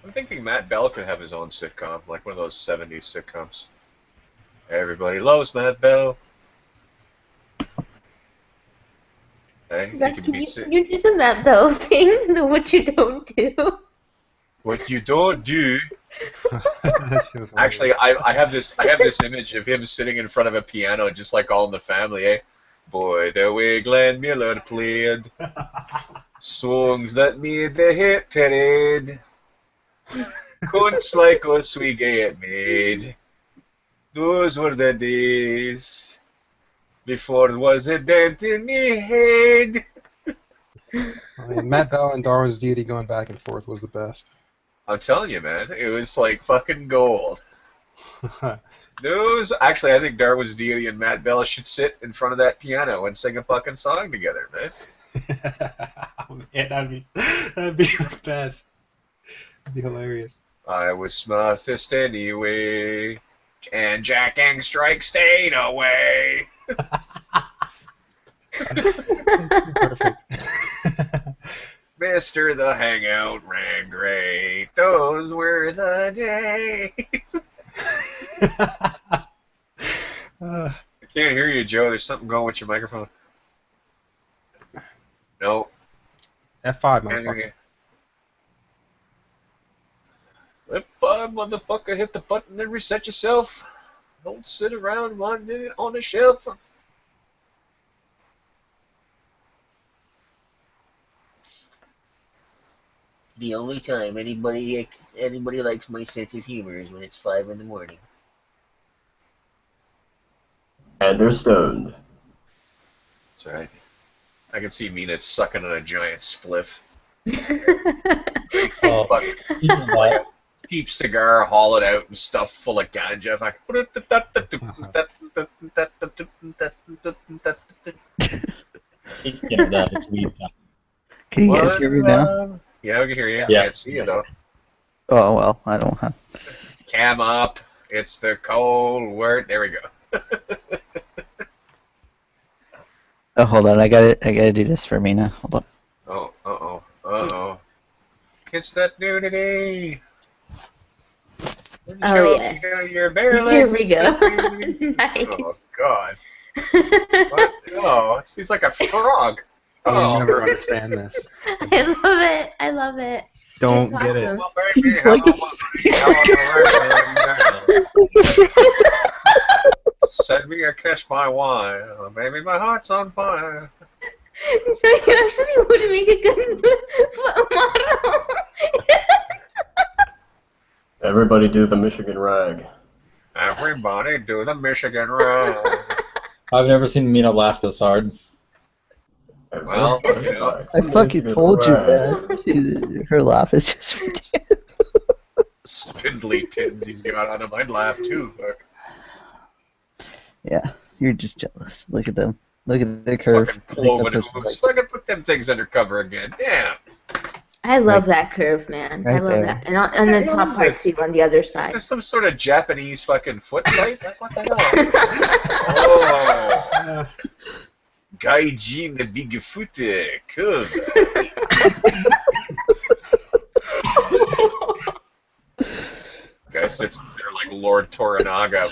I'm thinking Matt Bell could have his own sitcom, like one of those 70s sitcoms. Everybody loves Matt Bell. Hey, he That, can can be you do the Matt Bell thing? The what you don't do. what you don't do. That shit was Actually, hilarious. I have this image of him sitting in front of a piano, just like All in the Family. Eh? Boy, the way Glenn Miller played songs that made the hit parade. Cunts like us, we get made. Those were the days before there was a dent in me head. I mean, Matt Bell and Darwin's Deity going back and forth was the best. I'm telling you, man, it was like fucking gold. Those actually, I think Darwin's Deity and Matt Bell should sit in front of that piano and sing a fucking song together, man. Man, that'd be the best. That'd be hilarious. I was smartest anyway, and jacking strike stayed away. Perfect. Mr. the Hangout ran great. Those were the days. I can't hear you, Joe. There's something going with your microphone. No. F5, Can't hear motherfucker. you. F5, motherfucker. Hit the button and reset yourself. Don't sit around wanting it on the shelf. The only time anybody likes my sense of humor is when it's 5 in the morning. And they're stoned. That's right. I can see Mina sucking on a giant spliff. Oh, Fucking you know what? cheap cigar, hollowed out and stuffed full of ganja. Speaking of that, it's weed time. Can you guys hear me now? Yeah, I can hear you. Yeah. Can't see you though. Oh well, I don't have. Cam up. It's the cold word. There we go. Oh, hold on. I gotta do this for Mina. Hold on. Oh, uh-oh. It's that nudity. Oh, yes. Your bare Here legs. we go. Nice. Oh, God. What? Oh, he's like a frog. You'll Oh. never understand this. I love it. I love it. Don't It's get it. awesome. Well, baby, send me a kiss, my wine. Oh, baby, my heart's on fire. So you actually would make a good foot model. Everybody do the Michigan rag. Everybody do the Michigan rag. I've never seen Mina laugh this hard. Well, Everybody you know, likes I the fucking Michigan told you, rag. man. Her laugh is just ridiculous. spindly pins he's got on him. I'd laugh too. Fuck. Yeah, you're just jealous. Look at them. Look at the curve. Fucking I think cloven that's what hooves. she's like. Fucking put them things undercover again. Damn. I love that curve, man. I Right love there. that. And on the top is part it? too, on the other Is side. this some sort of Japanese fucking foot site? Like, what the hell? Oh. Gaijin the Bigfoot. Cool. Guy sits there like Lord Toranaga.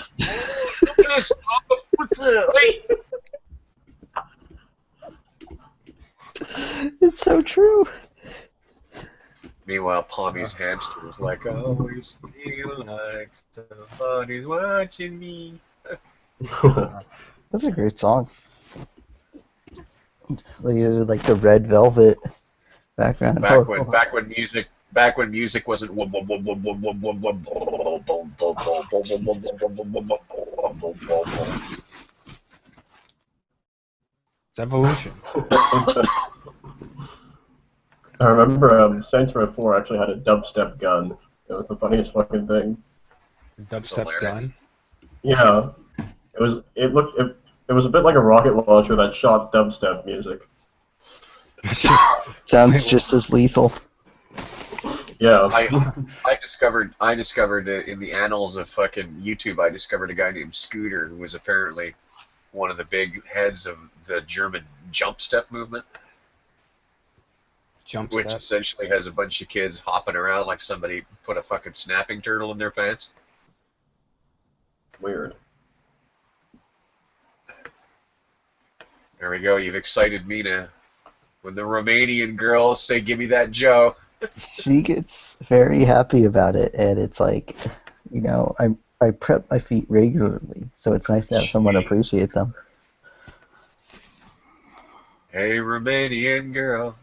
It's so true. Meanwhile, Palmy's hamster is like, I always feel like somebody's watching me. That's a great song. Like the red velvet background. Back when music wasn't. It's evolution. I remember Saints Row 4 actually had a dubstep gun. It was the funniest fucking thing. Dubstep hilarious. gun. Yeah, it was a bit like a rocket launcher that shot dubstep music. Sounds just as lethal. Yeah. I discovered in the annals of fucking YouTube, I discovered a guy named Scooter who was apparently one of the big heads of the German jump step movement. Jump which step. essentially has a bunch of kids hopping around like somebody put a fucking snapping turtle in their pants. Weird. There we go. You've excited me now. When the Romanian girls say, "Give me that Joe," She gets very happy about it, and it's like, you know, I prep my feet regularly, so it's nice to have someone Jeez. appreciate them. Hey, Romanian girl,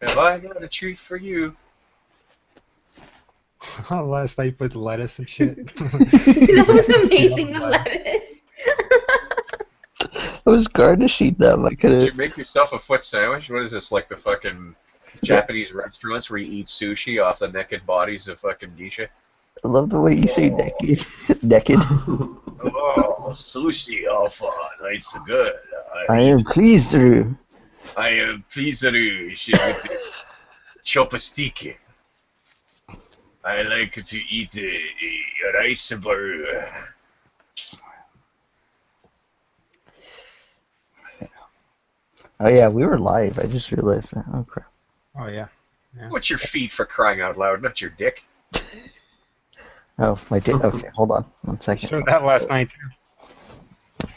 have I got a treat for you? Last night put lettuce and shit. That was amazing, the lettuce. I was garnishing them. I Did could you make yourself a foot sandwich? What is this, like the fucking Japanese restaurants where you eat sushi off the naked bodies of fucking geisha? I love the way you say naked. Naked. Oh, sushi, nice and good. I am pleased through. I am pizzaru with the chopstick. I like to eat rice bar. Oh yeah, we were live. I just realized that. Oh crap. Oh yeah. What's your feet for crying out loud, not your dick? Oh, my dick. Okay, hold on. 1 second. Showed that last night too.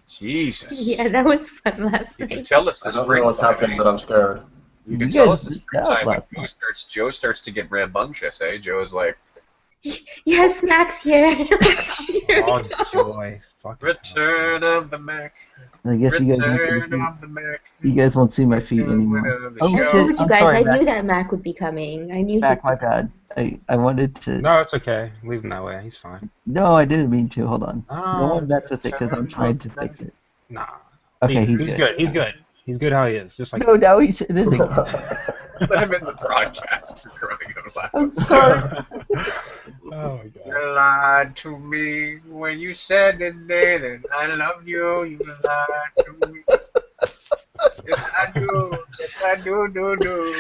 Jesus. Yeah, that was fun last You can night. tell it's I the don't know what's happening, but I'm scared. You can You tell guys it's the missed out springtime when last Joe starts to get rambunctious, eh? Joe's like, Yes, Max here. Oh joy. Fucking Return of the Mac. I guess you guys won't get to Return see. of the Mac. You guys won't see my feet anymore. Oh I shit! told you I'm guys, sorry, I Mac. knew that Mac would be coming. I knew Mac, he'd my be bad. I wanted to. No, it's okay. Leave him that way. He's fine. No, I didn't mean to. Hold on. Oh, Don't want to mess with it because I'm trying to fix it. Nah. Okay, he's He's good. good. He's good. He's good how he is. Just like No, now he's in it again. Let him in the broadcast for crying out loud. I'm sorry. Oh my god. You lied to me when you said the day that I loved you. You lied to me. Yes, I do. Yes, I do.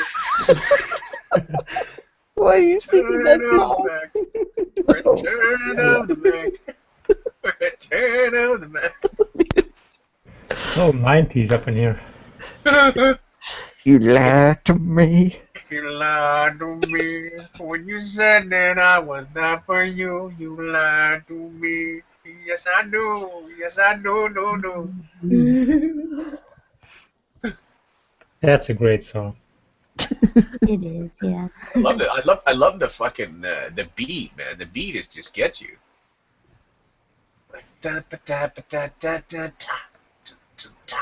Why are you singing Return that of song? the Mac. Return of the Mac. Return of the Mac. So 90s up in here. You lied to me. You lied to me when you said that I was not for you. You lied to me. Yes, I do. Yes, I do. That's a great song. It is, yeah. I love it. I love the fucking the beat, man. The beat just gets you. Like da ba da ba da da da da da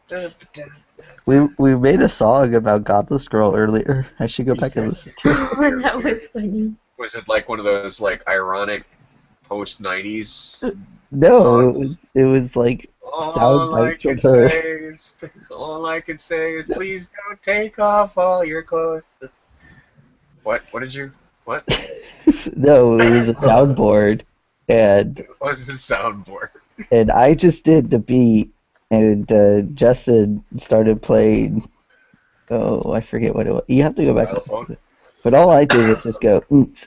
da da. We made a song about Godless Girl earlier. I should go back and listen to it. Oh, that was funny. Was it like one of those like ironic post '90s? No, songs? it was like sound bites from her. All I can say is, please don't take off all your clothes. What? What did you? What? No, it was a soundboard, and What was the soundboard? I just did the beat, and Justin started playing. Oh, I forget what it was. You have to go back. Xylophone? But all I did was just go, and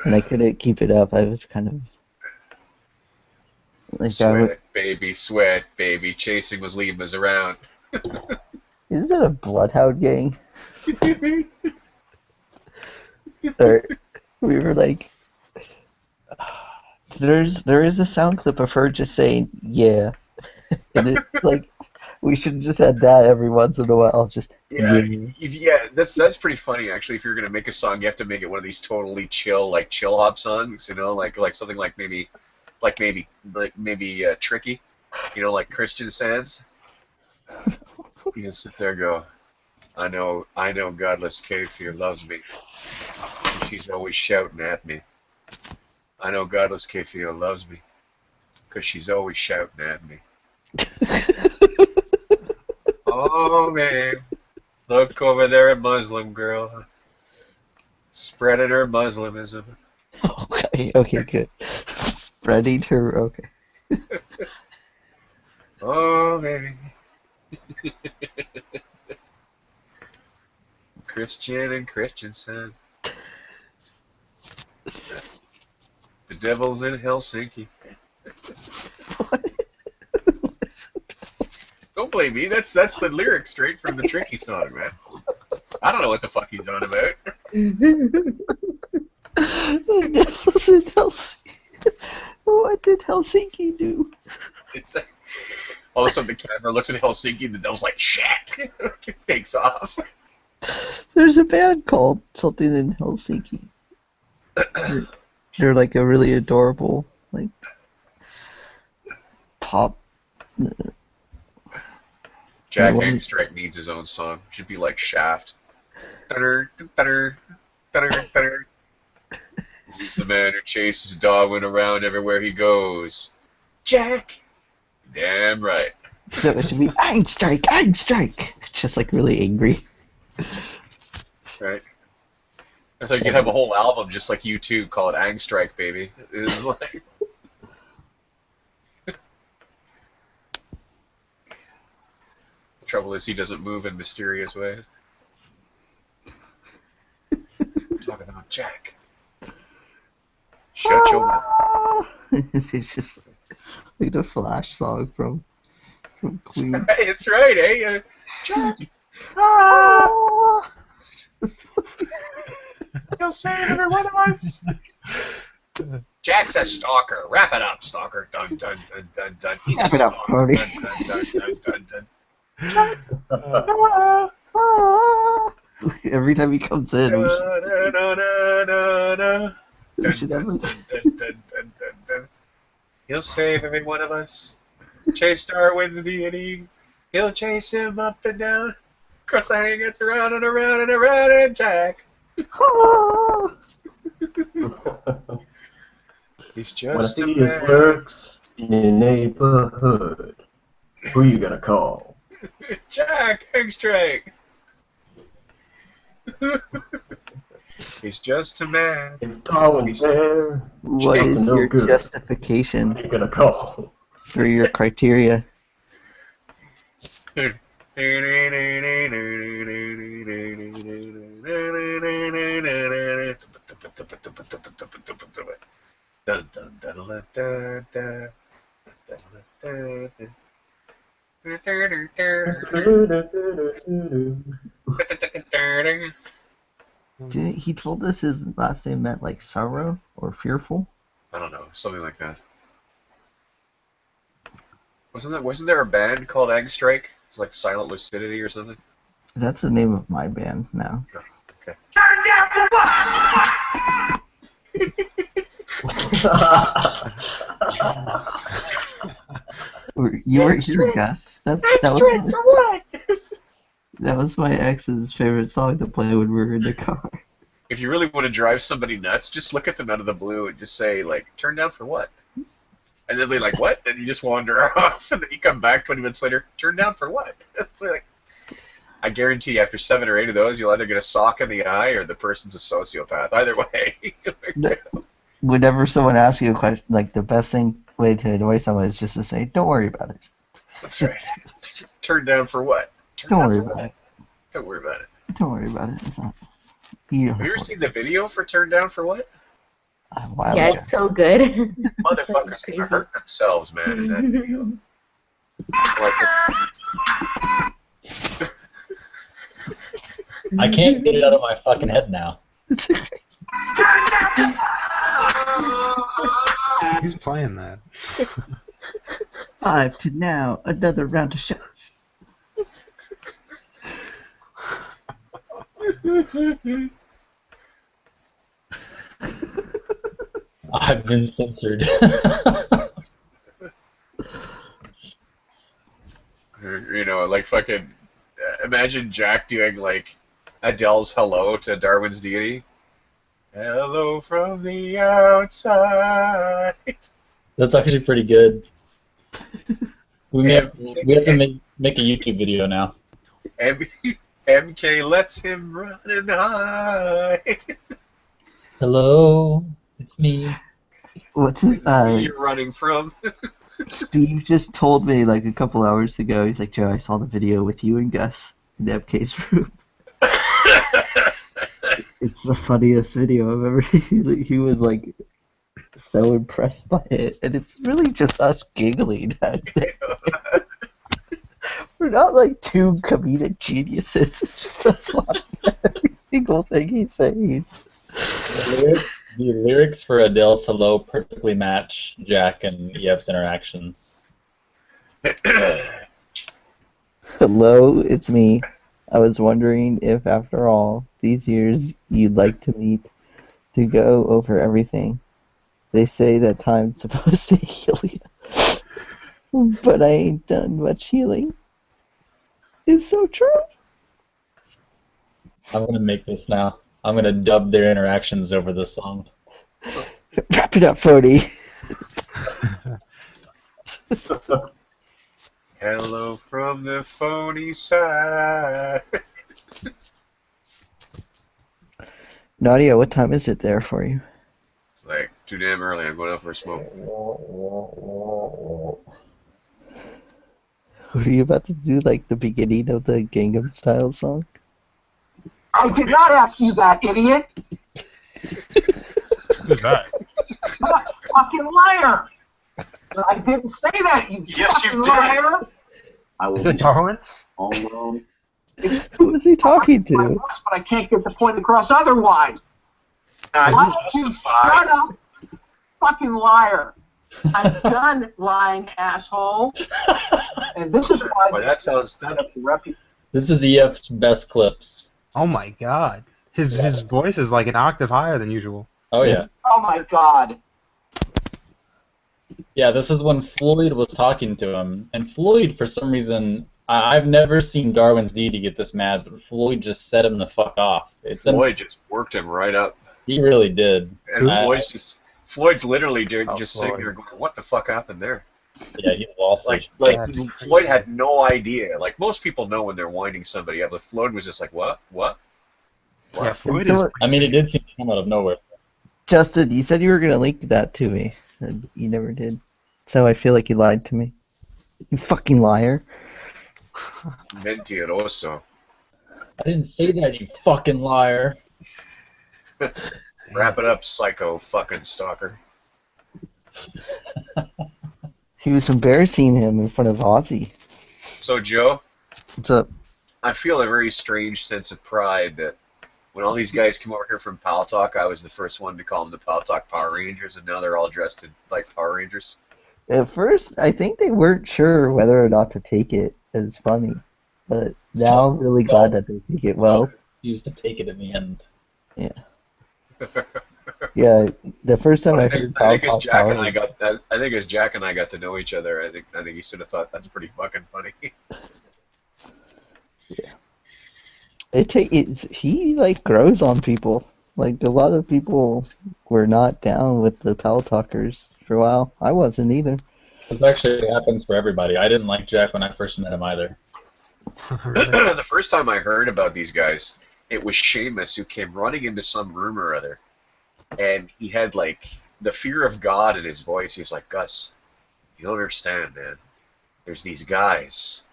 I couldn't keep it up. I was kind of like, Sweat, baby, chasing was leaving us around. is it a bloodhound gang? Or we were like, there is a sound clip of her just saying yeah, and it's like we should just add that every once in a while. Just Yeah, that's pretty funny actually. If you're gonna make a song, you have to make it one of these totally chill, like chill hop songs, you know, like something like maybe Tricky, you know, like Christian Sands. You can sit there and go, I know Godless Kafir loves me, and she's always shouting at me. I know Godless Kafir loves me, 'cause she's always shouting at me. Oh man, look over there at Muslim girl, spreading her Muslimism. Okay, good. Spreading her. Okay. Oh baby. Christian and Christian Sand. The devil's in Helsinki. Don't blame me. That's the lyric straight from the Tricky song, man. I don't know what the fuck he's on about. What did Helsinki do? It's like, all of a sudden the camera looks at Helsinki and the devil's like, shit! It takes off. There's a band called something in Helsinki. They're like a really adorable, like, pop. Jack Well, Hangstrike needs his own song. Should be like Shaft. Thutter, thutter, thutter, thutter. He's the man who chases Darwin around everywhere he goes. Jack! Damn right. No, it should be Angstrike, Angstrike. It's just like really angry. Right? It's like you have a whole album just like you two call it Angstrike, baby. It's like... The trouble is he doesn't move in mysterious ways. Talk about Jack. Shut your mouth. It's just like the Flash song from Queen. It's right, eh? Jack! Ah! He'll save every one of us! Jack's a stalker. Wrap it up, stalker. Dun dun dun dun dun. He's Wrap a it up, stalker. Cody. Dun dun dun dun dun. Every time he comes in, we should have like, He'll save every one of us. Chase Darwin's deity. He'll chase him up and down. Across the hang gets around and around and around and Jack. He's When just a Theus man. lurks in your neighborhood, who you gonna call? Jack Hangstrike. He's just a man. If Darwin's there, what Jack's is no your good. Who justification you gonna call? for your criteria? He told us his last name meant like sorrow or fearful. I don't know, something like that. Wasn't there a band called Angstrike? It's like Silent Lucidity or something. That's the name of my band now. Okay. You weren't here, Gus. That was my ex's favorite song to play when we were in the car. If you really want to drive somebody nuts, just look at them out of the blue and just say, like, turn down for what? And they'll be like, what? And you just wander off, and then you come back 20 minutes later, turn down for what? Like, I guarantee you, after 7 or 8 of those, you'll either get a sock in the eye or the person's a sociopath. Either way. Whenever someone asks you a question, like the best way to annoy someone is just to say, "Don't worry about it." That's right. Turn down for what? Don't worry about it. Don't worry about it. Don't worry about it. It's not. You Have you ever seen the video for Turn Down for What? Yeah, it's so good. Motherfuckers Crazy. gonna hurt themselves, man, in that video. Like, I can't get it out of my fucking head now. Who's playing that? 5 to now, another round of shots. I've been censored. you know, like fucking. Imagine Jack doing like Adele's "Hello" to Darwin's deity. Hello from the outside. That's actually pretty good. We have to make a YouTube video now. MK lets him run and hide. Hello, it's me. What's it? You're running from. Steve just told me like a couple hours ago. He's like, "Joe, I saw the video with you and Gus in the MK's room. It's the funniest video I've ever." He was like so impressed by it, and it's really just us giggling. We're We're not like two comedic geniuses. It's just us laughing at every single thing he's saying. The lyrics for Adele's Hello perfectly match Jack and EF's interactions. Hello, it's me. I was wondering if, after all these years, you'd like to meet to go over everything. They say that time's supposed to heal you, but I ain't done much healing. It's so true. I'm gonna make this now. I'm gonna dub their interactions over this song. Wrap it up, Fody. Hello from the phony side. Nadia, what time is it there for you? It's like too damn early. I'm going out for a smoke. What are you about to do, like the beginning of the Gangnam Style song? I did not ask you that, idiot! Who's that? You're a fucking liar! I didn't say that, you fucking liar! I Is will it Darwin? alone. Who is he talking My to? voice, but I can't get the point across otherwise. Why don't you shut up, fucking liar? I'm done lying, asshole. And this is why Boy, that sounds set up the reputation. This is EF's best clips. Oh my god. His voice is like an octave higher than usual. Oh yeah. Oh my god. Yeah, this is when Floyd was talking to him, and Floyd, for some reason, I've never seen Darwin's deity get this mad, but Floyd just set him the fuck off. Floyd just worked him right up. He really did. And Floyd's literally just sitting Floyd. there going, what the fuck happened there? Yeah, he lost it. Like That's Floyd had no idea. Like, most people know when they're winding somebody up, but Floyd was just like, what? Yeah, Floyd is. I mean, it did seem to come out of nowhere. Justin, you said you were gonna link that to me, and you never did. So I feel like you lied to me. You fucking liar. Mentiroso. I didn't say that, you fucking liar. Wrap it up, psycho fucking stalker. He was embarrassing him in front of Ozzy. So, Joe, What's up? I feel a very strange sense of pride that when all these guys come over here from Pal Talk, I was the first one to call them the Pal Talk Power Rangers, and now they're all dressed in, like Power Rangers. At first, I think they weren't sure whether or not to take it as funny, but now I'm really glad that they take it well. Used to take it in the end. Yeah. Yeah, the first time I I heard think as Pal Jack Talk and I Power, got, I think as Jack and I got to know each other, I think he should have thought that's pretty fucking funny. he like grows on people. Like a lot of people were not down with the Pal Talkers for a while. I wasn't either. This actually happens for everybody. I didn't like Jack when I first met him either. The first time I heard about these guys, it was Seamus who came running into some room or other, and he had like the fear of God in his voice. He was like, "Gus, you don't understand, man. There's these guys.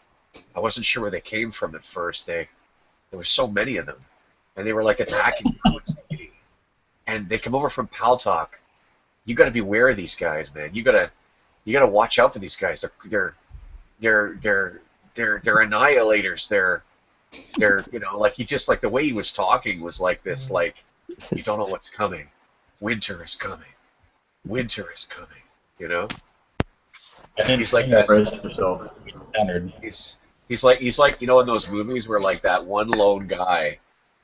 I wasn't sure where they came from at first. There were so many of them, and they were like attacking Darwin's deity. And they come over from Pal Talk. You got to beware of these guys, man. You gotta watch out for these guys. They're annihilators. They're like he just like the way he was talking was like this, like you don't know what's coming. Winter is coming. Winter is coming. You know. And He's like that. Brace yourself. He's like in those movies where like that one lone guy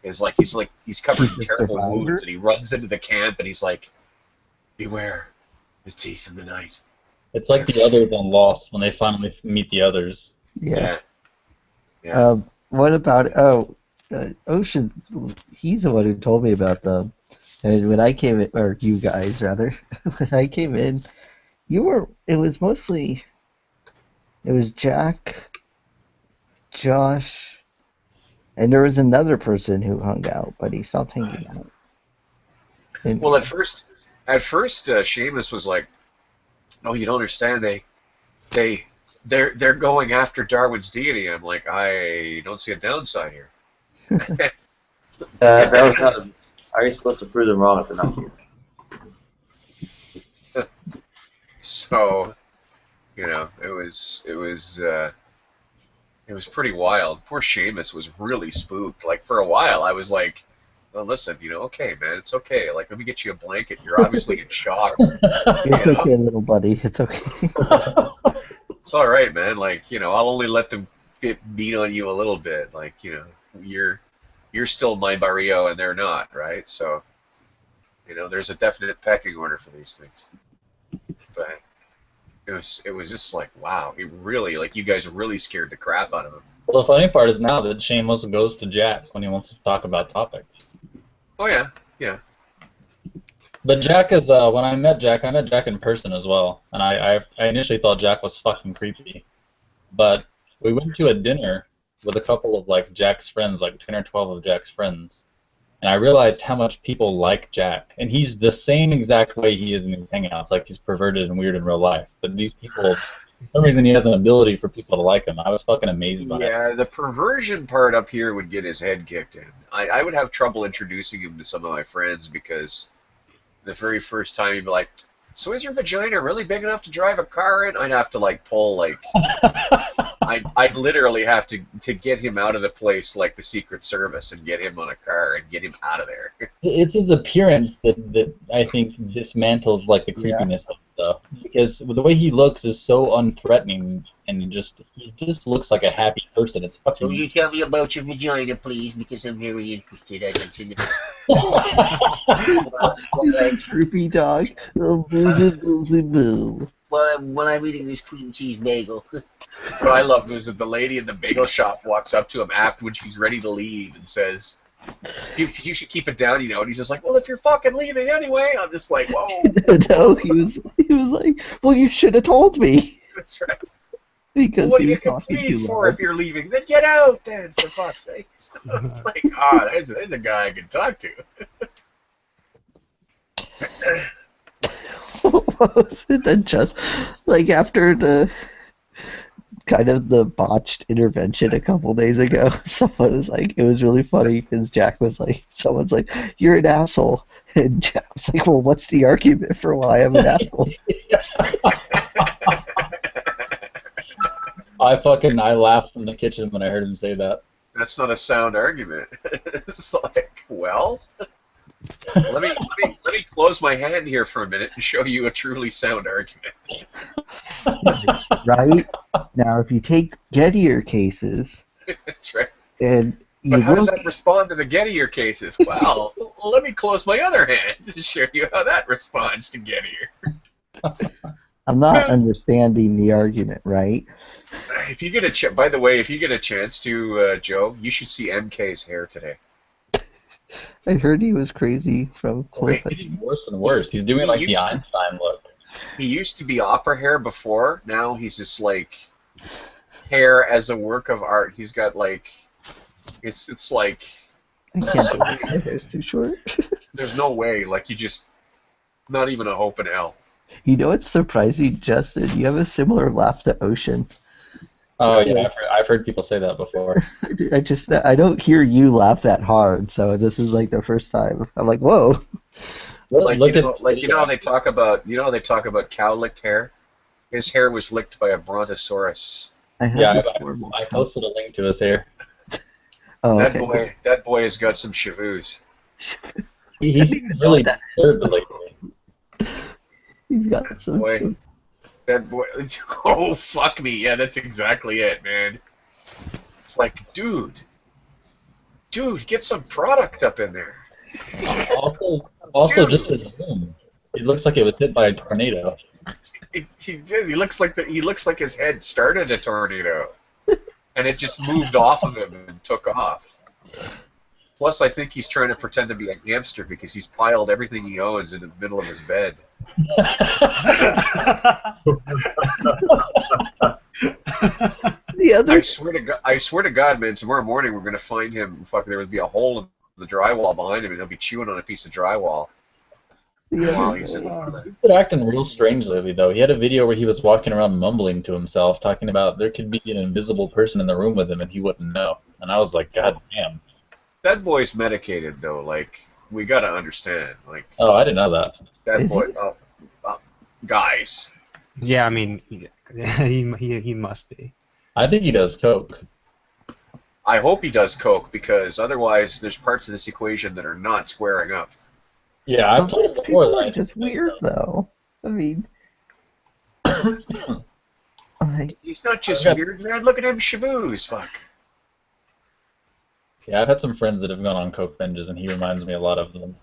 is like he's covered in terrible wounds and he runs into the camp and he's like, beware the teeth of the night. It's like the others on Lost when they finally meet the others. Yeah. Yeah. What about Ocean? He's the one who told me about them. And when I came in, or you guys rather, when I came in, it was Jack, Josh, and there was another person who hung out, but he stopped hanging out. And, Well, at first, Seamus was like, "No, you don't understand. They're going after Darwin's deity." I'm like, I don't see a downside here. That was kind of. How are you supposed to prove them wrong if they're not here? So, it was It was pretty wild. Poor Seamus was really spooked. Like, for a while, I was like, well, listen, okay, man, it's okay. Like, let me get you a blanket. You're obviously in shock. It's okay, little buddy. It's okay. It's all right, man. Like, I'll only let them beat on you a little bit. Like, you're still my barrio and they're not, right? So, there's a definite pecking order for these things. But it was just like, wow, you guys really scared the crap out of him. Well, the funny part is now that Shane mostly goes to Jack when he wants to talk about topics. Oh yeah, yeah. But Jack is when I met Jack in person as well, and I initially thought Jack was fucking creepy, but we went to a dinner with a couple of like Jack's friends, like 10 or 12 of Jack's friends, and I realized how much people like Jack, and he's the same exact way he is in these hangouts, like he's perverted and weird in real life. But these people, for some reason, he has an ability for people to like him. I was fucking amazed by it. Yeah, the perversion part up here would get his head kicked in. I would have trouble introducing him to some of my friends because the very first time he'd be like, so is your vagina really big enough to drive a car in? I'd have to like pull like I'd literally have to get him out of the place like the Secret Service and get him on a car and get him out of there. It's his appearance that I think dismantles like the creepiness of it, though, because the way he looks is so unthreatening, and he just looks like a happy person. It's fucking. So you tell me about your vagina, please, because I'm very interested. I'd like to know. Creepy dog. Oh, boo. While I'm eating this cream cheese bagel. What I loved was that the lady in the bagel shop walks up to him after when she's ready to leave and says, you should keep it down, And he's just like, well, if you're fucking leaving anyway. I'm just like, whoa. No, he was like, well, you should have told me. That's right. Because well, what he are you was talking complaining too for loud. if you're leaving? Then get out then, for fuck's sake. It's like, there's a guy I can talk to. What was it that just, like, after the kind of the botched intervention a couple days ago, someone was like, it was really funny because Jack was like, someone's like, you're an asshole. And Jack was like, well, what's the argument for why I'm an asshole? I laughed from the kitchen when I heard him say that. That's not a sound argument. It's like, well, let me close my hand here for a minute and show you a truly sound argument. Right? Now, if you take Gettier cases, That's right. and you But how does look, that respond to the Gettier cases? Well, let me close my other hand to show you how that responds to Gettier. I'm not understanding the argument, right? If you get by the way, if you get a chance to, Joe, you should see MK's hair today. I heard he was crazy from close. He's worse and worse. He's doing like the Einstein look. He used to be opera hair before. Now he's just like hair as a work of art. He's got like it's like I can't believe my hair's too short. there's no way. Like you just not even a hope in hell. You know what's surprising, Justin? You have a similar laugh to Ocean. Oh yeah, I've heard people say that before. I don't hear you laugh that hard, so this is like the first time. I'm like, whoa. Like you know how they talk about cow licked hair. His hair was licked by a brontosaurus. I posted a link to his hair. Oh, that okay. boy has got some shavus. He's really disturbed lately. He's got some. Boy, that boy. Oh fuck me! Yeah, that's exactly it, man. It's like, dude, get some product up in there. Also, just his home. It looks like it was hit by a tornado. He did. He looks like his head started a tornado, and it just moved off of him and took off. Plus, I think he's trying to pretend to be a hamster because he's piled everything he owns in the middle of his bed. I swear to God, man, tomorrow morning we're gonna find him. There would be a hole in the drywall behind him, and he'll be chewing on a piece of drywall. Yeah. He's been acting real strange lately, though. He had a video where he was walking around mumbling to himself, talking about there could be an invisible person in the room with him, and he wouldn't know. And I was like, God damn. That boy's medicated, though. Like, we gotta understand. Like, oh, I didn't know that. That boy, guys. Yeah, I mean, he must be. I think he does coke. I hope he does coke, because otherwise there's parts of this equation that are not squaring up. Yeah, I've told him Sometimes before people that are I just think he does weird, though. I mean, like, He's not just Okay. weird, man. Look at him, Shaboos. Fuck. Yeah, I've had some friends that have gone on coke binges, and he reminds me a lot of them.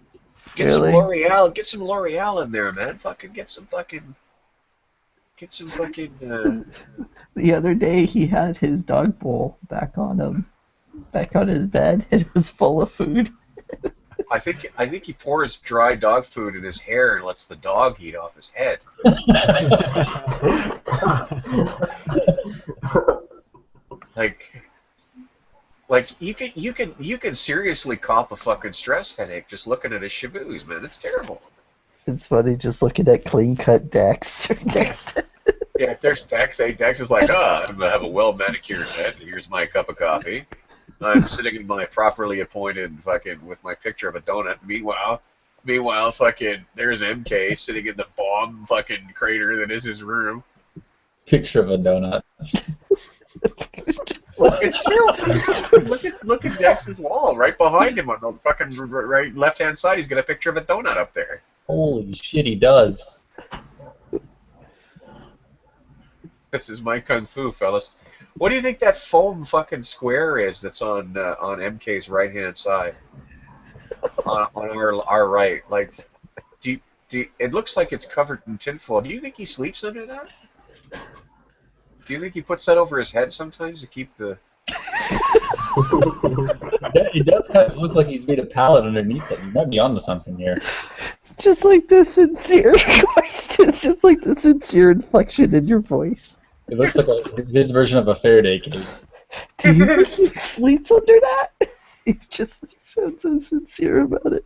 Get some really? L'Oreal. Get some L'Oreal in there, man. Fucking get some fucking. The other day he had his dog bowl back on his bed. It was full of food. I think he pours dry dog food in his hair and lets the dog eat off his head. Like you can seriously cop a fucking stress headache just looking at his Shaboos, man. It's terrible. It's funny just looking at clean-cut Dex. Yeah, if there's Dex, Dex is like, I'm gonna have a well manicured head. Here's my cup of coffee. I'm sitting in my properly appointed fucking with my picture of a donut. Meanwhile, fucking there's MK sitting in the bomb fucking crater that is his room. Picture of a donut. It's true. Look at Dex's wall right behind him on the fucking right left hand side. He's got a picture of a donut up there. Holy shit, he does. This is my kung fu, fellas. What do you think that foam fucking square is that's on MK's right hand side? On our right, like, it looks like it's covered in tinfoil. Do you think he sleeps under that? Do you think he puts that over his head sometimes to keep the? It does kind of look like he's made a pallet underneath it. You might be onto something here. Just like the sincere question, just like the sincere inflection in your voice. It looks like his version of a Faraday cage. Do you think he sleeps under that? He just sounds so sincere about it.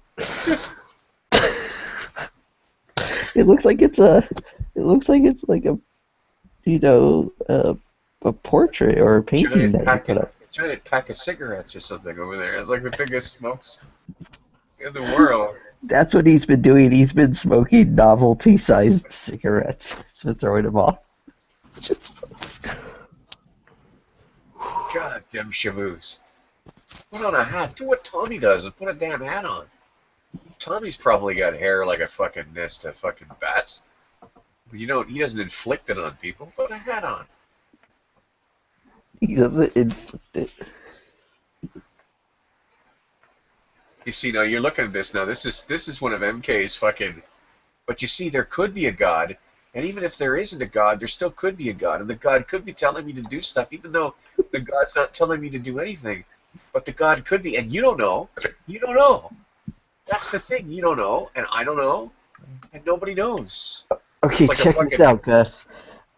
It looks like it's like a, a portrait or a painting that you put up. Giant pack of cigarettes or something over there. It's like the biggest smokes in the world. That's what he's been doing. He's been smoking novelty-sized cigarettes. It's been throwing him off. God damn Shaboos. Put on a hat. Do what Tommy does and put a damn hat on. Tommy's probably got hair like a fucking nest of fucking bats. He doesn't inflict it on people. Put a hat on. He doesn't inflict it. You see, now you're looking at this now. This is one of MK's fucking. But you see, there could be a God, and even if there isn't a God, there still could be a God, and the God could be telling me to do stuff, even though the God's not telling me to do anything. But the God could be, and you don't know. You don't know. That's the thing. You don't know, and I don't know, and nobody knows. Okay, like check this out, Gus.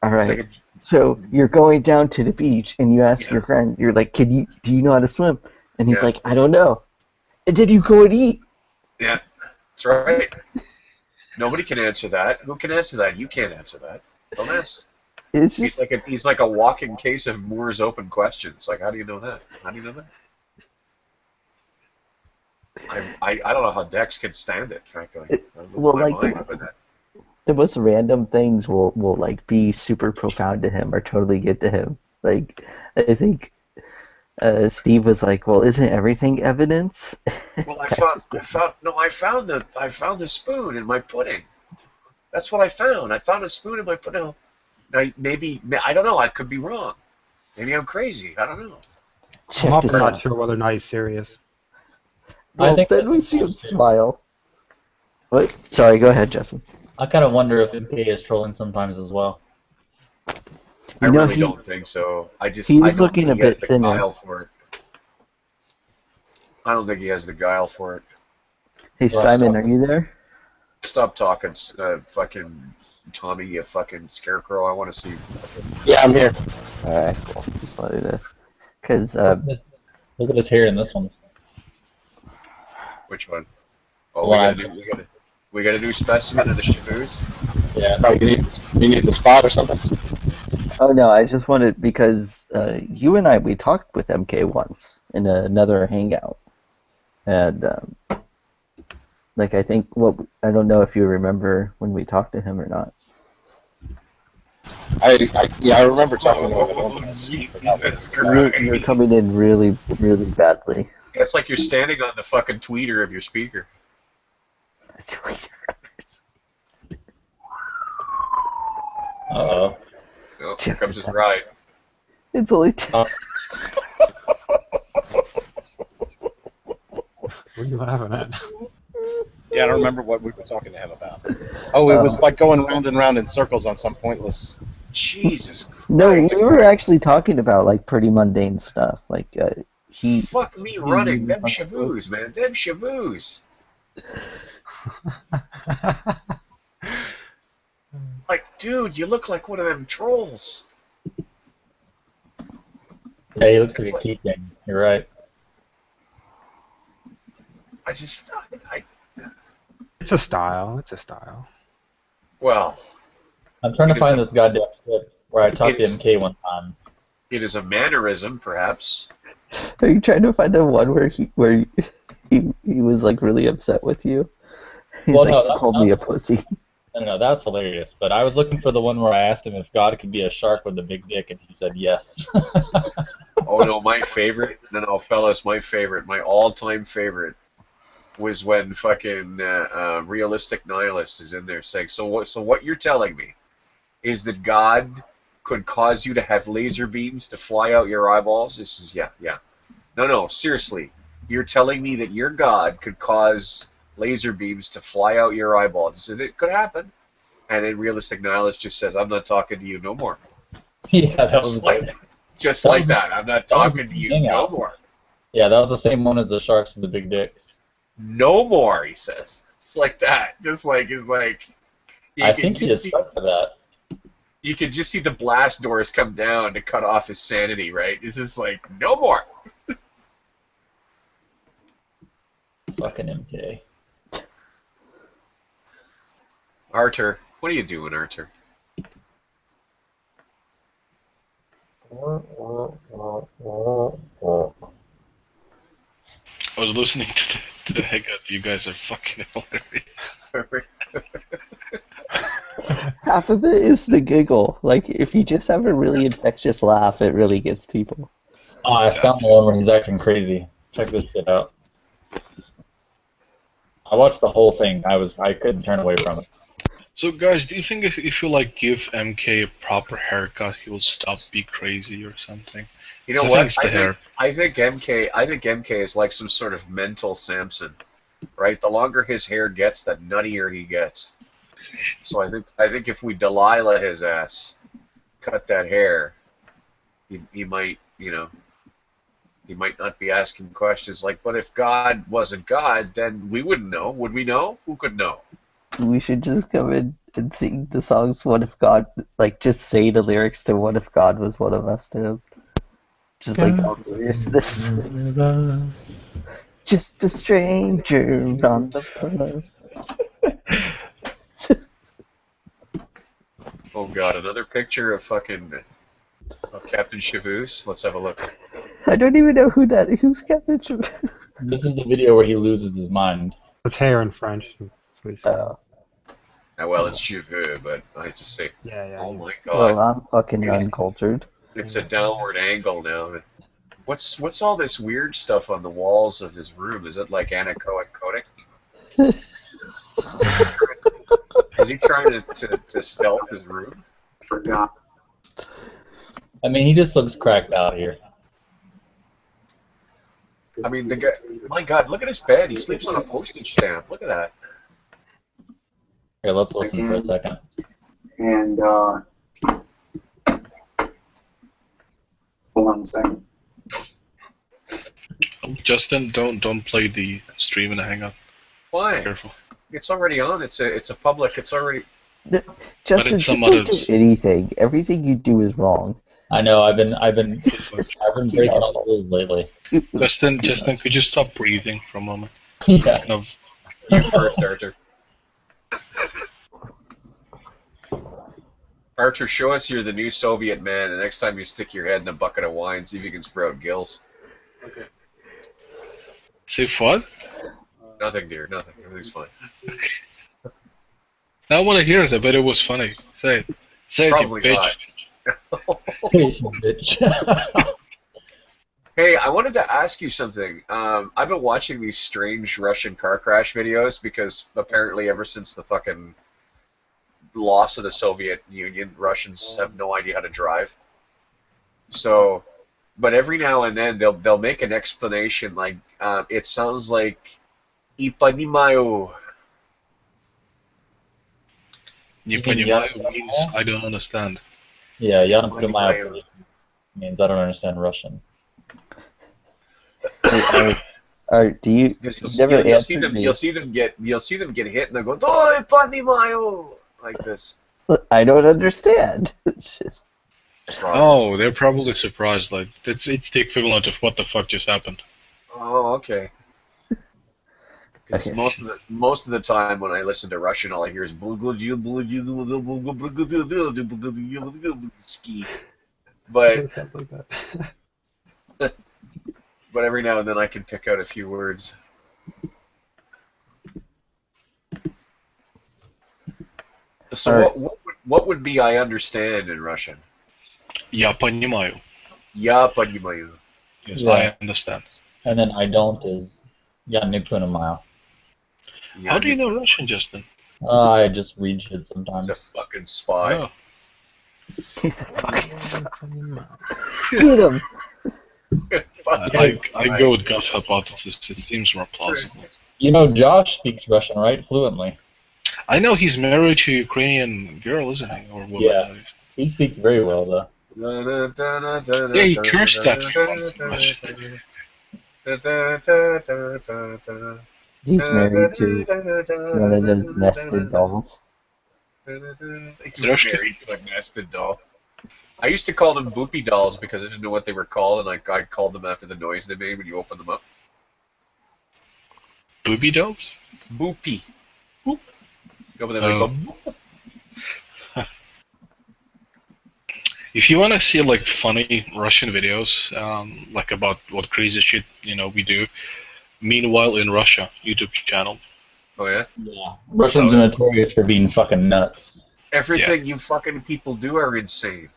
All right. Like so you're going down to the beach, and you ask your friend, you're like, do you know how to swim? And he's like, I don't know. And then you go and eat. Yeah, that's right. Nobody can answer that. Who can answer that? You can't answer that. Don't ask. It's just... He's like a walking case of Moore's open questions. Like, how do you know that? How do you know that? I don't know how Dex can stand it, frankly. Well, like the most random things will like be super profound to him or totally get to him. Like I think Steve was like, "Well, isn't everything evidence?" Well, I found a spoon in my pudding. That's what I found. I found a spoon in my pudding. Now, maybe I don't know. I could be wrong. Maybe I'm crazy. I don't know. I'm often not sure whether or not he's serious. Well, then we see him smile. What? Sorry, go ahead, Justin. I kind of wonder if MK is trolling sometimes as well. I really don't think so. I was looking a bit thinner. Guile for it. I don't think he has the guile for it. Hey, Simon, are you there? Stop talking, fucking Tommy, you fucking scarecrow. I want to see. Yeah, I'm here. All right, cool. Just wanted to, because look at his hair in this one. Which one? Oh, we got a new specimen of the Shaboos. Yeah. Oh, you need the spot or something. Oh no, I just wanted because you and we talked with MK once in another hangout, and like I think I don't know if you remember when we talked to him or not. I remember talking about it. Oh, Jesus You're Christ. coming in really, really badly. It's like you're standing on the fucking tweeter of your speaker. Uh-oh. Oh, here comes his ride. It's only What are you laughing at? Yeah, I don't remember what we were talking to him about. Oh, it was like going round and round in circles on some pointless. Jesus Christ. No, we were actually talking about like pretty mundane stuff, like he. Fuck me running. Them shaboos, man. Them shaboos. Like, dude, you look like one of them trolls. Yeah, he looks like a key thing. You're right. It's a style. It's a style. Well, I'm trying to find this goddamn clip where I talked to It's- MK one time. it is a mannerism, perhaps. Are you trying to find the one where he was like really upset with you? He's Well, like, no, you called me a pussy. No, that's hilarious. But I was looking for the one where I asked him if God could be a shark with a big dick, and he said yes. Oh no, my favorite. No, fellas, my favorite, my all-time favorite, was when fucking realistic nihilist is in there saying, so what you're telling me is that God could cause you to have laser beams to fly out your eyeballs? This is yeah. No, seriously, you're telling me that your God could cause laser beams to fly out your eyeballs? He said it could happen, and then realistic nihilist just says, I'm not talking to you no more. Yeah, that was Just like that. I'm not talking to you no more. Yeah, that was the same one as the sharks with the big dicks. No more, he says. It's like that. Just like it's like. I think he is stuck for that. You can just see the blast doors come down to cut off his sanity, right? It's just like no more. Fucking MK. Arthur, what are you doing, Arthur? I was listening to the heck out. You guys are fucking hilarious. Half of it is the giggle. Like, if you just have a really infectious laugh, it really gets people. Oh, I found the one where he's acting crazy. Check this shit out. I watched the whole thing. I couldn't turn away from it. So, guys, do you think if you like give MK a proper haircut, he will stop being crazy or something? You know 'Cause what? I think it's the hair. I think MK is like some sort of mental Samson, right? The longer his hair gets, the nuttier he gets. So I think if we Delilah his ass, cut that hair, he might, he might not be asking questions like, but if God wasn't God, then we wouldn't know. Would we know? Who could know? We should just come in and sing the songs What If God, like, just say the lyrics to What If God Was One of Us to him. Just like all seriousness. Just a stranger on the bus. Oh God, another picture of fucking Captain Chavoose. Let's have a look. I don't even know who's Captain Chavoose. This is the video where he loses his mind. It's hair in French. Well, it's Chavoux, but I just say, oh my God. Well, I'm fucking uncultured. It's a downward angle now. What's all this weird stuff on the walls of his room? Is it like anechoic coding? Is he trying to stealth his room? Forgot. I mean, he just looks cracked out here. I mean, the guy. My God, look at his bed. He sleeps on a postage stamp. Look at that. Here, let's listen for a second. And hold on a second. Justin, don't play the stream and hang up. Why? Careful. It's already on. It's a public. It's already. Justin, just don't do anything. Everything you do is wrong. I know. I've been breaking all the rules lately. Justin, could you stop breathing for a moment? Yeah. It's kind of... You first, Arthur. Arthur, show us you're the new Soviet man, and next time you stick your head in a bucket of wine, see if you can sprout gills. Okay. Say what? Nothing, dear. Nothing. Everything's fine. I want to hear it. I bet it was funny. Say it. Say it, you Probably bitch. not. bitch. Hey, I wanted to ask you something. I've been watching these strange Russian car crash videos because apparently ever since the fucking loss of the Soviet Union, Russians have no idea how to drive. So, but every now and then they'll make an explanation like it sounds like "I понимаю." Не понимаю means I don't understand. Yeah, я не понимаю means I don't understand Russian. Art, do you Because never you'll see answered them, me? you'll see them get hit, and they'll go "Ой, понимаю," like this. I don't understand. It's just Oh, they're probably surprised. Like it's the equivalent of what the fuck just happened. Oh, okay. Because most of the time when I listen to Russian, all I hear is ski. But It sounds like that. but every now and then I can pick out a few words. So Alright. what would be I understand in Russian? Я понимаю. Я понимаю. Yes, Yeah. I understand. And then I don't is я не понимаю. How do you know Russian, Justin? I just read shit sometimes. He's a fucking spy. Oh. he's a fucking Get him. I go with Gus' hypothesis. It seems more plausible. You know, Josh speaks Russian, right? Fluently. I know he's married to a Ukrainian girl, isn't he? Or woman? Yeah. He speaks very well, though. Yeah, he cursed at me once in Russian. He's married to one of those nested dolls. He's married to a nested doll. I used to call them boopy dolls because I didn't know what they were called, and I called them after the noise they made when you open them up. Booby dolls? Boopy. Boop. Go over there and go boop. If you want to see like funny Russian videos, like about what crazy shit we do, Meanwhile in Russia YouTube channel. Oh yeah. Yeah. Russians are notorious for being fucking nuts. Everything you fucking people do are insane.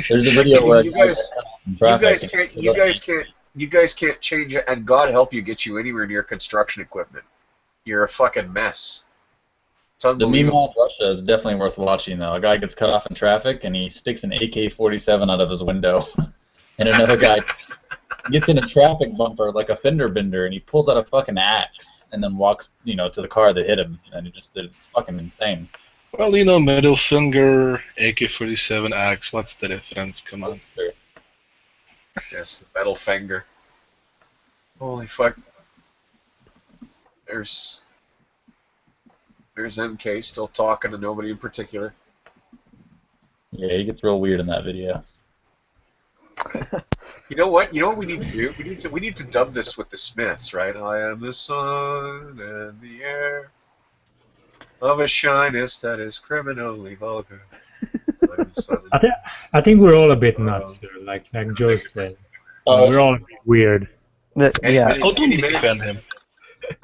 There's a video where you guys can't change it, and God help you get you anywhere near construction equipment. You're a fucking mess. It's The unbelievable. Meanwhile in Russia is definitely worth watching, though. A guy gets cut off in traffic, and he sticks an AK-47 out of his window. And another guy gets in a traffic bumper, like a fender bender, and he pulls out a fucking axe and then walks, to the car that hit him. And it's fucking insane. Well, middle finger, AK-47 axe, what's the difference? Come on. Yes, the metal finger. Holy fuck. There's MK still talking to nobody in particular. Yeah, he gets real weird in that video. You know what? You know what we need to do? We need to dub this with the Smiths, right? I am the sun and the air of a shyness that is criminally vulgar. I think we're all a bit nuts here, like Joe said. We're all a bit weird. Yeah. Oh, don't defend him.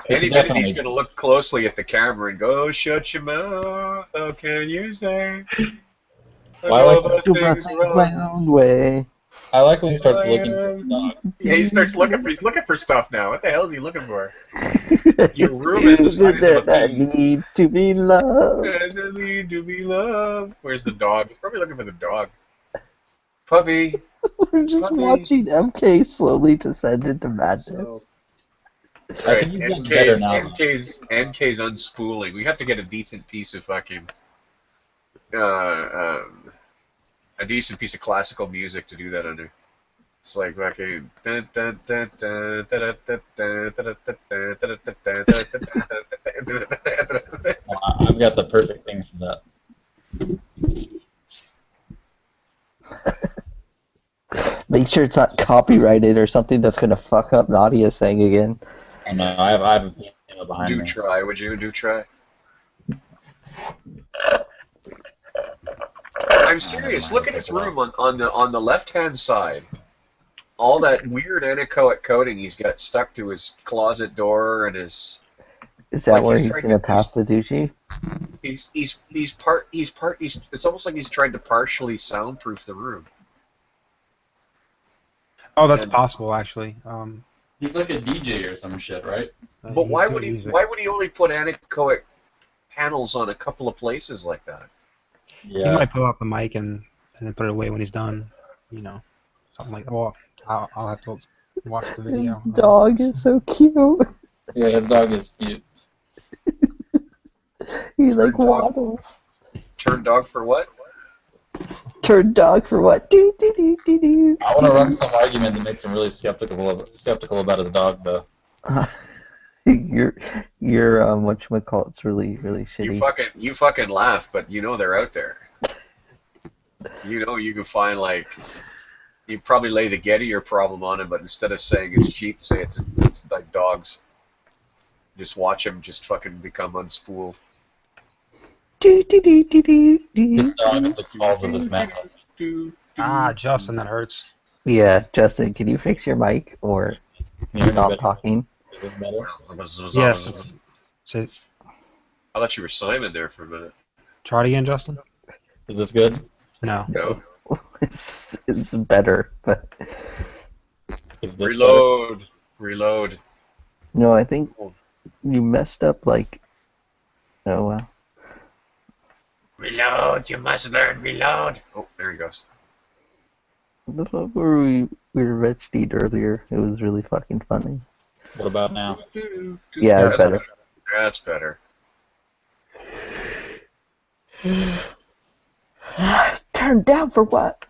Any minute he's going to look closely at the camera and go, "Oh, shut your mouth! How can you say? I Well, go about things wrong." my own way. I like when he starts looking for stuff. Yeah, he starts looking for. He's looking for stuff now. What the hell is he looking for? Your room is the size of a I pea. need to be loved. And I need to be loved. Where's the dog? He's probably looking for the dog. Puppy. We're just Puppy. watching MK slowly descend into madness. That's I right. think he's getting better now. NK's unspooling. We have to get a decent piece of fucking a decent piece of classical music to do that under. It's like fucking. I've got the perfect thing for that. Make sure it's not copyrighted or something that's gonna fuck up Nadia's thing again. I know. I have a piano behind Do me. try, would you? Do try. I'm serious. Look at his room on the left-hand side. All that weird anechoic coating he's got stuck to his closet door and his. Is that Like where he's he's trying gonna to- pass the douchey? It's almost like he's tried to partially soundproof the room. Oh, that's And- possible, actually. He's like a DJ or some shit, right? But he's why good would he? music. Why would he only put anechoic panels on a couple of places like that? He might pull out the mic and then put it away when he's done. You know, something like that. Well, I'll have to watch the video. His dog is so cute. Yeah, his dog is cute. He like waddles. Turn dog for what? Turn dog for what? Do do do do do. I want to run some argument that makes him really skeptical about his dog, though. Your whatchamacallit's really shitty. You fucking laugh, but you know they're out there. You know you can find like you probably lay the Gettier problem on it, but instead of saying it's cheap, say it's like dogs. Just watch them just fucking become unspooled. Do do do do do do. His dog is the cause of his madness. Ah, Justin, that hurts. Yeah, Justin, can you fix your mic or stop talking? Is it better? Yes. So, I thought you were Simon there for a minute. try it again, Justin. Is this good? No. No. It's better, but Is this Reload. Reload. no, I think you messed up. Like, oh well. Reload. You must learn. Reload. Oh, there he goes. The fuck were we were Rich earlier? It was really fucking funny. What about now? Yeah, it's better. That's better. Turned down for what?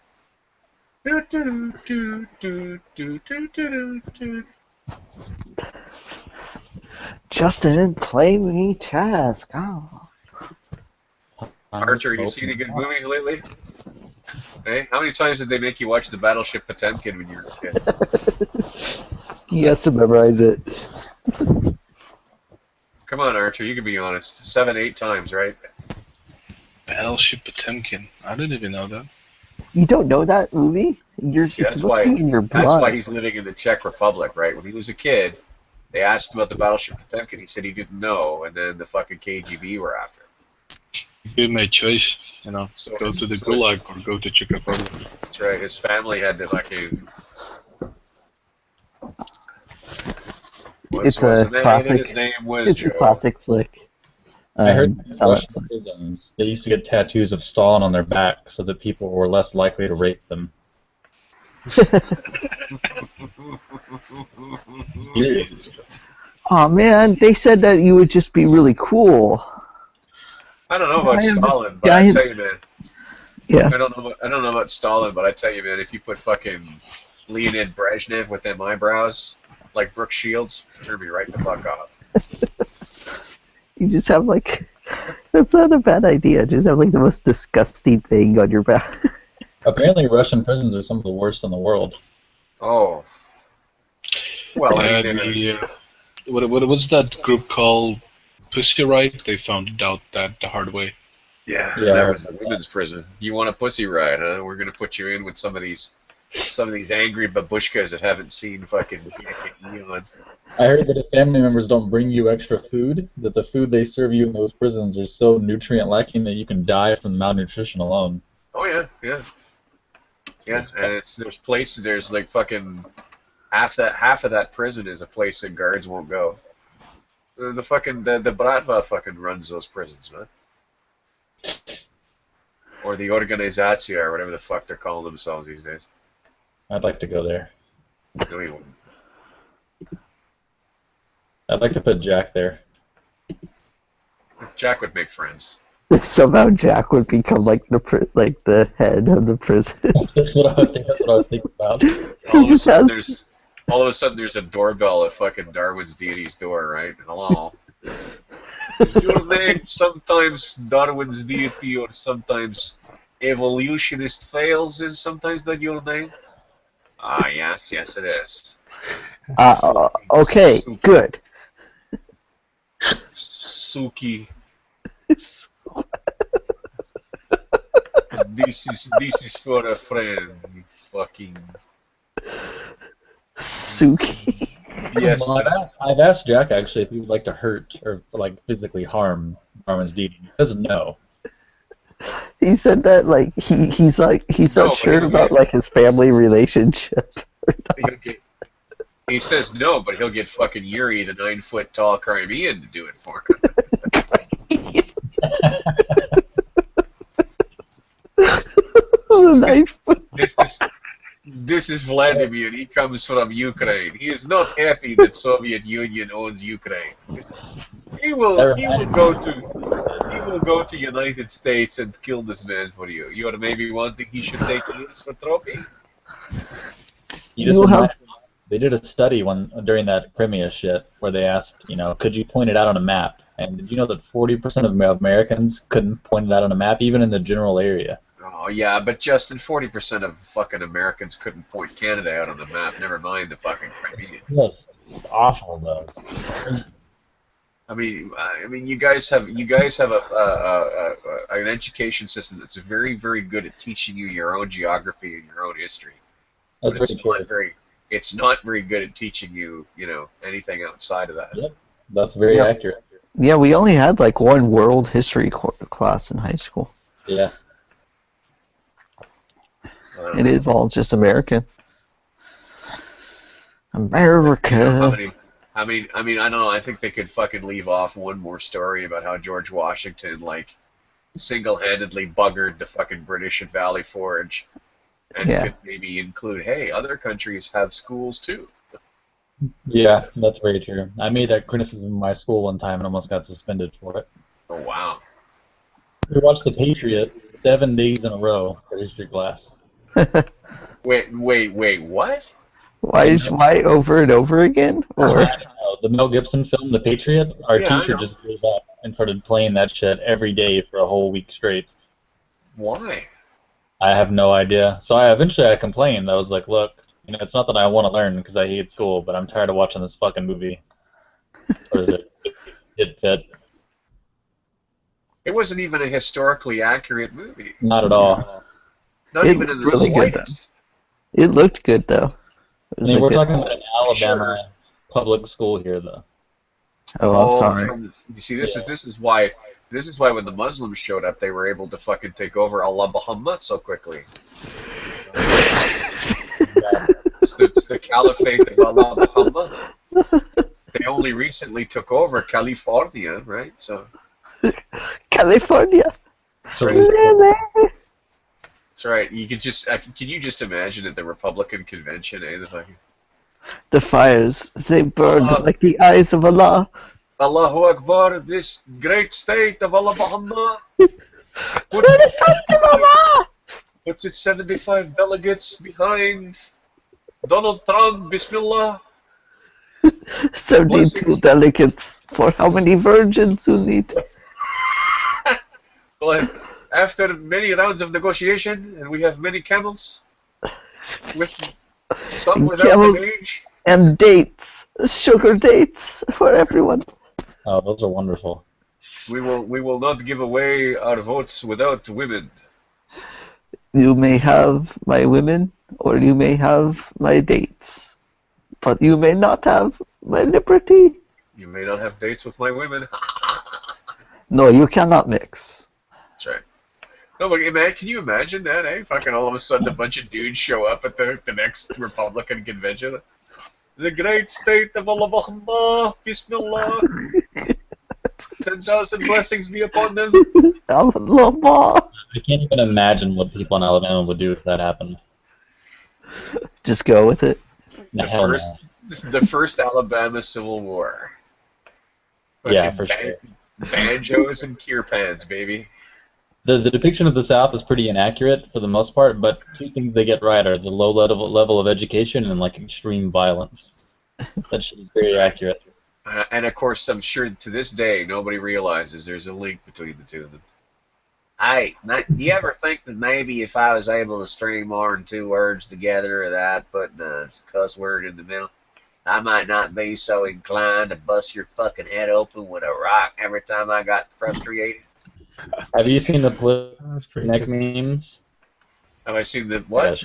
Justin didn't play me chess. Oh. Archer, you see any good movies lately? Hey, how many times did they make you watch the Battleship Potemkin when you were a kid? He has to memorize it. Come on, Archer, you can be honest. 7, 8 times, right? Battleship Potemkin. I didn't even know that. You don't know that movie? See, It's supposed to be in your blood. that's why he's living in the Czech Republic, right? When he was a kid, they asked him about the Battleship Potemkin. He said he didn't know, and then the fucking KGB were after him. He made a choice, you know, So go to the Gulag or go to Czech Republic. That's right. His family had to fucking. It's a classic. His name was It's Joe. a classic flick. I heard in silent Russian prisons, they used to get tattoos of Stalin on their back so that people were less likely to rape them. Seriously. Oh man, they said that you would just be really cool. I don't know about Giant- Stalin, but I giant- tell you, man. Yeah. I don't know about Stalin, but I tell you, man, if you put fucking Leonid Brezhnev with them eyebrows like Brooke Shields, turn me right the fuck off. You just have like, that's not a bad idea. Just have like the most disgusting thing on your back. Apparently Russian prisons are some of the worst in the world. Oh. Well, I mean, what's that group called? Pussy Riot? They found out that the hard way. yeah, Yeah. that was the women's prison. You want a pussy ride, huh? We're gonna put you in with some of these angry babushkas that haven't seen fucking eons. I heard that if family members don't bring you extra food, that the food they serve you in those prisons is so nutrient lacking that you can die from malnutrition alone. Oh yeah, yeah. Yeah, and there's like fucking half of that prison is a place that guards won't go. The Bratva fucking runs those prisons, man. Or the Organizacja, or whatever the fuck they're calling themselves these days. I'd like to go there. No, you wouldn't. I'd like to put Jack there. Jack would make friends. Somehow Jack would become like the head of the prison. That's what I was thinking about. All of a sudden there's a doorbell at fucking Darwin's deity's door, right? Hello. Is your name sometimes Darwin's deity or sometimes evolutionist fails? Is sometimes that your name? Ah, yes, it is. Okay, good. Suki. This is for a friend, you fucking Suki. yes. Well, I've asked Jack actually if he would like to hurt or like physically harm Darwin's deity. He says no. He said that like he's not No, sure but about like his family relationship. He'll get, he says no, but he'll get fucking Yuri, the 9-foot-tall Crimean, to do it for him. This is Vladimir. He comes from Ukraine. He is not happy that Soviet Union owns Ukraine. He will go to United States and kill this man for you. You are maybe wanting he should take yours for trophy? They did a study during that Crimea shit where they asked, could you point it out on a map? And did you know that 40% of Americans couldn't point it out on a map, even in the general area? Oh, yeah, but Justin, 40% of fucking Americans couldn't point Canada out on the map, never mind the fucking Crimea. Yes, it's awful, though. I mean, you guys have an education system that's very, very good at teaching you your own geography and your own history. That's it's not very good at teaching you, anything outside of that. Yep, that's very accurate. Yeah, we only had like one world history class in high school. Yeah. It is all just American. America. I mean, I don't know. I think they could fucking leave off one more story about how George Washington, single-handedly buggered the fucking British at Valley Forge, and could maybe include, hey, other countries have schools too. Yeah, that's very true. I made that criticism in my school one time and almost got suspended for it. Oh, wow. We watched The Patriot 7 days in a row for history class. Wait, what? Why over and over again? Or I don't know. The Mel Gibson film, The Patriot, our teacher just gave up and started playing that shit every day for a whole week straight. Why? I have no idea. So I complained. I was like, look, it's not that I want to learn because I hate school, but I'm tired of watching this fucking movie. It wasn't even a historically accurate movie. Not at all. Not even in the slightest. It looked good, though. We're talking about an Alabama public school here, though. Oh, I'm sorry. You see, this is why when the Muslims showed up, they were able to fucking take over Allah Muhammad so quickly. It's the Caliphate of Allah Muhammad. They only recently took over California, right? So. California. That's right. That's right. You could can you just imagine at the Republican convention, The fires, they burned like the eyes of Allah. Allahu Akbar, this great state of Allah Muhammad. Puts its 75 delegates behind Donald Trump, Bismillah. 72 delegates. For how many virgins you need? Well, after many rounds of negotiation, and we have many camels, with some without camels an age. And dates. Sugar dates for everyone. Oh, those are wonderful. We will not give away our votes without women. You may have my women, or you may have my dates. But you may not have my liberty. You may not have dates with my women. No, you cannot mix. That's right. No, but man, can you imagine that, eh? Fucking all of a sudden a bunch of dudes show up at the next Republican convention. The great state of Allah Muhammad, Bismillah. 10,000 blessings be upon them. Allah. I can't even imagine what people in Alabama would do if that happened. Just go with it. The first Alabama Civil War. Yeah, for sure. Banjos and kirpans, baby. The depiction of the South is pretty inaccurate for the most part, but two things they get right are the low level of education and extreme violence. That shit is very accurate. And of course, I'm sure to this day nobody realizes there's a link between the two of them. Hey, do you ever think that maybe if I was able to string more than 2 words together or that, putting a cuss word in the middle, I might not be so inclined to bust your fucking head open with a rock every time I got frustrated? Have you seen the political neck memes? Have I seen the what?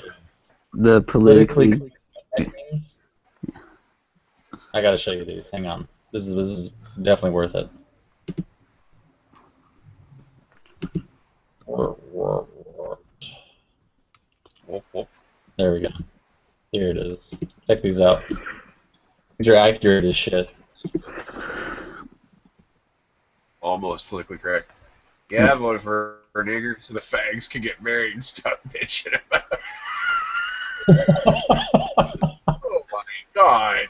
The politically neck memes? I gotta show you these. Hang on. This is definitely worth it. There we go. Here it is. Check these out. These are accurate as shit. Almost politically correct. Yeah, I voted for a nigger so the fags could get married and stop bitching about it. Oh my god.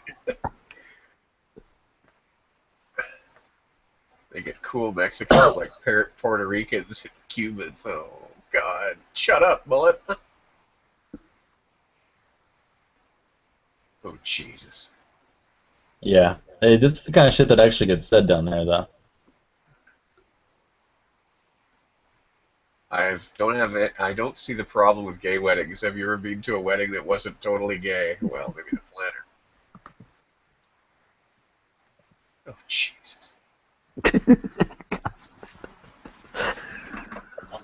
They get cool Mexicans like Puerto Ricans and Cubans. Oh god. Shut up, bullet. Oh Jesus. Yeah. Hey, this is the kind of shit that actually gets said down there, though. I don't see the problem with gay weddings. Have you ever been to a wedding that wasn't totally gay? Well, maybe the planner. Oh Jesus.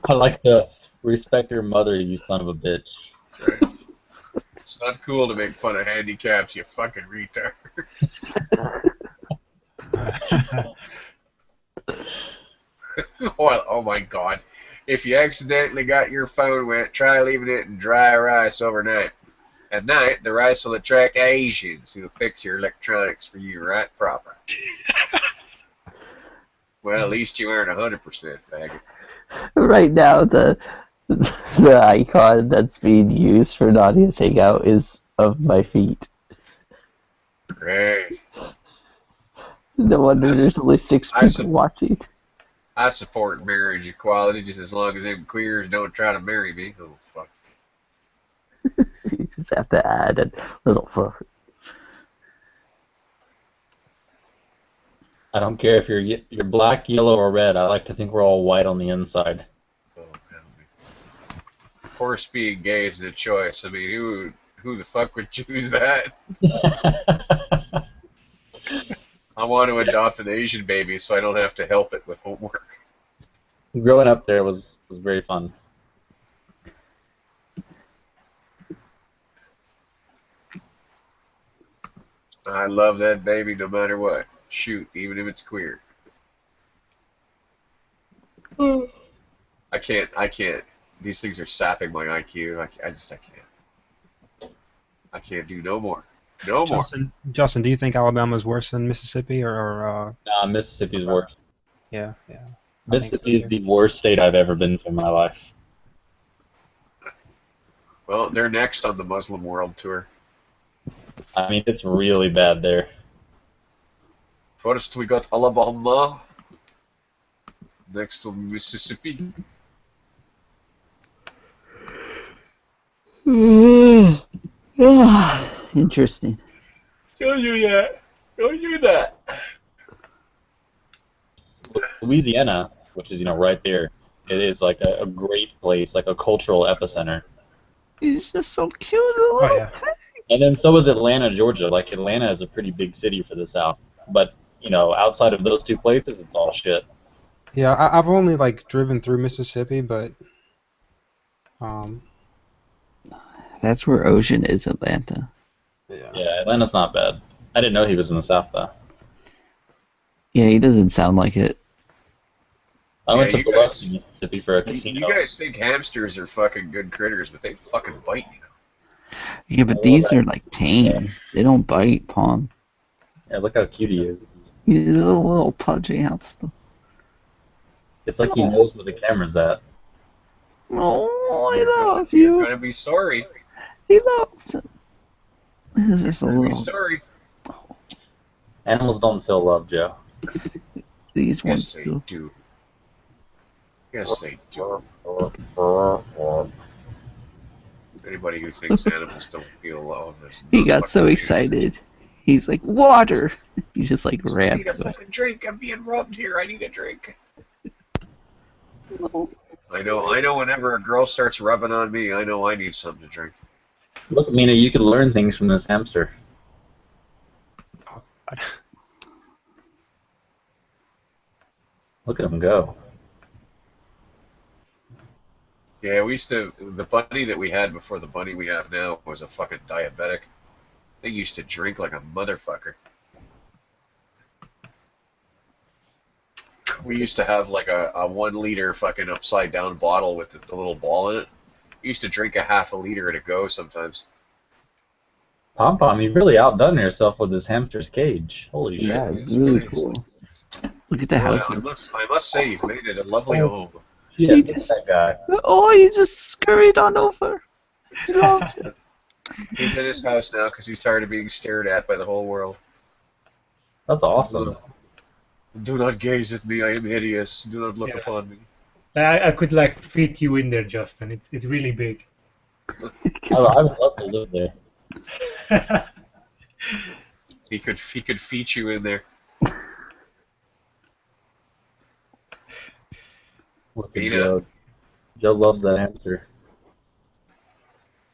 I like to respect your mother, you son of a bitch. That's right. It's not cool to make fun of handicaps, you fucking retard. Well, oh my god. If you accidentally got your phone wet, try leaving it in dry rice overnight. At night, the rice will attract Asians who will fix your electronics for you right proper. Well, at least you aren't 100% faggot. Right now, the icon that's being used for Nadia's hangout is of my feet. Great. No wonder there's only 6 people watching. I support marriage equality just as long as them queers don't try to marry me. Oh, fuck. You just have to add a little fuck. I don't care if you're black, yellow, or red. I like to think we're all white on the inside. Oh, of course, being gay is a choice. I mean, who the fuck would choose that? I want to adopt an Asian baby so I don't have to help it with homework. Growing up there was very fun. I love that baby no matter what. Shoot, even if it's queer. I can't. These things are sapping my IQ. I can't. I can't do no more. No more. Justin, do you think Alabama's worse than Mississippi or Nah, Mississippi's worse. Yeah. Mississippi is the worst state I've ever been to in my life. Well, they're next on the Muslim World Tour. I mean, it's really bad there. First we got Alabama. Next to Mississippi. Interesting. Don't do that. Don't do that. Louisiana, which is right there, it is like a great place, like a cultural epicenter. He's just so cute, a little pig. And then so is Atlanta, Georgia. Like Atlanta is a pretty big city for the South, but outside of those two places, it's all shit. Yeah, I've only driven through Mississippi, but That's where Ocean is, Atlanta. Yeah, Atlanta's not bad. I didn't know he was in the South though. Yeah, he doesn't sound like it. I went to Biloxi, Mississippi for a casino. You guys think hamsters are fucking good critters, but they fucking bite you. Yeah, but these are tame. Yeah. They don't bite, Pawn. Yeah, look how cute he is. He's a little pudgy hamster. It's like he knows where the camera's at. Oh, I love you. You're gonna be sorry. He loves it. He's just a little. Be sorry. Animals don't feel love, Joe. These ones do. Yes, they do. Anybody who thinks animals don't feel love is He got so excited. He's like, water! He just ran. I need a fucking drink. I'm being robbed here. I need a drink. No. I know whenever a girl starts rubbing on me, I know I need something to drink. Look, Mina, you can learn things from this hamster. Look at him go. Yeah, the bunny that we had before the bunny we have now was a fucking diabetic. They used to drink like a motherfucker. We used to have a 1 liter fucking upside down bottle with the little ball in it. We used to drink a half a liter at a go sometimes. Pom Pom, you've really outdone yourself with this hamster's cage. Holy shit. Yeah, it's really cool. Look at the houses. I must say, you've made it a lovely home. Yeah, look at that guy. Oh, he just scurried on over. He loves it. He's in his house now because he's tired of being stared at by the whole world. That's awesome. Do not gaze at me, I am hideous. Do not look upon me. I could like fit you in there, Justin. It's really big. I would love to live there. He could feat you in there. Look at Joe. Joe loves that hamster.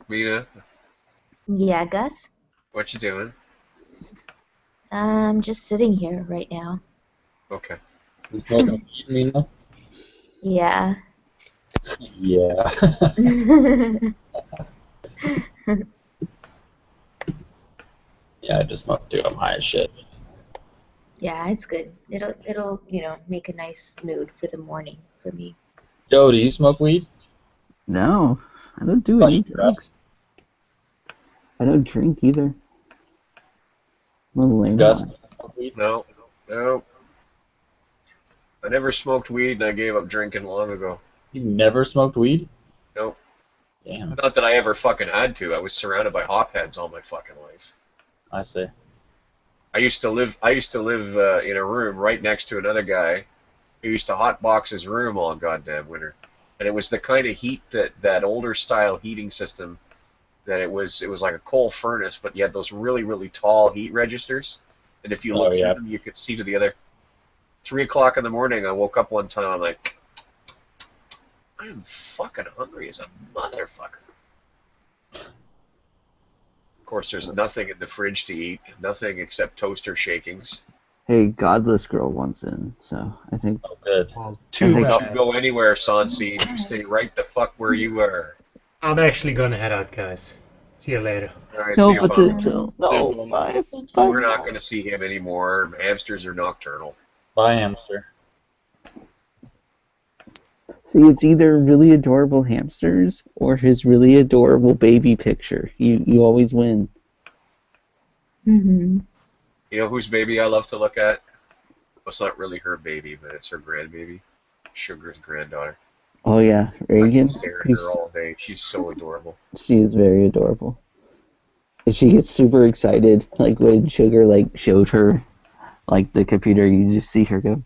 Mina, Yeah, Gus? what you doing? I'm just sitting here right now. Okay. You smoking weed, Mina? Yeah. Yeah. Yeah, I just smoked too. I'm high as shit. Yeah, it's good. It'll make a nice mood for the morning for me. Joe, do you smoke weed? No, I don't do any drugs. I don't drink either. I'm a lame Gus? one. No. I never smoked weed and I gave up drinking long ago. You never smoked weed? Nope. Damn. Not that I ever fucking had to. I was surrounded by hopheads all my fucking life. I see. I used to live in a room right next to another guy who used to hotbox his room all goddamn winter. And it was the kind of heat that older style heating system that it was like a coal furnace, but you had those really, really tall heat registers. And if you looked through them, you could see to the other. 3 o'clock in the morning, I woke up one time, I'm like, I am fucking hungry as a motherfucker. Of course, there's nothing in the fridge to eat, nothing except toaster shakings. Hey, Godless Girl wants in, so I think. Oh, good. Don't go anywhere, Sansi. You stay right the fuck where you are. I'm actually gonna head out, guys. See you later. All right, No, see you, but Pom. no, bye. We're not going to see him anymore. Hamsters are nocturnal. Bye, hamster. See, it's either really adorable hamsters or his really adorable baby picture. You always win. Mm-hmm. You know whose baby I love to look at? Well, it's not really her baby, but it's her grandbaby. Sugar's granddaughter. Oh yeah, Reagan. I can stare at her all day. She's so adorable. She is very adorable. And she gets super excited, like when Sugar showed her like the computer. You just see her go.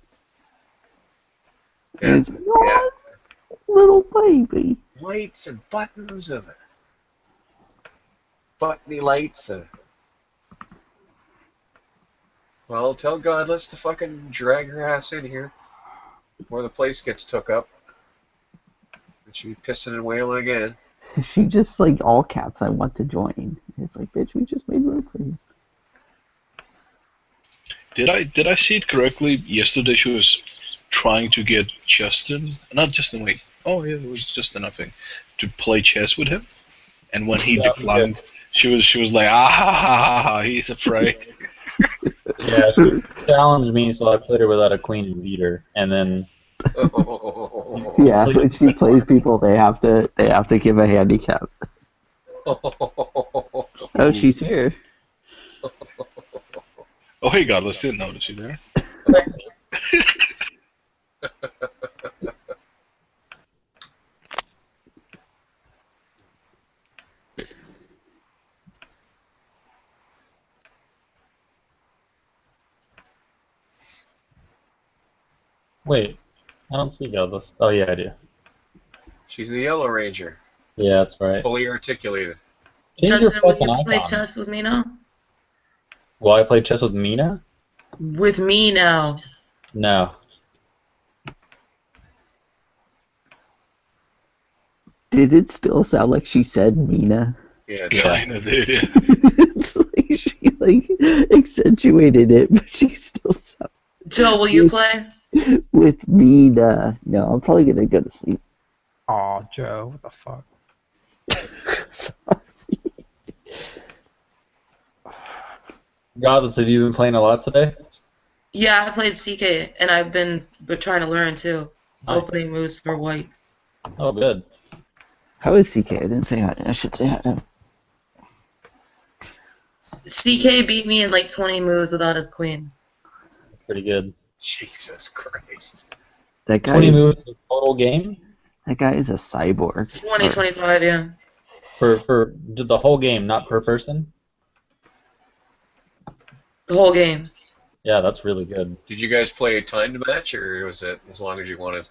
Yeah. It's little baby. Lights and buttons and buttony lights and. Well, tell Godless to fucking drag her ass in here, before the place gets took up. And she'll be pissing and wailing again. She just all caps. I want to join. It's like, bitch, we just made room for you. Did I see it correctly? Yesterday she was trying to get not Justin, wait. Oh yeah, it was Justin, I think, to play chess with him. And when he declined, she was like, ah ha ha ha ha, he's afraid. Yeah, she challenged me, so I played her without a queen and beat her, and then. Yeah, when she plays people, they have to give a handicap. Oh, she's here. Oh hey, Godless, didn't notice you there. Wait, I don't see Godless. Oh yeah, I do. She's the Yellow Ranger. Yeah, that's right. Fully articulated. Justin, will you play chess with me now? Will I play chess with Mina? With me now. No. Did it still sound like she said Mina? Yeah, China did. Yeah. It's like she accentuated it, but she still sounds. Joe, will you play? With Mina. No, I'm probably gonna go to sleep. Aw, Joe, what the fuck? Godless, have you been playing a lot today? Yeah, I played CK, and I've been trying to learn too. Opening moves for white. Oh, good. How is CK? I didn't say hi. I should say hi to him. CK beat me in like 20 moves without his queen. That's pretty good. Jesus Christ. That guy 20 is, moves in total game? that guy is a cyborg. 20, 25, yeah. For the whole game, not per person? The whole game. Yeah, that's really good. Did you guys play a timed match, or was it as long as you wanted?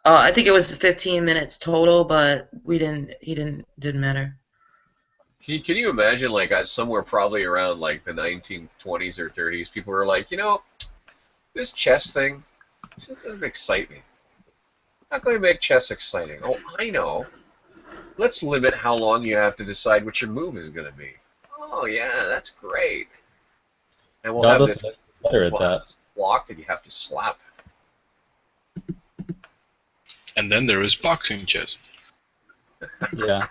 I think it was 15 minutes total, but didn't matter. Can you imagine, like, somewhere probably around, like, the 1920s or 30s, people were like, you know, this chess thing just doesn't excite me. How can we make chess exciting? Oh, I know. Let's limit how long you have to decide what your move is going to be. Oh, yeah, that's great. And we'll have this better at that. block that you have to slap. And then there is boxing chess. Yeah.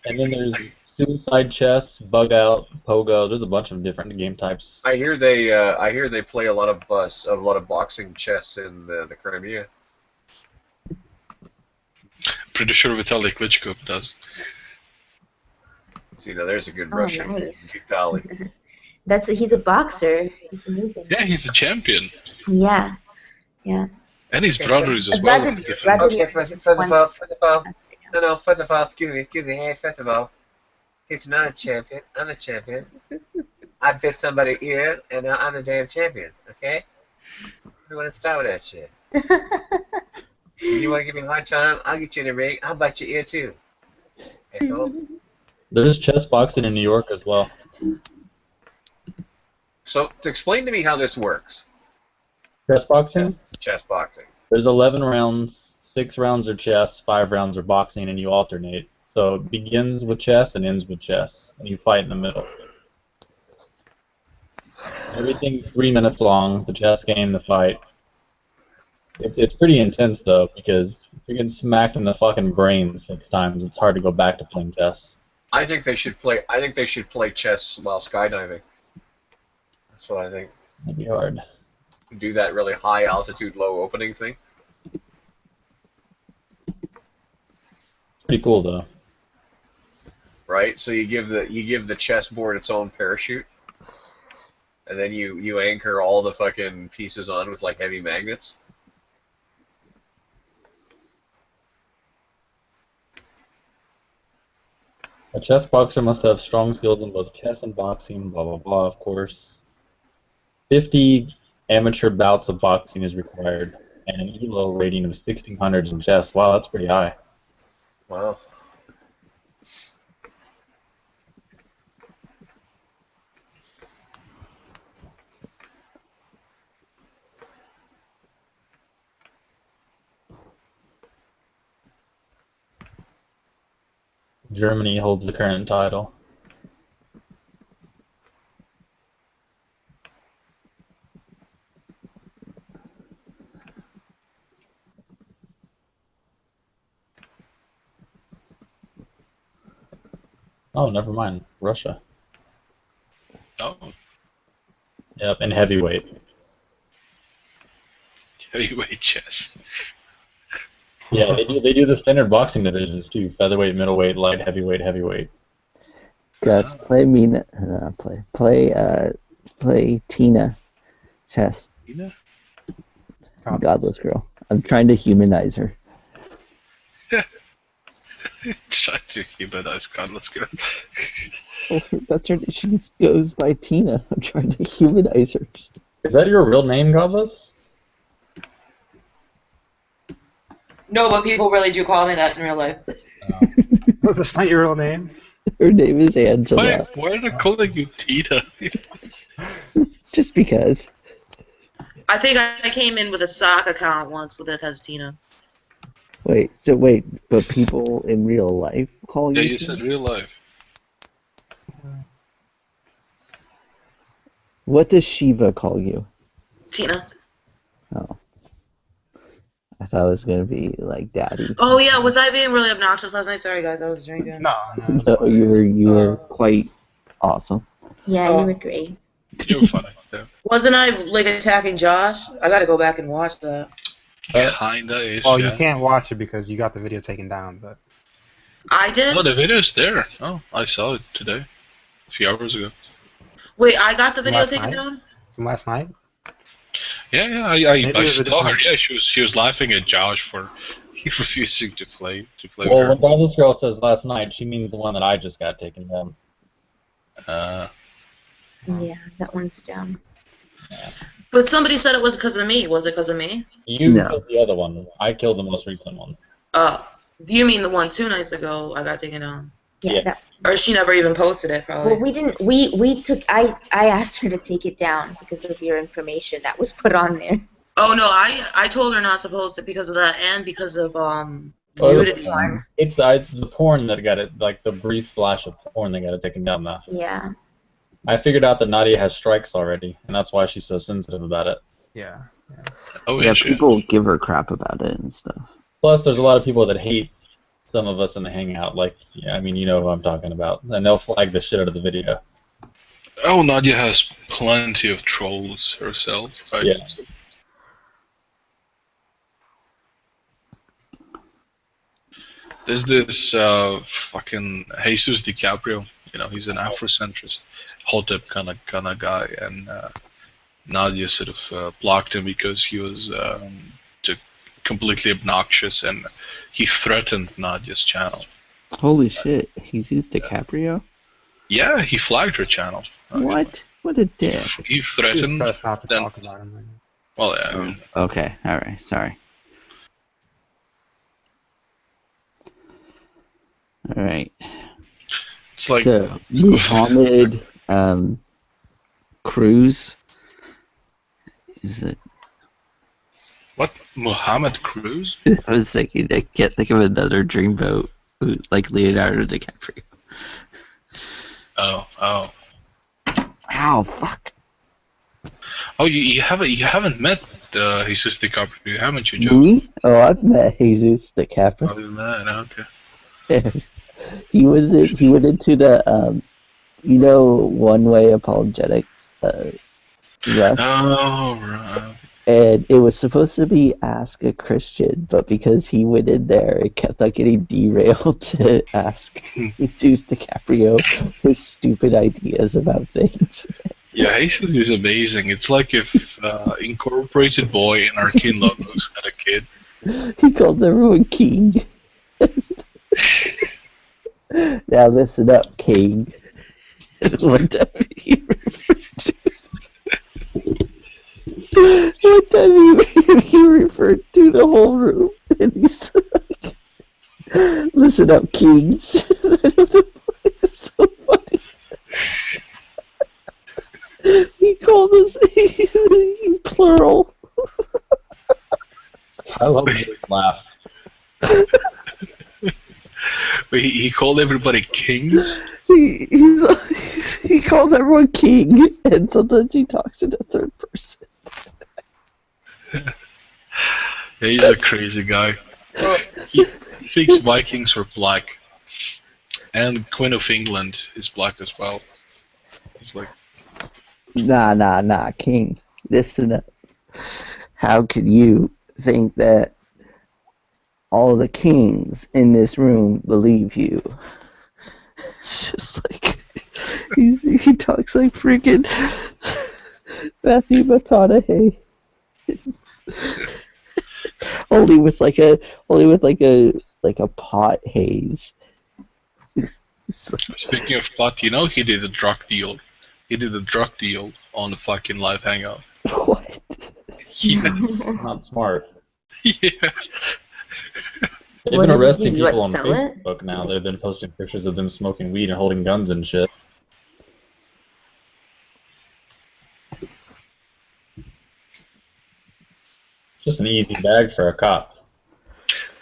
And then there's suicide chess, bug out, pogo. There's a bunch of different game types. I hear they play a lot of boxing chess in the Crimea. Pretty sure Vitaly Klitschko does. See, now there's a good Oh, Russian. nice. Vitaly. He's a boxer. He's amazing. Yeah, he's a champion. Yeah. Yeah. And his brother is as well. Okay, first of all, excuse me, hey, first of all, he's not a champion, I'm a champion. I bit somebody's ear, and now I'm a damn champion, okay? We want to start with that shit. You want to give me a hard time, I'll get you in the ring, I'll bite your ear too. Asshole. There's chess boxing in New York as well. So, to explain to me how this works. Chess boxing? Chess boxing. There's 11 rounds, 6 rounds are chess, 5 rounds are boxing, and you alternate. So it begins with chess and ends with chess, and you fight in the middle. Everything's 3 minutes long, the chess game, the fight. It's pretty intense, though, because if you're getting smacked in the fucking brain 6 times, it's hard to go back to playing chess. I think they should play chess while skydiving. That's what I think. That'd be hard. Do that really high altitude, low opening thing. Pretty cool, though. Right? So you give the chessboard its own parachute, and then you anchor all the fucking pieces on with like heavy magnets. A chess boxer must have strong skills in both chess and boxing, blah blah blah, of course. 50 amateur bouts of boxing is required, and an ELO rating of 1600 in chess. Wow, that's pretty high. Wow. Germany holds the current title. Oh, never mind. Russia. Oh. Yep, and heavyweight. Heavyweight chess. Yeah, they do the standard boxing divisions too: featherweight, middleweight, light heavyweight, heavyweight. Gus, play Tina chess. Tina? Godless girl. I'm trying to humanize her. Try to humanize Godless girl. That's her. She goes by Tina. I'm trying to humanize her. Is that your real name, Godless? No, but people really do call me that in real life. That's not your real name? Her name is Angela. Why are they calling you Tita? Just because. I think I came in with a sock account once with it as Tina. Wait, but people in real life call you Yeah, you Tina? said real life. What does Shiva call you? Tina. Oh. I thought it was going to be like Daddy. Oh yeah, was I being really obnoxious last night? Sorry guys, I was drinking. No. No, you were quite awesome. Yeah, Oh. you were great. You were funny. Yeah. Wasn't I like attacking Josh? I gotta go back and watch that. Kinda ish. Well, yeah. you can't watch it because you got the video taken down, but I did? Oh, the video's there. Oh, I saw it today. few hours ago. Wait, I got the video Last taken night? down? From last night? Yeah, Maybe I it was a saw her. different- Yeah, she was laughing at Josh for refusing to play with Well, her. when this girl says last night, she means the one that I just got taken down. Yeah, that one's down. But somebody said it was because of me. Was it because of me? You No. killed the other one. I killed the most recent one. You mean the one 2 nights ago I got taken down? Yeah, Yeah. that. Or she never even posted it, probably. Well, we didn't. We took. I asked her to take it down because of your information that was put on there. Oh no, I told her not to post it because of that and because of Well, nudity. it's the porn that got it, like the brief flash of porn that got it taken down. Though. Yeah. I figured out that Nadia has strikes already, and that's why she's so sensitive about it. Yeah. Oh Yeah, people give her crap about it and stuff. Plus, there's a lot of people that hate some of us in the hangout. Like, yeah, I mean, you know who I'm talking about, and they'll flag the shit out of the video. Oh, Nadia has plenty of trolls herself. Right? Yeah. There's this fucking Jesus DiCaprio. You know, he's an Afrocentrist, hot-up kind of guy, and Nadia sort of blocked him because he was completely obnoxious, and he threatened Nadia's channel. Holy shit, Jesus DiCaprio? Yeah, he flagged her channel. What? What a dick. He threatened. Gotta stop to then, talk about him. Right? well, yeah. I mean, Okay, alright, sorry. Alright. it's like So, Muhammad Cruz. Is it? what? Muhammad Cruz? I was thinking, I can't think of another dreamboat like Leonardo DiCaprio. Oh. Ow, fuck. Oh, you haven't met Jesus DiCaprio, haven't you, Joe? Me? Oh, I've met Jesus DiCaprio. Oh, man, okay. He went into the one-way apologetics Russ. Oh, right. And it was supposed to be Ask a Christian, but because he went in there, it kept on getting derailed to ask Jesus DiCaprio his stupid ideas about things. Yeah, Jesus is amazing. It's like if Incorporated Boy and Arcane Logos had a kid. He calls everyone king. Now listen up, king. One time he referred to the whole room, and he's like, "Listen up, kings." It's so funny. He called us plural. I love to laugh. He called everybody kings? He calls everyone king, and sometimes he talks in a third person. Yeah, he's a crazy guy. He thinks Vikings are black. And Queen of England is black as well. He's like, Nah, king. Listen up. How could you think that all the kings in this room believe you? It's just like he talks like freaking Matthew McConaughey. only with like a pot haze. speaking of pot, you know he did a drug deal. He did a drug deal on the fucking live hangout. What? Yeah. Not smart. Yeah. They've been arresting people on Facebook now. They've been posting pictures of them smoking weed and holding guns and shit. Just an easy bag for a cop.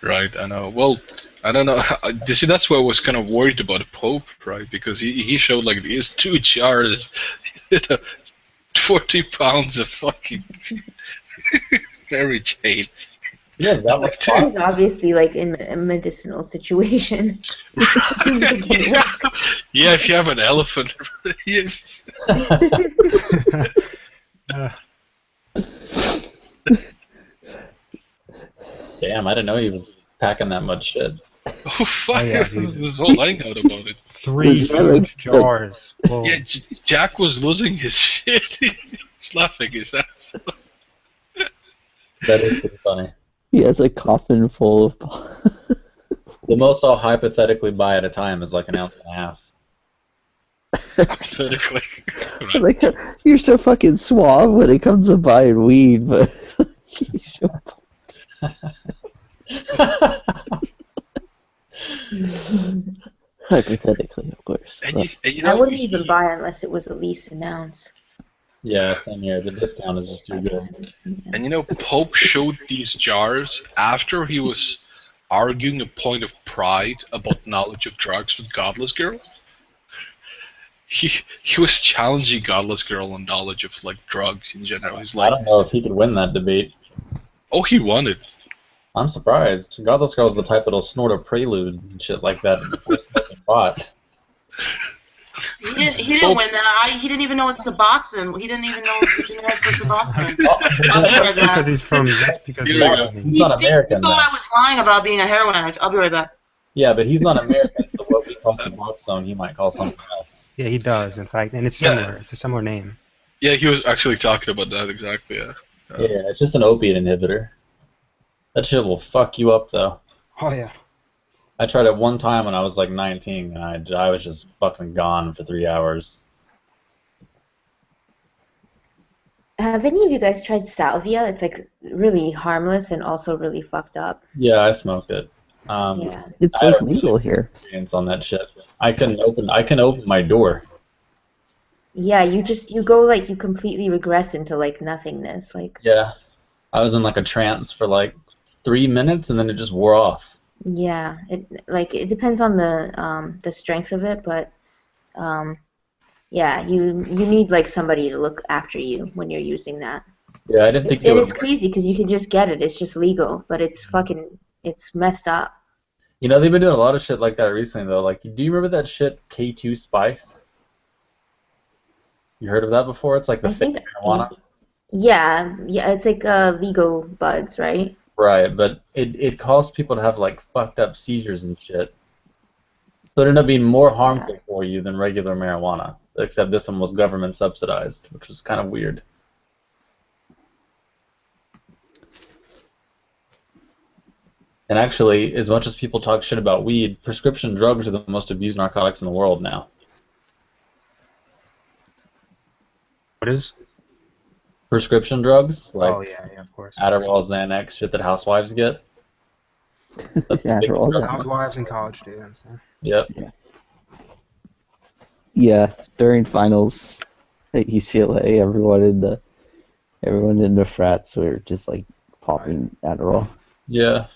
Right, I know. Well, I don't know. You see, that's why I was kind of worried about the Pope, right? Because he showed like these 2 jars, 40 pounds of fucking Mary Jane. Yes, that much pot. He's obviously like in a medicinal situation. Yeah, if you have an elephant. Damn, I didn't know he was packing that much shit. Oh fuck! Oh yeah, There's dude. this whole hangout about it. 3 huge jars full. Yeah, Jack was losing his shit. He's laughing his ass off. That is pretty funny. He has a coffin full of. The most I'll hypothetically buy at a time is like an ounce and a half. Hypothetically. Right. Like, you're so fucking suave when it comes to buying weed, but. Hypothetically, of course. I wouldn't even buy unless it was at least an ounce. Yeah, same here. The discount is just too good. And you know, Pope showed these jars after he was arguing a point of pride about knowledge of drugs with Godless Girl. He was challenging Godless Girl on knowledge of like drugs in general. He's like, I don't know if he could win that debate. Oh, he won it. I'm surprised. Godless Girl's the type that'll snort a prelude and shit like that before smoking pot. He didn't win that. He didn't even know it's Suboxone. He didn't even know the generic for Suboxone. Because he's from. That's because he's not American. He thought I was lying about being a heroin addict. I'll be right back. Yeah, but he's not American, so what we call Suboxone, he might call something else. Yeah, he does, in fact, and it's similar. It's a similar name. Yeah, he was actually talking about that exactly. Yeah. Yeah, it's just an opiate inhibitor. That shit will fuck you up, though. Oh yeah. I tried it one time when I was like 19, and I was just fucking gone for 3 hours. Have any of you guys tried salvia? It's like really harmless and also really fucked up. Yeah, I smoked it. Yeah. It's like legal here. On that shit, I can open my door. Yeah, you go like you completely regress into like nothingness. Like Yeah, I was in like a trance for like 3 minutes, and then it just wore off. yeah, it depends on the strength of it, but yeah, you need like somebody to look after you when you're using that. Yeah, I didn't think it It's crazy because you can just get it. It's just legal, but it's messed up. You know, they've been doing a lot of shit like that recently, though. Like, do you remember that shit K2 Spice? You heard of that before? It's like the fake marijuana. Yeah, it's like legal buds, right? Right, but it caused people to have like fucked up seizures and shit. So it ended up being more harmful for you than regular marijuana, except this one was government subsidized, which was kind of weird. And actually, as much as people talk shit about weed, prescription drugs are the most abused narcotics in the world now. What is? Prescription drugs, like Oh yeah, of course. Adderall, Xanax, shit that housewives get. That's the big drug. Housewives and college students. Yep. Yeah, during finals at UCLA, everyone in the frats were just like popping Adderall. Yeah.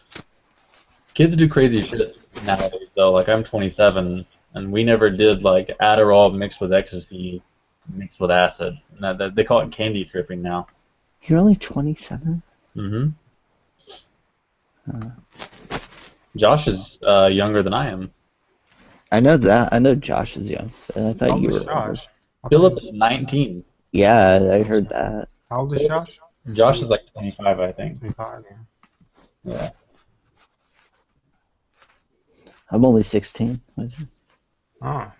Kids do crazy shit nowadays, though. Like, I'm 27, and we never did, like, Adderall mixed with ecstasy, mixed with acid. And they call it candy tripping now. You're only 27? Mm-hmm. Josh is younger than I am. I know that. I know Josh is young. But I thought How old you is were. Josh? Philip is 19. Yeah, I heard that. How old is Josh? Josh is like 25, I think. 25, yeah. Yeah. I'm only 16. Oh, there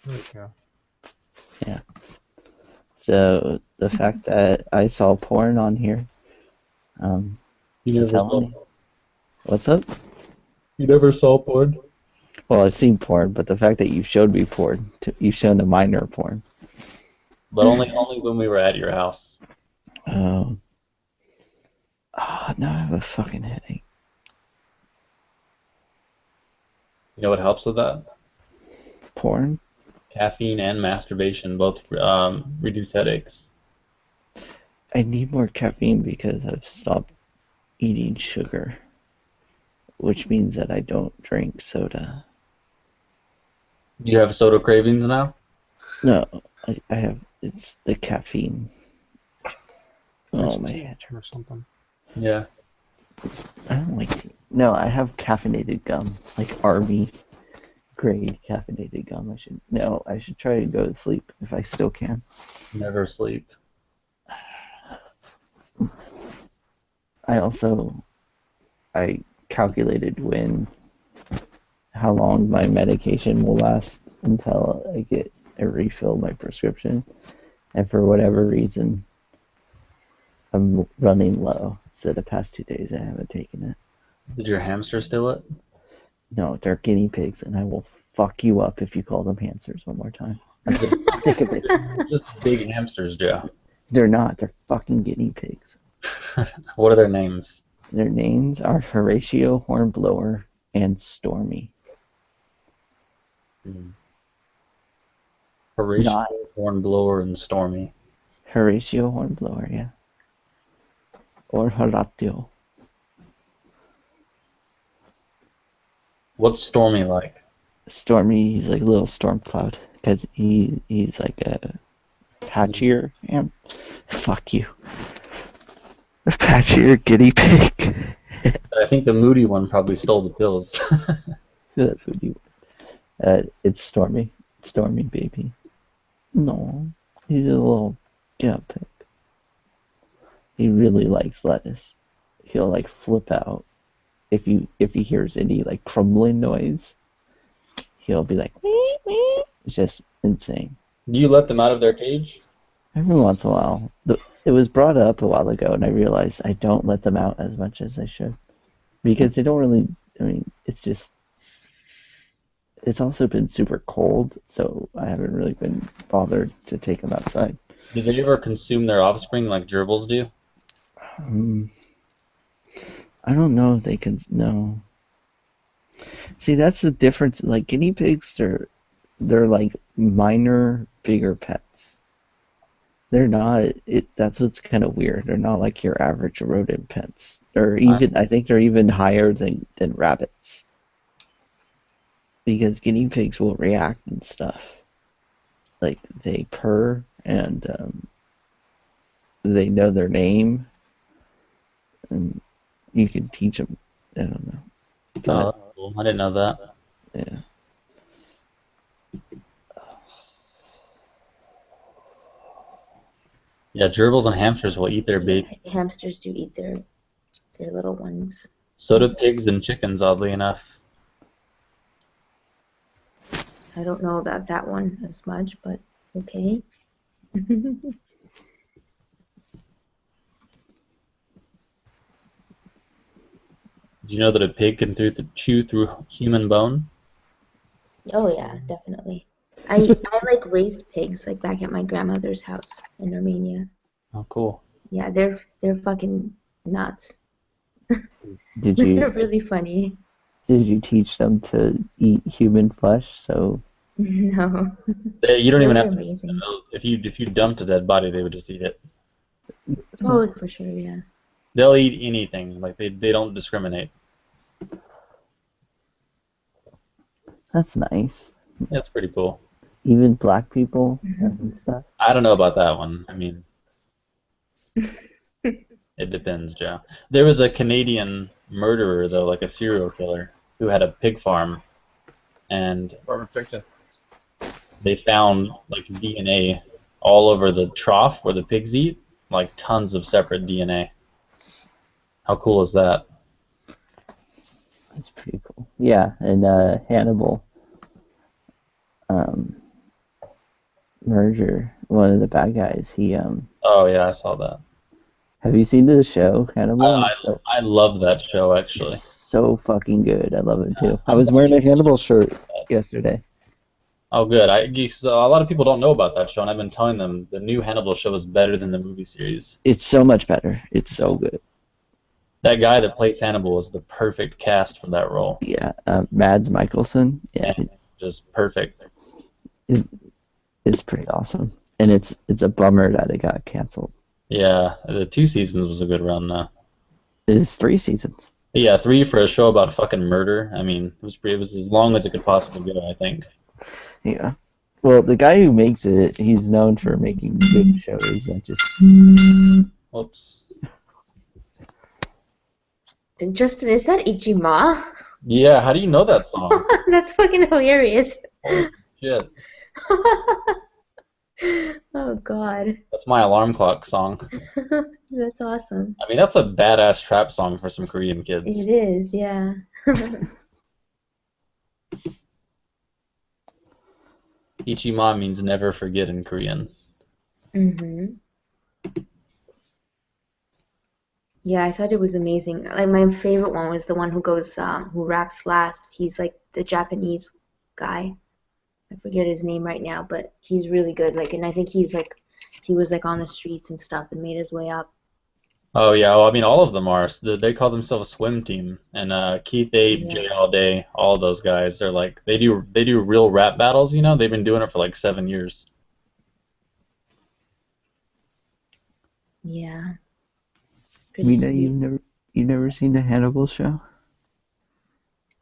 you go. Yeah. So the fact that I saw porn on here, You it's a never saw felony. What's up? You never saw porn? Well, I've seen porn, but the fact that you've showed me porn, you've shown a minor porn. But only when we were at your house. Oh, no, I have a fucking headache. You know what helps with that? Porn? Caffeine and masturbation both reduce headaches. I need more caffeine because I've stopped eating sugar, which means that I don't drink soda. You have soda cravings now? No, I have. It's the caffeine. Oh my head. Or something. Yeah. I don't like tea. No, I have caffeinated gum, like Army grade caffeinated gum. I should try to go to sleep if I still can. Never sleep. I calculated when how long my medication will last until I get a refill of my prescription. And for whatever reason, I'm running low. So the past 2 days I haven't taken it. Did your hamster steal it? No, they're guinea pigs, and I will fuck you up if you call them hamsters one more time. I'm so sick of it. Just big hamsters, Joe. They're not. They're fucking guinea pigs. What are their names? Their names are Horatio, Hornblower, and Stormy. Horatio, Hornblower, and Stormy. Horatio Hornblower, yeah. Or Horatio. What's Stormy like? Stormy, he's like a little storm cloud. Because he's like a patchier. Fuck you. A patchier guinea pig. I think the moody one probably stole the pills. That moody one. It's Stormy. Stormy, baby. No. He's a little guinea pig. He really likes lettuce. He'll like flip out if he hears any like crumbling noise. He'll be like, wee, wee. It's just insane. Do you let them out of their cage? Every once in a while. It was brought up a while ago, and I realized I don't let them out as much as I should. Because they don't really, I mean, it's just, it's also been super cold, so I haven't really been bothered to take them outside. Do they ever consume their offspring like gerbils do? I don't know if they can, no. See, that's the difference. Like, guinea pigs, they're like minor, bigger pets. They're not, that's what's kind of weird. They're not like your average rodent pets. I think they're even higher than rabbits. Because guinea pigs will react and stuff. Like, they purr, and they know their name. And you can teach them, I don't know. Oh, cool. I didn't know that. Yeah. Yeah, gerbils and hamsters will eat their baby. Hamsters do eat their little ones. So do pigs and chickens, oddly enough. I don't know about that one as much, but okay. Do you know that a pig can chew through human bone? Oh yeah, definitely. I like raised pigs, like back at my grandmother's house in Romania. Oh, cool. Yeah, they're fucking nuts. Did you? They're really funny. Did you teach them to eat human flesh? So. No. You don't even have to. Amazing. If you dumped a dead body, they would just eat it. Oh, for sure, yeah. They'll eat anything. Like they don't discriminate. That's nice. That's pretty cool. Even black people and stuff. I don't know about that one. I mean, it depends, Joe. There was a Canadian murderer, though, like a serial killer, who had a pig farm, and they found like DNA all over the trough where the pigs eat, like tons of separate DNA. How cool is that? That's pretty cool. Yeah, and Hannibal. Merger, one of the bad guys. He Oh yeah, I saw that. Have you seen the show Hannibal? I love that show actually. It's so fucking good. I love it too. I was wearing a Hannibal shirt yesterday. Oh good. A lot of people don't know about that show, and I've been telling them the new Hannibal show is better than the movie series. It's so much better. It's so good. That guy that plays Hannibal is the perfect cast for that role. Yeah, Mads Mikkelsen. Yeah, just perfect. It's pretty awesome, and it's a bummer that it got canceled. Yeah, the 2 seasons was a good run, though. It's 3 seasons. Yeah, 3 for a show about fucking murder. I mean, it was as long as it could possibly go, I think. Yeah. Well, the guy who makes it, he's known for making good shows that just. Whoops. Justin, is that Ichima? Yeah, how do you know that song? That's fucking hilarious. Holy shit. Oh god. That's my alarm clock song. That's awesome. I mean, that's a badass trap song for some Korean kids. It is, yeah. Ichima means never forget in Korean. Mm-hmm. Yeah, I thought it was amazing. Like my favorite one was the one who goes, who raps last. He's like the Japanese guy. I forget his name right now, but he's really good. Like, and I think he was like on the streets and stuff and made his way up. Oh yeah, well, I mean all of them are. They call themselves Swim Team, and Keith Abe, Yeah. Jay All Day, all of those guys are like they do real rap battles. You know, they've been doing it for like 7 years. Yeah. Pretty Mina, sweet. you've never seen the Hannibal show?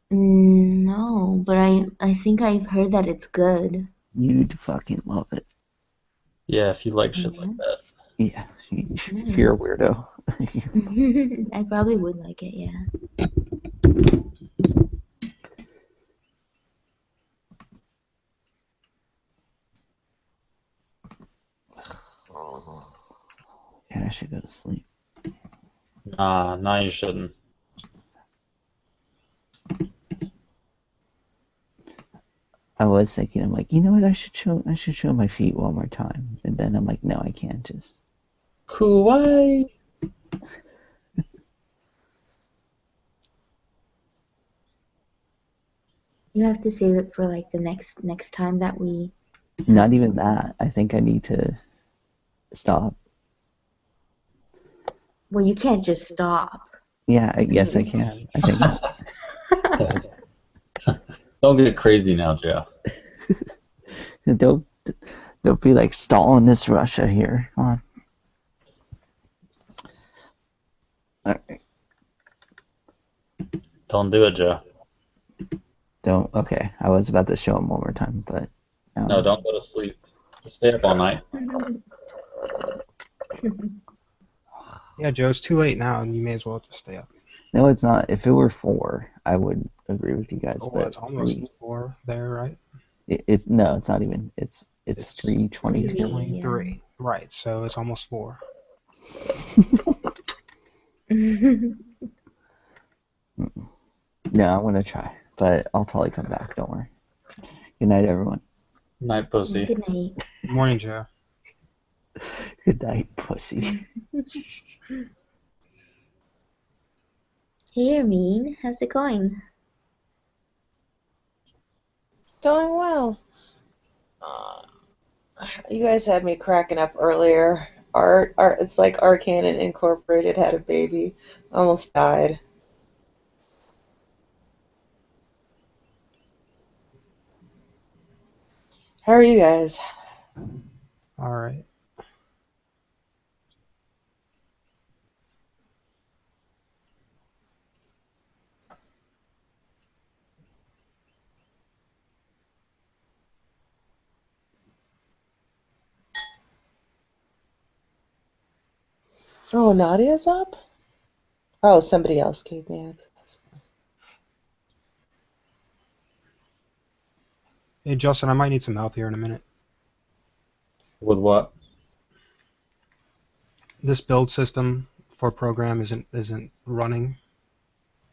No, but I think I've heard that it's good. You'd fucking love it. Yeah, if you like Oh, shit like that. Yeah, if yeah? you're a Nice. weirdo. I probably would like it, yeah. Yeah, I should go to sleep. Nah, you shouldn't. I was thinking, I'm like, you know what? I should show my feet one more time. And then I'm like, no, I can't just. Kuwait. You have to save it for like the next time that we Not even that. I think I need to stop. Well, you can't just stop. Yeah, I guess I can. I think. Don't get crazy now, Joe. Don't be like stalling this Russia here. Come on. Alright. Don't do it, Joe. Don't. Okay, I was about to show him one more time, but. No, don't go to sleep. Just stay up all night. Yeah, Joe, it's too late now, and you may as well just stay up. No, it's not. If it were 4, I would agree with you guys. Oh, But it's almost 3. 4 there, right? No, it's not even. It's 3:22. 23. Right, so it's almost 4. No, I want to try, but I'll probably come back. Don't worry. Good night, everyone. Night, pussy. Good night. Good morning, Joe. Good night, pussy. Hey, Ermine, how's it going? Going well. You guys had me cracking up earlier. It's like Arcane and Incorporated had a baby. Almost died. How are you guys? All right. Oh, Nadia's up? Oh, somebody else gave me access. Hey, Justin, I might need some help here in a minute. With what? This build system for program isn't running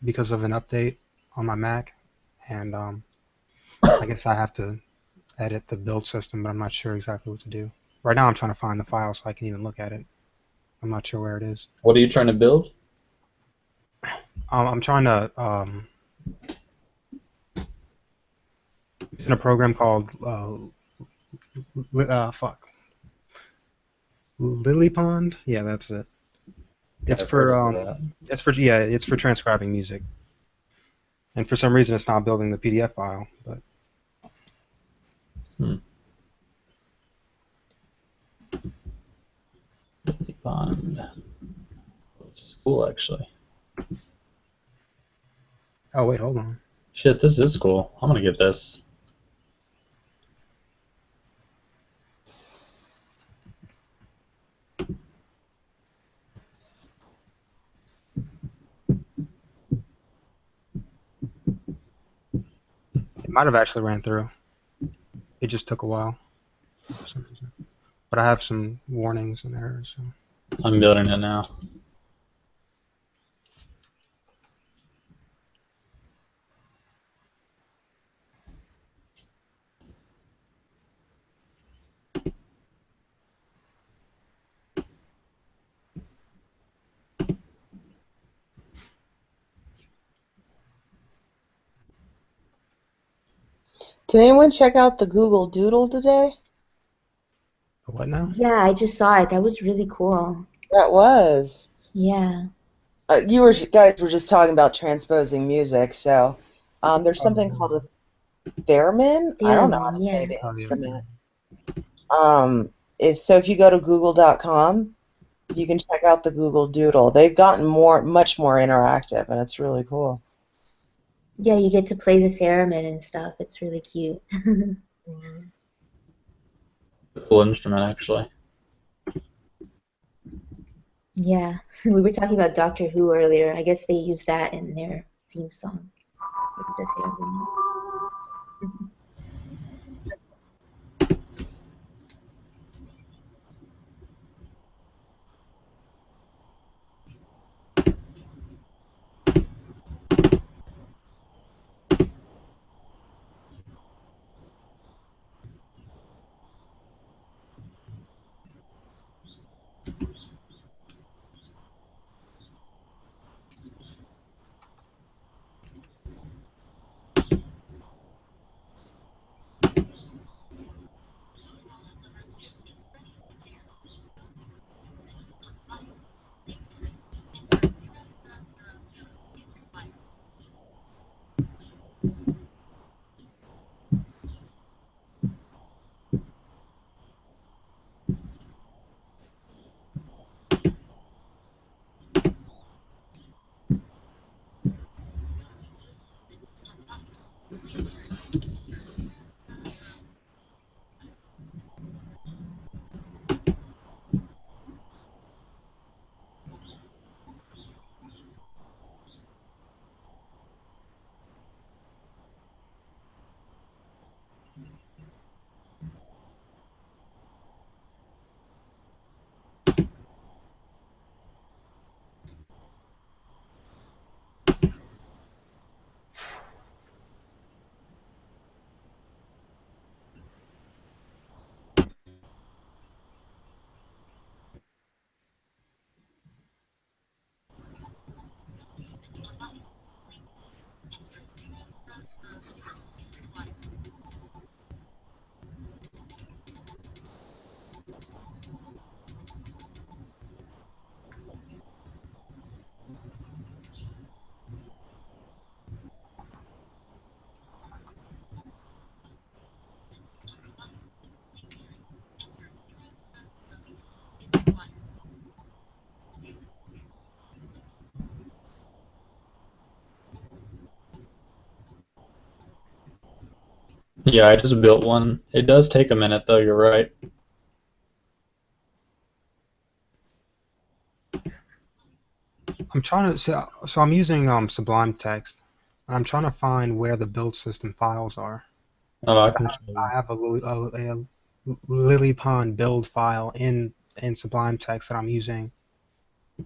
because of an update on my Mac, and I guess I have to edit the build system, but I'm not sure exactly what to do. Right now, I'm trying to find the file so I can even look at it. I'm not sure where it is. What are you trying to build? I'm trying to in a program called Lily Pond. Yeah, that's it. It's I've heard for of that. it's for transcribing music. And for some reason, it's not building the PDF file. But Fun. This is cool, actually. oh wait, hold on. Shit, this is cool. I'm gonna get this. It might have actually ran through. It just took a while for some reason. But I have some warnings and errors. So. I'm building it now. Did anyone check out the Google Doodle today? What now? Yeah, I just saw it. That was really cool. That was. Yeah. Guys were just talking about transposing music, so there's something called a theremin. I don't know how to say the instrument. If you go to google.com, you can check out the Google Doodle. They've gotten much more interactive, and it's really cool. Yeah, you get to play the theremin and stuff. It's really cute. Cool instrument, actually. Yeah, we were talking about Doctor Who earlier. I guess they use that in their theme song. It's the theremin. Yeah, I just built one. It does take a minute, though, you're right. I'm trying to so I'm using Sublime Text, and I'm trying to find where the build system files are. Oh, I can show you. I have a Lily Pond build file in Sublime Text that I'm using.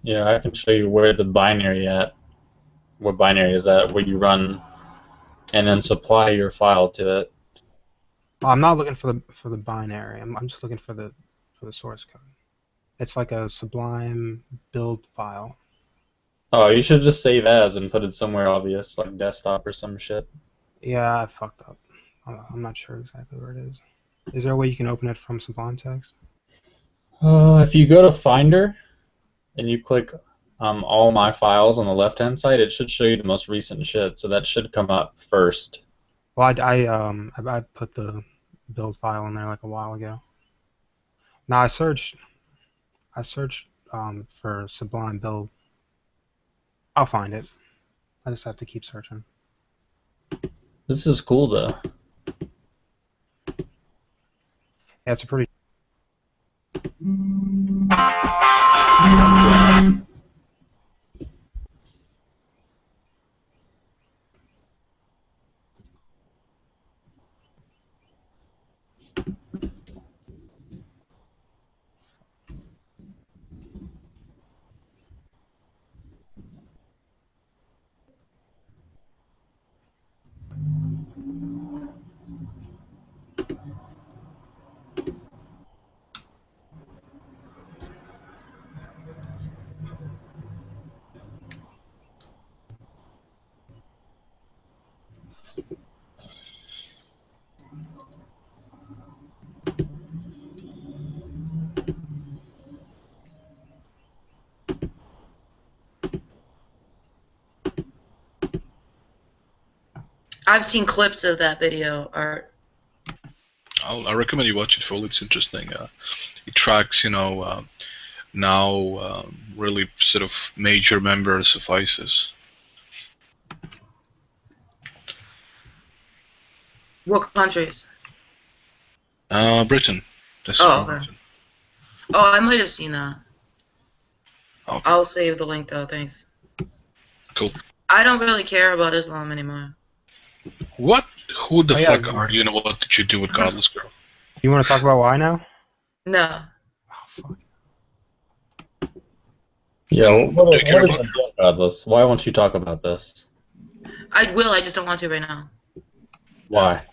Yeah, I can show you where the binary at. What binary is that? Where you run, and then supply your file to it. I'm not looking for the binary. I'm just looking for the source code. It's like a Sublime build file. Oh, you should just save as and put it somewhere obvious, like desktop or some shit. Yeah, I fucked up. I'm not sure exactly where it is. Is there a way you can open it from Sublime Text? If you go to Finder and you click all my files on the left-hand side, it should show you the most recent shit. So that should come up first. Well, I put the build file in there like a while ago. Now I searched for Sublime build. I'll find it. I just have to keep searching. This is cool though. Yeah, it's a pretty. I've seen clips of that video. I recommend you watch it fully. It's interesting. It tracks, now really sort of major members of ISIS. What countries? Britain. This is Oh, from okay. Britain. Oh, I might have seen that. Okay. I'll save the link though, thanks. Cool. I don't really care about Islam anymore. What? Who the Oh, yeah. fuck are you and what did you do with Godless Girl? You want to talk about why now? No. Yeah, what do you is care the about? deal, Godless? Why won't you talk about this? I will, I just don't want to right now. Why?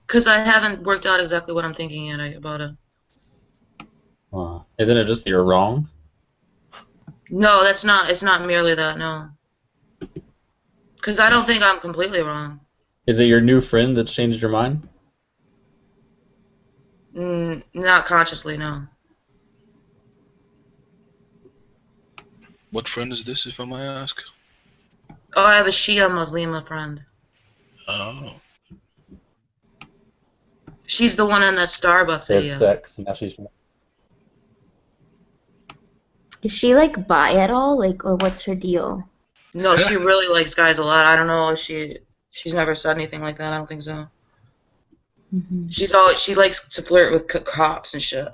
Because I haven't worked out exactly what I'm thinking yet about it. Isn't it just that you're wrong? No, it's not merely that, no. Because I don't think I'm completely wrong. Is it your new friend that's changed your mind? Not consciously, no. What friend is this, if I may ask? Oh, I have a Shia Muslima friend. Oh. She's the one in that Starbucks They had video. sex, and now she's... Is she like bi at all? Like, or what's her deal? No, she really likes guys a lot. I don't know if she's never said anything like that. I don't think so. Mm-hmm. She likes to flirt with cops and shit.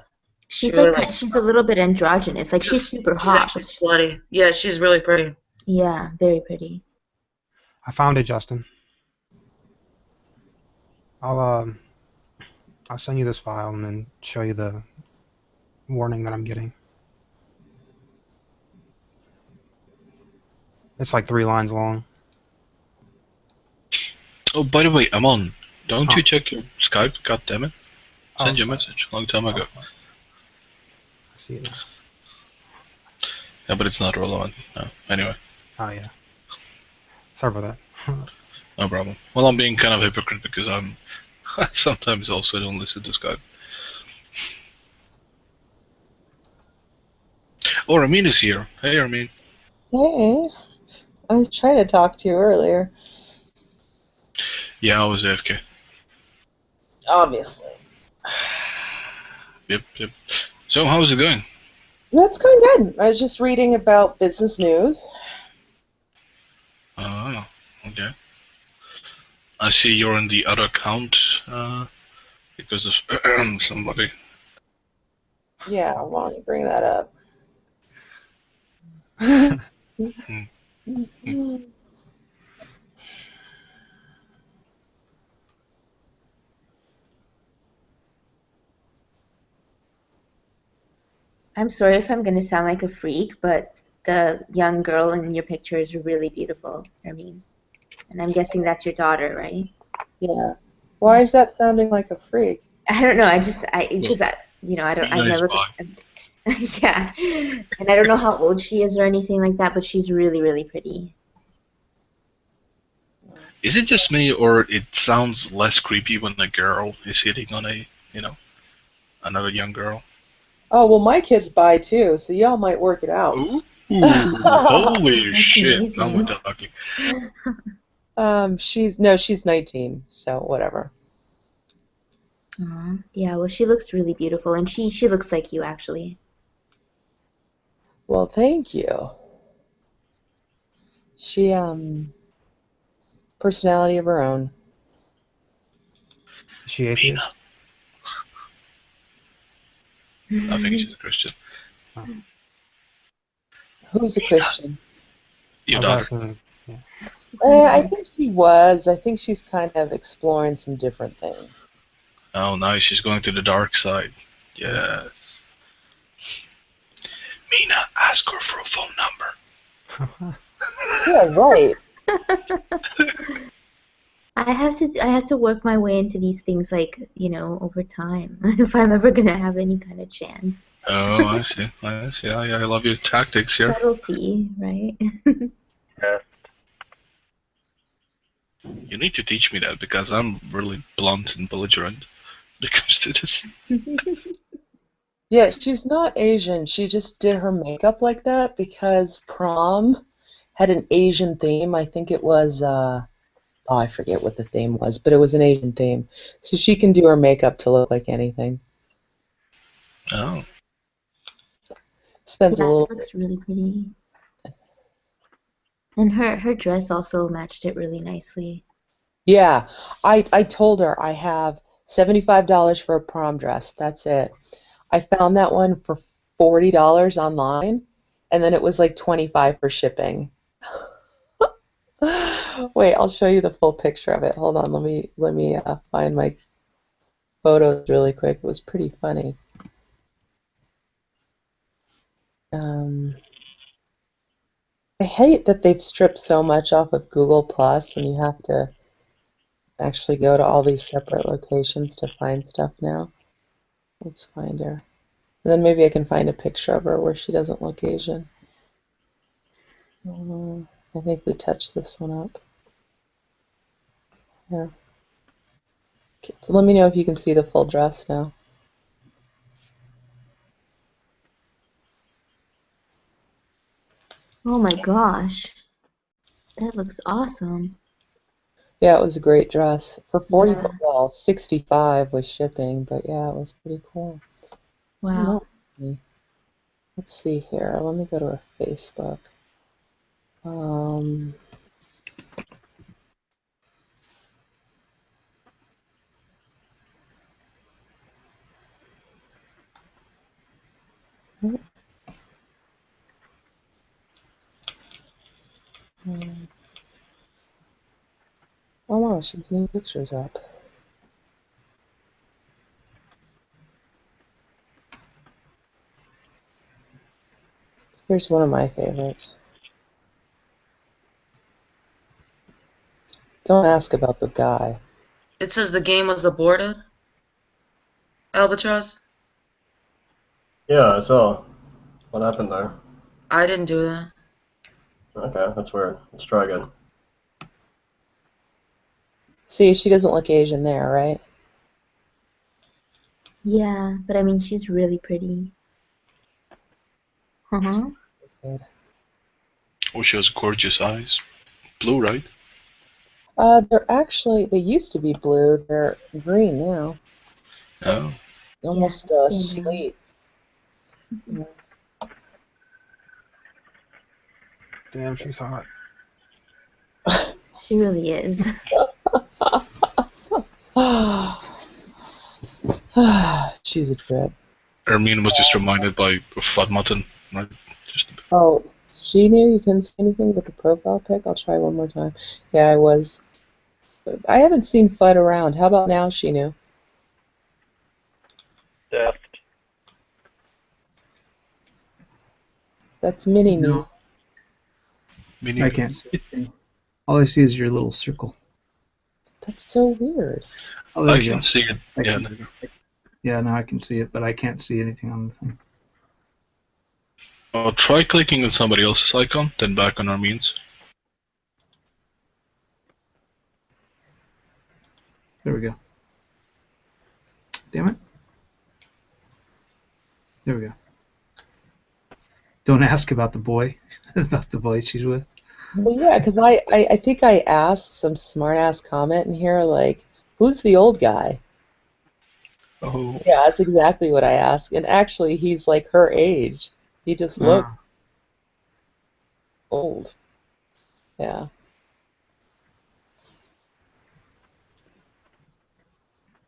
She's really like she's a little bit androgynous. Like she's super She's hot. actually slutty. Yeah, she's really pretty. Yeah, very pretty. I found it, Justin. I'll send you this file and then show you the warning that I'm getting. It's like 3 lines long. Oh, by the way, Amon, don't you check your Skype? God damn it! Send you a message a long time ago. I see it now. Yeah, but it's not relevant. No. Anyway. Oh yeah. Sorry about that. No problem. Well, I'm being kind of hypocrite because I sometimes also don't listen to Skype. Oh, Ramin is here. Hey, Ramin. Hey, I was trying to talk to you earlier. Yeah, I was AFK. Obviously. Yep. So, how's it going? That's going good. I was just reading about business news. Oh, okay. I see you're in the other account because of somebody. Yeah, why don't you bring that up? I'm sorry if I'm gonna sound like a freak, but the young girl in your picture is really beautiful, Hermine. And I'm guessing that's your daughter, right? Yeah. Why is that sounding like a freak? I don't know. I've never. Yeah, and I don't know how old she is or anything like that, but she's really, really pretty. Is it just me, or it sounds less creepy when a girl is hitting on another young girl? Oh, well, my kid's bi too, so y'all might work it out. Ooh, holy shit! Now we're talking. She's 19, so whatever. Yeah, well, she looks really beautiful, and she looks like you, actually. Well, thank you. She, personality of her own. Is she atheist? I think she's a Christian. Who's a Christian? Your daughter. Yeah. I think she was. I think she's kind of exploring some different things. Oh, nice. She's going to the dark side. Yes. Mina, ask her for a phone number. Yeah, right. I have to work my way into these things, like, over time, if I'm ever gonna have any kind of chance. Oh, I see. I love your tactics here. Subtlety, right? Yeah. You need to teach me that because I'm really blunt and belligerent when it comes to this. Yeah, she's not Asian. She just did her makeup like that because prom had an Asian theme. I think it was Oh, I forget what the theme was, but it was an Asian theme. So she can do her makeup to look like anything. Oh. Spends a Yeah, little it looks really pretty. And her dress also matched it really nicely. Yeah, I told her I have $75 for a prom dress. That's it. I found that one for $40 online, and then it was like $25 for shipping. Wait, I'll show you the full picture of it. Hold on, let me find my photos really quick. It was pretty funny. I hate that they've stripped so much off of Google Plus, and you have to actually go to all these separate locations to find stuff now. Let's find her. And then maybe I can find a picture of her where she doesn't look Asian. I think we touched this one up. Yeah. Okay, so let me know if you can see the full dress now. Oh my gosh. That looks awesome. Yeah, it was a great dress. For 40, Yeah. well, 65 with shipping, but yeah, it was pretty cool. Wow. Let's see here. Let me go to her Facebook. Oh wow, she has new pictures up. Here's one of my favorites. Don't ask about the guy. It says the game was aborted. Albatross? Yeah, I saw. What happened there? I didn't do that. Okay, that's weird. Let's try again. See, she doesn't look Asian there, right? Yeah, but I mean, she's really pretty. Oh, she has gorgeous eyes. Blue, right? They used to be blue. They're green now. Oh. Almost Yeah, slate. Yeah. Damn, she's hot. She really is. She's a trip. Ermine was just reminded by Fat Mutton, right? Just a bit. Oh, she knew you couldn't see anything with the profile pic? I'll try one more time. Yeah, I was. I haven't seen Fudd around. How about now, she knew? Deft. That's Mini-Me. No. I can't see anything. All I see is your little circle. That's so weird. Oh, there I you can go. see it. Yeah, there you go. Yeah, now I can see it, but I can't see anything on the thing. Try clicking on somebody else's icon, then back on Armin's. There we go. Damn it. There we go. Don't ask about the boy. About the boy she's with. Well, yeah, because I think I asked some smart-ass comment in here, like, who's the old guy? Oh. Yeah, that's exactly what I asked. And actually, he's like her age. He just looked old. Yeah.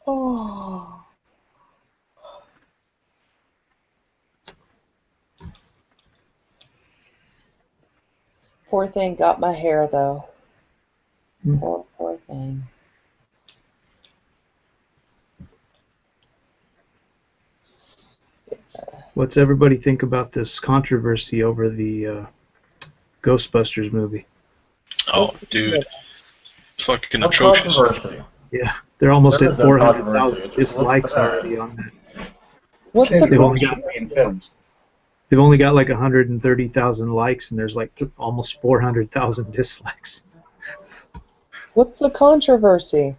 Oh. Poor thing got my hair, though. Poor thing. What's everybody think about this controversy over the Ghostbusters movie? Oh, dude. Fucking What atrocious. controversy? Yeah, they're almost There at is no 400,000 controversy. It just looks dislikes bad. already on that. What's the They've only got like 130,000 likes, and there's like almost 400,000 dislikes. What's the controversy?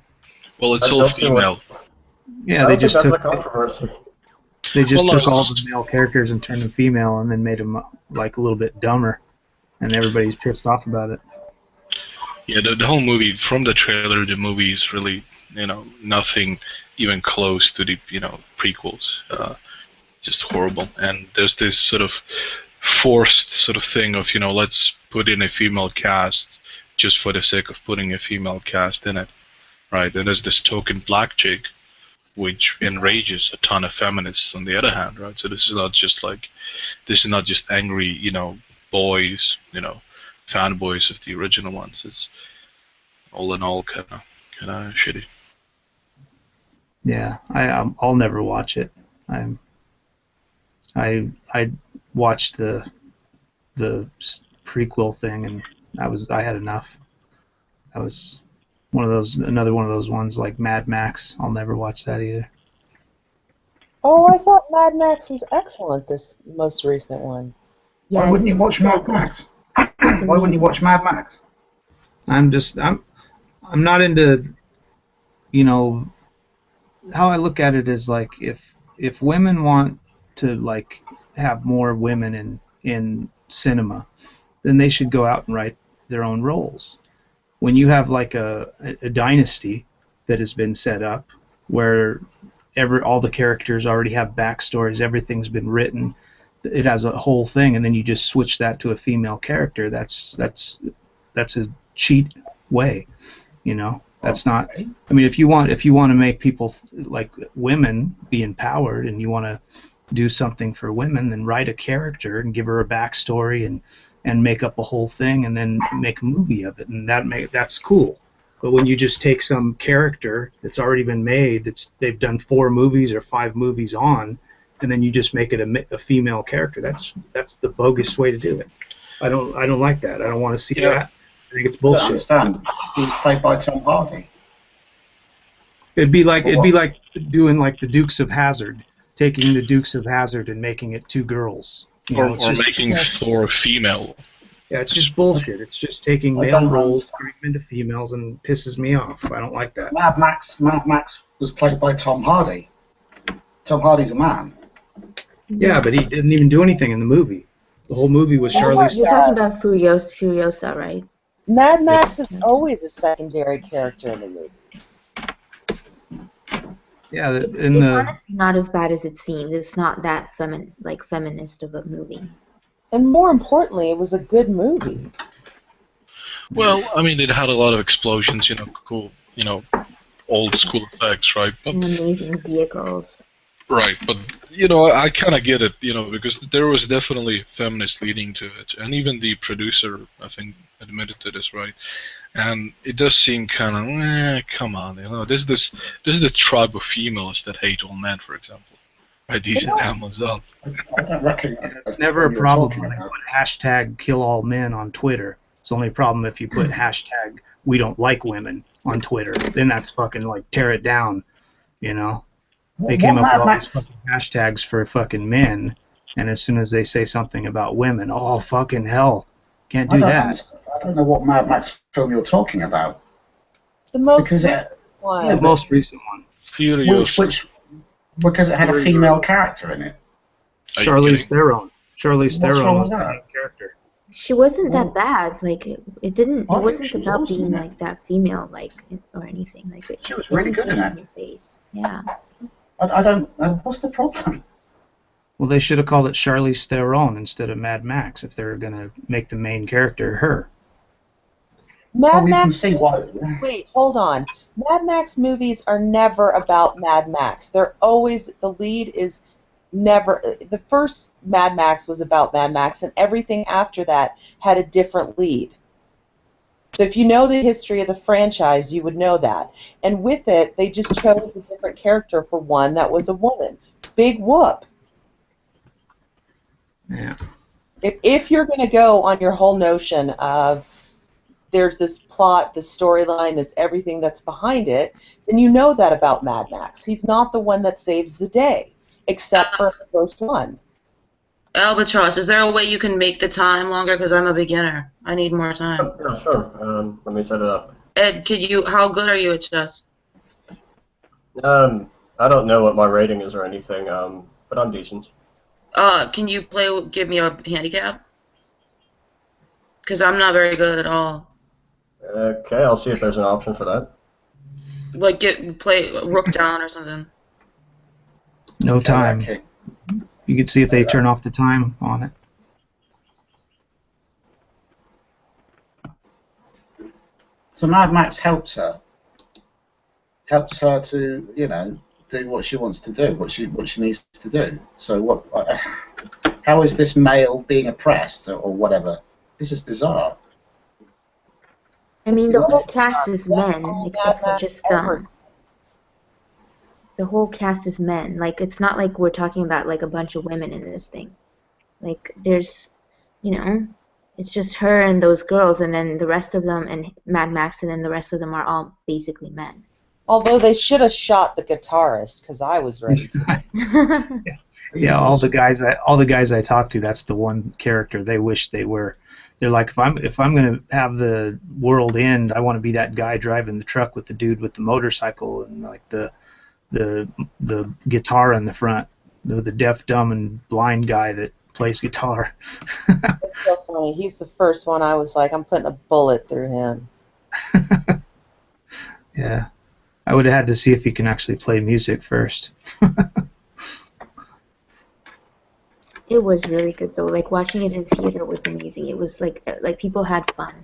Well, it's all female. Yeah, I they don't think just that's took a controversy. they just Well, no, took all it's- the male characters and turned them female, and then made them like a little bit dumber, and everybody's pissed off about it. Yeah, the whole movie, from the trailer, the movie is really, nothing even close to the, prequels. Just horrible. And there's this sort of forced sort of thing of, let's put in a female cast just for the sake of putting a female cast in it, right? And there's this token black chick, which enrages a ton of feminists on the other hand, right? So this is not just angry, boys, fanboys of the original ones. It's all in all kind of shitty. Yeah, I'll never watch it. I watched the prequel thing, and I had enough. That was another one of those ones like Mad Max. I'll never watch that either. Oh, I thought Mad Max was excellent, this most recent one. Yeah, Why wouldn't you watch Mad Max? Why wouldn't you watch Mad Max? I'm not into, how I look at it is like if women want to like have more women in cinema, then they should go out and write their own roles. When you have like a dynasty that has been set up where all the characters already have backstories, everything's been written, it has a whole thing, and then you just switch that to a female character, that's a cheat way, That's not. I mean, if you want to make people like women be empowered, and you want to do something for women, then write a character and give her a backstory and make up a whole thing, and then make a movie of it, and that's cool. But when you just take some character that's already been made, they've done 4 movies or 5 movies on, and then you just make it a female character, that's the bogus way to do it. I don't like that. I don't want to see that. I think it's bullshit. I understand. He was played by Tom Hardy. It'd be like doing like the Dukes of Hazzard, taking the Dukes of Hazzard and making it 2 girls. Or making Thor female. Yeah, it's just bullshit. It's just taking male roles, turning them into females, and pisses me off. I don't like that. Mad Max was played by Tom Hardy. Tom Hardy's a man. Yeah, but he didn't even do anything in the movie. The whole movie was Charlize. You're talking about Furiosa, right? Mad Max is always a secondary character in the movies. Yeah, it's honestly not as bad as it seems. It's not that feminist of a movie. And more importantly, it was a good movie. Well, I mean, it had a lot of explosions, cool, old school effects, right? But, and amazing vehicles. Right, but, I kind of get it, because there was definitely feminist leading to it. And even the producer, I think, admitted to this, right? And it does seem kind of, come on, there's the tribe of females that hate all men, for example. Right, these Amazons. I don't reckon it's never a problem when they put hashtag kill all men on Twitter. It's only a problem if you put hashtag we don't like women on Twitter. Then that's fucking like tear it down, They came up with all these fucking hashtags for fucking men, and as soon as they say something about women, oh fucking hell, can't do that. I don't know what Mad Max film you're talking about. The most recent one. The most recent one. Furious. Because it had a female character in it. Charlize Theron. Charlize Theron was that? the main character. She wasn't that bad. Like it wasn't about being like that female or anything like it. She was really good in it. Face. Yeah. I don't. What's the problem? Well, they should have called it Charlize Theron instead of Mad Max if they were gonna make the main character her. Mad Max. Wait, hold on. Mad Max movies are never about Mad Max. They're always, the lead is never. The first Mad Max was about Mad Max, and everything after that had a different lead. So if you know the history of the franchise, you would know that. And with it, they just chose a different character for one that was a woman. Big whoop. Yeah. If you're going to go on your whole notion of there's this plot, this storyline, this everything that's behind it, then you know that about Mad Max. He's not the one that saves the day, except for the first one. Albatross, is there a way you can make the time longer? Because I'm a beginner. I need more time. Yeah, sure. Let me set it up. Ed, how good are you at chess? I don't know what my rating is or anything, but I'm decent. Can you give me a handicap? Because I'm not very good at all. Okay, I'll see if there's an option for that. Like play Rook down or something. No time. Okay. You can see if they turn off the time on it. So Mad Max helps her. Helps her to, you know, do what she wants to do, what she needs to do. So what? How is this male being oppressed or whatever? This is bizarre. I mean, the whole cast is men, except for just the whole cast is men. Like, it's not like we're talking about like a bunch of women in this thing. Like, there's, you know, it's just her and those girls, and then the rest of them, and Mad Max, and then the rest of them are all basically men. Although they should have shot the guitarist, because I was ready to. Yeah, all the guys I talked to, that's the one character they wish they were. They're like, if I'm gonna have the world end, I want to be that guy driving the truck with the dude with the motorcycle and like the guitar in the front, the deaf, dumb, and blind guy that plays guitar. It's so funny. He's the first one I was like, I'm putting a bullet through him. Yeah, I would have had to see if he can actually play music first. It was really good though. Like watching it in theater was amazing. It was like people had fun.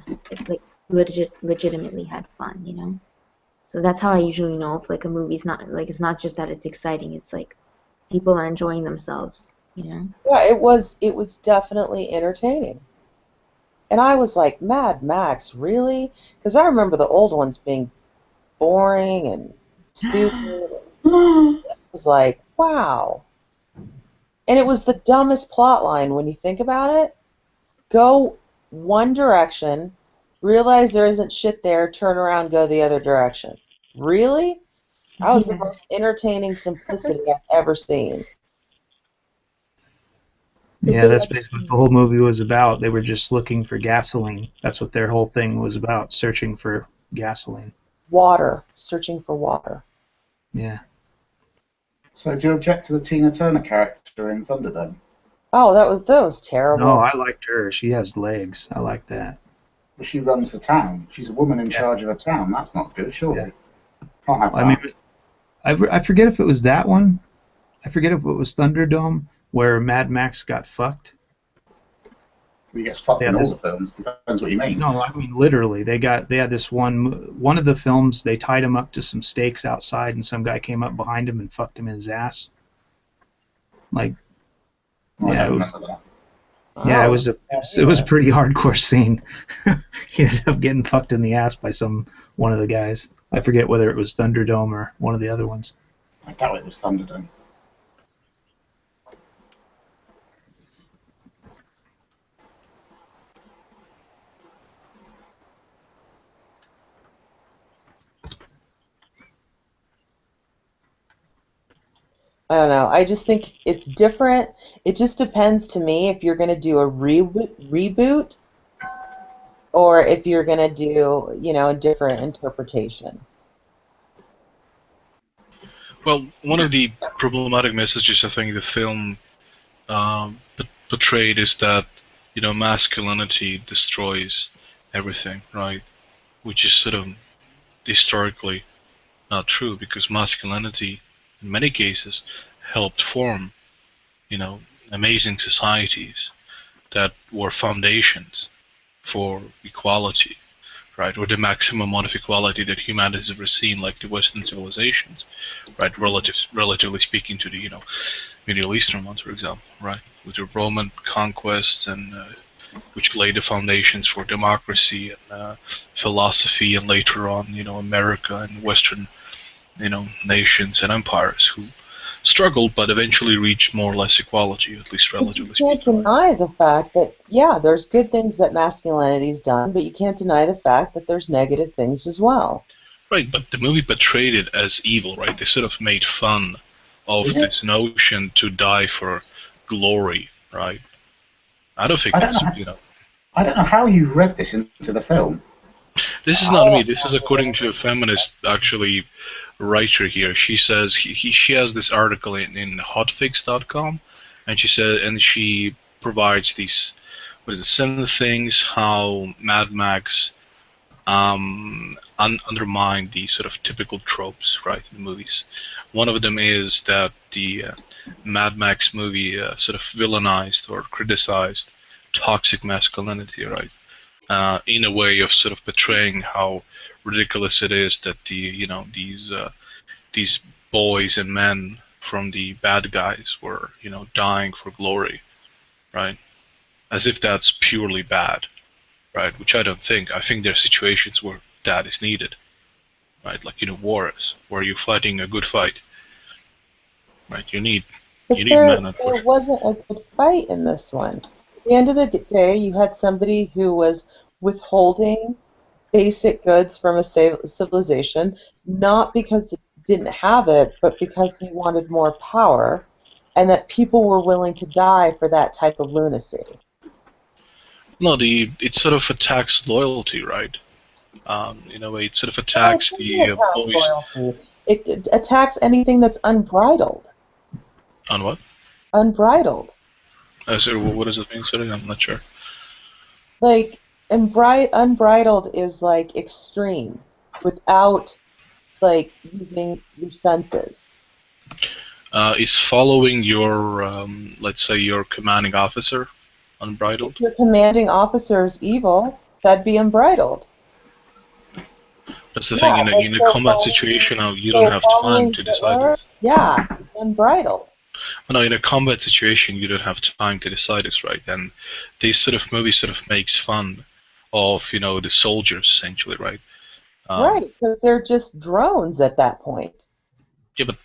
Like legitimately had fun, you know. So that's how I usually know if like a movie's not like, it's not just that it's exciting. It's like people are enjoying themselves, you know. Yeah, it was definitely entertaining. And I was like, Mad Max, really? Because I remember the old ones being boring and stupid. This was like, wow. And it was the dumbest plot line when you think about it. Go one direction, realize there isn't shit there, turn around, go the other direction. Really? That was the most entertaining simplicity I've ever seen. Yeah, that's basically what the whole movie was about. They were just looking for gasoline. That's what their whole thing was about, searching for gasoline. Water, searching for water. Yeah. So do you object to the Tina Turner character in Thunderdome? Oh, that was terrible. No, I liked her. She has legs. I like that. Well, she runs the town. She's a woman in charge of a town. That's not good, surely. Can't have that. I mean, I forget if it was that one. I forget if it was Thunderdome where Mad Max got fucked. He gets fucked in all the films. Depends what you mean. No, I mean literally. They had this one of the films. They tied him up to some stakes outside, and some guy came up behind him and fucked him in his ass. Like, yeah, it was a pretty hardcore scene. He ended up getting fucked in the ass by one of the guys. I forget whether it was Thunderdome or one of the other ones. I doubt it was Thunderdome. I don't know. I just think it's different. It just depends to me if you're going to do a reboot or if you're going to do, you know, a different interpretation. Well, one of the problematic messages I think the film portrayed is that, you know, masculinity destroys everything, right? Which is sort of historically not true, because masculinity, in many cases, helped form, you know, amazing societies that were foundations for equality, right? Or the maximum amount of equality that humanity has ever seen, like the Western civilizations, right? Relatively speaking to the, you know, Middle Eastern ones, for example, right? With the Roman conquests and which laid the foundations for democracy and philosophy, and later on, you know, America and Western, you know, nations and empires who struggled but eventually reached more or less equality, at least relatively speaking. You can't deny the fact that, yeah, there's good things that masculinity's done, but you can't deny the fact that there's negative things as well. Right, but the movie portrayed it as evil, right? They sort of made fun of this notion to die for glory, right? I don't think that's, you know. I don't know how you read this into the film. This is not me. This is according to a feminist, actually, writer here. She says she has this article in hotfix.com, and she provides these, 7 things how Mad Max undermine the sort of typical tropes, right, in movies. One of them is that the Mad Max movie sort of villainized or criticized toxic masculinity, right, in a way of sort of portraying how ridiculous it is that these boys and men from the bad guys were dying for glory, right, as if that's purely bad, right? Which I don't think. I think there are situations where that is needed, right? Like wars where you're fighting a good fight, right? You need But men, there unfortunately. wasn't a good fight in this one. At the end of the day, you had somebody who was withholding basic goods from a civilization, not because it didn't have it, but because he wanted more power, and that people were willing to die for that type of lunacy. No, it sort of attacks loyalty, right? In a way, it sort of attacks the boys. Loyalty. It attacks anything that's unbridled. On what? Unbridled. So what does it mean? Sorry, I'm not sure. Like, unbridled is like extreme, without like using your senses. Is following your, let's say, your commanding officer unbridled? If your commanding officer is evil, that'd be unbridled. That's the thing, in a combat situation, you don't have time to decide this. Yeah, unbridled. Well, no, in a combat situation, you don't have time to decide this, right? And this sort of movie sort of makes fun of, the soldiers, essentially, right? Right, because they're just drones at that point. Yeah, but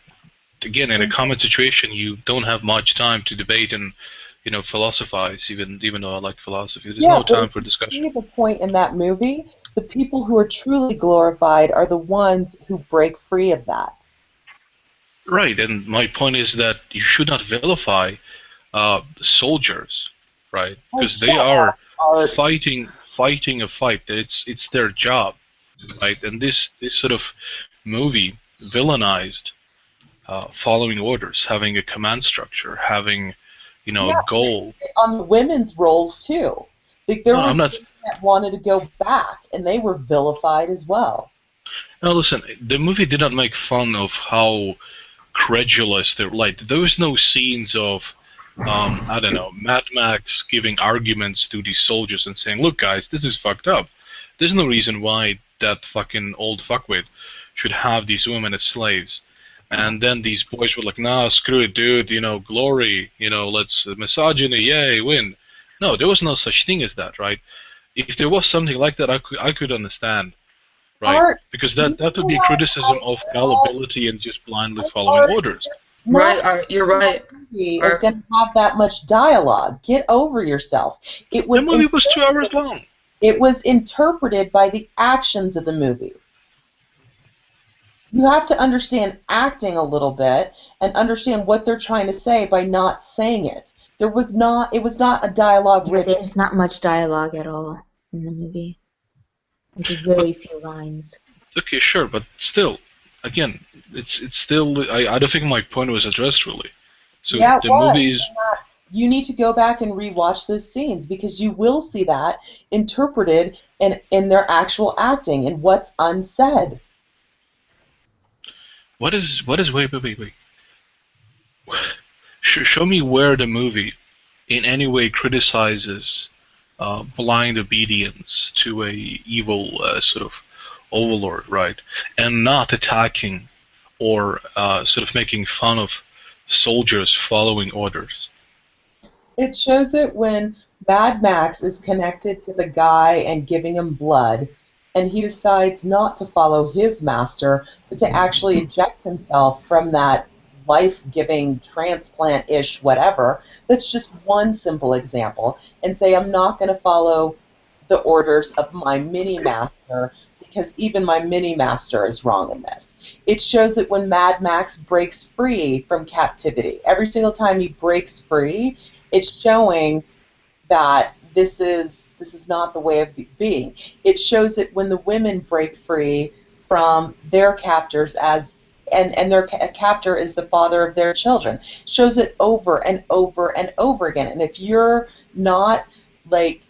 again, in a combat situation, you don't have much time to debate and, philosophize, even though I like philosophy. There's no time for discussion. See the point in that movie? The people who are truly glorified are the ones who break free of that. Right, and my point is that you should not vilify soldiers, right? Because they are fighting a fight. It's their job, right? And this sort of movie villainized following orders, having a command structure, having a goal. On the women's roles too. Like there was women that wanted to go back, and they were vilified as well. No, listen, the movie did not make fun of how credulous they're. Like, there was no scenes of I don't know, Mad Max giving arguments to these soldiers and saying, look guys, this is fucked up. There's no reason why that fucking old fuckwit should have these women as slaves. And then these boys were like, nah, screw it, dude, glory, let's misogyny, yay, win. No, there was no such thing as that, right? If there was something like that, I could understand, right? Because that would be criticism of gullibility and just blindly following orders. Right, you're right. It's going to have that much dialogue. Get over yourself. The movie was 2 hours long. It was interpreted by the actions of the movie. You have to understand acting a little bit and understand what they're trying to say by not saying it. It was not a dialogue rich. There's not much dialogue at all in the movie. There's very few lines. Okay, sure, but still, again, it's still. I don't think my point was addressed really. So yeah, the movies. You need to go back and rewatch those scenes because you will see that interpreted in their actual acting and what's unsaid. What is wait. Show me where the movie in any way criticizes blind obedience to a evil sort of overlord, right? And not attacking or sort of making fun of soldiers following orders. It shows it when Mad Max is connected to the guy and giving him blood, and he decides not to follow his master, but to actually eject himself from that life-giving transplant-ish whatever. That's just one simple example, and say, I'm not going to follow the orders of my mini-master because even my mini-master is wrong in this. It shows it when Mad Max breaks free from captivity. Every single time he breaks free, it's showing that this is not the way of being. It shows it when the women break free from their captors and their captor is the father of their children. It shows it over and over and over again. And if you're not like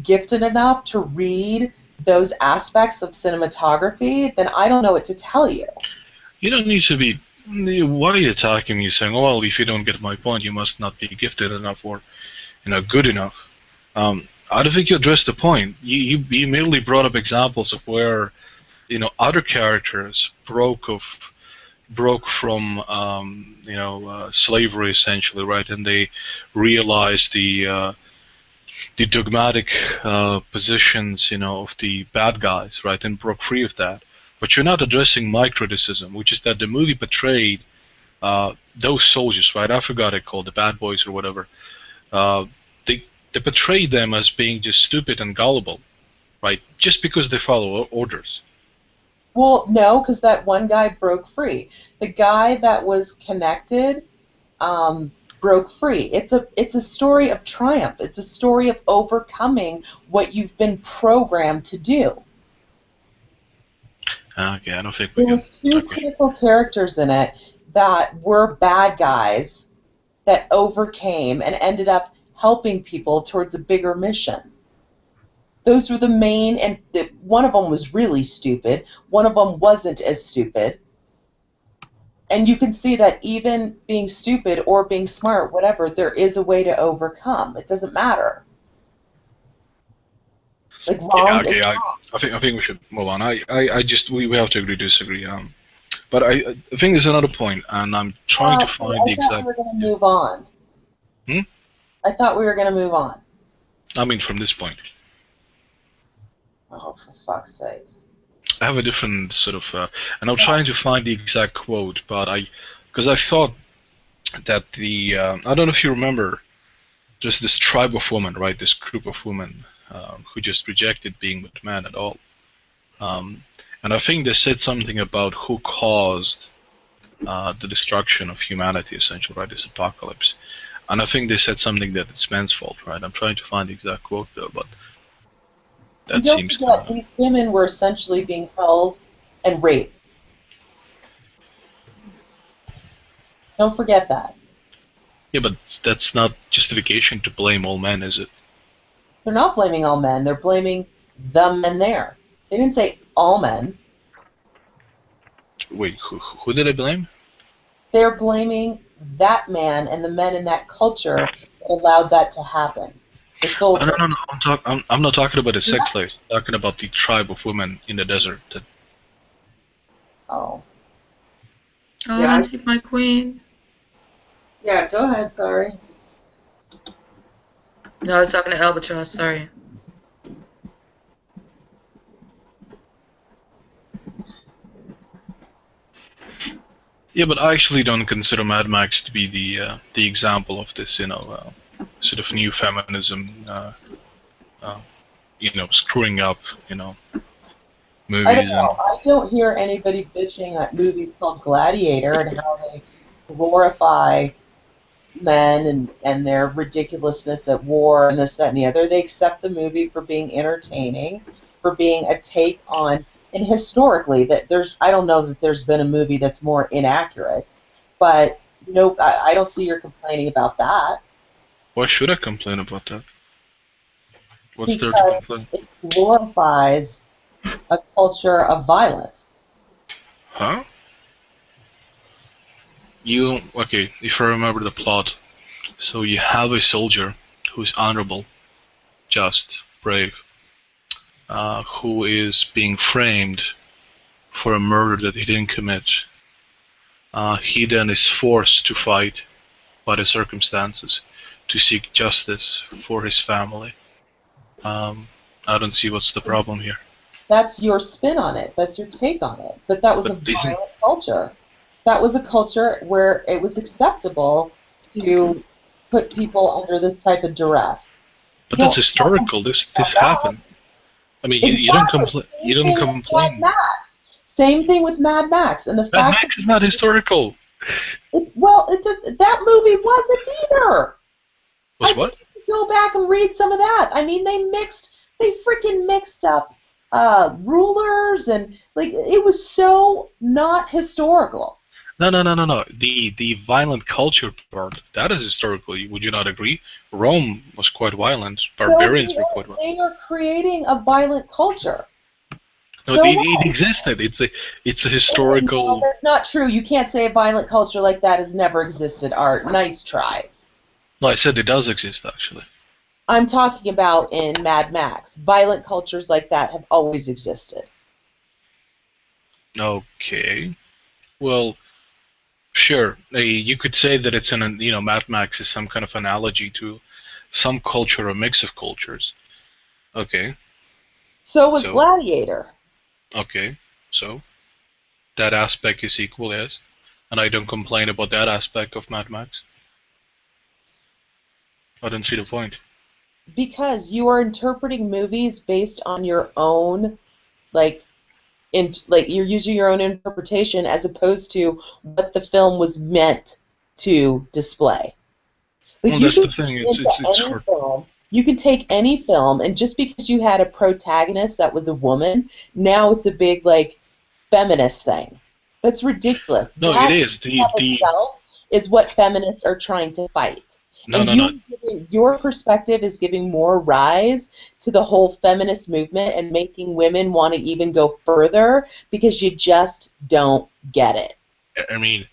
gifted enough to read those aspects of cinematography, then I don't know what to tell you. You don't need to be. Why are you attacking me, saying, "Oh, well, if you don't get my point, you must not be gifted enough or, good enough"? I don't think you addressed the point. You merely brought up examples of where, other characters broke from slavery essentially, right? And they realized the dogmatic positions, of the bad guys, right, and broke free of that. But you're not addressing my criticism, which is that the movie portrayed those soldiers, right? I forgot it called the bad boys or whatever. They portrayed them as being just stupid and gullible, right? Just because they follow orders. Well, no, because that one guy broke free. The guy that was connected broke free. It's a story of triumph. It's a story of overcoming what you've been programmed to do. Okay, I don't think we There was two critical characters in it that were bad guys that overcame and ended up helping people towards a bigger mission. Those were the main, and one of them was really stupid. One of them wasn't as stupid. And you can see that even being stupid or being smart, whatever, there is a way to overcome. It doesn't matter. Like wrong is wrong. I think we should move on. I just we have to agree to disagree. But I think there's another point, and I'm trying to find the exact. I thought we were going to move on. I thought we were going to move on. I mean, from this point. Oh, for fuck's sake. I have a different sort of, and I'm trying to find the exact quote, but because I thought that I don't know if you remember, just this tribe of women, right? This group of women who just rejected being with men at all. And I think they said something about who caused the destruction of humanity, essentially, right? This apocalypse. And I think they said something that it's men's fault, right? I'm trying to find the exact quote though, but that seems kind of... These women were essentially being held and raped. Don't forget that. Yeah, but that's not justification to blame all men, is it? They're not blaming all men. They're blaming the men there. They didn't say all men. Wait, who did I blame? They're blaming that man and the men in that culture that allowed that to happen. The soldiers. No. I'm not talking about the sex slaves. I'm talking about the tribe of women in the desert. Oh. Oh, yeah, don't take my queen. Yeah, go ahead, sorry. No, I was talking to Albatross, sorry. Yeah, but I actually don't consider Mad Max to be the example of this, sort of new feminism, screwing up, movies. I don't know. I don't hear anybody bitching at movies called Gladiator and how they glorify men and their ridiculousness at war and this, that, and the other. They accept the movie for being entertaining, for being a take on, and historically, I don't know that there's been a movie that's more inaccurate, but no, I don't see you're complaining about that. Why should I complain about that? What's there to complain? It glorifies a culture of violence. Huh? Okay, if I remember the plot, so you have a soldier who's honorable, just, brave, who is being framed for a murder that he didn't commit. He then is forced to fight by the circumstances to seek justice for his family. I don't see what's the problem here. That's your spin on it. That's your take on it. But that was a violent culture. That was a culture where it was acceptable to put people under this type of duress. But that's historical. This happened. I mean, exactly. You don't complain. Mad Max. Same thing with Mad Max, and the fact Mad Max is not historical. That movie wasn't either. Was what? Go back and read some of that. I mean, they freaking mixed up rulers and it was so not historical. No. The violent culture part, that is historically, would you not agree? Rome was quite violent. Barbarians were quite violent. They are creating a violent culture. No, So it existed. It's a historical. No, that's not true. You can't say a violent culture like that has never existed, Art. Nice try. No, I said it does exist, actually. I'm talking about in Mad Max. Violent cultures like that have always existed. Okay. Well, sure. You could say that it's Mad Max is some kind of analogy to some culture, a mix of cultures. Okay. So was Gladiator. Okay. So that aspect is equal, yes. And I don't complain about that aspect of Mad Max. I don't see the point. Because you are interpreting movies based on your own, like you're using your own interpretation as opposed to what the film was meant to display. Like, well, that's the thing. It's hard. You can take any film, and just because you had a protagonist that was a woman, now it's a big feminist thing. That's ridiculous. No, that it is. Itself is what feminists are trying to fight. Your perspective is giving more rise to the whole feminist movement and making women want to even go further because you just don't get it. I mean,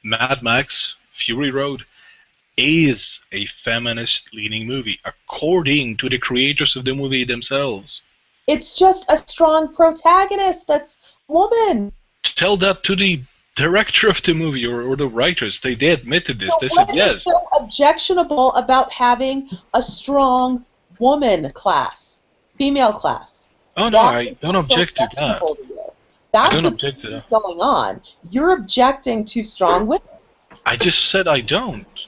Mad Max, Fury Road is a feminist-leaning movie, according to the creators of the movie themselves. It's just a strong protagonist that's woman. Tell that to the director of the movie or the writers. They admitted this. So they said yes. What is so objectionable about having a strong woman class, female class? Oh no, I don't object to that. That's what's going on. You're objecting to strong women. I just said I don't.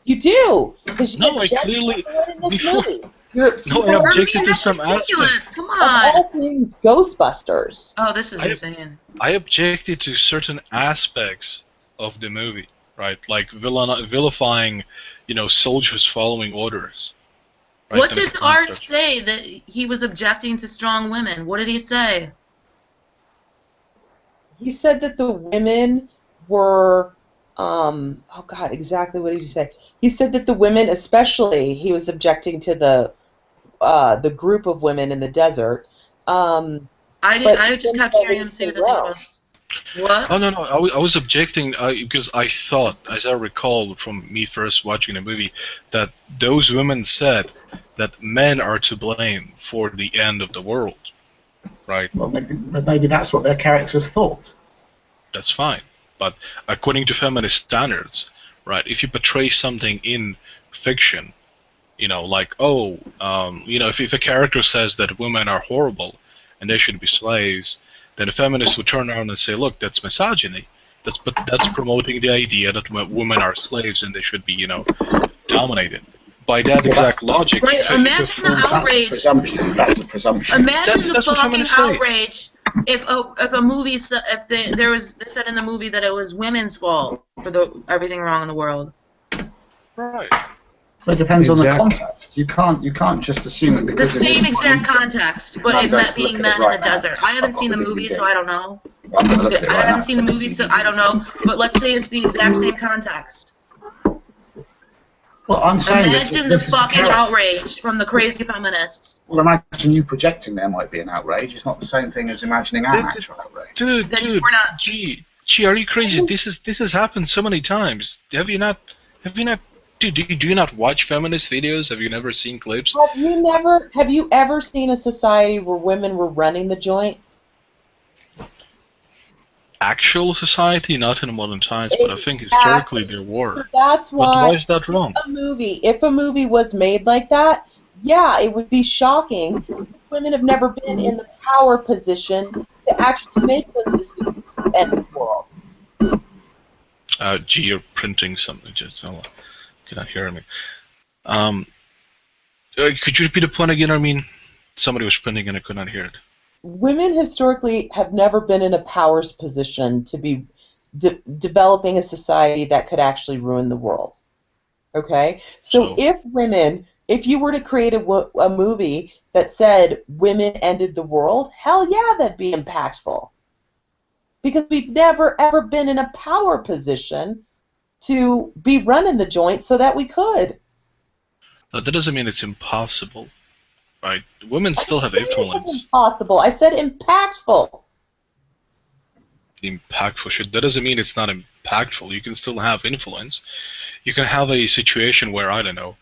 You do, because no, I clearly in this before. Movie. No, I objected to some aspects. Come on. Of all things, Ghostbusters. Oh, this is insane. I objected to certain aspects of the movie, right? Like vilifying, soldiers following orders. Right? What did Art say that he was objecting to strong women? What did he say? He said that the women were, oh God, exactly what did he say? He said that the women, especially, he was objecting to the group of women in the desert. I just kept hearing him say that he was. What? Oh no, I was objecting because I thought, as I recall from me first watching the movie, that those women said that men are to blame for the end of the world, right? Well, maybe that's what their characters thought. That's fine, but according to feminist standards, right? If you portray something in fiction, if a character says that women are horrible and they should be slaves, then a feminist would turn around and say, look, that's misogyny. That's promoting the idea that women are slaves and they should be, dominated. By that exact logic. Right, imagine the outrage. That's a presumption. Imagine the fucking outrage if a movie they said in the movie that it was women's fault for everything wrong in the world. Right. Well, it depends on the context. You can't just assume that because the same exact context, but it meant being men in the desert. I haven't seen the movie, so I don't know. I haven't seen the movie, so I don't know. But let's say it's the exact same context. Well, I'm saying imagine the fucking outrage from the crazy feminists. Well, imagine you projecting there might be an outrage. It's not the same thing as imagining an actual outrage. Dude, gee, are you crazy? This has happened so many times. Have you not? Do you not watch feminist videos? Have you never seen clips? Have you ever seen a society where women were running the joint? Actual society, not in modern times, but I think historically there were. So that's why. Why is that wrong? If a movie was made like that, yeah, it would be shocking. Women have never been in the power position to actually make those decisions in the world. Gee, you're printing something. Just cannot hear me. Could you repeat the point again? I mean, somebody was printing and I could not hear it. Women historically have never been in a power's position to be developing a society that could actually ruin the world. Okay? So if you were to create a movie that said women ended the world, hell yeah, that'd be impactful. because we've never ever been in a power position to be running the joint so that we could. Now, that doesn't mean it's impossible, right? Women still have I didn't say it was influence. impossible. I said impactful. Impactful shit. That doesn't mean it's not impactful. You can still have influence. You can have a situation where, I don't know,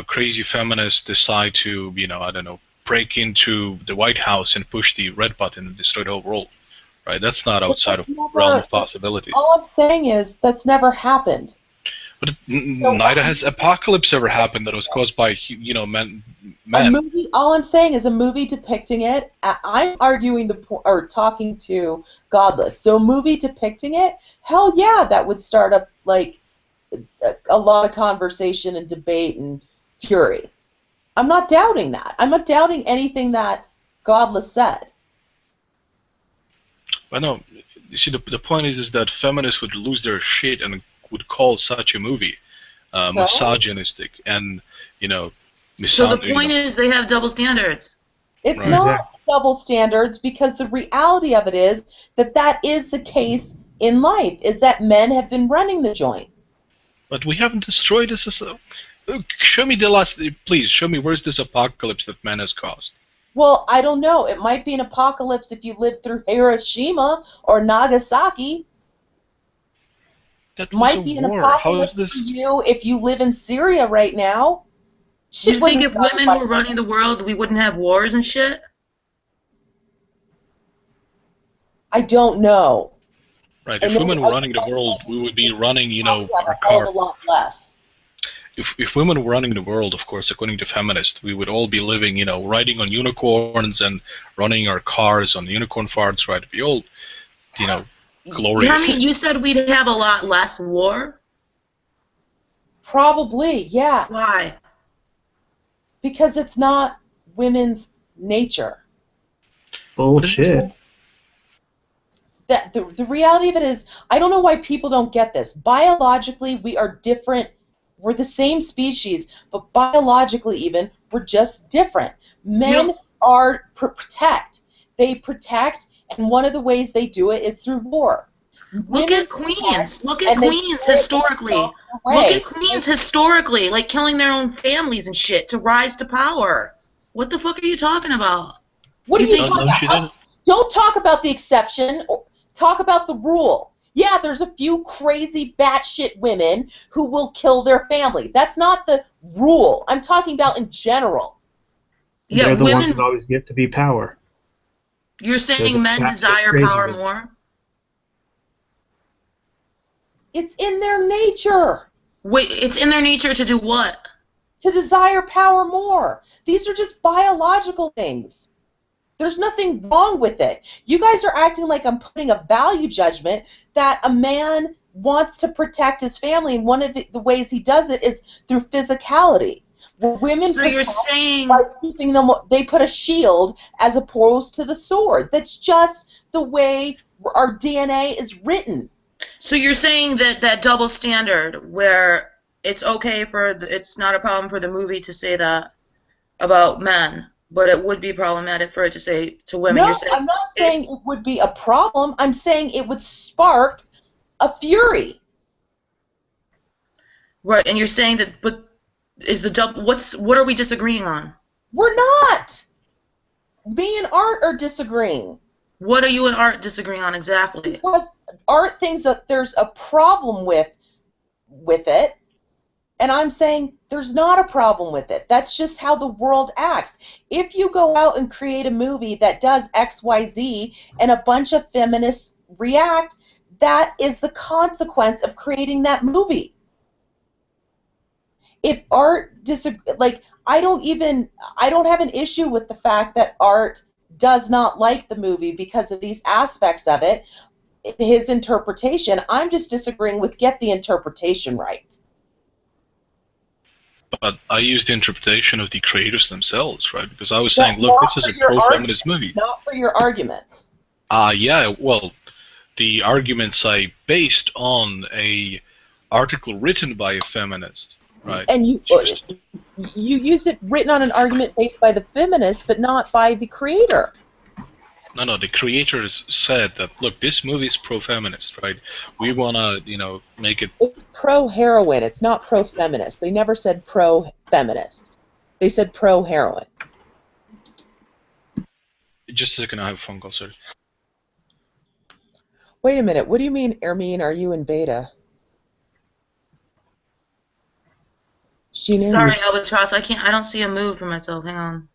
crazy feminists decide to, I don't know, break into the White House and push the red button and destroy the whole world, right? That's not outside of realm of possibility. All I'm saying is that's never happened. But neither has apocalypse ever happened that was caused by, men. A movie. All I'm saying is a movie depicting it. I'm arguing or talking to Godless. So a movie depicting it, hell yeah, that would start up like a lot of conversation and debate and fury. I'm not doubting that. I'm not doubting anything that Godless said. But no, you see, the point is that feminists would lose their shit and would call such a movie misogynistic and, So the point is they have double standards. It's not double standards, because the reality of it is that is the case in life, is that men have been running the joint. But we haven't destroyed this. Show me please show me where's this apocalypse that man has caused. Well, I don't know. It might be an apocalypse if you lived through Hiroshima or Nagasaki. That might be an apocalypse for you if you live in Syria right now. You think if women were running the world, we wouldn't have wars and shit? I don't know. Right. If women were running the world, we would be running, our car. A lot less. If women were running the world, of course, according to feminists, we would all be living, riding on unicorns and running our cars on unicorn farts, right? It'd be all, glorious. I mean, you said we'd have a lot less war? Probably, yeah. Why? Because it's not women's nature. Bullshit. The reality of it is, I don't know why people don't get this. Biologically, we are different. We're the same species, but biologically even, we're just different. Men are protect. They protect, and one of the ways they do it is through war. Look at Queens. Look at Queens historically. Look at Queens historically, like killing their own families and shit to rise to power. What the fuck are you talking about? What are you talking about? Don't talk about the exception. Talk about the rule. Yeah, there's a few crazy batshit women who will kill their family. That's not the rule. I'm talking about in general. Yeah, they're the ones that always get to be power. You're saying men desire power more? It's in their nature. Wait, it's in their nature to do what? To desire power more. These are just biological things. There's nothing wrong with it. You guys are acting like I'm putting a value judgment that a man wants to protect his family, and one of the ways he does it is through physicality. Women so you're saying by keeping them, they put a shield as opposed to the sword. That's just the way our DNA is written. So you're saying that double standard where it's okay it's not a problem for the movie to say that about men, but it would be problematic for it to say to women. No, you're saying I'm not saying it would be a problem. I'm saying it would spark a fury. Right, and you're saying that, but is the double? What are we disagreeing on? We're not. Me and Art are disagreeing. What are you and Art disagreeing on exactly? Because Art thinks that there's a problem with it, and I'm saying there's not a problem with it. That's just how the world acts. If you go out and create a movie that does X, Y, Z, and a bunch of feminists react, that is the consequence of creating that movie. If Art I don't have an issue with the fact that Art does not like the movie because of these aspects of it, his interpretation. I'm just disagreeing with get the interpretation right. But I used the interpretation of the creators themselves, right? Because I was saying, look, this is a pro-feminist movie. Not for your arguments. Yeah, well, the arguments I based on a article written by a feminist, right? And you used it written on an argument based by the feminist, but not by the creator. No, the creators said that, look, this movie is pro-feminist, right? We wanna, make it. It's pro-heroin. It's not pro-feminist. They never said pro-feminist. They said pro-heroin. Just a second, I have a phone call, sorry. Wait a minute. What do you mean, Ermine? Are you in beta? Sorry, Albatross. I don't see a move for myself. Hang on.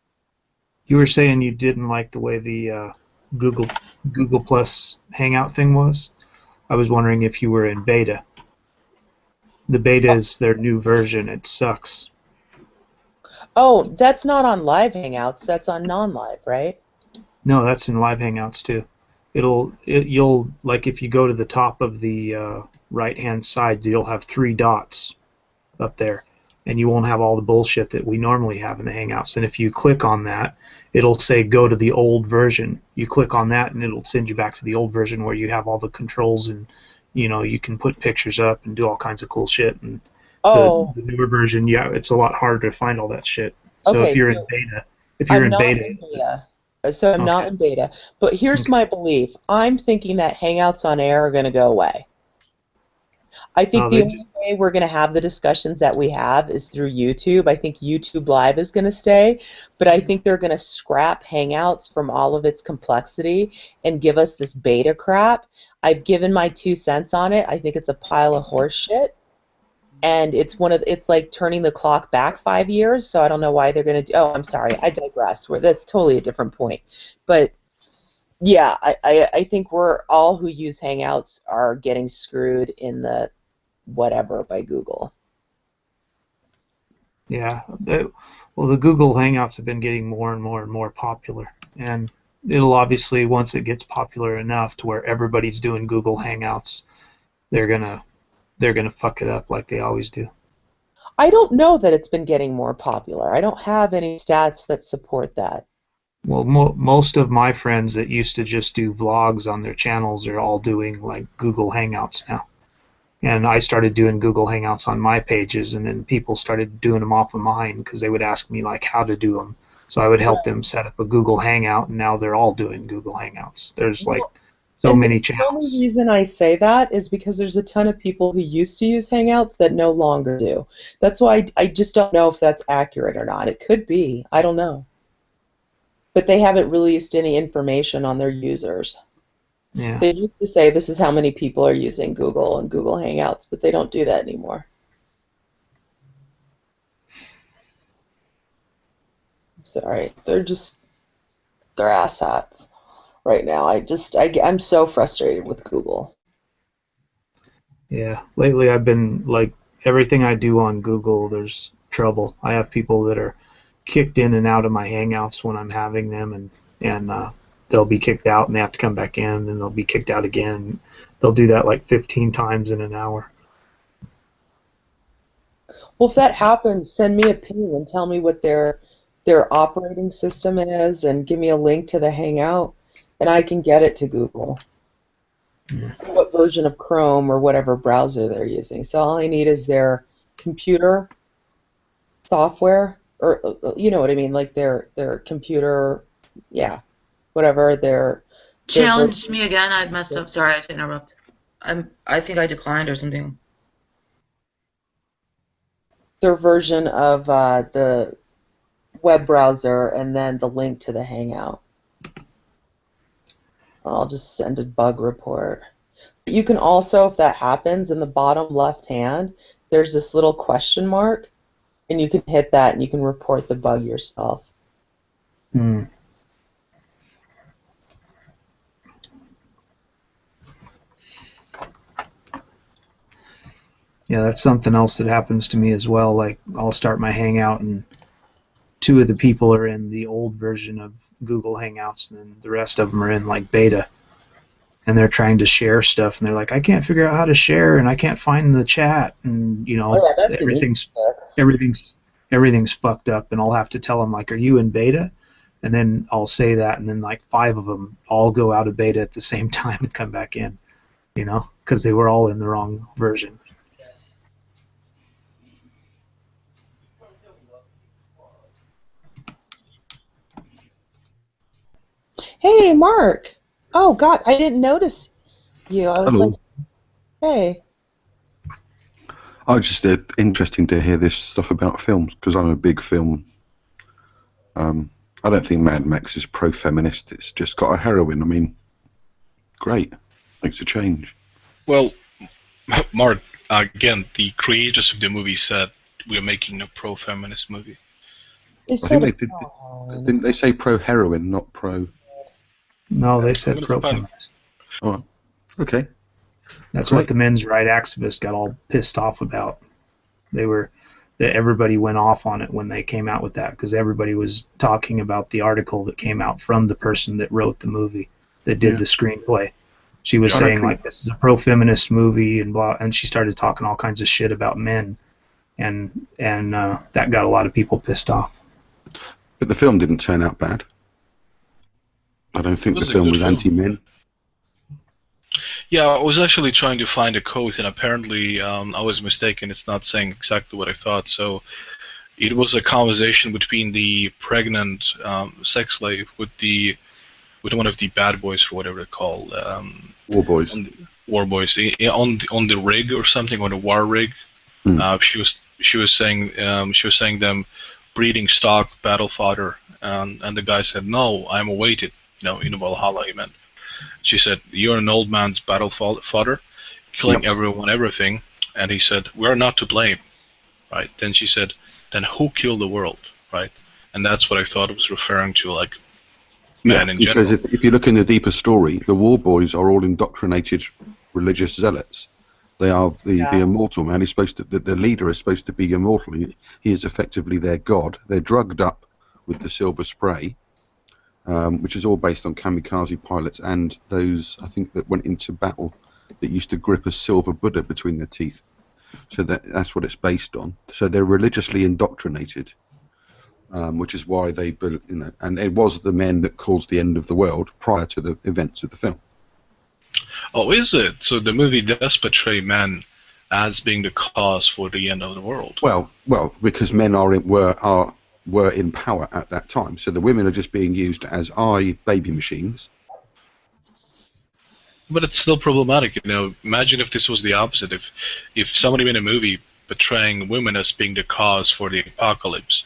You were saying you didn't like the way the Google Plus Hangout thing was. I was wondering if you were in beta. The beta is their new version. It sucks. Oh, that's not on live Hangouts. That's on non-live, right? No, that's in live Hangouts too. You'll like if you go to the top of the right-hand side, you'll have 3 dots up there, and you won't have all the bullshit that we normally have in the Hangouts. And if you click on that, it'll say go to the old version. You click on that, and it'll send you back to the old version where you have all the controls, and you can put pictures up and do all kinds of cool shit. And the newer version, yeah, it's a lot harder to find all that shit. So Okay, if you're so in beta, I'm not in beta. So I'm not Okay. in beta. But here's my belief. I'm thinking that Hangouts on Air are going to go away. I think the only way we're going to have the discussions that we have is through YouTube. I think YouTube Live is going to stay, but I think they're going to scrap Hangouts from all of its complexity and give us this beta crap. I've given my 2 cents on it. I think it's a pile of horse shit. And it's like turning the clock back 5 years, so I don't know why they're going to do. Oh, I'm sorry, I digress. That's totally a different point. But yeah, I think we're all who use Hangouts are getting screwed in the whatever by Google. Yeah. Well, the Google Hangouts have been getting more and more and more popular, and it'll obviously, once it gets popular enough to where everybody's doing Google Hangouts, they're gonna fuck it up like they always do. I don't know that it's been getting more popular. I don't have any stats that support that. Well, most of my friends that used to just do vlogs on their channels are all doing like Google Hangouts now. And I started doing Google Hangouts on my pages, and then people started doing them off of mine because they would ask me like how to do them. So I would help them set up a Google Hangout, and now they're all doing Google Hangouts. There's like so many channels. The only reason I say that is because there's a ton of people who used to use Hangouts that no longer do. That's why I just don't know if that's accurate or not. It could be. I don't know. But they haven't released any information on their users. Yeah. They used to say this is how many people are using Google and Google Hangouts, but they don't do that anymore. I'm sorry. They're asshats right now. I'm so frustrated with Google. Yeah. Lately I've been like everything I do on Google, there's trouble. I have people that are kicked in and out of my Hangouts when I'm having them, and they'll be kicked out and they have to come back in, and then they'll be kicked out again. They'll do that like 15 times in an hour. Well, if that happens, send me a ping and tell me what their operating system is, and give me a link to the Hangout, and I can get it to Google. What version of Chrome or whatever browser they're using. So all I need is their computer software, or you know what I mean, like their computer, yeah, whatever their Challenge me again. I messed up. Sorry, I had to interrupt. I think I declined or something. their version of the web browser, and then the link to the Hangout. I'll just send a bug report. You can also, if that happens, in the bottom left hand, there's this little question mark, and you can hit that and you can report the bug yourself. Hmm. Yeah, that's something else that happens to me as well. Like I'll start my Hangout and 2 of the people are in the old version of Google Hangouts, and then the rest of them are in like beta. And they're trying to share stuff, and they're like, I can't figure out how to share, and I can't find the chat, and everything's fucked up, and I'll have to tell them like, are you in beta? And then I'll say that, and then like 5 of them all go out of beta at the same time and come back in, because they were all in the wrong version. Hey, Mark. Oh, God, I didn't notice you. I was Hello. like, hey. I was just interesting to hear this stuff about films because I'm a big film. I don't think Mad Max is pro-feminist. It's just got a heroine. I mean, great. Makes a change. Well, Mark, again, the creators of the movie said we're making a pro-feminist movie. They I said think didn't they say pro-heroine, not pro... No, they said Feminist pro-feminist. Oh, okay. That's Great. what the men's right activists got all pissed off about. That everybody went off on it when they came out with that because everybody was talking about the article that came out from the person that wrote the movie, that did the screenplay. She was saying like this is a pro-feminist movie and blah, and she started talking all kinds of shit about men, and that got a lot of people pissed off. But the film didn't turn out bad. I don't think the film was anti-men. Yeah, I was actually trying to find a quote, and apparently I was mistaken. It's not saying exactly what I thought. So it was a conversation between the pregnant sex slave with one of the bad boys, or whatever they're called. War boys. War boys on the rig or something, on the war rig. She was saying them breeding stock battle fodder, and the guy said, "No, I'm awaited." In Valhalla, he meant. She said, "You're an old man's battle fodder, killing everyone, everything." And he said, "We're not to blame," right? Then she said, "Then who killed the world," right? And that's what I thought it was referring to, like men in general. Because if you look in the deeper story, the war boys are all indoctrinated religious zealots. They are the immortal man. He's supposed to. The leader is supposed to be immortal. He is effectively their god. They're drugged up with the silver spray. Which is all based on kamikaze pilots and those, I think, that went into battle that used to grip a silver Buddha between their teeth. So that's what it's based on. So they're religiously indoctrinated, which is why they, and it was the men that caused the end of the world prior to the events of the film. Oh, is it? So the movie does portray men as being the cause for the end of the world. Well, because men were in power at that time. So the women are just being used as baby machines. But it's still problematic, Imagine if this was the opposite. If somebody made a movie portraying women as being the cause for the apocalypse,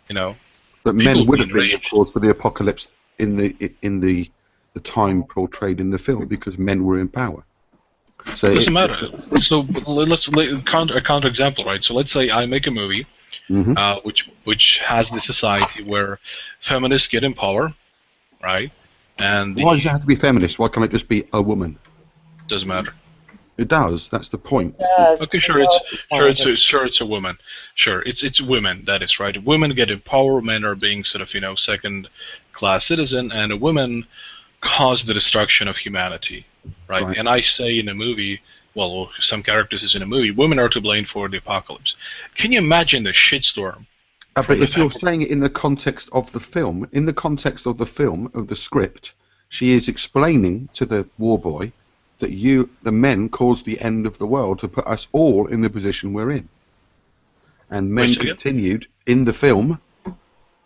But men would have been the cause for the apocalypse in the time portrayed in the film because men were in power. So it doesn't matter. So let's a counter example, right? So let's say I make a movie. Which has the society where feminists get in power, right? And why does it have to be feminist? Why can't it just be a woman? Doesn't matter. It does. That's the point. It does. Okay, it's a woman. Sure, it's women. That is right. Women get in power. Men are being sort of second-class citizen, and women cause the destruction of humanity, right? And I say in a movie. Well, some characters is in a movie. Women are to blame for the apocalypse. Can you imagine the shitstorm? But if you're saying it in the context of the film, of the script, she is explaining to the war boy that the men, caused the end of the world to put us all in the position we're in. And men continued in the film.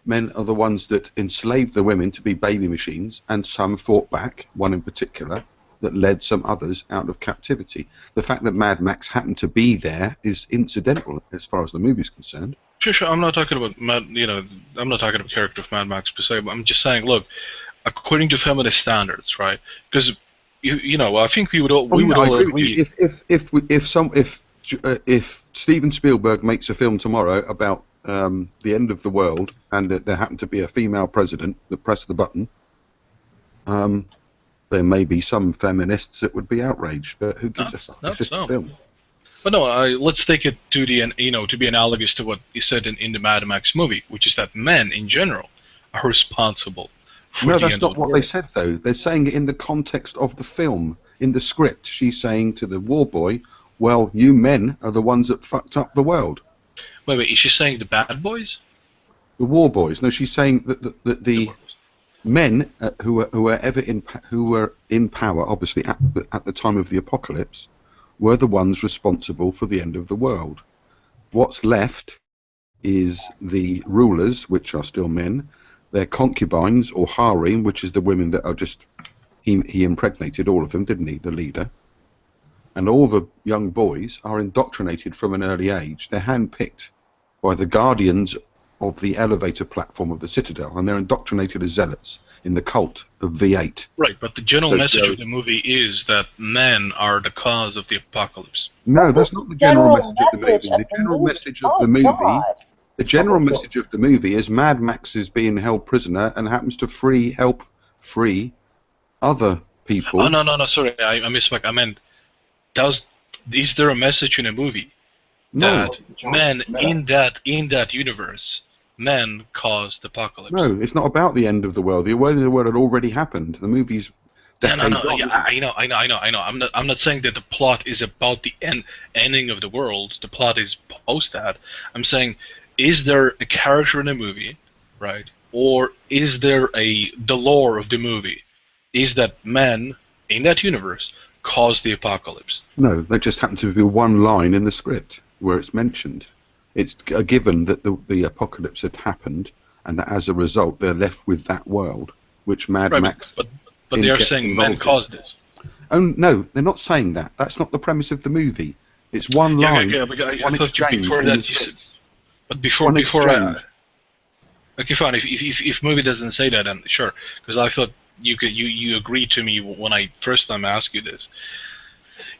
Men are the ones that enslaved the women to be baby machines, and some fought back. One in particular. That led some others out of captivity. The fact that Mad Max happened to be there is incidental as far as the movie is concerned. Sure. I'm not talking about I'm not talking about the character of Mad Max per se. But I'm just saying, look, according to feminist standards, right? Because I think we would all agree. If Steven Spielberg makes a film tomorrow about the end of the world and that there happened to be a female president that pressed the button. There may be some feminists that would be outraged, but who gives a fuck? It's just a film. But no, let's take it to to be analogous to what you said in the Mad Max movie, which is that men in general are responsible for the end of the world. No, that's not what they said though. They're saying it in the context of the film. In the script, she's saying to the war boy, "Well, you men are the ones that fucked up the world." Wait, is she saying the bad boys? The war boys. No, she's saying that the men who were in power, obviously at the time of the apocalypse, were the ones responsible for the end of the world. What's left is the rulers, which are still men, their concubines or harem, which is the women that are just he impregnated all of them, didn't he? The leader. And all the young boys are indoctrinated from an early age. They're handpicked by the guardians of the elevator platform of the Citadel, and they're indoctrinated as zealots in the cult of V8. Right, but the general message of the movie is that men are the cause of the apocalypse. No, that's not the general message of the movie. The general message of the movie, the general message of the movie is Mad Max is being held prisoner and happens to help free other people. Oh no, sorry, I misspoke. I meant, is there a message in a movie that men in that universe, men caused the apocalypse? No, it's not about the end of the world. The end of the world had already happened. The movie's decades on. Yeah, I know. I'm not saying that the plot is about the ending of the world. The plot is post that. I'm saying, is there a character in the movie, right? Or is there the lore of the movie is that men in that universe caused the apocalypse? No, there just happened to be one line in the script where it's mentioned. It's a given that the apocalypse had happened, and that as a result they're left with that world, which Mad Max. But they are saying men caused this. Oh no, they're not saying that. That's not the premise of the movie. It's one line. Yeah, I thought you before that you said. But before okay, fine. If movie doesn't say that, then sure. Because I thought you agreed to me when I first time asked you this.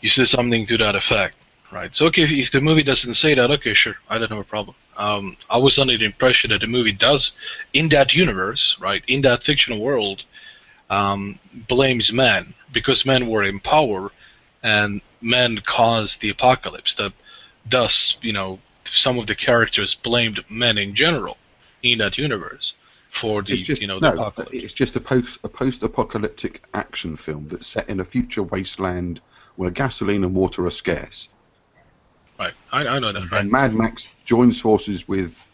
You said something to that effect, right? So okay, if the movie doesn't say that, okay, sure, I don't have a problem. I was under the impression that the movie does, in that universe, right, in that fictional world, blames men because men were in power, and men caused the apocalypse. That thus, some of the characters blamed men in general in that universe for the the apocalypse. It's just a post-apocalyptic action film that's set in a future wasteland where gasoline and water are scarce. Right, I know that. Right. And Mad Max joins forces with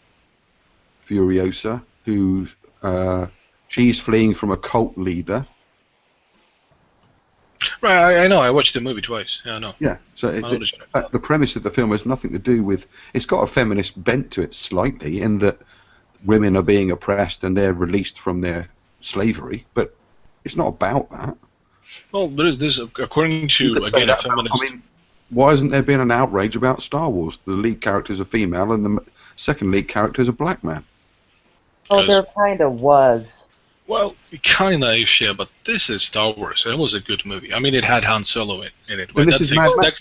Furiosa, who she's fleeing from a cult leader. Right, I know. I watched the movie twice. Yeah, I know. Yeah, so the premise of the film has nothing to do with. It's got a feminist bent to it slightly, in that women are being oppressed and they're released from their slavery, but it's not about that. Well, there's according to again a feminist. I mean, why hasn't there been an outrage about Star Wars? The lead character is a female and the second lead character is a black man. Oh, there kind of was. Well, kind of, yeah, but this is Star Wars. It was a good movie. I mean, it had Han Solo in it. But this is Mad Max.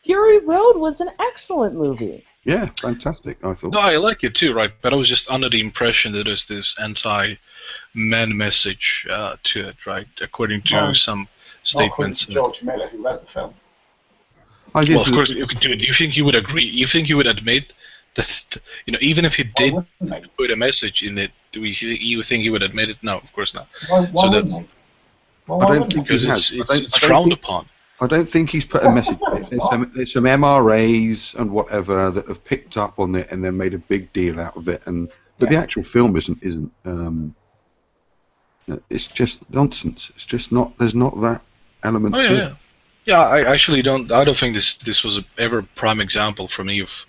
Fury Road was an excellent movie. Yeah, fantastic, I thought. No, I like it too, right? But I was just under the impression that there's this anti-men message to it, right? According to some statements. George Miller, who wrote the film. Well, of course, do you think he would agree? You think he would admit that, even if he did put a message in it, you think he would admit it? No, of course not. Why wouldn't he? I don't think he has. It's frowned upon. I don't think he's put a message in it. There's some MRAs and whatever that have picked up on it and then made a big deal out of it. But the actual film isn't. It's just nonsense. It's just not. There's not that element to it. Yeah, I actually don't. I don't think this was ever a prime example for me of,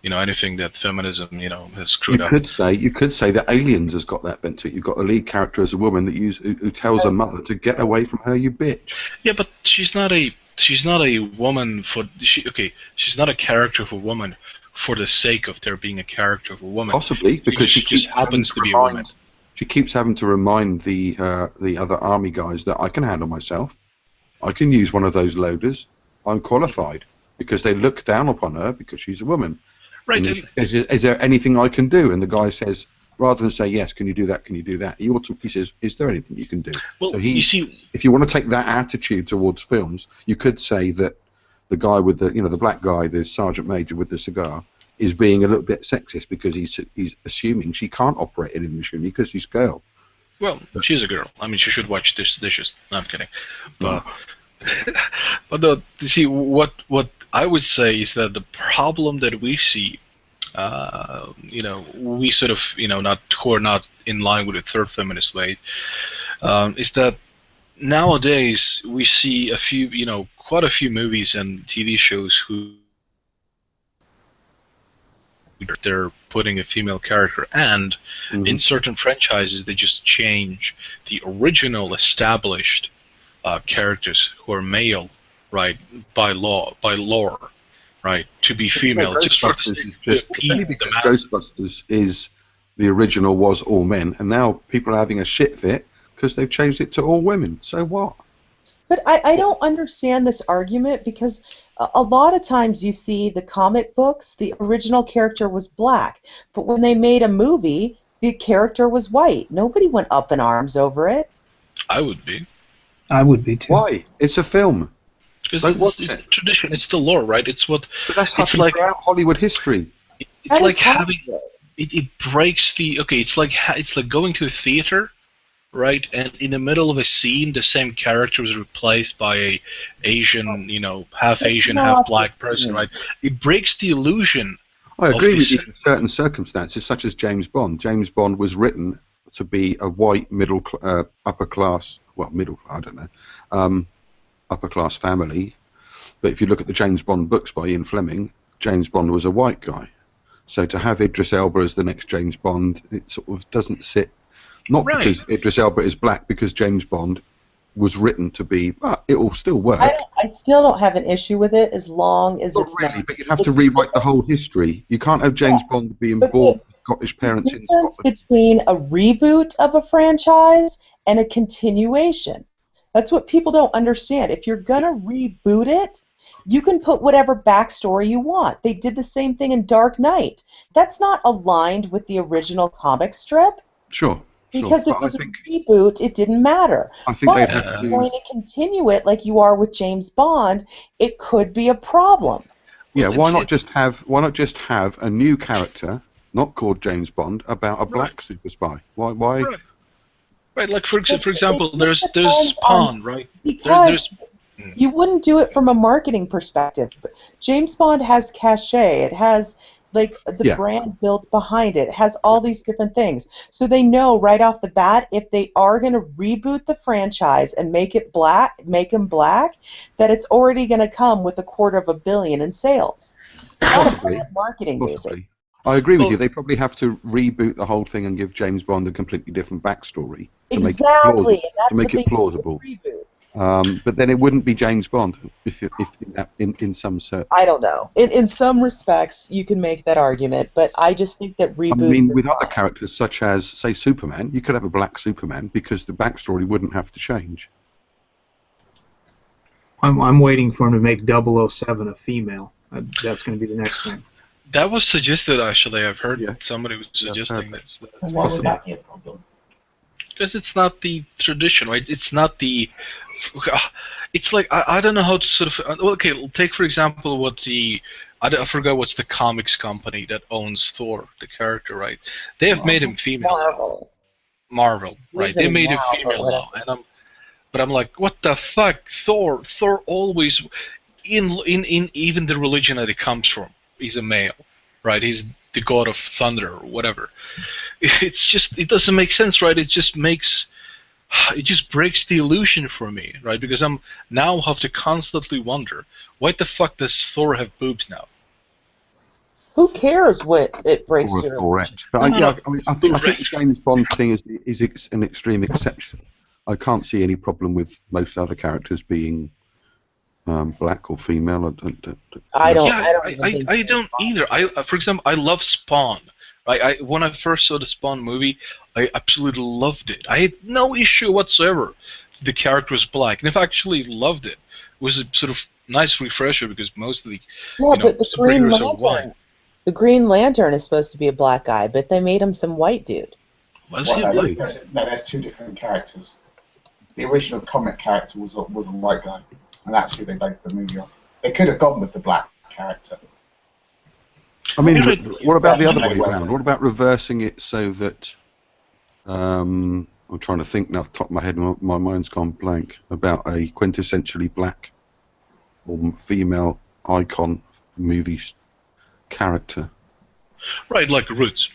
anything that feminism, has screwed up. You could say that Aliens has got that bent to it. You've got the lead character as a woman who tells her mother to get away from her, you bitch. Yeah, but she's not a woman for. She's not a character of a woman for the sake of there being a character of a woman. Possibly because she just happens to be a woman. She keeps having to remind the other army guys that I can handle myself. I can use one of those loaders. I'm qualified, because they look down upon her because she's a woman. Right. Is there anything I can do? And the guy says, rather than say yes, can you do that? Can you do that? He says, is there anything you can do? Well, so if you want to take that attitude towards films, you could say that the guy with the black guy, the sergeant major with the cigar, is being a little bit sexist because he's assuming she can't operate in the machine because she's a girl. Well, she's a girl. I mean, she should watch Dishes. No, I'm kidding. But but you see, what I would say is that the problem that we see, we sort of, who are not in line with the third feminist wave, is that nowadays we see quite a few movies and TV shows who they're putting a female character, and in certain franchises they just change the original established characters who are male, right, by lore, right, to be female, just for the sake of appeal to the masses. Ghostbusters is the original was all men, and now people are having a shit fit because they've changed it to all women. So what? But I don't understand this argument, because a lot of times you see the comic books, the original character was black, but when they made a movie, the character was white. Nobody went up in arms over it. I would be. I would be too. Why? It's a film. Because it's the tradition, it's the lore, right? It's what. But that's it's happened like throughout Hollywood history. It's like having. It breaks the. Okay, it's like going to a theater, right? And in the middle of a scene, the same character is replaced by a Asian, half Asian, half black person, right? It breaks the illusion. I agree with you in certain circumstances, such as James Bond. James Bond was written to be a white upper class, I don't know, upper class family. But if you look at the James Bond books by Ian Fleming, James Bond was a white guy. So to have Idris Elba as the next James Bond, it sort of doesn't sit. Not because Idris Elba is black, because James Bond was written to be, but it will still work. I still don't have an issue with it as long as it's not. But you'd have to rewrite the whole history. You can't have James Bond being born with Scottish parents in Scotland. The difference between a reboot of a franchise and a continuation. That's what people don't understand. If you're going to reboot it, you can put whatever backstory you want. They did the same thing in Dark Knight. That's not aligned with the original comic strip. Sure. Because it was a reboot, it didn't matter. I think but if you're going to continue it like you are with James Bond, it could be a problem. Yeah, why not just have a new character, not called James Bond, about a black super spy? Why? Right, like for example, there's Spawn, right? Because you wouldn't do it from a marketing perspective. James Bond has cachet. It has the brand built behind it. It has all these different things. So they know right off the bat, if they are going to reboot the franchise and make him black, that it's already going to come with $250 million in sales. Possibly. Marketing, basically. I agree with you. They probably have to reboot the whole thing and give James Bond a completely different backstory to make it plausible. But then it wouldn't be James Bond if in some certain. I don't know. In some respects, you can make that argument, but I just think that reboots. I mean, with other characters such as, say, Superman, you could have a black Superman because the backstory wouldn't have to change. I'm waiting for him to make 007 a female. That's going to be the next thing. That was suggested, actually. I've heard somebody was suggesting that. Why would that be a problem? Because it's not the tradition, right? It's not the. It's like I don't know how to sort of. Okay, take for example what I forgot what's the comics company that owns Thor, the character, right? They have made him female. Marvel, right? They made him female now, and I'm like, what the fuck? Thor always in even the religion that he comes from, he's a male, right? He's the god of thunder or whatever. It's just, it doesn't make sense, right? It just breaks the illusion for me, right? Because I'm now have to constantly wonder, why the fuck does Thor have boobs now? Who cares what it breaks your illusion? But I think the James Bond thing is an extreme exception. I can't see any problem with most other characters being black or female. I don't either. For example, I love Spawn. When I first saw the Spawn movie, I absolutely loved it. I had no issue whatsoever. The character was black, and if I actually loved it, it was a sort of nice refresher because most of the but the Green Lantern, the Green Lantern is supposed to be a black guy, but they made him some white dude. Was he black? No, there's two different characters. The original comic character was a white guy, and that's who they based the movie on. They could have gone with the black character. I mean, what about the other way around? What about reversing it so that I'm trying to think now off the top of my head, my mind's gone blank, about a quintessentially black or female icon movie character. Right, like Roots.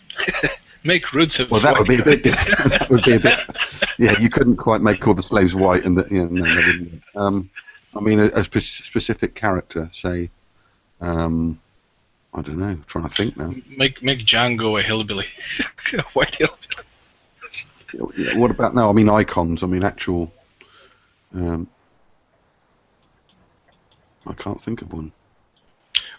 Make Roots a that would be a bit different. That would be a bit. Yeah, you couldn't quite make all the slaves white, and I mean, a specific character, say. I don't know. I'm trying to think now. Make Django a hillbilly, a white hillbilly. Yeah, what about now? I mean, icons. I mean, actual. I can't think of one.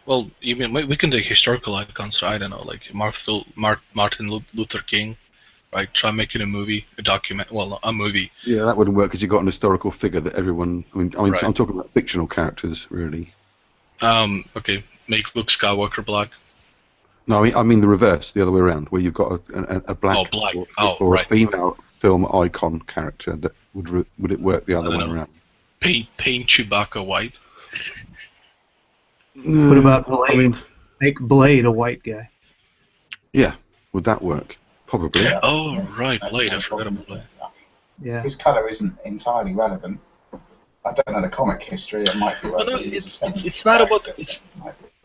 Well, even we can take historical icons. I don't know, like Martin Luther King, right? Try making a movie, a movie. Yeah, that wouldn't work because you've got an historical figure that everyone. I mean, Right. I'm talking about fictional characters, really. Okay, make Luke Skywalker black. No, I mean the reverse, the other way around, where you've got a black, or right. a female film icon character. That would it work the other way around? Paint Chewbacca white. What about Blade? I mean, make Blade a white guy. Yeah, would that work? Probably. Yeah. Oh, right, Blade. I forgot about Blade. Yeah. His colour isn't entirely relevant. I don't know the comic history. It might be relevant. It's not about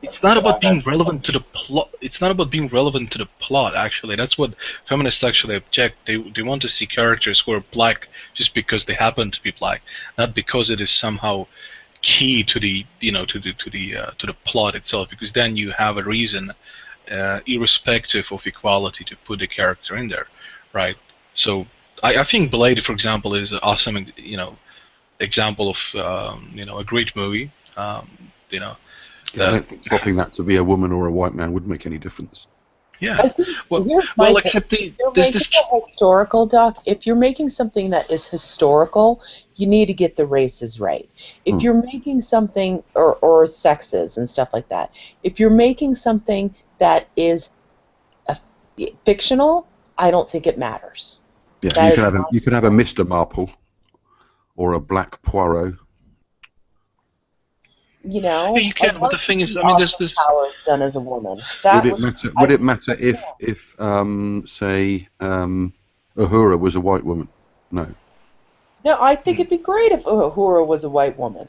it's not about being relevant to the plot. It's not about being relevant to the plot. Actually, that's what feminists actually object. They want to see characters who are black just because they happen to be black, not because it is somehow key to the to the plot itself. Because then you have a reason, irrespective of equality, to put the character in there, right? So I think Blade, for example, is an awesome example of a great movie. Yeah, I don't think swapping that to be a woman or a white man would make any difference. Yeah. I think here's my take. Except If you're making a historical doc, if you're making something that is historical, you need to get the races right. If you're making something or sexes and stuff like that, if you're making something that is fictional, I don't think it matters. Yeah, you could have a Mr. Marple or a Black Poirot. You know, yeah, you can. But the thing is, I mean, there's this. Powers done as a woman. Would it matter if say Uhura was a white woman? No. No, I think it'd be great if Uhura was a white woman.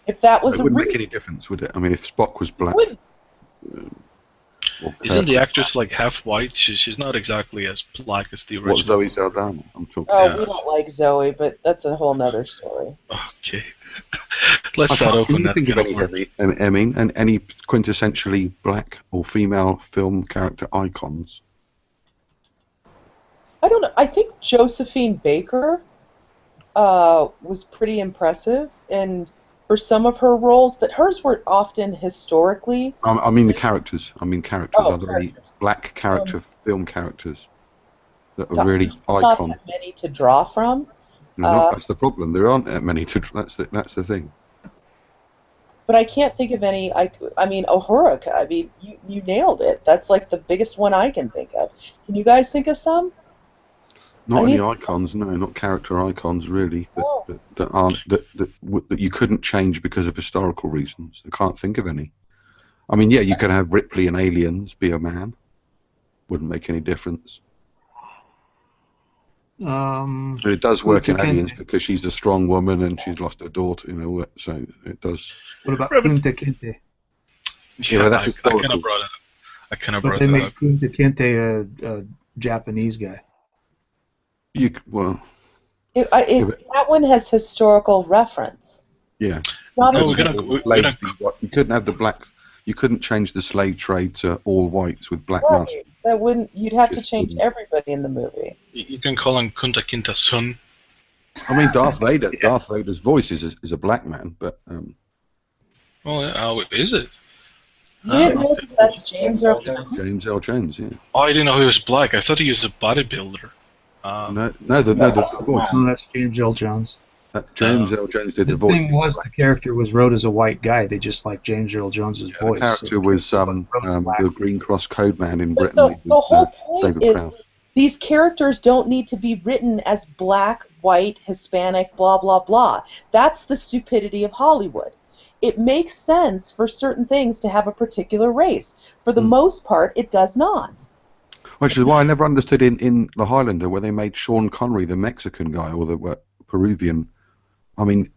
If that was it wouldn't make any difference, would it? I mean, if Spock was black. Isn't the actress like half white? She's not exactly as black as the original. What, Zoe Saldana? I'm talking. Oh, we don't like Zoe, but that's a whole nother story. Okay. Let's not open that can you can think of of any quintessentially black or female film character icons? I don't know. I think Josephine Baker was pretty impressive for some of her roles, but hers were often historically. I mean the characters. I mean characters. Oh, Are there any black film characters that are Not really icon? that many to draw from. No, that's the problem. There aren't that many to. That's the thing. But I can't think of any. I mean, Uhura. I mean, you nailed it. That's like the biggest one I can think of. Can you guys think of some? Not any icons, no, not character icons really, that you couldn't change because of historical reasons. I can't think of any. I mean, yeah, you could have Ripley in Aliens be a man. Wouldn't make any difference. But it does work in Aliens because she's a strong woman and she's lost her daughter, so it does. What about Kunta Kinte? Yeah, that's I kind of brought it up. But they made Kunta Kinte a Japanese guy. That one has historical reference. Yeah. You couldn't have the black. You couldn't change the slave trade to all whites with black masks. That wouldn't. You'd have to change everybody in the movie. You can call him Kunta Kinta's son. I mean, Darth Vader. Darth Vader's voice is a black man, but. Is it? You didn't know that's James Earl Jones. James Earl Jones, yeah. Oh, I didn't know he was black. I thought he was a bodybuilder. No, the voice. No, that's James Earl Jones. James Earl Jones did the voice. The thing was, the character was wrote as a white guy. They just liked James Earl Jones's voice. The character was the Green Cross Code Man in Britain. The whole point is these characters don't need to be written as black, white, Hispanic, blah, blah, blah. That's the stupidity of Hollywood. It makes sense for certain things to have a particular race. For the most part, it does not. Which is why I never understood in The Highlander where they made Sean Connery the Mexican guy or the Peruvian. I mean,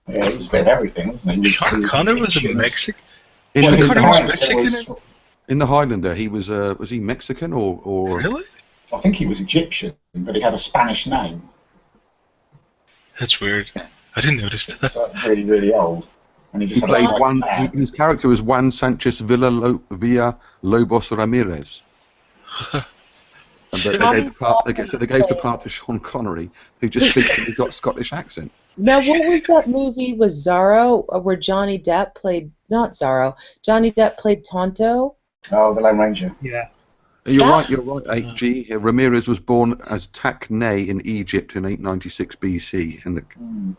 yeah, it was a bit of everything, wasn't it? Sean Connery was a Mexican. In The Highlander, he was he Mexican or really? I think he was Egyptian, but he had a Spanish name. That's weird. I didn't notice that. It's really, really old. And he He just had a played slight Juan. tan. His character was Juan Sanchez Villa Lobos Ramirez. And they gave the part. They gave the part to Sean Connery, who just speaks and he's got a Scottish accent. Now, what was that movie with Zorro, where Johnny Depp played, not Zorro, Johnny Depp played Tonto? Oh, the Lone Ranger. Yeah. You're right, 8G. Ramirez was born as Taknay in Egypt in 896 BC, and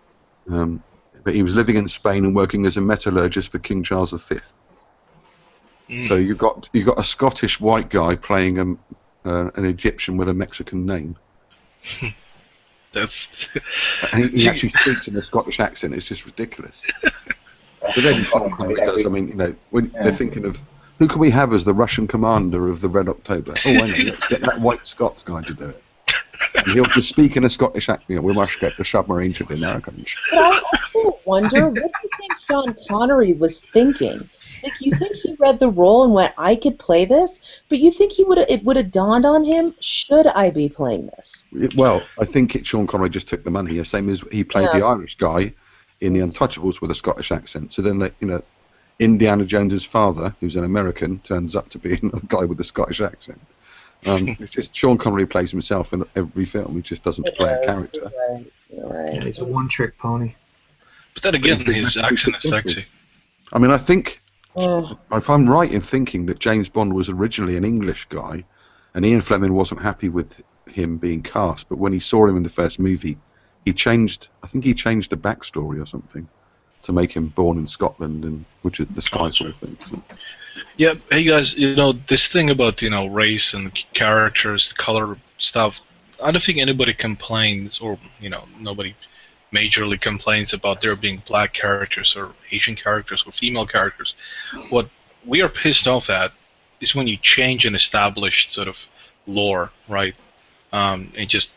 but he was living in Spain and working as a metallurgist for King Charles V. So you got a Scottish white guy playing an Egyptian with a Mexican name. That's. And he actually speaks in a Scottish accent. It's just ridiculous. But then Sean Connery does. I mean, you know, when they're thinking of who can we have as the Russian commander of the Red October? Oh, I know. Let's get that white Scots guy to do it. And he'll just speak in a Scottish accent. You know, we must get the submarine to the Americans. But I also wonder, what do you think Sean Connery was thinking? Like, you think he read the role and went, I could play this? But you think it would have dawned on him, should I be playing this? Well, I think Sean Connery just took the money. The same as he played the Irish guy in The Untouchables with a Scottish accent. So then, Indiana Jones's father, who's an American, turns up to be another guy with a Scottish accent. It's just Sean Connery plays himself in every film. He just doesn't play a character. Right. Yeah, he's a one-trick pony. But then again, his accent is sexy. I mean, I think, if I'm right in thinking that James Bond was originally an English guy, and Ian Fleming wasn't happy with him being cast, but when he saw him in the first movie, I think he changed the backstory or something to make him born in Scotland, and which is the Skyfall thing. So. Yeah, hey guys, this thing about race and characters, color stuff. I don't think anybody complains, or nobody majorly complains about there being black characters or Asian characters or female characters. What we are pissed off at is when you change an established sort of lore, right? And just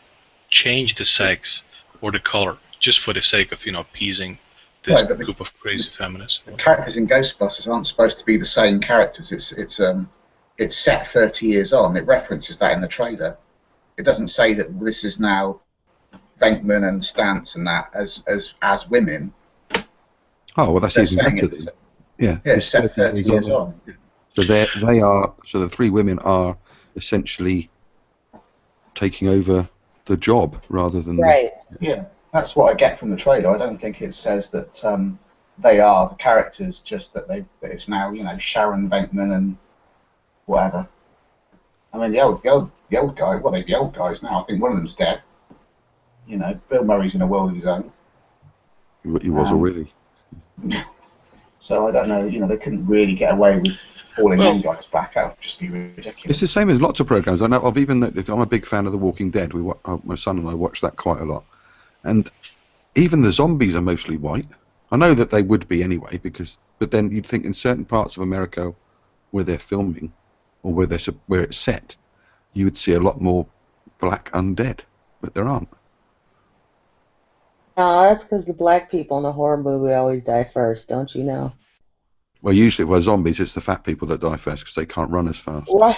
change the sex or the color just for the sake of appeasing this group of crazy feminists. The characters in Ghostbusters aren't supposed to be the same characters. It's set 30 years on. It references that in the trailer. It doesn't say that this is now Venkman and Stantz and that as women. Oh well, that's even better. Yeah, it's set 30 years on. So so the three women are essentially taking over the job rather than Yeah. That's what I get from the trailer. I don't think it says that they are the characters, just that it's now Sharon Venkman and whatever. I mean the old guy. Well, they're the old guys now. I think one of them's dead. Bill Murray's in a world of his own. He was already. So I don't know. They couldn't really get away with calling one guys back out. It'd just be ridiculous. It's the same as lots of programs. I'm a big fan of The Walking Dead. My son and I watch that quite a lot. And even the zombies are mostly white. I know that they would be anyway, but then you'd think in certain parts of America where they're filming or where it's set, you would see a lot more black undead, but there aren't. No, that's because the black people in a horror movie always die first, don't you know? Well, usually with zombies, it's the fat people that die first because they can't run as fast. Right,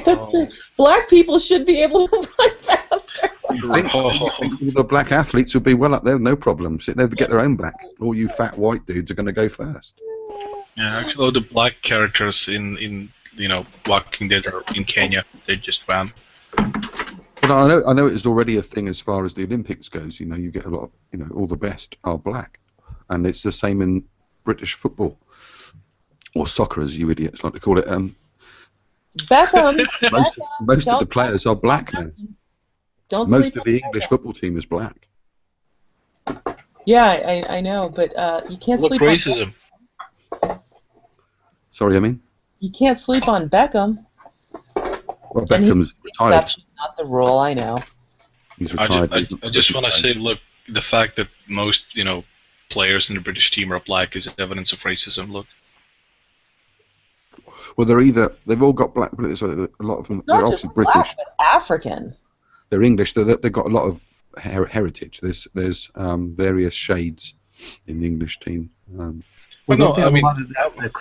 that's true. Black people should be able to run faster. You think the black athletes would be well up there, no problem. They'd get their own back. All you fat white dudes are going to go first. Yeah, actually, all the black characters in Walking Dead or in Kenya, they just ran. But I know it's already a thing as far as the Olympics goes. You get a lot of all the best are black, and it's the same in British football. Or soccer, as you idiots like to call it. Beckham. Most of the players are black now. Most of the English football team is black. Yeah, I know, but you can't sleep on racism. Sorry, I mean? You can't sleep on Beckham. Well, Beckham's retired. Exception, not the rule, I know. He's retired. I just want to say, look, the fact that most players in the British team are black is evidence of racism. Look. Well, they've all got black, but a lot of them Not they're just also British. Black, but African. They're English. They've got a lot of heritage. There's various shades in the English team. Well, don't they have a lot of that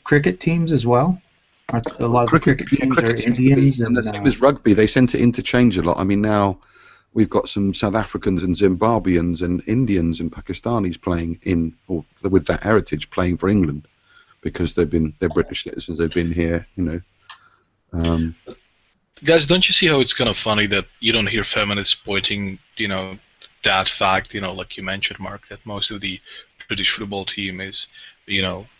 cricket teams as well? A lot of cricket teams are Indians. And the same as rugby, they tend to interchange a lot. I mean, now we've got some South Africans and Zimbabweans and Indians and Pakistanis playing in, or with that heritage, playing for England because they're British citizens. They've been here, Guys, don't you see how it's kind of funny that you don't hear feminists pointing, that fact, like you mentioned, Mark, that most of the British football team is,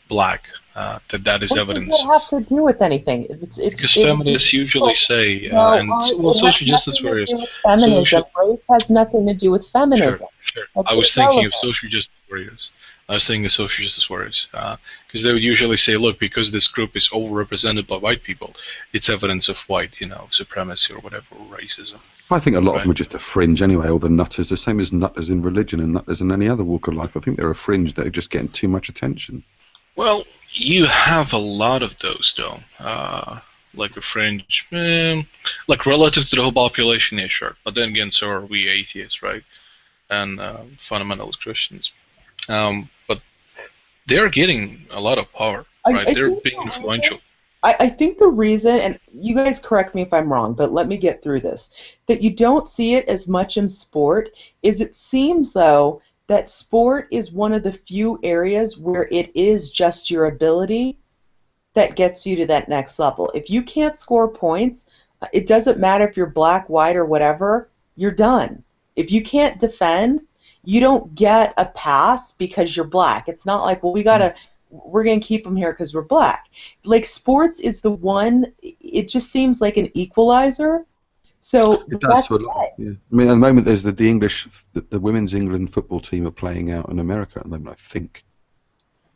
black. That is What evidence. does that have to do with anything? Because feminists usually say, social justice warriors. Feminism. Race has nothing to do with feminism. Sure. That's I was thinking of irrelevant. social justice warriors. Because they would usually say, look, because this group is overrepresented by white people, it's evidence of white, supremacy or whatever, or racism. I think a lot of them are just a fringe anyway, all the nutters, the same as nutters in religion and nutters in any other walk of life. I think they're a fringe that are just getting too much attention. Well, you have a lot of those, though. Like a fringe, like relative to the whole population, yeah, sure. But then again, so are we atheists, right? And fundamentalist Christians. But they're getting a lot of power, right? They're being influential. I think the reason, and you guys correct me if I'm wrong, but let me get through this, that you don't see it as much in sport is it seems, though, that sport is one of the few areas where it is just your ability that gets you to that next level. If you can't score points, it doesn't matter if you're black, white, or whatever, you're done. If you can't defend, you don't get a pass because you're black. It's not like, well, we're going to keep them here because we're black. Like, sports is the one, it just seems like an equalizer. So it does for a lot. Yeah. I mean, at the moment, there's the women's England football team are playing out in America at the moment, I think,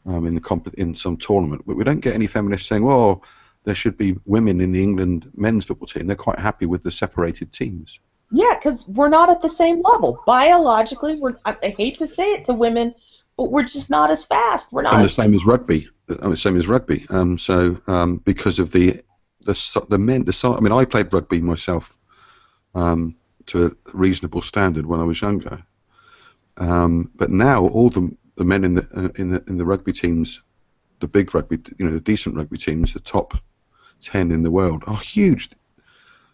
in some tournament. But we don't get any feminists saying, well, there should be women in the England men's football team. They're quite happy with the separated teams. Yeah, because we're not at the same level. Biologically, I hate to say it to women, but we're just not as fast. We're not. And the same as rugby. Same as rugby. Because of the men, I mean, I played rugby myself to a reasonable standard when I was younger. But now all the men in the rugby teams, the big rugby, the decent rugby teams, the top 10 in the world, are huge.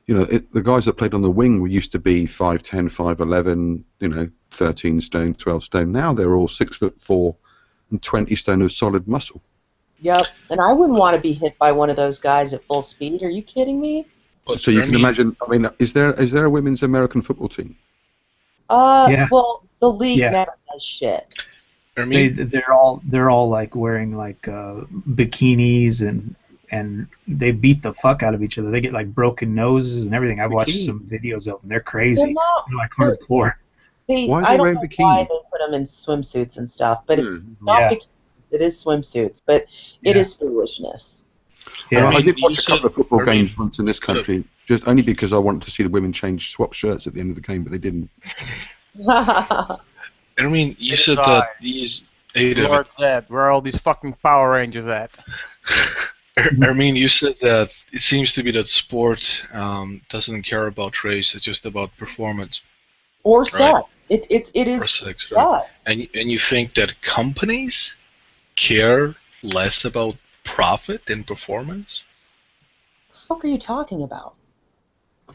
The guys that played on the wing used to be 5'10", 5'11", 13 stone, 12 stone. Now they're all 6'4" and 20 stone of solid muscle. Yep, and I wouldn't want to be hit by one of those guys at full speed. Are you kidding me? So you can imagine. I mean, is there a women's American football team? Yeah. Well, the league never does shit. They're all like wearing like bikinis and they beat the fuck out of each other. They get like broken noses and everything. I've watched some videos of them. They're crazy. They're like hardcore. I don't know why they put them in swimsuits and stuff, but it's not bikinis. It is swimsuits, but it is foolishness. Yeah. I did watch a couple of football games once in this country, just only because I wanted to see the women swap shirts at the end of the game, but they didn't. I mean, you said that these... Lord said, where are all these fucking Power Rangers at? I mean, you said that it seems to be that sport doesn't care about race, it's just about performance. Or sex. It is... Or sex, right? Yes. And you think that companies care less about profit than performance? What the fuck are you talking about?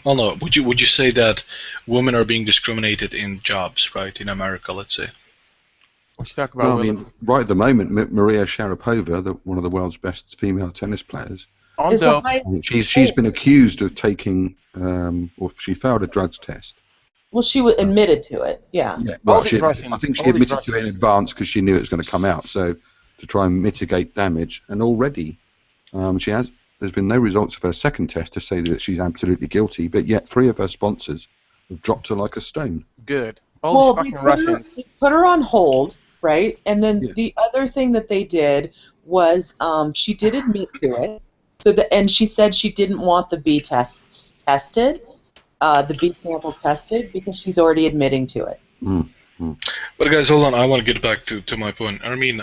Well, no. Would you say that women are being discriminated in jobs, right, in America, let's say? Let's talk about women. I mean, right at the moment, Maria Sharapova, one of the world's best female tennis players, she's been accused of taking, or she failed a drugs test. Well, she admitted to it, yeah. Well, I think she admitted to it in advance because she knew it was going to come out, so to try and mitigate damage. And already, there's been no results of her second test to say that she's absolutely guilty, but yet 3 of her sponsors have dropped her like a stone. Good. All these fucking Russians. They put her on hold, right? And then the other thing that they did was she did admit to it. And she said she didn't want the B test tested, the B sample tested, because she's already admitting to it. But guys, hold on. I want to get back to my point. I mean,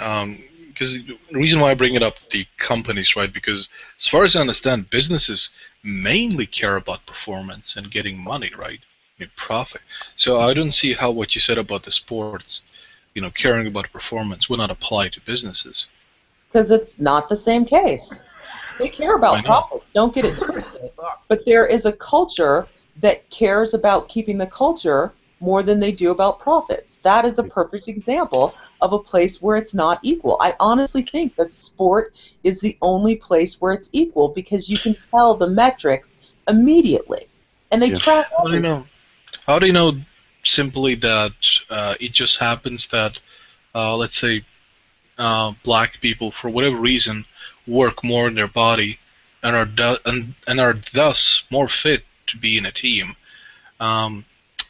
because the reason why I bring it up, the companies, right? Because as far as I understand, businesses mainly care about performance and getting money, right? I mean, profit. So I don't see how what you said about the sports, caring about performance would not apply to businesses. Because it's not the same case. They care about profits. Don't get it twisted. But there is a culture that cares about keeping the culture more than they do about profits. That is a perfect example of a place where it's not equal. I honestly think that sport is the only place where it's equal because you can tell the metrics immediately, and they track everything. How do you know simply that it just happens that, let's say, black people, for whatever reason, work more in their body and are thus more fit to be in a team?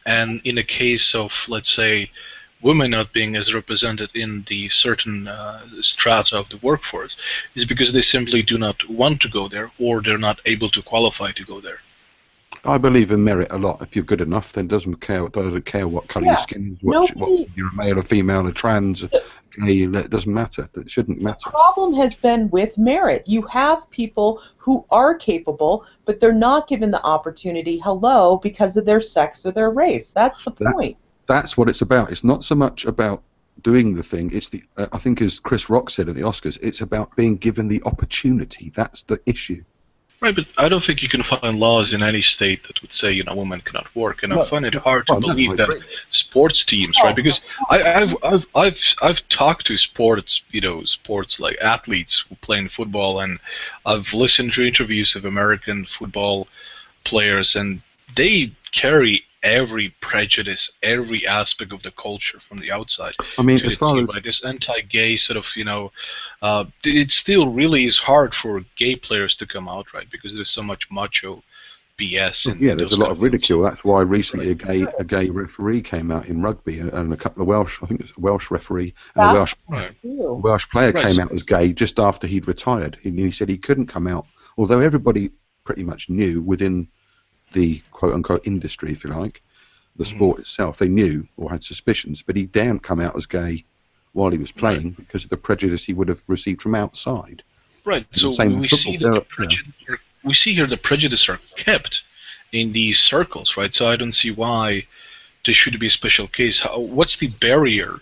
And in the case of, let's say, women not being as represented in the certain strata of the workforce, is because they simply do not want to go there, or they're not able to qualify to go there. I believe in merit a lot. If you're good enough, then doesn't care what colour your skin is, what you're a male or female or trans, gay, it doesn't matter. It shouldn't matter. The problem has been with merit. You have people who are capable, but they're not given the opportunity, because of their sex or their race. That's the point. That's what it's about. It's not so much about doing the thing. It's I think, as Chris Rock said at the Oscars, it's about being given the opportunity. That's the issue. Right, but I don't think you can find laws in any state that would say, women cannot work, and I find it hard to believe that sports teams, right? Because I've talked to sports like athletes who play in football, and I've listened to interviews of American football players, and they carry every prejudice, every aspect of the culture from the outside. I mean, to as far as this anti-gay sort of, it still really is hard for gay players to come out, right? Because there's so much macho BS. There's a lot of ridicule. That's why recently a gay referee came out in rugby, and a couple of Welsh, I think it's a Welsh referee, and a Welsh player came out as gay just after he'd retired. And he said he couldn't come out, although everybody pretty much knew within the quote-unquote industry, if you like, the sport itself, they knew or had suspicions, but he daren't come out as gay while he was playing because of the prejudice he would have received from outside. Right, And so we see here the prejudice are kept in these circles, right? So I don't see why there should be a special case. What's the barrier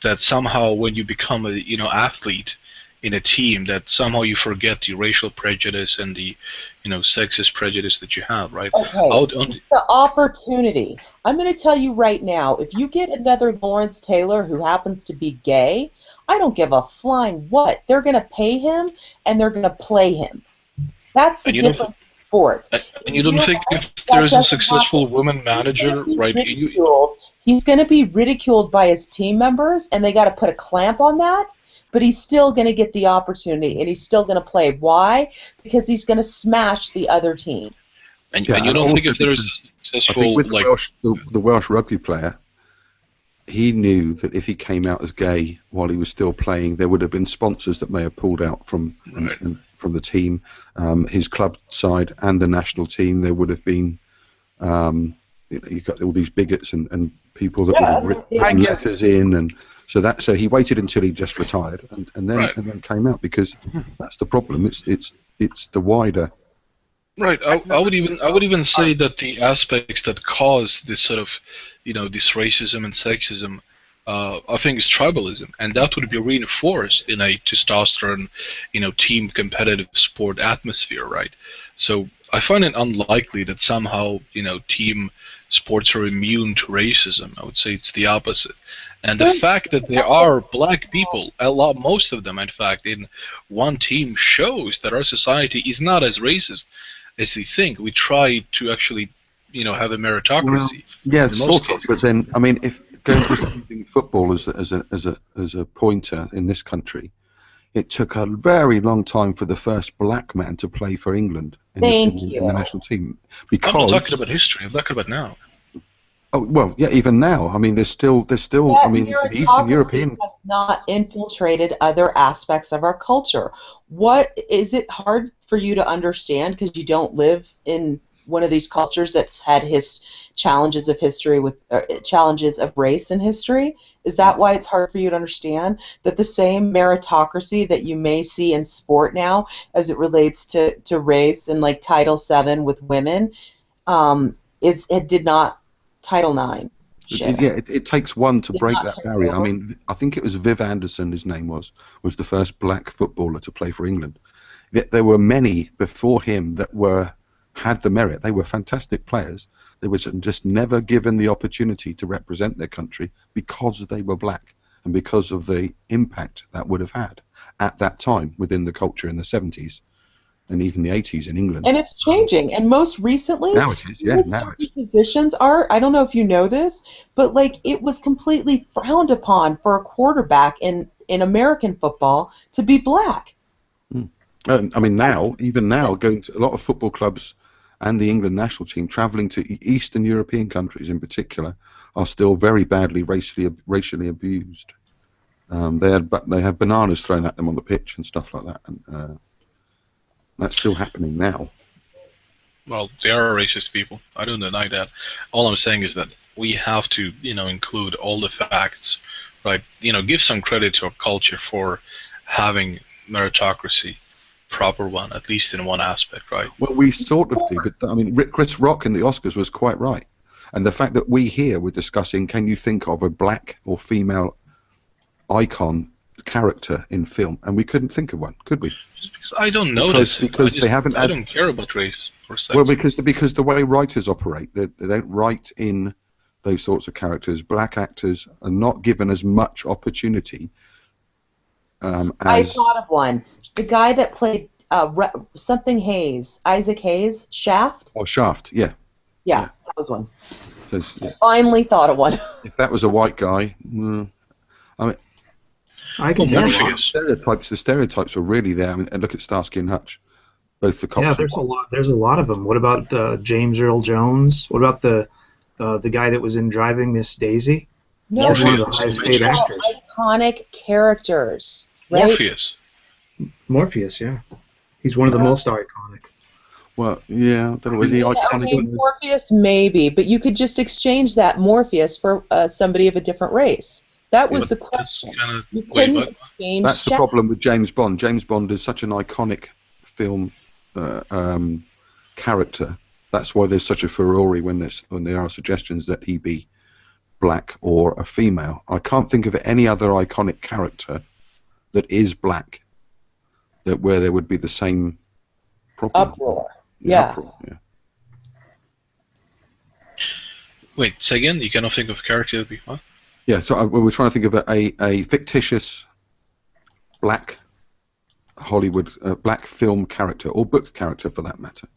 that somehow when you become a athlete in a team, that somehow you forget the racial prejudice and the sexist prejudice that you have, right? Okay. The opportunity. I'm going to tell you right now, if you get another Lawrence Taylor who happens to be gay, I don't give a flying what. They're going to pay him and they're going to play him. That's the difference in sports. And you don't think if there's a successful woman manager, right? He's going to be ridiculed by his team members, and they got to put a clamp on that. But he's still going to get the opportunity, and he's still going to play. Why? Because he's going to smash the other team. And you don't think if there's a successful, with the Welsh rugby player, he knew that if he came out as gay while he was still playing, there would have been sponsors that may have pulled out from the team, his club side and the national team. There would have been, you got all these bigots and people that would have written letters in and. So he waited until he just retired, and then came out, because that's the problem. It's the wider. Right. I would even say that the aspects that cause this sort of, this racism and sexism, I think is tribalism, and that would be reinforced in a testosterone, team competitive sport atmosphere, right? So I find it unlikely that somehow, team sports are immune to racism. I would say it's the opposite. And the fact that there are black people, most of them, in fact, in one team shows that our society is not as racist as we think. We try to actually, have a meritocracy. Well, sort of. But then, I mean, if going to using football as a pointer in this country, it took a very long time for the first black man to play for England in the national team. Because I'm not talking about history. I'm talking about now. Oh well, yeah. Even now, I mean, there's still. I mean, the Eastern European has not infiltrated other aspects of our culture. What is it hard for you to understand because you don't live in one of these cultures that's had his challenges of history with challenges of race in history? Is that why it's hard for you to understand that the same meritocracy that you may see in sport now, as it relates to race and like Title VII with women, it did not. Title IX. Yeah, it takes one to break that barrier. I mean, I think it was Viv Anderson, his name was the first black footballer to play for England. There were many before him that had the merit. They were fantastic players. They were just never given the opportunity to represent their country because they were black and because of the impact that would have had at that time within the culture in the 70s and even the 80s in England. And it's changing. And most recently, Now it is, yeah. Now certain positions are, I don't know if you know this, but like it was completely frowned upon for a quarterback in American football to be black. I mean, even now, going to a lot of football clubs and the England national team, travelling to Eastern European countries in particular, are still very badly racially abused. They have bananas thrown at them on the pitch and stuff like that, and that's still happening now. Well, they are racist people. I don't deny that. All I'm saying is that we have to, include all the facts, right? Give some credit to our culture for having meritocracy, proper one, at least in one aspect, right? Well, we sort of do, but I mean, Chris Rock in the Oscars was quite right. And the fact that we here were discussing, can you think of a black or female icon character in film, and we couldn't think of one, could we? Just because I don't notice because they haven't. I don't care about race or sex. Well, because the way writers operate, they don't write in those sorts of characters. Black actors are not given as much opportunity. I thought of one. The guy that played something Hayes, Isaac Hayes, Shaft. Oh, Shaft, yeah. Yeah, that was one. Yeah. Finally thought of one. If that was a white guy, I mean, I can the stereotypes were really there. I mean, and look at Starsky and Hutch, both the cops. Yeah, there's a lot of them. What about James Earl Jones? What about the guy that was in Driving Miss Daisy? No, He's one of the highest paid actors. Iconic characters, right? Morpheus, yeah. He's one of the most iconic. Well, yeah, was he iconic? Okay, Morpheus, maybe, but you could just exchange that Morpheus for somebody of a different race. That was the question. You couldn't exchange. That's the problem with James Bond. James Bond is such an iconic film character. That's why there's such a furore when there are suggestions that he be black or a female. I can't think of any other iconic character that is black where there would be the same problem. Uproar. Yeah. Wait, say again? You cannot think of a character that would be what? Yeah, so we're trying to think of a fictitious black Hollywood, black film character, or book character for that matter.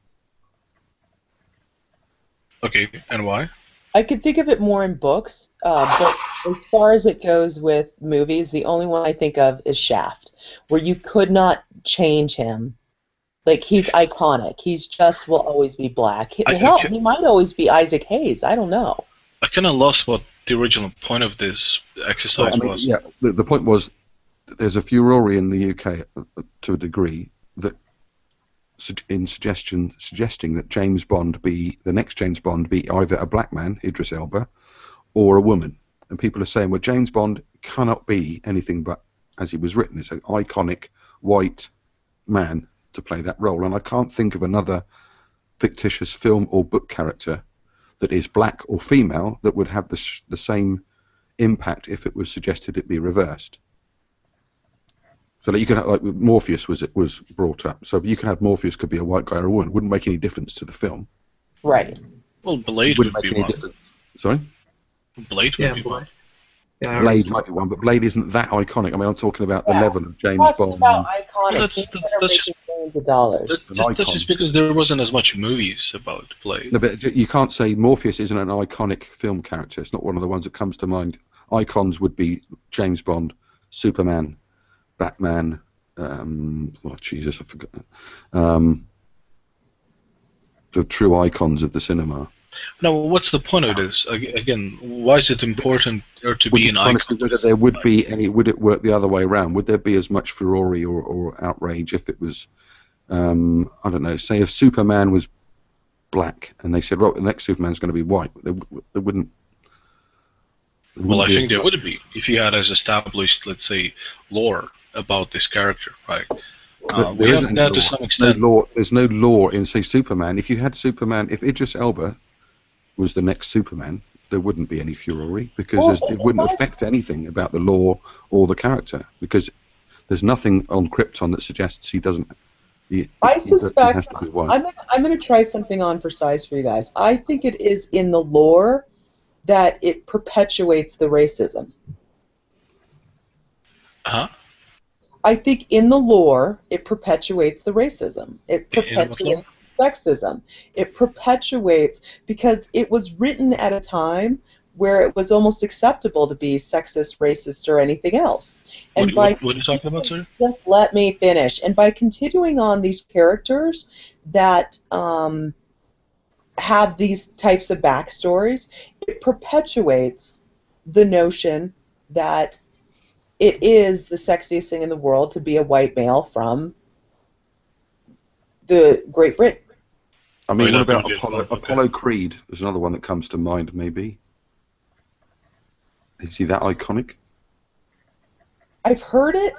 Okay, and why? I could think of it more in books, but as far as it goes with movies, the only one I think of is Shaft, where you could not change him. Like, he's iconic. He's just will always be black. Hell, he might always be Isaac Hayes. I don't know. I kind of lost what the original point of this exercise was. Yeah, the point was there's a furore in the UK to a degree that suggesting that James Bond be the next James Bond be either a black man, Idris Elba, or a woman. And people are saying, well, James Bond cannot be anything but as he was written. It's an iconic white man to play that role. And I can't think of another fictitious film or book character that is black or female that would have the same impact if it was suggested it be reversed. So like you could have, like Morpheus was brought up. So you could have Morpheus could be a white guy or a woman. It wouldn't make any difference to the film. Right. Well, Blade wouldn't would make be any one. difference. Sorry? Blade would be one. Yeah, Blade might be one, but Blade isn't that iconic. I mean, I'm talking about the level of James Bond. About iconic. Well, that's just millions of dollars. That's just because there wasn't as much movies about Blade. No, but you can't say Morpheus isn't an iconic film character. It's not one of the ones that comes to mind. Icons would be James Bond, Superman, Batman. Oh Jesus, I forgot. The true icons of the cinema. Now, what's the point of this? Again, why is it important to be an icon? Whether there would be any, would it work the other way around? Would there be as much furore or outrage if it was, I don't know, say if Superman was black and they said, right, the next Superman's going to be white, there wouldn't. Well, I think there would be if you had as established, let's say, lore about this character, right? We have that to some extent. There's no law in, say, Superman. If you had Superman, if Idris Elba was the next Superman, there wouldn't be any furore because it wouldn't affect anything about the law or the character because there's nothing on Krypton that suggests he doesn't I He has suspect to be white. I'm gonna try something on for size for you guys. I think it is in the lore that it perpetuates the racism. Huh? I think in the lore it perpetuates the racism. It In what lore? perpetuates sexism. It perpetuates because it was written at a time where it was almost acceptable to be sexist, racist, or anything else. And by What are you talking about, sir? just let me finish. And by continuing on these characters that have these types of backstories, it perpetuates the notion that it is the sexiest thing in the world to be a white male from the Great Britain. I mean, Right, what I about thought you- Apollo Creed? There's another one that comes to mind, maybe. Is he that iconic? I've heard it,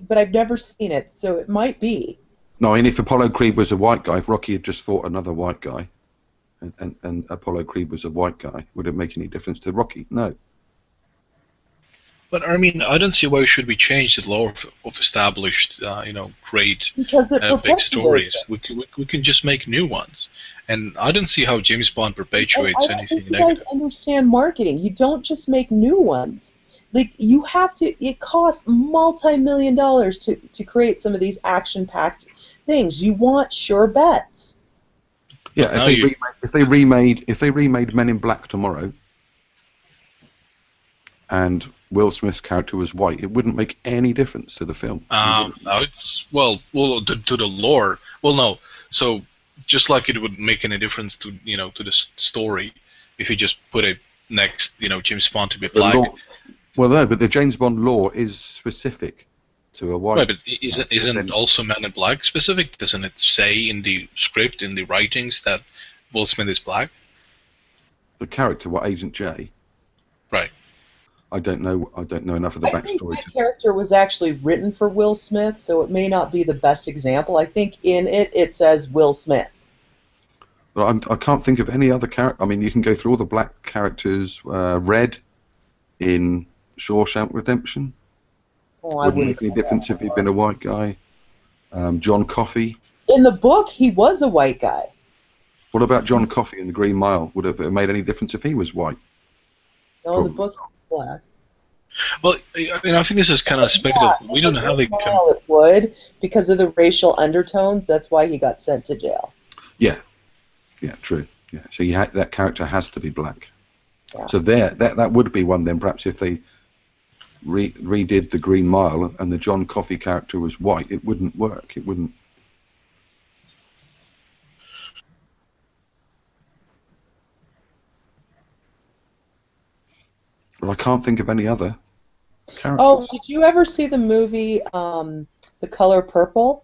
but I've never seen it, so it might be. No, I mean, if Apollo Creed was a white guy, if Rocky had just fought another white guy, and Apollo Creed was a white guy, would it make any difference to Rocky? No. But I mean, I don't see why should we change the lore of established, great Because it big perpetuates stories. it. We can just make new ones, and I don't see how James Bond perpetuates I don't anything think you negative. guys understand marketing. You don't just make new ones. Like, you have to, it costs multi-million dollars to create some of these action-packed things. You want sure bets. Yeah, if they remade Men in Black tomorrow, and Will Smith's character was white, it wouldn't make any difference to the film. No, it's to the lore. Well, no. So just like it would make any difference to to the story if you just put it next James Bond to be black. Well, no, but the James Bond law is specific to a white. Right, but isn't also Men in Black specific? Doesn't it say in the script, in the writings, that Will Smith is black? The character, Agent J. Right. I don't know enough of the I think backstory. that character was actually written for Will Smith, so it may not be the best example. I think in it says Will Smith. But I can't think of any other character. I mean, you can go through all the black characters. Red in Shawshank Redemption. Oh, I Wouldn't wouldn't make any difference if he'd been a white guy. John Coffey. In the book, he was a white guy. What about John Coffey in The Green Mile? Would it have made any difference if he was white? No, in the book, he was black. Well, I think this is kind of speculative. We don't have a. It would, because of the racial undertones. That's why he got sent to jail. Yeah, true. Yeah, so that character has to be black. Yeah. So that would be one then. Perhaps if they redid The Green Mile and the John Coffey character was white, it wouldn't work. It wouldn't. But I can't think of any other characters. Oh, did you ever see the movie The Color Purple?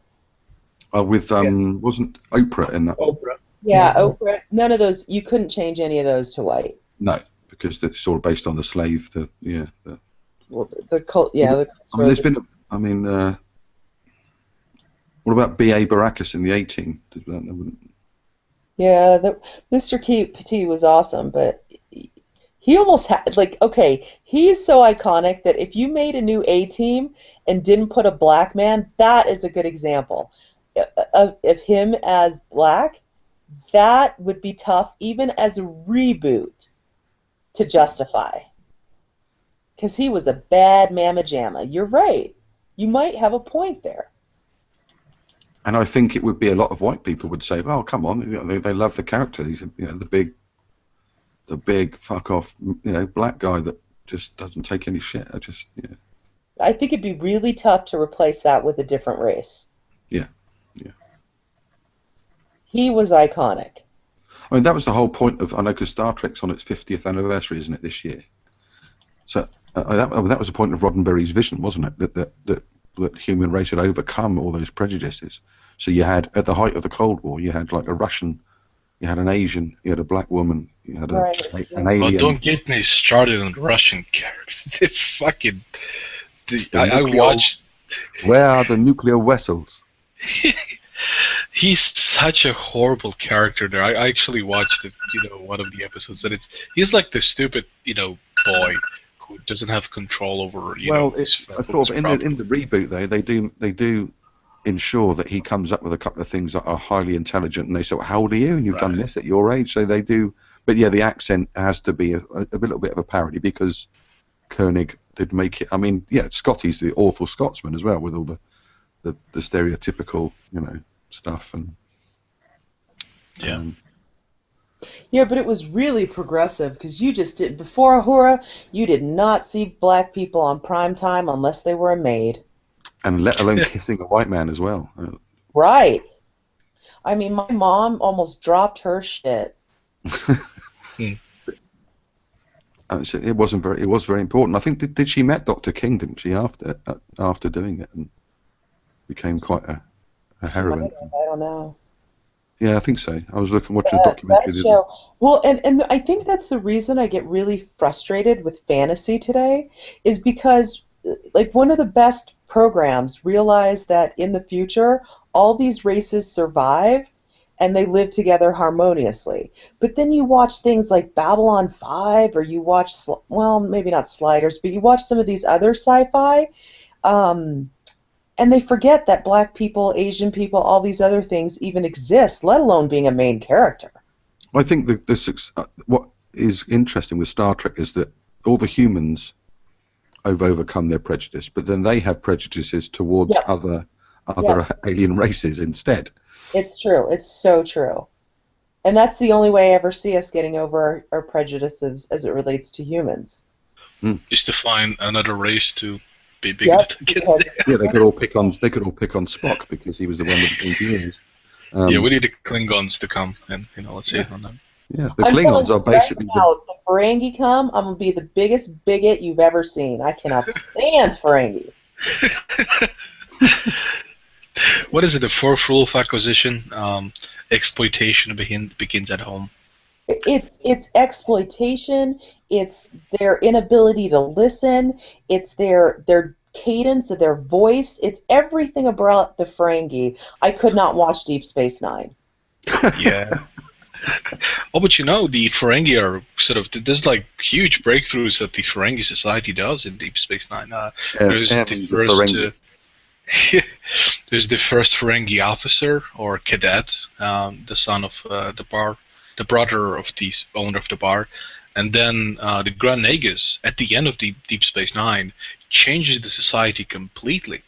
With wasn't Oprah in that? Oprah. Yeah, Oprah. None of those. You couldn't change any of those to white. No, because it's all based on the slave. Well, the cult. Yeah. I mean, there's been. I mean, what about B.A. Baracus in The A-Team? Yeah, Mr. P was awesome, but he almost had he's so iconic that if you made a new A-Team and didn't put a black man, that is a good example of him as black. That would be tough, even as a reboot, to justify. Because he was a bad mamma jamma. You're right. You might have a point there. And I think it would be a lot of white people would say, "Well, come on, they love the character. He's the big fuck off, black guy that just doesn't take any shit." I think it'd be really tough to replace that with a different race. Yeah. He was iconic. I mean, that was the whole point of, I know, because Star Trek's on its 50th anniversary, isn't it, this year? So that was the point of Roddenberry's vision, wasn't it? That the human race had overcome all those prejudices. So you had, at the height of the Cold War, you had like a Russian, you had an Asian, you had a black woman, you had an alien. Oh, don't get me started on Russian characters. I watched. Where are the nuclear vessels? He's such a horrible character there. I actually watched one of the episodes, and he's like the stupid boy who doesn't have control over it's sort of in the reboot though they do ensure that he comes up with a couple of things that are highly intelligent, and they say, well, how old are you? And you've done this at your age, so they do. But yeah, the accent has to be a little bit of a parody because Koenig did make it. I mean, yeah, Scotty's the awful Scotsman as well, with all the stereotypical, stuff and. Yeah. Yeah, but it was really progressive because you just did before Ahura, you did not see black people on prime time unless they were a maid. And let alone kissing a white man as well. Right. I mean, my mom almost dropped her shit. So it was very important. I think did she met Dr. King, didn't she, after doing it, and became quite a heroine. I don't know. Yeah, I think so. I was watching a documentary. That show. Well, and I think that's the reason I get really frustrated with fantasy today, is because like one of the best programs realized that in the future all these races survive and they live together harmoniously. But then you watch things like Babylon 5, or you watch, well, maybe not Sliders, but you watch some of these other sci-fi, and they forget that black people, Asian people, all these other things even exist, let alone being a main character. I think what is interesting with Star Trek is that all the humans have overcome their prejudice, but then they have prejudices towards other alien races instead. It's true. It's so true. And that's the only way I ever see us getting over our prejudices as it relates to humans. Is to find another race to be big enough to get there. Yeah, they could all pick on Spock because he was the one with the engineers. Yeah, we need the Klingons to come and let's see on them. Yeah, the Klingons are basically. Right now, if the Ferengi come, I'm gonna be the biggest bigot you've ever seen. I cannot stand Ferengi. What is it? The fourth rule of acquisition: exploitation begins at home. It's exploitation. It's their inability to listen. It's their cadence of their voice. It's everything about the Ferengi. I could not watch Deep Space Nine. Yeah. Oh, but the Ferengi are sort of, there's like huge breakthroughs that the Ferengi society does in Deep Space Nine. There's there's the first Ferengi officer or cadet, the son of the brother of the owner of the bar, and then the Grand Nagus at the end of the Deep Space Nine changes the society completely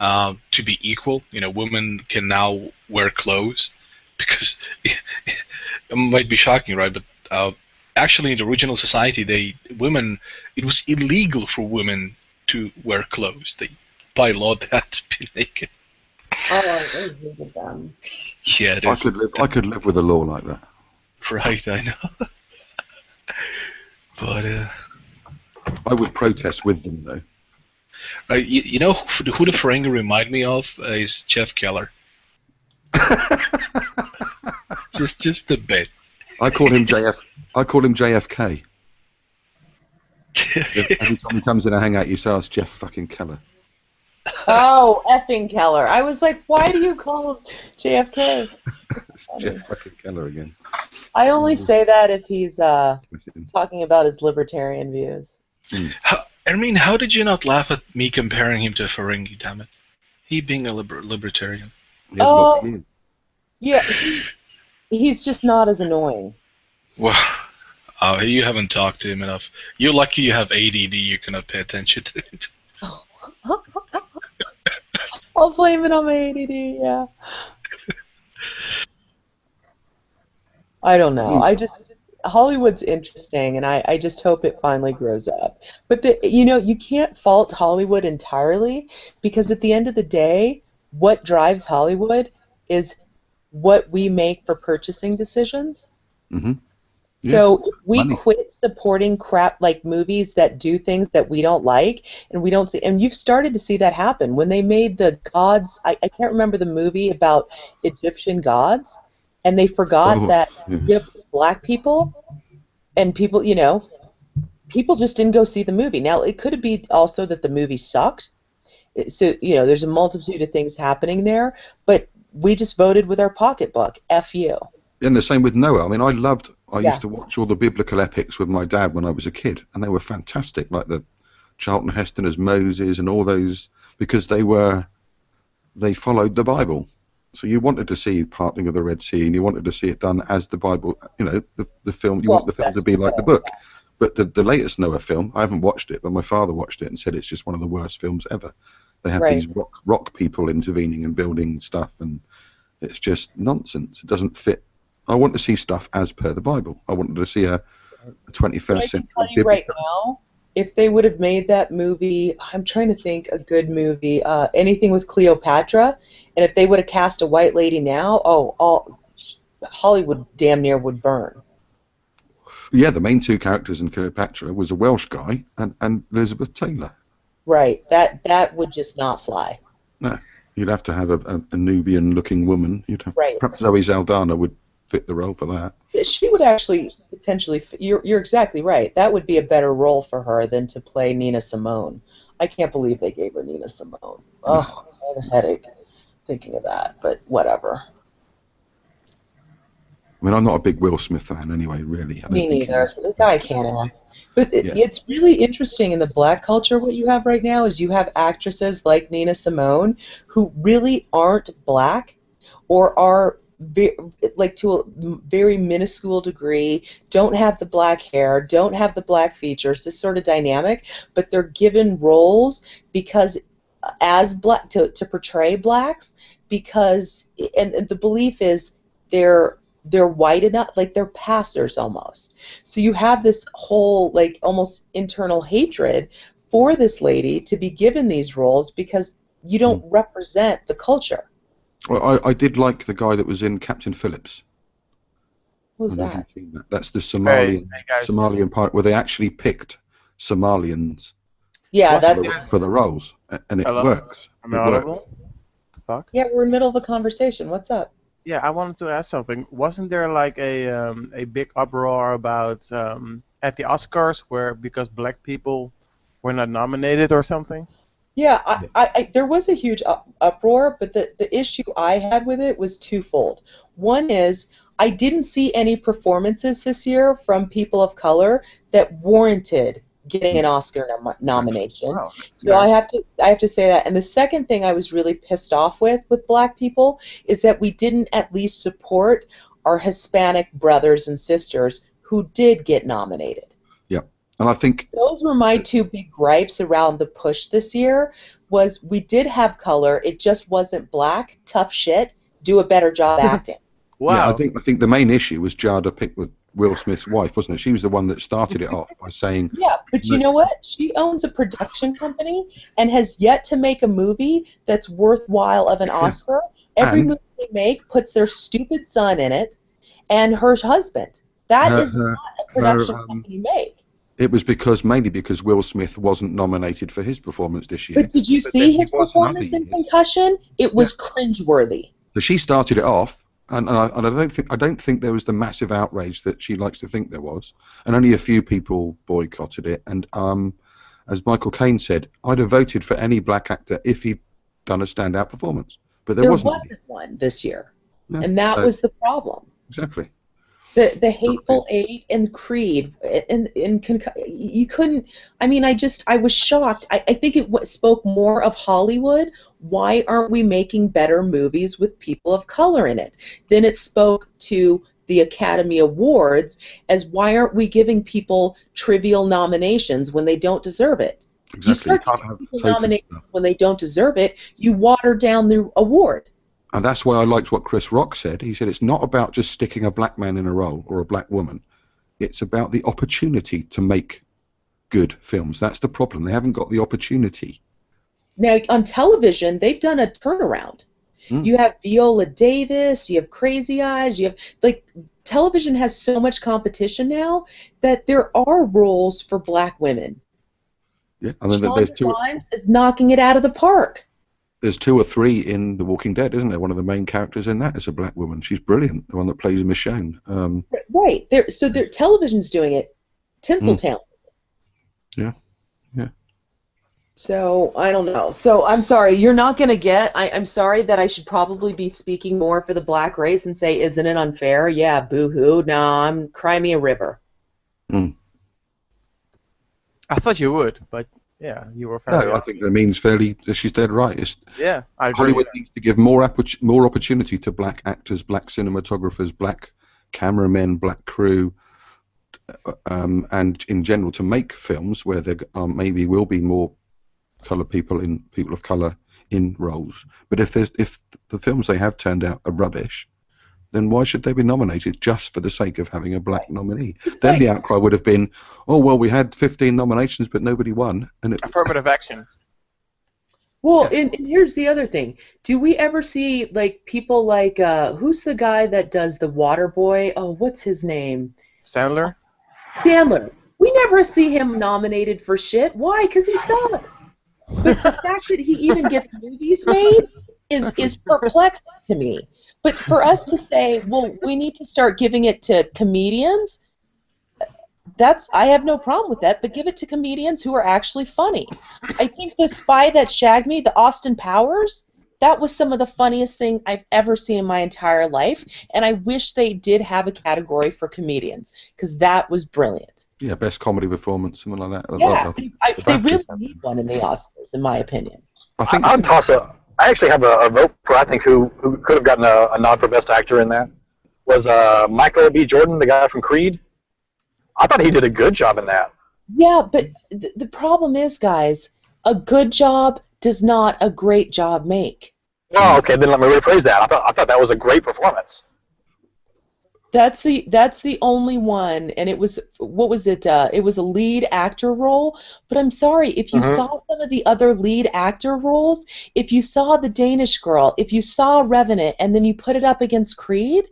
to be equal. Women can now wear clothes. Because it might be shocking, right? But actually, in the original society, it was illegal for women to wear clothes. They, by law, they had to be naked. Oh, I hated them. Yeah, I could live with a law like that. Right, I know. But I would protest with them, though. Right, you know who the Ferengi remind me of is Jeff Keller. just a bit. I call him JFK. Every time he comes in a hangout, you say, "Oh, it's Jeff fucking Keller." Oh, effing Keller! I was like, why do you call him JFK? Jeff fucking Keller again. I only say that if he's talking about his libertarian views. How did you not laugh at me comparing him to Ferengi? Damn it, he being a libertarian. Oh, yeah, he's just not as annoying. Well, you haven't talked to him enough. You're lucky you have ADD. You cannot pay attention to it. I'll blame it on my ADD. Yeah. I don't know. Hollywood's interesting, and I just hope it finally grows up. But you can't fault Hollywood entirely, because at the end of the day, what drives Hollywood is what we make for purchasing decisions. Mm-hmm. Yeah. So if we quit supporting crap like movies that do things that we don't like, and we don't see, and you've started to see that happen when they made the gods. I can't remember the movie about Egyptian gods, and they forgot that it was black people, and people, people just didn't go see the movie. Now it could be also that the movie sucked. So there's a multitude of things happening there, but we just voted with our pocketbook. F you. And the same with Noah. I mean, I used to watch all the biblical epics with my dad when I was a kid, and they were fantastic, like the Charlton Heston as Moses and all those, because they were they followed the Bible. So you wanted to see parting of the Red Sea, and you wanted to see it done as the Bible. You know, the film. You want the film to be like the book. But the latest Noah film, I haven't watched it, but my father watched it and said it's just one of the worst films ever. They have these rock people intervening and building stuff, and it's just nonsense. It doesn't fit. I want to see stuff as per the Bible. I wanted to see a 21st century. Tell you right now, if they would have made that movie, I'm trying to think a good movie, anything with Cleopatra, and if they would have cast a white lady now, all Hollywood damn near would burn. Yeah, the main two characters in Cleopatra was a Welsh guy and Elizabeth Taylor. Right, that would just not fly. No, you'd have to have a Nubian-looking woman. You'd have perhaps Zoe Saldana would fit the role for that. She would actually potentially. You're exactly right. That would be a better role for her than to play Nina Simone. I can't believe they gave her Nina Simone. Oh, I had a headache thinking of that. But whatever. I mean, I'm not a big Will Smith fan anyway, really. Me neither. The guy can't act. But it's really interesting in the black culture. What you have right now is you have actresses like Nina Simone who really aren't black, or are like to a very minuscule degree, don't have the black hair, don't have the black features, this sort of dynamic, but they're given roles because as black to portray blacks, because and the belief is they're white enough, like they're passers almost. So you have this whole like almost internal hatred for this lady to be given these roles because you don't represent the culture. Well, I did like the guy that was in Captain Phillips. What was that? That's the Somalian part where they actually picked Somalians. Yeah, that's for the roles, and it works. Am I audible? The fuck? Yeah, we're in the middle of a conversation. What's up? Yeah, I wanted to ask something. Wasn't there like a big uproar about at the Oscars where because black people were not nominated or something? Yeah, there was a huge uproar, but the issue I had with it was twofold. One is I didn't see any performances this year from people of color that warranted getting an Oscar nomination. Wow. So I have to say that. And the second thing I was really pissed off with black people is that we didn't at least support our Hispanic brothers and sisters who did get nominated. And I think those were my two big gripes around the push this year. Was we did have color, it just wasn't black. Tough shit. Do a better job acting. Wow. Yeah, I think the main issue was Jada Pinkett, Will Smith's wife, wasn't it? She was the one that started it off by saying. Yeah, but you know what? She owns a production company and has yet to make a movie that's worthwhile of an Oscar. Every movie they make puts their stupid son in it and her husband. That is not a production company make. It was mainly because Will Smith wasn't nominated for his performance this year. But did you see his performance in Concussion? It was cringeworthy. So she started it off, and I don't think there was the massive outrage that she likes to think there was, and only a few people boycotted it. And as Michael Caine said, I'd have voted for any black actor if he'd done a standout performance, but there wasn't one this year, and that was the problem. Exactly. The Hateful Eight and Creed and you couldn't. I mean, I was shocked. I think it spoke more of Hollywood. Why aren't we making better movies with people of color in it? Then it spoke to the Academy Awards as why aren't we giving people trivial nominations when they don't deserve it? Exactly. You start giving people nominations when they don't deserve it. You water down the award. And that's why I liked what Chris Rock said. He said it's not about just sticking a black man in a role or a black woman. It's about the opportunity to make good films. That's the problem. They haven't got the opportunity. Now, on television, they've done a turnaround. You have Viola Davis, you have Crazy Eyes, you have, like, television has so much competition now that there are roles for black women. Yeah, and then there's two. Rhimes is knocking it out of the park. There's 2 or 3 in The Walking Dead, isn't there? One of the main characters in that is a black woman. She's brilliant, the one that plays Michonne. Right. So television's doing it. Tinseltown. Yeah. So, I don't know. So, I'm sorry. You're not going to get... I'm sorry that I should probably be speaking more for the black race and say, isn't it unfair? Yeah, boo-hoo. No, I'm cry me a river. I thought you would, but Yeah, you were No, fairly I lucky. think that means fairly. She's dead right. Yeah, I agree. Hollywood needs to give more opportunity to black actors, black cinematographers, black cameramen, black crew, and in general to make films where there maybe will be more people of color in roles. But if the films they have turned out are rubbish, then why should they be nominated just for the sake of having a black nominee? Then the outcry would have been, oh well, we had 15 nominations but nobody won, and Affirmative action. Well, and here's the other thing. Do we ever see like people like who's the guy that does the Water Boy? Oh, what's his name? Sandler? Sandler. We never see him nominated for shit. Why? Because he sucks. But the fact that he even gets movies made is perplexing to me. But for us to say, well, we need to start giving it to comedians, I have no problem with that, but give it to comedians who are actually funny. I think The Spy That Shagged Me, the Austin Powers, that was some of the funniest thing I've ever seen in my entire life, and I wish they did have a category for comedians, because that was brilliant. yeah, best comedy performance, something like that. Yeah, they really need one in the Oscars, in my opinion. I'd toss I actually have a vote for, I think, who could have gotten a nod for Best Actor in that. Was Michael B. Jordan, the guy from Creed. I thought he did a good job in that. Yeah, but the problem is, guys, a good job does not a great job make. Well, okay, then let me rephrase that. I thought that was a great performance. That's the only one, and it was, what was it? It was a lead actor role. But I'm sorry, if you saw some of the other lead actor roles, if you saw The Danish Girl, if you saw Revenant, and then you put it up against Creed,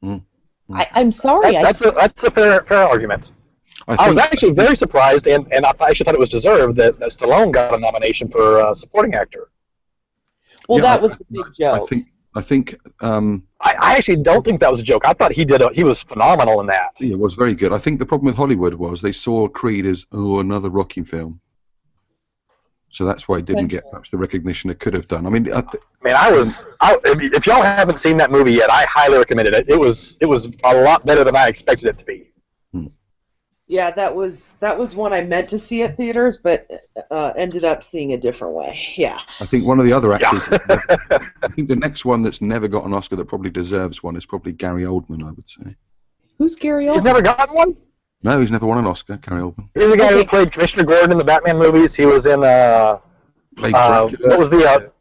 I'm sorry. That's a fair argument. I was actually very surprised, and I actually thought it was deserved that Stallone got a nomination for supporting actor. Well, that was the big joke. I think. I actually don't think that was a joke. I thought he was phenomenal in that. Yeah, it was very good. I think the problem with Hollywood was they saw Creed as another Rocky film, so that's why it didn't get perhaps the recognition it could have done. I mean, if y'all haven't seen that movie yet, I highly recommend it. It was a lot better than I expected it to be. Yeah, that was one I meant to see at theaters, but ended up seeing a different way. Yeah. I think one of the other actors. I think the next one that's never got an Oscar that probably deserves one is probably Gary Oldman. I would say. Who's Gary Oldman? He's never gotten one. No, he's never won an Oscar. Gary Oldman. He's the guy who played Commissioner Gordon in the Batman movies. He was in played Dracula. What was the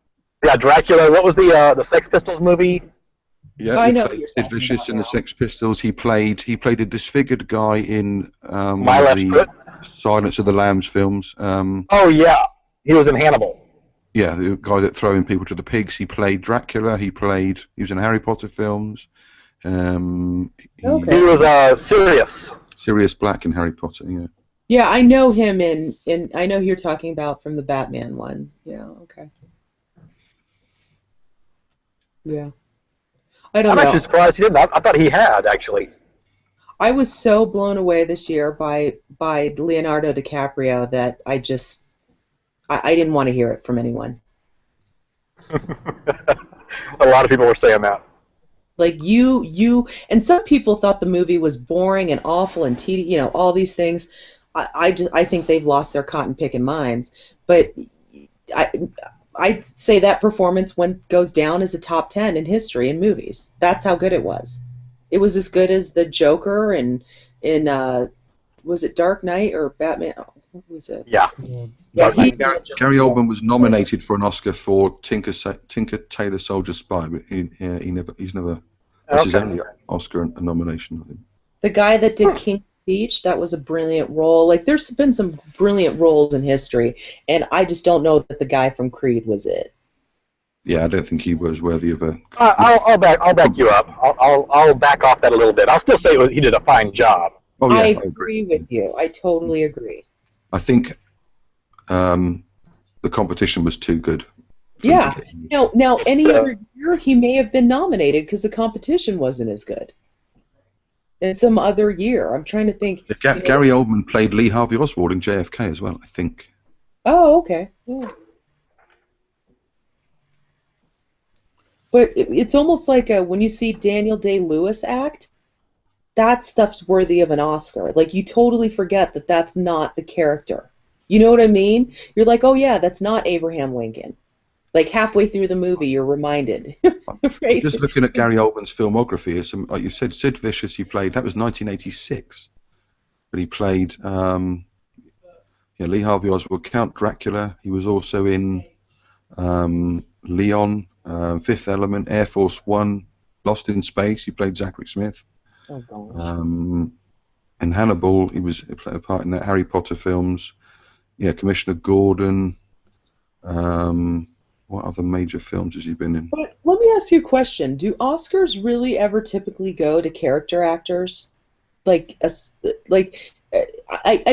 Dracula? What was the Sex Pistols movie? Yeah, I know. Sid Vicious in the Sex Pistols. He played a disfigured guy in My Left Foot. Silence of the Lambs films. Oh yeah, he was in Hannibal. Yeah, the guy that throwing people to the pigs. He played Dracula. He was in Harry Potter films. He was Sirius Black in Harry Potter. Yeah. Yeah, I know him in I know who you're talking about from the Batman one. Yeah. Okay. Yeah. I'm actually surprised he didn't. I thought he had, actually. I was so blown away this year by Leonardo DiCaprio that I didn't want to hear it from anyone. A lot of people were saying that. Like and some people thought the movie was boring and awful and tedious, all these things. I think they've lost their cotton picking minds. But I'd say that performance goes down as a top 10 in history in movies. That's how good it was. It was as good as the Joker and in was it Dark Knight or Batman? What was it? Yeah. Gary Oldman was nominated for an Oscar for Tinker Tailor Soldier Spy, but he's never. That's his only Oscar nomination, I think. The guy that did King's Speech, that was a brilliant role. Like, there's been some brilliant roles in history, and I just don't know that the guy from Creed was it. Yeah, I don't think he was worthy of a. I'll back you up. I'll back off that a little bit. I'll still say he did a fine job. Oh yeah, I agree with you. I totally agree. I think the competition was too good. Yeah. Now, any other year he may have been nominated because the competition wasn't as good. In some other year, I'm trying to think. Gary Oldman played Lee Harvey Oswald in JFK as well, I think. Oh, okay. Yeah. But it's almost like when you see Daniel Day-Lewis act, that stuff's worthy of an Oscar. Like, you totally forget that that's not the character. You know what I mean? You're like, oh yeah, that's not Abraham Lincoln. Like halfway through the movie, you're reminded. Right? Just looking at Gary Oldman's filmography, like you said, Sid Vicious, he played, that was 1986, but he played Lee Harvey Oswald, Count Dracula. He was also in Leon, Fifth Element, Air Force One, Lost in Space. He played Zachary Smith. Oh gosh. In Hannibal, he played a part in the Harry Potter films. Yeah, Commissioner Gordon. What other major films has he been in? But let me ask you a question. Do Oscars really ever typically go to character actors? I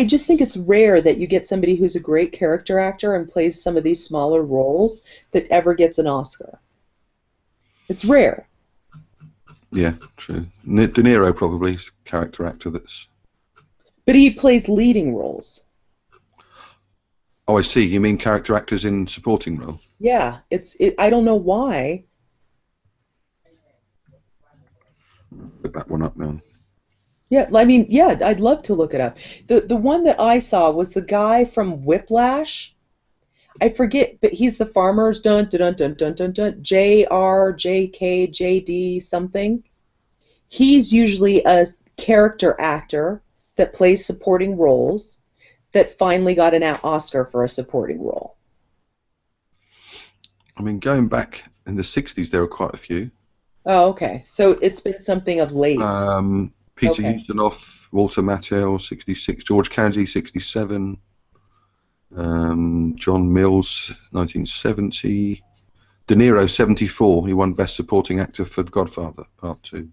just think it's rare that you get somebody who's a great character actor and plays some of these smaller roles that ever gets an Oscar. It's rare. Yeah, true. De Niro probably is a character actor that's... But he plays leading roles. Oh, I see. You mean character actors in supporting role? Yeah, I don't know why. Look that one up now. Yeah, I mean, yeah, I'd love to look it up. The one that I saw was the guy from Whiplash. I forget, but he's the farmer's dun dun dun dun dun dun JRJKJD something. He's usually a character actor that plays supporting roles that finally got an Oscar for a supporting role. I mean, going back in the 60s, there were quite a few. Oh, okay. So it's been something of late. Peter Ustinov, Walter Matthau, 66. George Kennedy, 67. John Mills, 1970. De Niro, 74. He won Best Supporting Actor for Godfather, Part 2.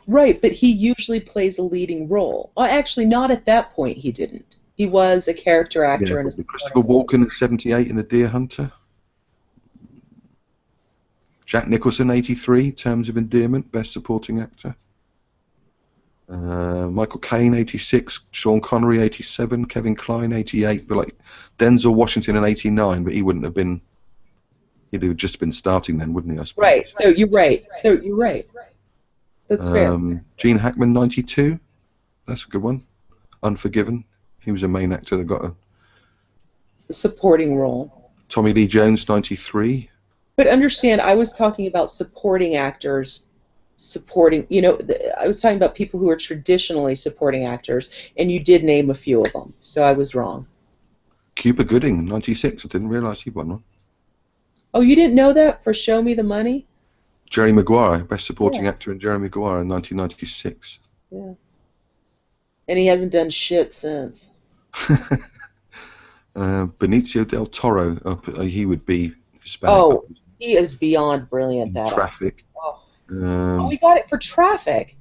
Right, but he usually plays a leading role. Well, actually, not at that point he didn't. He was a character actor. Yeah, Christopher Walken, 78 in The Deer Hunter. Jack Nicholson, 83, Terms of Endearment, Best Supporting Actor. Michael Caine, 86, Sean Connery, 87, Kevin Kline, 88, but like Denzel Washington in 89, but he wouldn't have been, he'd have just been starting then, wouldn't he, I suppose? Right, so you're right. That's fair. Gene Hackman, 92, that's a good one. Unforgiven, he was a main actor that got a supporting role. Tommy Lee Jones, 93. But understand, I was talking about supporting actors, I was talking about people who are traditionally supporting actors, and you did name a few of them, so I was wrong. Cuba Gooding, 96, I didn't realise he won one. Oh, you didn't know that for Show Me the Money? Jerry Maguire, Best Supporting Actor in Jerry Maguire in 1996. Yeah. And he hasn't done shit since. Benicio del Toro, he would be Hispanic. Oh, he is beyond brilliant. That Traffic. We got it for Traffic.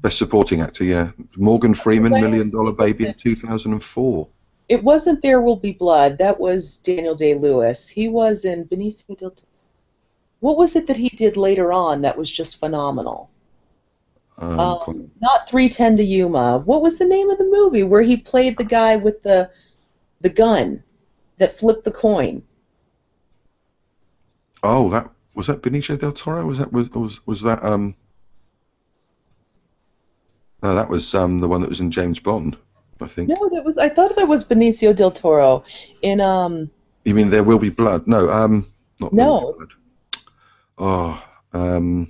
Best Supporting Actor, yeah. Morgan Freeman, $1 Million Baby in 2004. It wasn't There Will Be Blood. That was Daniel Day-Lewis. He was in Benicio del Toro. What was it that he did later on that was just phenomenal? Not 3:10 to Yuma. What was the name of the movie where he played the guy with the gun that flipped the coin? Oh, was that Benicio del Toro? Was that no, that was the one that was in James Bond, I think. No, I thought that was Benicio del Toro in You mean There Will Be Blood? No, not no. There Will Be Blood. Oh, I'll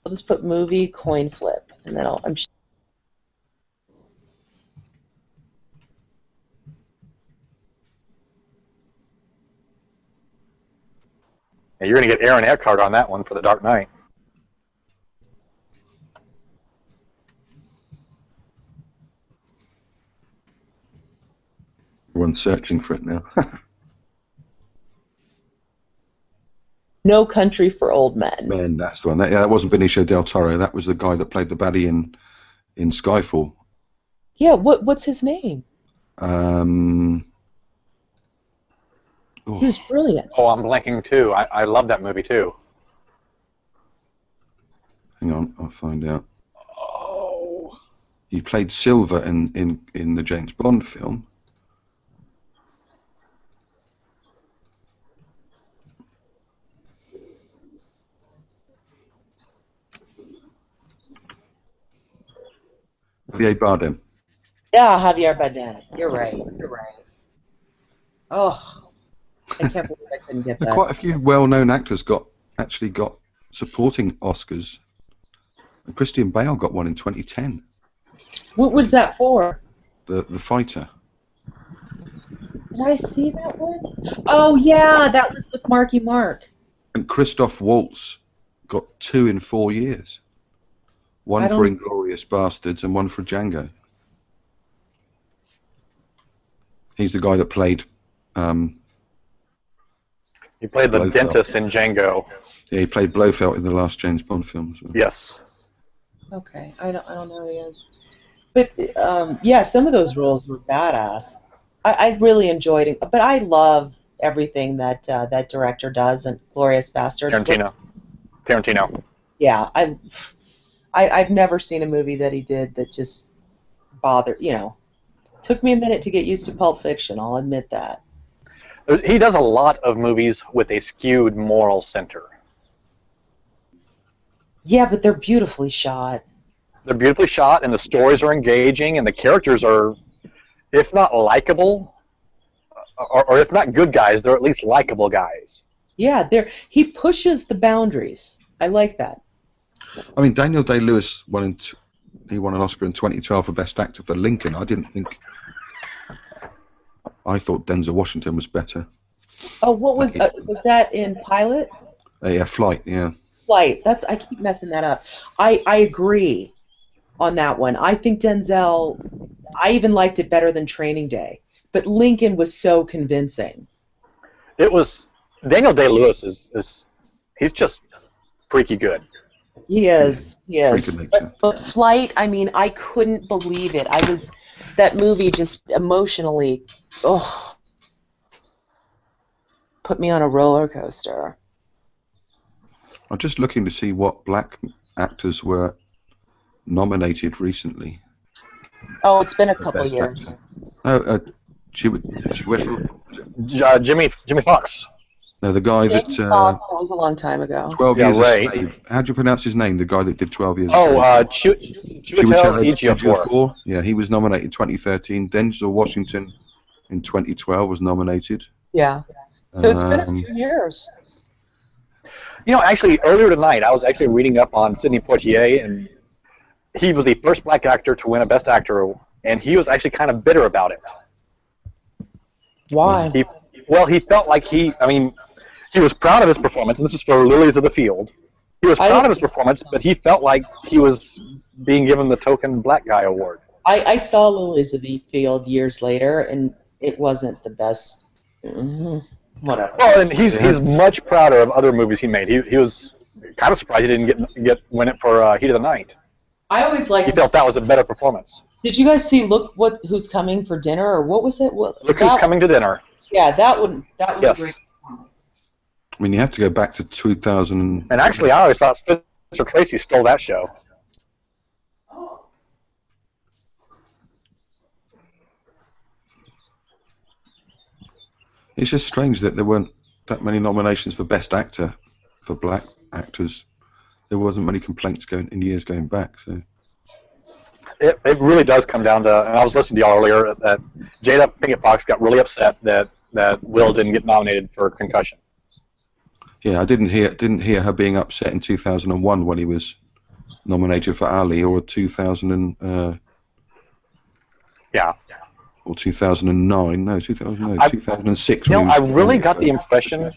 just put movie coin flip, and then I'm. Yeah, you're going to get Aaron Eckhart on that one for The Dark Knight. Everyone's searching for it now. No Country for Old Men. Man, that's the one. That wasn't Benicio del Toro. That was the guy that played the baddie in Skyfall. Yeah, what's his name? He was brilliant. Oh, I'm blanking too. I love that movie too. Hang on, I'll find out. Oh. He played Silver in the James Bond film. Javier Bardem. Yeah, Javier Bardem. You're right. You're right. Oh, I can't believe I couldn't get that. Quite a few well-known actors actually got supporting Oscars. Christian Bale got one in 2010. What was that for? The Fighter. Did I see that one? Oh yeah, that was with Marky Mark. And Christoph Waltz got 2 in 4 years. One for Inglourious Bastards and one for Django. He's the guy that played. He played the dentist in Django. Yeah, he played Blofeld in the last James Bond film as well. Yes. Okay, I don't know who he is. But yeah, some of those roles were badass. I really enjoyed it, but I love everything that that director does, and Glorious Bastard. Tarantino. Yeah, I've never seen a movie that he did that just bothered. You know, took me a minute to get used to Pulp Fiction. I'll admit that. He does a lot of movies with a skewed moral center. Yeah, but they're beautifully shot. They're beautifully shot, and the stories are engaging, and the characters are, if not likable, or if not good guys, they're at least likable guys. Yeah, he pushes the boundaries. I like that. I mean, Daniel Day-Lewis won an Oscar in 2012 for Best Actor for Lincoln. I thought Denzel Washington was better. Oh, what was that in Pilot? Yeah, Flight. Yeah. Flight. I keep messing that up. I agree on that one. I think Denzel. I even liked it better than Training Day, but Lincoln was so convincing. It was Daniel Day-Lewis he's just freaky good. He is. But Flight. I mean, I couldn't believe it. That movie just emotionally, put me on a roller coaster. I'm just looking to see what black actors were nominated recently. Oh, it's been a couple of years. No, Jimmy Fox. No, the guy that. Fox, that was a long time ago. 12 Years a Slave. How do you pronounce his name? The guy that did 12 Years. Chiwetel Ejiofor. Yeah, he was nominated in 2013. Denzel Washington in 2012 was nominated. Yeah. So it's been a few years. You know, actually, earlier tonight, I was actually reading up on Sidney Poitier, and he was the first black actor to win a Best Actor, and he was actually kind of bitter about it. Why? He felt like he was proud of his performance, and this is for Lilies of the Field. He was proud of his performance, but he felt like he was being given the token black guy award. I saw Lilies of the Field years later, and it wasn't the best. Whatever. Well, and he's much prouder of other movies he made. He was kind of surprised he didn't win it for Heat of the Night. I always liked. He felt that was a better performance. Did you guys see Who's Coming for Dinner, or what was it? Look Who's Coming to Dinner. Yeah, that was yes. a great performance. I mean, you have to go back to 2000. And actually, I always thought Spencer Tracy stole that show. It's just strange that there weren't that many nominations for Best Actor for black actors. There wasn't many complaints in years going back. So it really does come down to, and I was listening to y'all earlier, that Jada Pinkett Fox got really upset that Will didn't get nominated for Concussion. Yeah, I didn't hear her being upset in 2001 when he was nominated for Ali, or 2000 yeah. Or 2009? No, 2006. You know, I really got the impression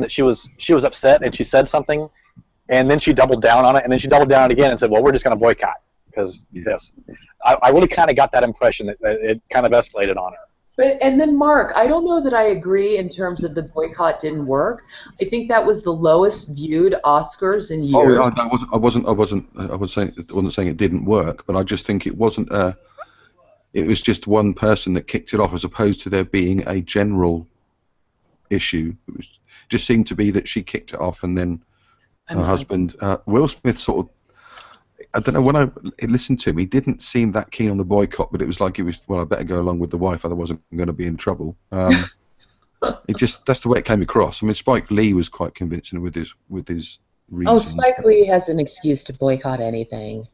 that she was upset and she said something, and then she doubled down on it, and then she doubled down on it again and said, "Well, we're just going to boycott because this." I really kind of got that impression that it kind of escalated on her. And then Mark, I don't know that I agree in terms of the boycott didn't work. I think that was the lowest viewed Oscars in years. Oh, I wasn't saying it didn't work, but I just think it wasn't. It was just one person that kicked it off, as opposed to there being a general issue. It just seemed to be that she kicked it off, and then her husband, Will Smith, sort of. I don't know, when I listened to him, he didn't seem that keen on the boycott, but it was like he was, well, I better go along with the wife, otherwise I'm going to be in trouble. That's the way it came across. I mean, Spike Lee was quite convincing with his reasons. Oh, Spike Lee has an excuse to boycott anything.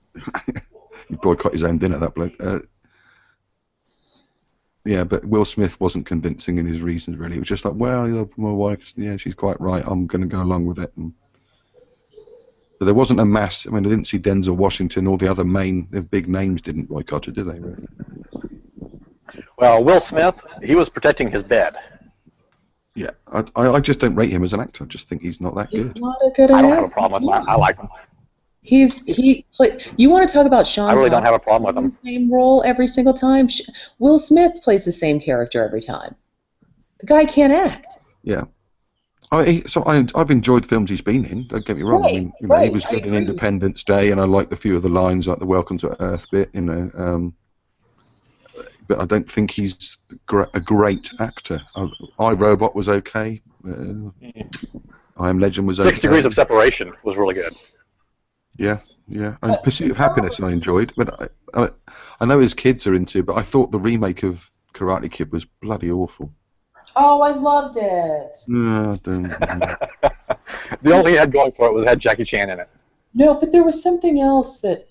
He boycott his own dinner, that bloke. Yeah, but Will Smith wasn't convincing in his reasons, really. It was just like, well, my wife, yeah, she's quite right. I'm going to go along with it. But there wasn't a mass. I mean, I didn't see Denzel Washington. All the other big names didn't boycott it, did they, really? Well, Will Smith, he was protecting his bed. Yeah, I just don't rate him as an actor. I just think he's not that good. Not a good I don't have a actor. problem with him. I like him. You want to talk about Sean? I really don't have a problem with him. Same role every single time. Will Smith plays the same character every time. The guy can't act. Yeah. I've enjoyed films he's been in. Don't get me wrong. Right, I mean, he right, was I good in agree. Independence Day, and I liked a few of the lines, like the "Welcome to Earth" bit. But I don't think he's a great actor. I, Robot was okay. I Am Legend was okay. 6 Degrees of Separation was really good. Yeah, yeah. And Pursuit of Happiness I enjoyed, but I know his kids are into. But I thought the remake of Karate Kid was bloody awful. Oh, I loved it. No, I don't. The only thing it had going for it had Jackie Chan in it. No, but there was something else that.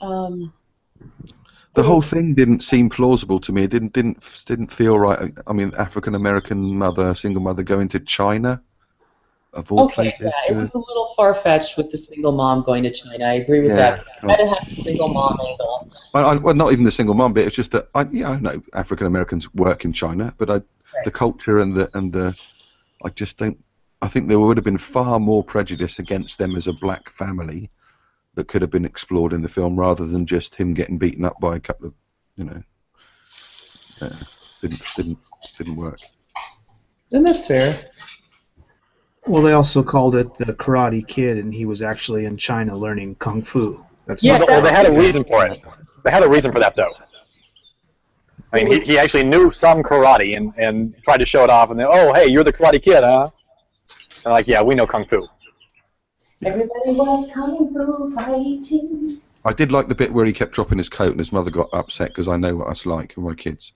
The whole thing didn't seem plausible to me. It didn't feel right. I mean, African American single mother going to China, of all places. Yeah, it was a little far-fetched with the single mom going to China. I agree with that. I had to have the single mom angle. Well, not even the single mom bit. It's just that I know African Americans work in China, but the culture and the I just don't. I think there would have been far more prejudice against them as a black family that could have been explored in the film, rather than just him getting beaten up by a couple of, didn't work. And that's fair. Well, they also called it the Karate Kid, and he was actually in China learning kung fu. Well, they had a reason for it. They had a reason for that, though. I mean, he actually knew some karate and tried to show it off, and then, oh, hey, you're the Karate Kid, huh? And like, yeah, we know kung fu. Everybody was kung fu fighting. I did like the bit where he kept dropping his coat and his mother got upset, because I know what that's like with my kids.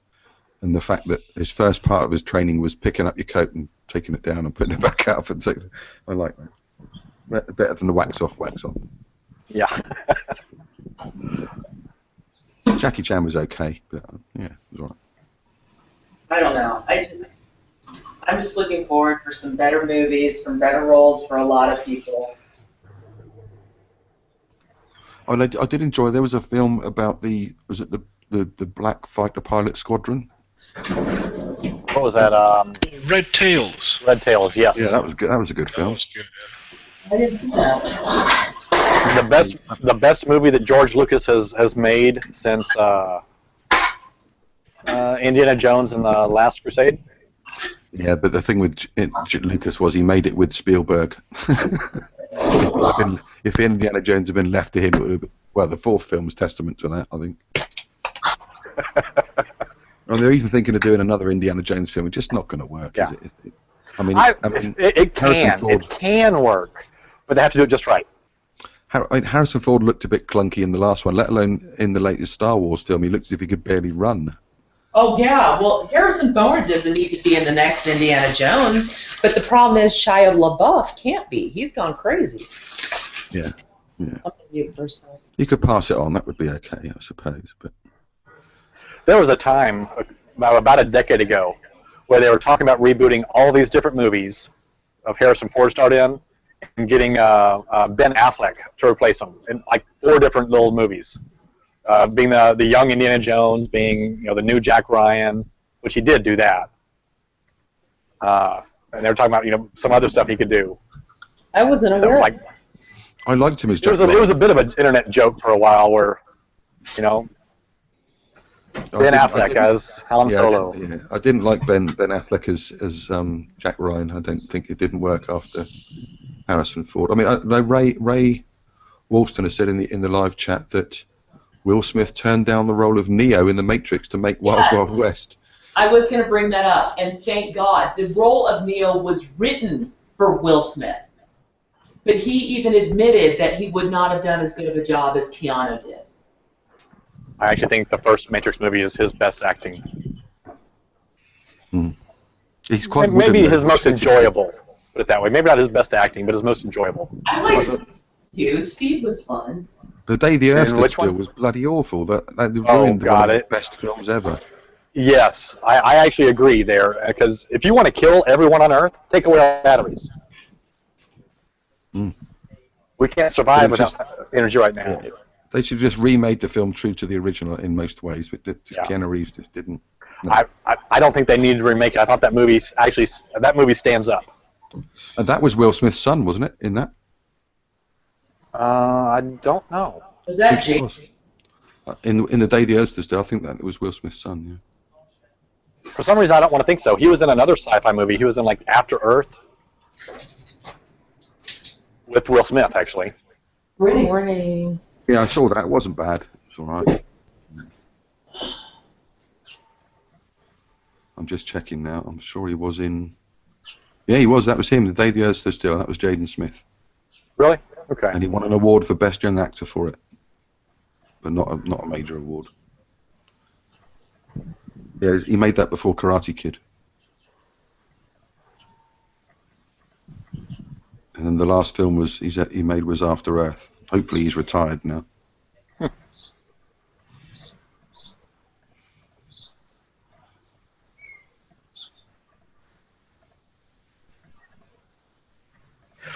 And the fact that his first part of his training was picking up your coat and taking it down and putting it back up. I like that. Better than the wax off, wax on. Yeah. Jackie Chan was okay, but yeah, it was alright. I don't know. I'm just looking forward for some better movies, some better roles for a lot of people. I did enjoy. There was a film about the Black Fighter Pilot Squadron. What was that? Red Tails. Red Tails, yes. Yeah, that was good. That was a good film. That was good. I didn't see that. The best movie that George Lucas has made since Indiana Jones and the Last Crusade. Yeah, but the thing with Lucas was he made it with Spielberg. If Indiana Jones had been left to him, it would have been, well, the fourth film was testament to that, I think. And they're even thinking of doing another Indiana Jones film. It's just not going to work, is it? It can work, but they have to do it just right. Harrison Ford looked a bit clunky in the last one, let alone in the latest Star Wars film. He looked as if he could barely run. Oh, yeah. Well, Harrison Ford doesn't need to be in the next Indiana Jones, but the problem is Shia LaBeouf can't be. He's gone crazy. Yeah. You personally. You could pass it on. That would be okay, I suppose. But there was a time, about a decade ago, where they were talking about rebooting all these different movies of Harrison Ford starred in, and getting Ben Affleck to replace him in like 4 different little movies. Being the young Indiana Jones, being the new Jack Ryan, which he did do that. And they were talking about some other stuff he could do. I wasn't aware. I liked him as Jack Ryan. It was a bit of an internet joke for a while, where Ben Affleck as Han Solo. I didn't like Ben Affleck as Jack Ryan. I don't think it didn't work after Harrison Ford. I mean, Ray Walston has said in the live chat that Will Smith turned down the role of Neo in The Matrix to make Wild Wild West. I was going to bring that up, and thank God. The role of Neo was written for Will Smith, but he even admitted that he would not have done as good of a job as Keanu did. I actually think the first Matrix movie is his best acting. He's quite maybe his most enjoyable. Put it that way. Maybe not his best acting, but his most enjoyable. I like Steve. Steve was fun. The Day the Earth And Stood which Still one? was bloody awful. That Oh, ruined one got of the it. best films ever. Yes, I actually agree there, because if you want to kill everyone on Earth, take away our batteries. Mm. We can't But it survive was without just, energy right now. yeah, they should have just remade the film true to the original in most ways, but Yeah. Keanu Reeves just didn't. No. I don't think they needed to remake it. I thought that movie stands up. And that was Will Smith's son, wasn't it? In that, I don't know. Was that I think it Jake? was. In the Day the Earth Stood Still, I think that it was Will Smith's son. Yeah. For some reason, I don't want to think so. He was in another sci-fi movie. He was in like After Earth with Will Smith, actually. Good morning. Yeah, I saw that. It wasn't bad. It's all right. I'm just checking now. I'm sure he was in. Yeah, he was. That was him. The Day the Earth Stood Still. That was Jaden Smith. Really? Okay. And he won an award for Best Young Actor for it, but not a major award. Yeah, he made that before Karate Kid. And then the last film he made was After Earth. Hopefully he's retired now.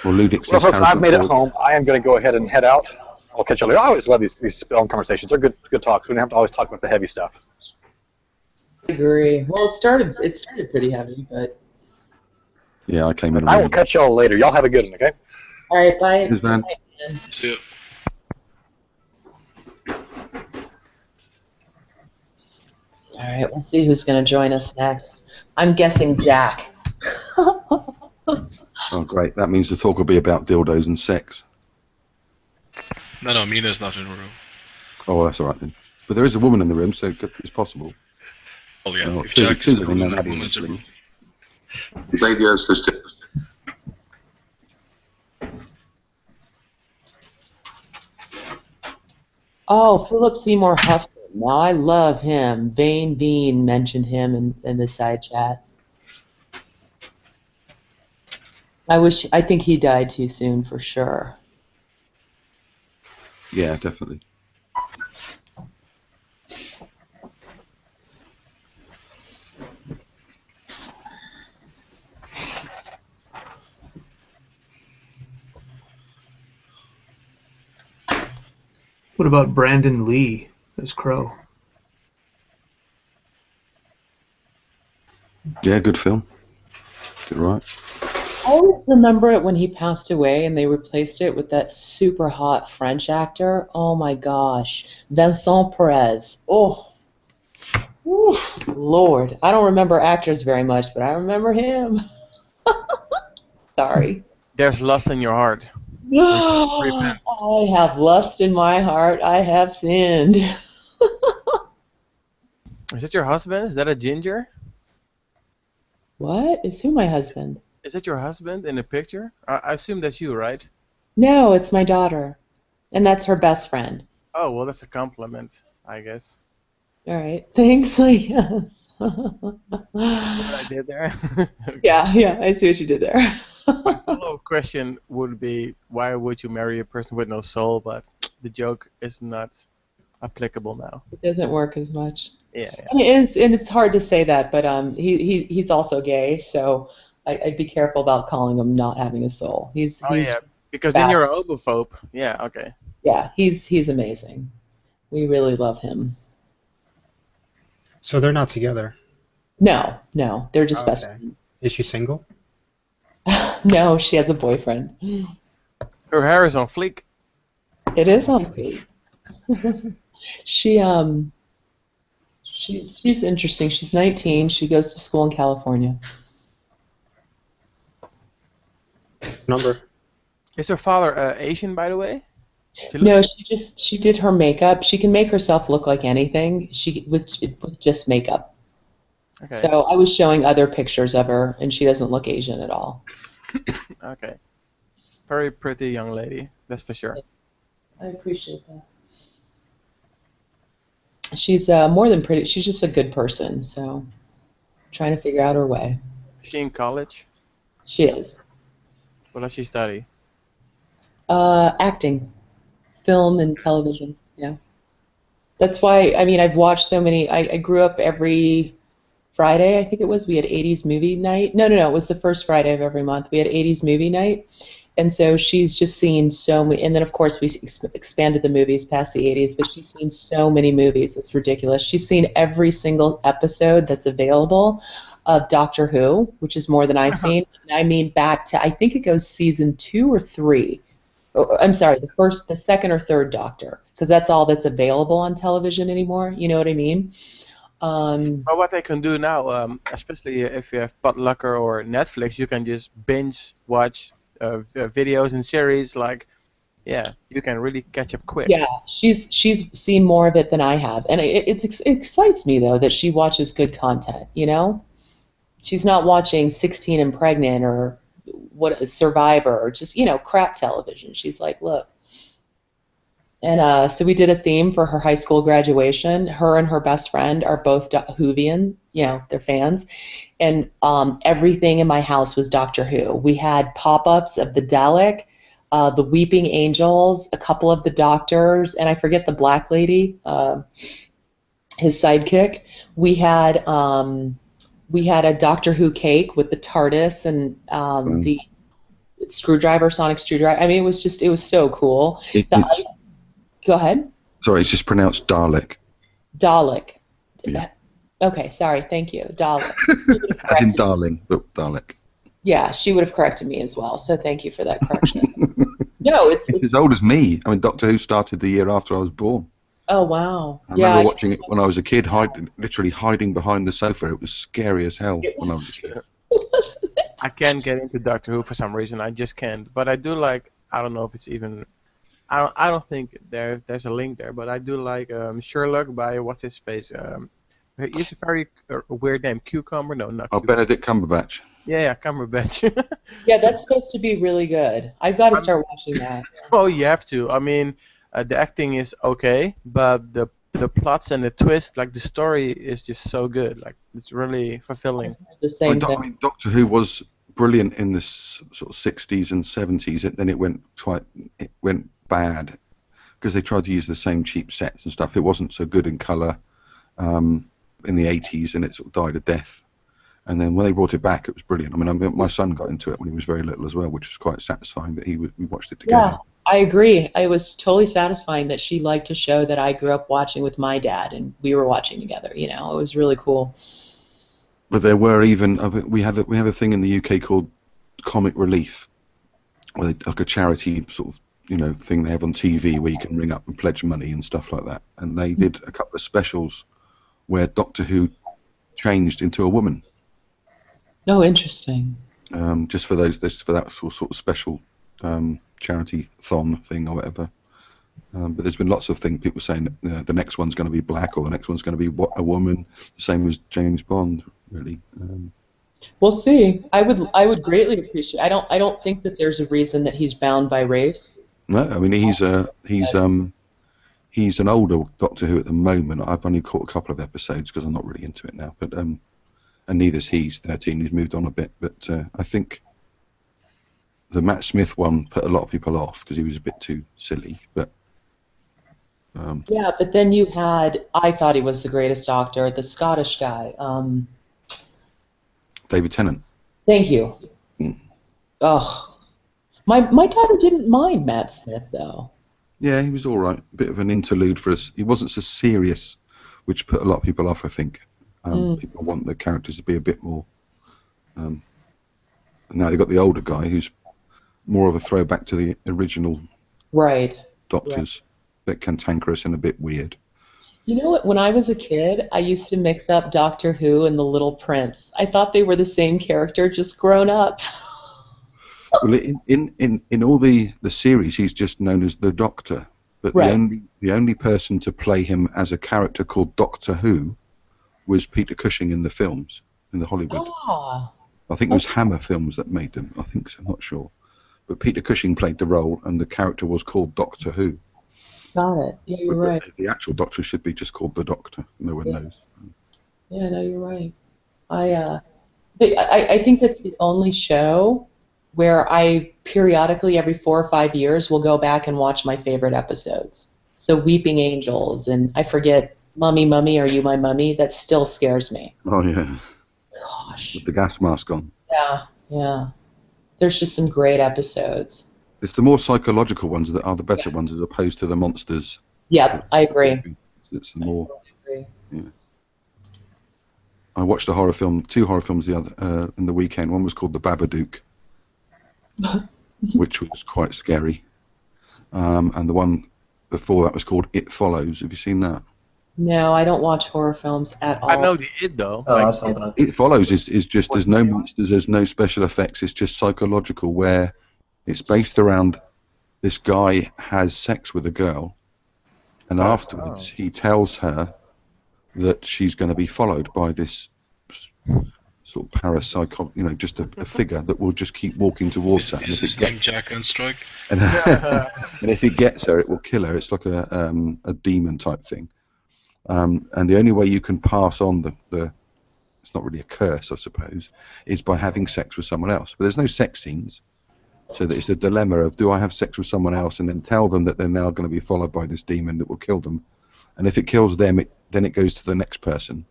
Well, Ludix Well, says folks, I've Harrison made it Ford. home. I am going to go ahead and head out. I'll catch you later. I always love these film conversations. They're good talks. We don't have to always talk about the heavy stuff. I agree. Well, it started pretty heavy, but Yeah, I came in. I will catch y'all later. Y'all have a good one, okay? all right, bye. Cheers, man. Bye, man. See ya. All right, we'll see who's going to join us next. I'm guessing Jack. Oh, great. That means the talk will be about dildos and sex. No, Mina's not in the room. Oh, that's all right then. But there is a woman in the room, so it's possible. Oh yeah, No, if two Jack is in the women, room, then the that woman's is in the room. Lady Earth Stood Still. Oh, Philip Seymour Hoffman. Now I love him. Vane Bean mentioned him in the side chat. I think he died too soon for sure. Yeah, definitely. What about Brandon Lee as Crow? Yeah, good film. Good, right? I always remember it when he passed away and they replaced it with that super hot French actor. Oh my gosh. Vincent Perez. Oh. Whew, Lord. I don't remember actors very much, but I remember him. Sorry. There's lust in your heart. I have lust in my heart. I have sinned. Is that your husband? Is that a ginger? What? Is who my husband? Is that your husband in the picture? I assume that's you, right? No, it's my daughter. And that's her best friend. Oh, well, that's a compliment, I guess. All right. Thanks, I guess. What I did there? Yeah, I see what you did there. My follow-up question would be, why would you marry a person with no soul? But the joke is not applicable now. It doesn't work as much. Yeah. And it's hard to say that, but he's also gay, so I'd be careful about calling him not having a soul. He's yeah, because bad. then you're a homophobe. Yeah, okay. Yeah, he's amazing. We really love him. So they're not together? No, they're just best Okay. friends. Is she single? No, she has a boyfriend. Her hair is on fleek. It is on fleek. She's interesting. She's 19. She goes to school in California. Number? Is her father Asian, by the way? No, she did her makeup. She can make herself look like anything. With just makeup. Okay. So I was showing other pictures of her, and she doesn't look Asian at all. Okay. Very pretty young lady, that's for sure. I appreciate that. She's more than pretty. She's just a good person. So trying to figure out her way. Is she in college? She is. What does she study? Acting. film and television. Yeah. That's why, I mean, I've watched so many. I grew up every Friday, I think it was, we had 80s movie night. No, it was the first Friday of every month. We had 80s movie night. And so she's just seen so many, and then of course we expanded the movies past the 80s, but she's seen so many movies. It's ridiculous. She's seen every single episode that's available of Doctor Who, which is more than I've seen. And I mean back to, I think it goes season 2 or 3. Oh, I'm sorry, the second or third Doctor, because that's all that's available on television anymore. You know what I mean? But what they can do now, especially if you have Potlucker or Netflix, you can just binge watch videos and series. Like, yeah, you can really catch up quick. Yeah, she's seen more of it than I have, and it excites me though that she watches good content. You know, she's not watching 16 and Pregnant or what Survivor or just crap television. She's like, look. And so we did a theme for her high school graduation. Her and her best friend are both Whovian, they're fans. And everything in my house was Doctor Who. We had pop-ups of the Dalek, the Weeping Angels, a couple of the Doctors, and I forget the Black Lady, his sidekick. We had a Doctor Who cake with the TARDIS and the screwdriver, sonic screwdriver. I mean, it was so cool. Go ahead. Sorry, it's just pronounced Dalek. Dalek. Yeah. Okay, sorry, thank you. Dalek. As in darling, but Dalek. Yeah, she would have corrected me as well, so thank you for that correction. No, it's as old as me. I mean, Doctor Who started the year after I was born. Oh, wow. I remember watching it when I was a kid, literally hiding behind the sofa. It was scary as hell when I was a kid. I can't get into Doctor Who for some reason. I just can't. But I do like, I don't know if it's even... I don't think there's a link there, but I do like Sherlock by what's his face. He's a very weird name. Cucumber? No, not. Oh, Benedict Cumberbatch. Yeah, Cumberbatch. Yeah, that's supposed to be really good. I've got to start watching that. Oh, you have to. I mean, the acting is okay, but the plots and the twist, like the story, is just so good. Like it's really fulfilling. The same thing. I mean, Doctor Who was brilliant in the sort of 60s and 70s. Then it went bad because they tried to use the same cheap sets and stuff. It wasn't so good in colour in the 80s, and it sort of died a death. And then when they brought it back, it was brilliant. I mean, my son got into it when he was very little as well, which was quite satisfying that we watched it together. Yeah, I agree. It was totally satisfying that she liked a show that I grew up watching with my dad, and we were watching together. It was really cool. But there were even we have a thing in the UK called Comic Relief, where like a charity sort of thing they have on TV where you can ring up and pledge money and stuff like that. And they did a couple of specials where Doctor Who changed into a woman. Oh, interesting. Just for that sort of special charity thon thing or whatever. But there's been lots of people saying that the next one's going to be black or the next one's going to be a woman, the same as James Bond, really. We'll see. I would greatly appreciate. I don't think that there's a reason that he's bound by race. No, I mean he's an older Doctor Who at the moment. I've only caught a couple of episodes because I'm not really into it now. But and neither's he. He's 13. He's moved on a bit. But I think the Matt Smith one put a lot of people off because he was a bit too silly. But yeah, but then you had. I thought he was the greatest Doctor, the Scottish guy. David Tennant. Thank you. Oh. My daughter didn't mind Matt Smith, though. Yeah, he was all right. A bit of an interlude for us. He wasn't so serious, which put a lot of people off, I think. People want the characters to be a bit more... and now they've got the older guy who's more of a throwback to the original Doctors. A bit cantankerous and a bit weird. You know what? When I was a kid, I used to mix up Doctor Who and The Little Prince. I thought they were the same character, just grown up. Well, in all the series, he's just known as the Doctor. But the only person to play him as a character called Doctor Who was Peter Cushing in the films, in the Hollywood. I think it was Hammer Films that made them. I think so, I'm not sure. But Peter Cushing played the role, and the character was called Doctor Who. Got it. Yeah, you're right. The actual Doctor should be just called the Doctor. No one knows. Yeah, no, you're right. I think that's the only show where I periodically, every 4 or 5 years, will go back and watch my favorite episodes. So Weeping Angels, and I forget, Mummy, Mummy, Are You My Mummy? That still scares me. Oh yeah. Gosh. With the gas mask on. Yeah, yeah. There's just some great episodes. It's the more psychological ones that are the better ones, as opposed to the monsters. Yep, I agree. It's the more. agree. Yeah. I watched two horror films in the weekend. One was called The Babadook, which was quite scary, and the one before that was called It Follows. Have you seen that? No, I don't watch horror films at all. I know the It though. Oh, Like, I saw that. It Follows is just, there's no monsters, there's no special effects. It's just psychological, where it's based around this guy has sex with a girl, and afterwards he tells her that she's going to be followed by this sort of parapsycho, just a figure that will just keep walking towards her. And Is his name Jack on Strike? And if it gets her, it will kill her. It's like a demon type thing. And the only way you can pass on the it's not really a curse, I suppose, is by having sex with someone else. But there's no sex scenes, so that it's a dilemma of, do I have sex with someone else and then tell them that they're now going to be followed by this demon that will kill them, and if it kills them, then it goes to the next person,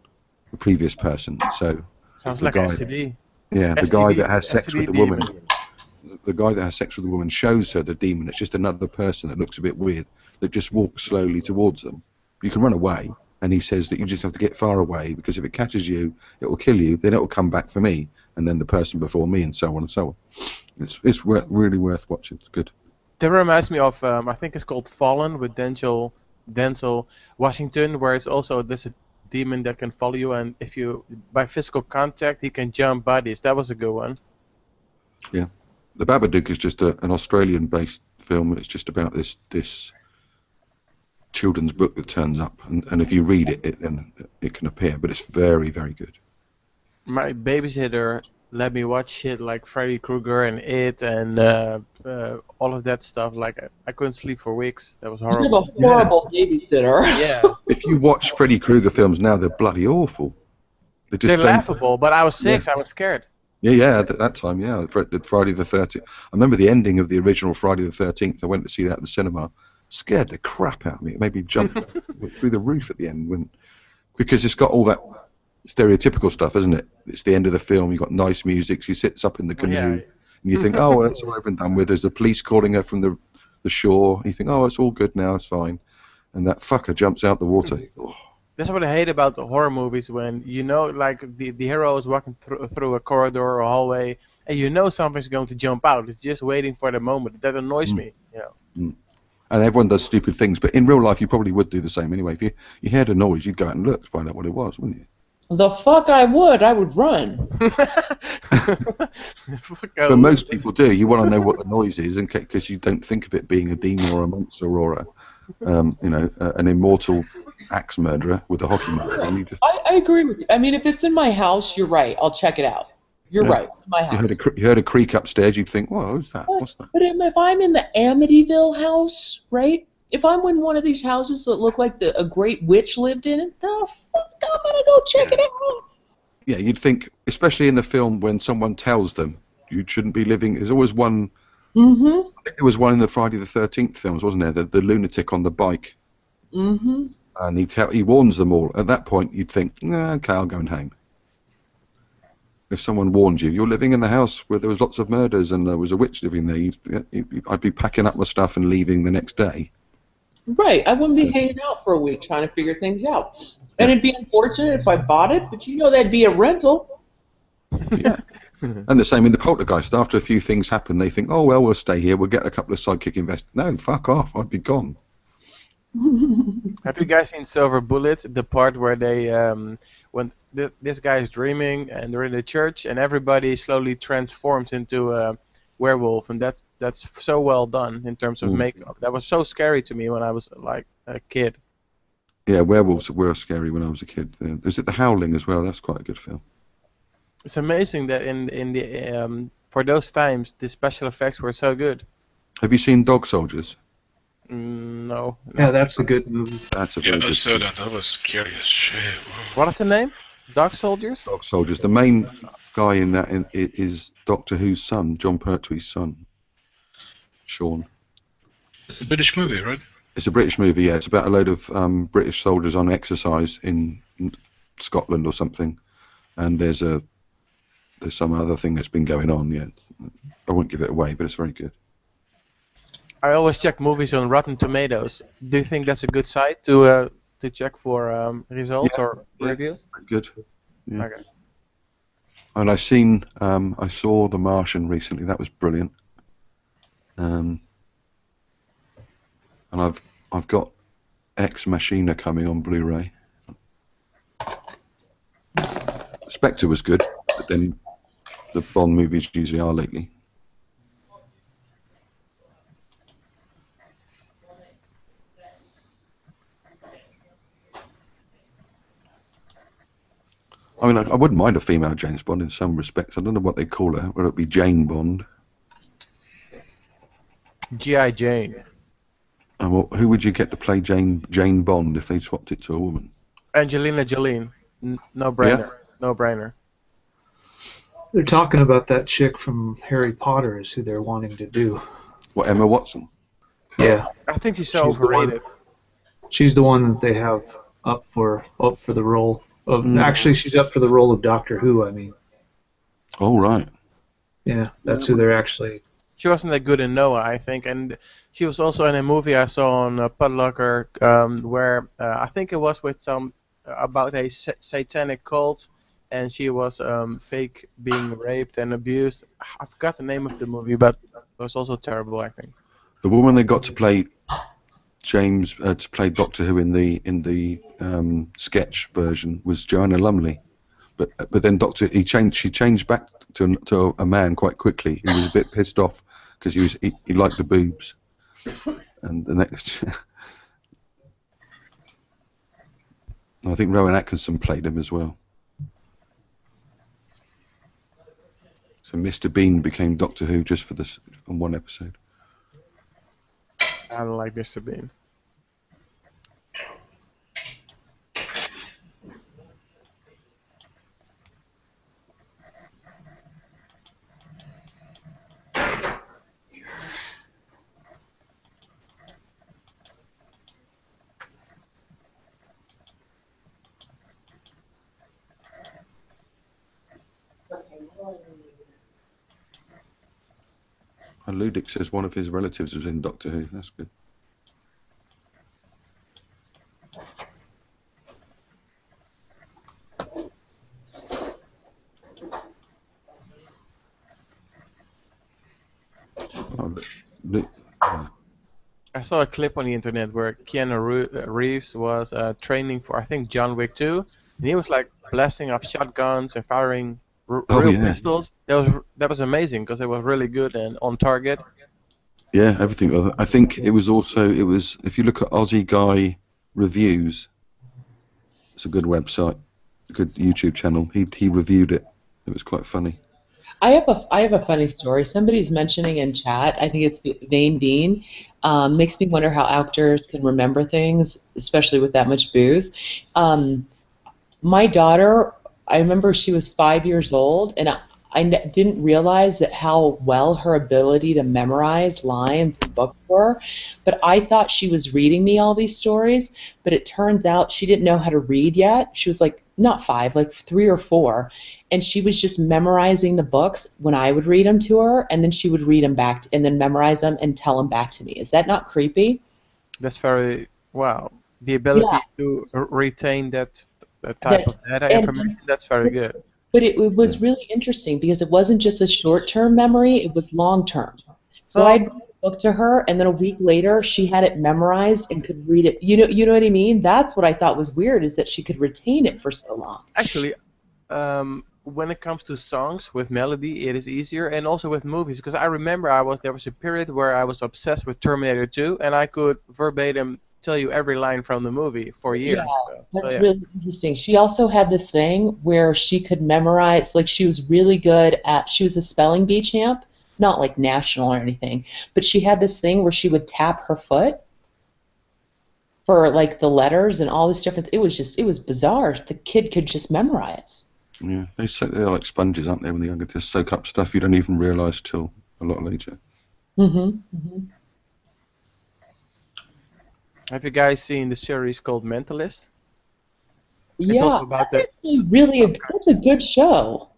the previous person. So sounds the like guy, STD. yeah, the STD guy that has sex STD with the woman. demon. The guy that has sex with the woman shows her the demon. It's just another person that looks a bit weird that just walks slowly towards them. You can run away, and he says that you just have to get far away, because if it catches you, it will kill you. Then it will come back for me, and then the person before me, and so on and so on. It's really worth watching. It's good. That reminds me of I think it's called Fallen with Denzel Washington, where it's also there's a demon that can follow you, and if you by physical contact he can jump bodies. That was a good one. Yeah, The Babadook is just an Australian-based film, and it's just about this children's book that turns up, and if you read it, then it can appear, but it's very, very good. My babysitter let me watch shit like Freddy Krueger and It and all of that stuff. Like I couldn't sleep for weeks. That was You have horrible. a horrible babysitter. Yeah. If you watch Freddy Krueger films now, they're bloody awful. They just They're don't- laughable, but I was 6. I was scared. Yeah, at that time, yeah. The Friday the 13th. I remember the ending of the original Friday the 13th. I went to see that at the cinema. Scared the crap out of me. It made me jump through the roof at the end because it's got all that stereotypical stuff, isn't it? It's the end of the film. You've got nice music. She sits up in the canoe, and you think, oh, well, it's all over and done with. There's the police calling her from the shore. You think, oh, it's all good now. It's fine. And that fucker jumps out the water. Oh. That's what I hate about the horror movies, when like the hero is walking through a corridor or a hallway, and something's going to jump out. It's just waiting for the moment. That annoys me. And everyone does stupid things, but in real life you probably would do the same anyway. If you heard a noise, you'd go out and look to find out what it was, wouldn't you? The fuck I would run. But most people do. You want to know what the noise is, because you don't think of it being a demon or a monster or an immortal axe murderer with a hockey mask on. You just, I agree with you. I mean, if it's in my house, you're right. I'll check it out. You're right. My house. you heard a creak upstairs, you'd think, whoa, who's that? What's that? But if I'm in the Amityville house, right? If I'm in one of these houses that look like a great witch lived in it, the fuck, I'm gonna go check it out. Yeah, you'd think, especially in the film, when someone tells them you shouldn't be living. There's always one. Mm-hmm. I think there was one in the Friday the 13th films, wasn't there? The lunatic on the bike. Mm-hmm. And he warns them all. At that point, you'd think, nah, okay, I'll go and hang. If someone warned you're living in the house where there was lots of murders and there was a witch living there, I'd be packing up my stuff and leaving the next day. Right. I wouldn't be hanging out for a week trying to figure things out. And it'd be unfortunate if I bought it, but that'd be a rental. Yeah. And the same in the Poltergeist. After a few things happen, they think, oh, well, we'll stay here. We'll get a couple of sidekick investors. No, fuck off. I'd be gone. Have you guys seen Silver Bullet? The part where they, when this guy is dreaming and they're in the church and everybody slowly transforms into a werewolf, and that's so well done in terms of makeup. That was so scary to me when I was like a kid. Yeah, werewolves were scary when I was a kid. Is it The Howling as well? That's quite a good film. It's amazing that in the for those times the special effects were so good. Have you seen Dog Soldiers? No. Yeah, that's a good movie. That's a very I good saw that. That was scary as shit. Whoa. What is the name? Dog Soldiers? Dog Soldiers. The main guy in that is Doctor Who's son, John Pertwee's son, Sean. A British movie, right? It's a British movie, yeah. It's about a load of British soldiers on exercise in Scotland or something, and there's some other thing that's been going on. Yeah, I won't give it away, but it's very good. I always check movies on Rotten Tomatoes. Do you think that's a good site to check for results or reviews? Good. Yeah. Okay. And I saw The Martian recently. That was brilliant. And I've got Ex Machina coming on Blu-ray. Spectre was good, but then the Bond movies usually are lately. I mean, I wouldn't mind a female James Bond in some respects. I don't know what they call her. Whether it be Jane Bond. G.I. Jane. And who would you get to play Jane Bond if they swapped it to a woman? Angelina Jolie. No brainer. Yeah. No brainer. They're talking about that chick from Harry Potter is who they're wanting to do. What, Emma Watson? Yeah. I think she's so overrated. She's the one that they have up for the role of. Actually, she's up for the role of Doctor Who. I mean. Oh right. Yeah, that's who they're actually. She wasn't that good in Noah, I think, and she was also in a movie I saw on Pudlocker where I think it was with some about a satanic cult, and she was fake being raped and abused. I forgot the name of the movie, but it was also terrible, I think. The woman they got to play to play Doctor Who in the sketch version was Joanna Lumley, but then she changed back to a man quite quickly. He was a bit pissed off because he liked the boobs, and the next I think Rowan Atkinson played him as well. So Mr. Bean became Doctor Who just for this on one episode. I don't like Mr. Bean. And Ludic says one of his relatives was in Doctor Who. That's good. I saw a clip on the internet where Keanu Reeves was training for, I think, John Wick 2, and he was like blasting off shotguns and firing real pistols. That was amazing because it was really good and on target. Yeah, everything. I think it was if you look at Aussie Guy Reviews, it's a good website, a good YouTube channel. He reviewed it. It was quite funny. I have a funny story. Somebody's mentioning in chat, I think it's Vane Dean, makes me wonder how actors can remember things, especially with that much booze. My daughter, I remember she was 5 years old, and I didn't realize that how well her ability to memorize lines in books were, but I thought she was reading me all these stories, but it turns out she didn't know how to read yet. She was like, not 5, like 3 or 4, and she was just memorizing the books when I would read them to her, and then she would read them back and then memorize them and tell them back to me. Is that not creepy? That's very, wow. The ability to retain that type of data information, that's very good. But it was really interesting because it wasn't just a short-term memory, it was long-term. So I'd read a book to her, and then a week later, she had it memorized and could read it. You know what I mean? That's what I thought was weird, is that she could retain it for so long. Actually, when it comes to songs with melody, it is easier, and also with movies, because I remember there was a period where I was obsessed with Terminator 2, and I could verbatim tell you every line from the movie for years. Yeah, that's really interesting. She also had this thing where she could memorize, like she was really good at, she was a spelling bee champ, not like national or anything, but she had this thing where she would tap her foot for like the letters and all this different, it was bizarre. The kid could just memorize. Yeah, they're like sponges, aren't they? When they're younger, just soak up stuff you don't even realise till a lot later. Have you guys seen the series called Mentalist? It's Yeah, also about that's the actually really that's a good show.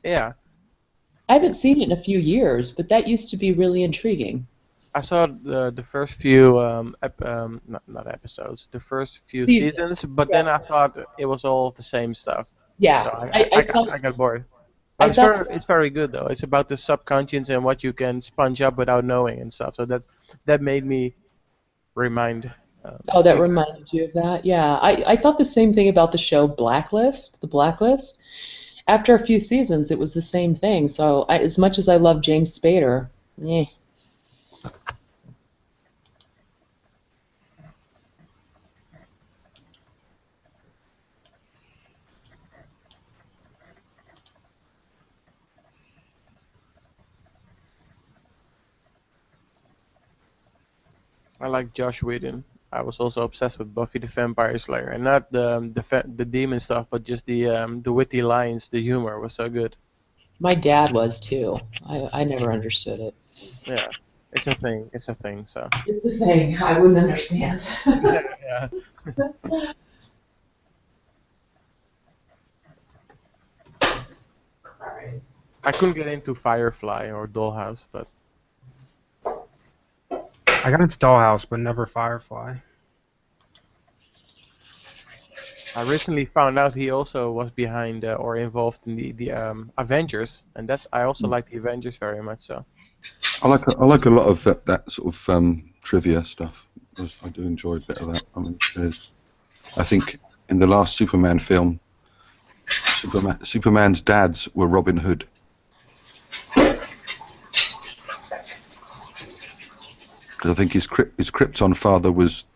yeah. I haven't seen it in a few years, but that used to be really intriguing. I saw the first few not episodes, the first few seasons, but then I thought it was all the same stuff. Yeah, So thought, I got bored. But it's very good though. It's about the subconscious and what you can sponge up without knowing and stuff. So that made me remind. Oh, that reminded you of that? Yeah, I thought the same thing about the show Blacklist, The Blacklist. After a few seasons, it was the same thing. So as much as I love James Spader, I like Josh Whedon. I was also obsessed with Buffy the Vampire Slayer, and not the demon stuff, but just the witty lines. The humor was so good. my dad was too. I never understood it. Yeah, it's a thing. It's a thing. So. It's a thing. I wouldn't understand. Yeah. I couldn't get into Firefly or Dollhouse, but I got into Dollhouse, but never Firefly. I recently found out he also was behind or involved in the Avengers, and I also like the Avengers very much. So. I like a lot of that sort of trivia stuff. I do enjoy a bit of that. I mean, I think in the last Superman film, Superman's dads were Robin Hood. Because I think his Krypton father was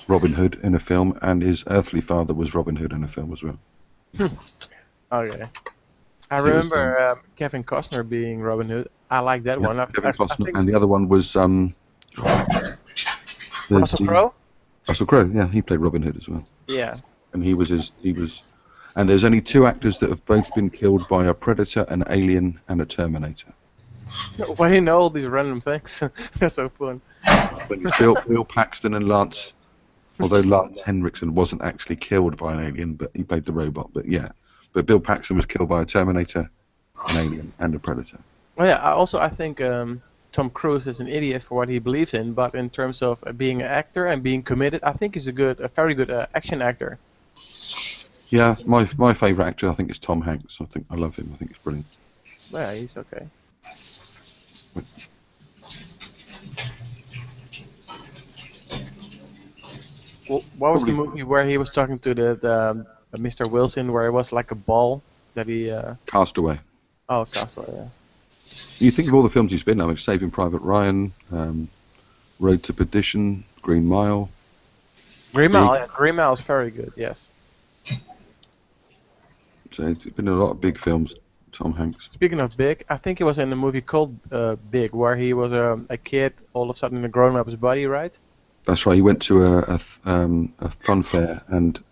Robin Hood in a film, and his earthly father was Robin Hood in a film as well. Okay. I remember Kevin Costner being Robin Hood. I like that one. Kevin Costner, and the other one was Russell Crowe. Russell Crowe, yeah, he played Robin Hood as well. Yeah. And he was, and there's only 2 actors that have both been killed by a Predator, an Alien, and a Terminator. Why do you know all these random things? That's so fun. Bill Paxton and Lance, although Lance Henriksen wasn't actually killed by an alien, but he played the robot. But yeah, but Bill Paxton was killed by a Terminator, an alien, and a Predator. Well, yeah. I think Tom Cruise is an idiot for what he believes in, but in terms of being an actor and being committed, I think he's a very good action actor. Yeah, my favourite actor I think is Tom Hanks. I love him. I think he's brilliant. Yeah, he's okay. Well, what was the movie where he was talking to the Mr. Wilson, where it was like a ball that he? Castaway. Oh, Castaway. Yeah. You think of all the films he's been in, Saving Private Ryan, Road to Perdition, Green Mile. Green Mile is very good. Yes. So he's been in a lot of big films. Tom Hanks. Speaking of big, I think he was in a movie called Big, where he was a kid, all of a sudden in a grown-up's body, right? That's right. He went to a fun fair, and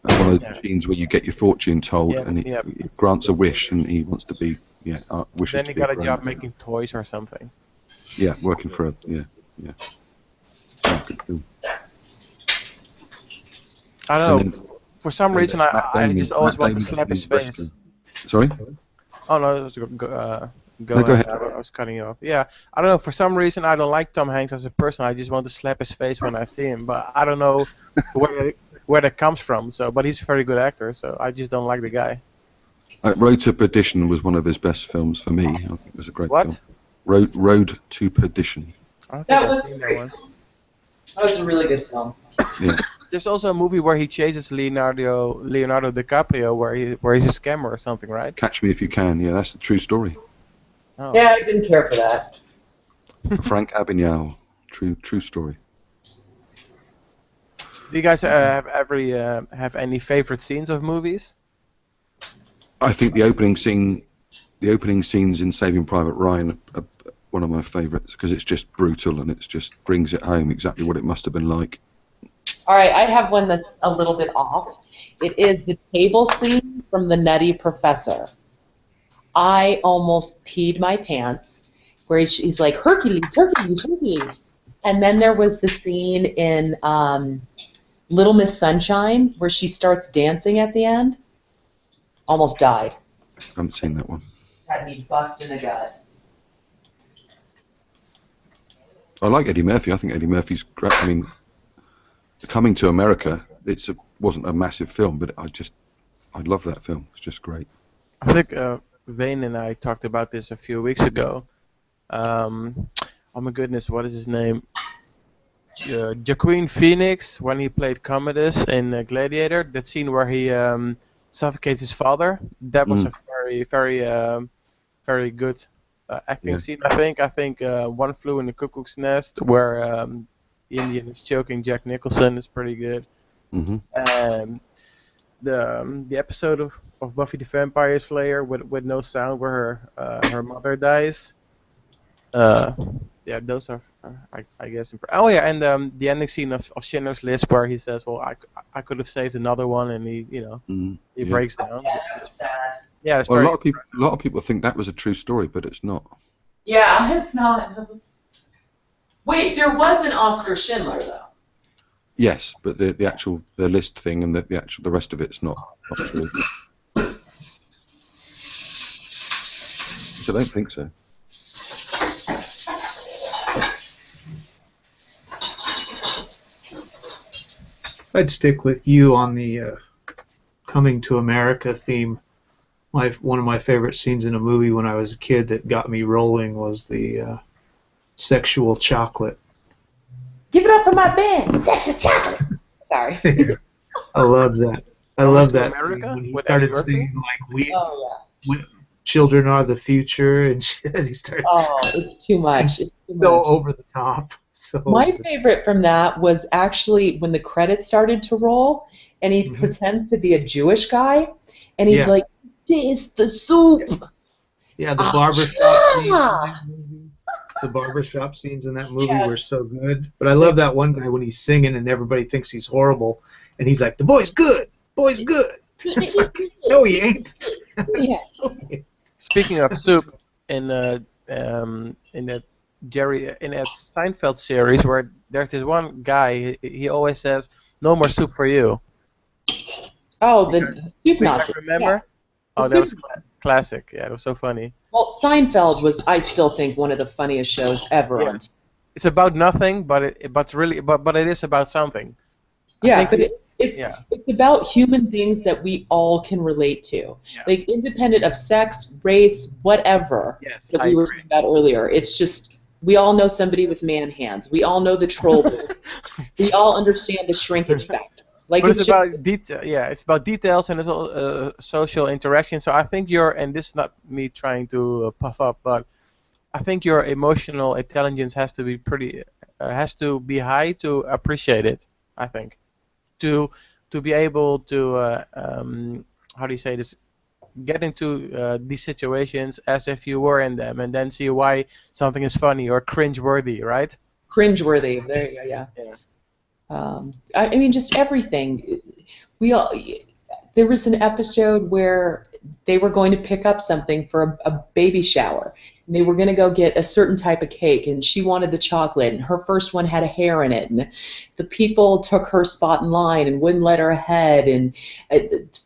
one of those machines where you get your fortune told, and he grants a wish, and he wants to be wishes. Then he got a job making toys or something. Yeah, working for a yeah. Good film. I don't know. For some reason, I just always want to slap his face. Sorry? Oh no, go ahead. I was cutting you off. Yeah, I don't know. For some reason, I don't like Tom Hanks as a person. I just want to slap his face when I see him. But I don't know where that comes from. So, but he's a very good actor. So I just don't like the guy. Road to Perdition was one of his best films for me. I think it was a great film. Road to Perdition. That was a really good film. Yeah. There's also a movie where he chases Leonardo DiCaprio, where he's a scammer or something, right? Catch Me If You Can. Yeah, that's the true story. Oh. Yeah, I didn't care for that. Frank Abagnale. True story. Do you guys have any favorite scenes of movies? I think the opening scenes in Saving Private Ryan are one of my favourites because it's just brutal and it just brings it home exactly what it must have been like. All right, I have one that's a little bit off. It is the table scene from The Nutty Professor. I almost peed my pants where he's like, Hercules, Hercules, Hercules. And then there was the scene in Little Miss Sunshine where she starts dancing at the end. Almost died. I haven't seen that one. Had me bust in the gut. I like Eddie Murphy. I think Eddie Murphy's great. I mean, Coming to America, wasn't a massive film, but I love that film. It's just great. I think Vane and I talked about this a few weeks ago. Oh my goodness, what is his name? Joaquin Phoenix, when he played Commodus in Gladiator, that scene where he suffocates his father, that was a very, very, very good acting scene, I think. I think One Flew in the Cuckoo's Nest, where the Indian is choking Jack Nicholson, is pretty good. And the episode of Buffy the Vampire Slayer with no sound where her mother dies. Yeah, those are, I guess. Oh yeah, and the ending scene of Schindler's List where he says, "Well, I could have saved another one," and he breaks down. Yeah, that was sad. Yeah, it's Well, very. a lot of people think that was a true story, but it's not. Yeah, it's not. Wait, there was an Oscar Schindler though. Yes, but the list thing and the rest of it's not true. So I don't think so. I'd stick with you on the Coming to America theme. One of my favorite scenes in a movie when I was a kid that got me rolling was the sexual chocolate. Give it up for my band, Sexual Chocolate. Sorry. I love that. I love that scene America? when he With started Eddie Murphy? singing like children are the future and shit. He started. Oh, it's too much. It's too much. So over the top. So my favorite from that was actually when the credits started to roll, and he pretends to be a Jewish guy, and he's like, "Taste the soup." Yeah, the barbershop scene in that movie. The barbershop scenes in that movie were so good. But I love that one guy when he's singing and everybody thinks he's horrible, and he's like, "The boy's good. Boy's good." It's like, no, he ain't. Yeah. Speaking of soup, in that Seinfeld series where there's this one guy, he always says, "No more soup for you." Oh, the soup Nazi. Remember? Yeah. Oh, that was classic. Yeah, it was so funny. Well, Seinfeld was, I still think, one of the funniest shows ever. Yeah. It's about nothing, but it is about something. Yeah, but it's about human things that we all can relate to, like independent of sex, race, whatever. Yes, that we were talking about earlier. It's just we all know somebody with man hands. We all know the troll. We all understand the shrinkage factor. Like it's about detail. Yeah, it's about details and it's all social interaction. So I think and this is not me trying to puff up, but I think your emotional intelligence has to be high to appreciate it. I think to be able to how do you say this? Get into these situations as if you were in them, and then see why something is funny or cringeworthy, right? Cringeworthy. There you go. Yeah. I mean, just everything. There was an episode where they were going to pick up something for a baby shower, and they were going to go get a certain type of cake, and she wanted the chocolate, and her first one had a hair in it, and the people took her spot in line and wouldn't let her ahead, and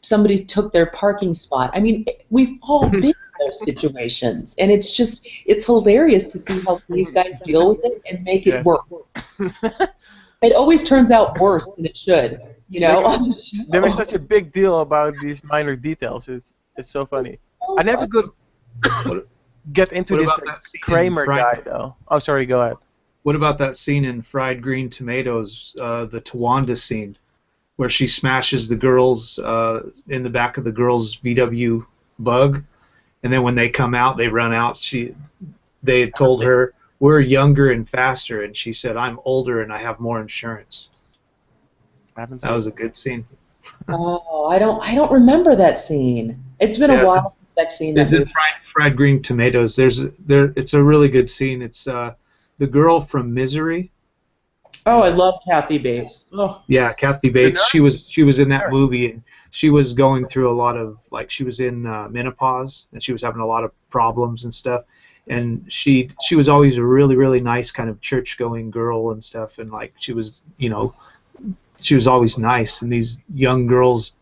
somebody took their parking spot. I mean, we've all been in those situations, and it's hilarious to see how these guys deal with it and make it work. It always turns out worse than it should, you know. There is such a big deal about these minor details. It's so funny. I never could get into this Kramer guy though. Oh, sorry. Go ahead. What about that scene in Fried Green Tomatoes, the Tawanda scene, where she smashes the girls in the back of the girls' VW Bug, and then when they come out, they run out. They told her, "We're younger and faster," and she said, "I'm older and I have more insurance." That was a good scene. Oh, I don't remember that scene. It's been a while since I've seen that. It's in Fried Green Tomatoes. It's a really good scene. It's the girl from Misery. Oh, I love Kathy Bates. Oh. Yeah, Kathy Bates. She was in that movie, and she was going through a lot of, like, she was in menopause, and she was having a lot of problems and stuff. And she was always a really, really nice kind of church-going girl and stuff, and like she was, you know, she was always nice. And these young girls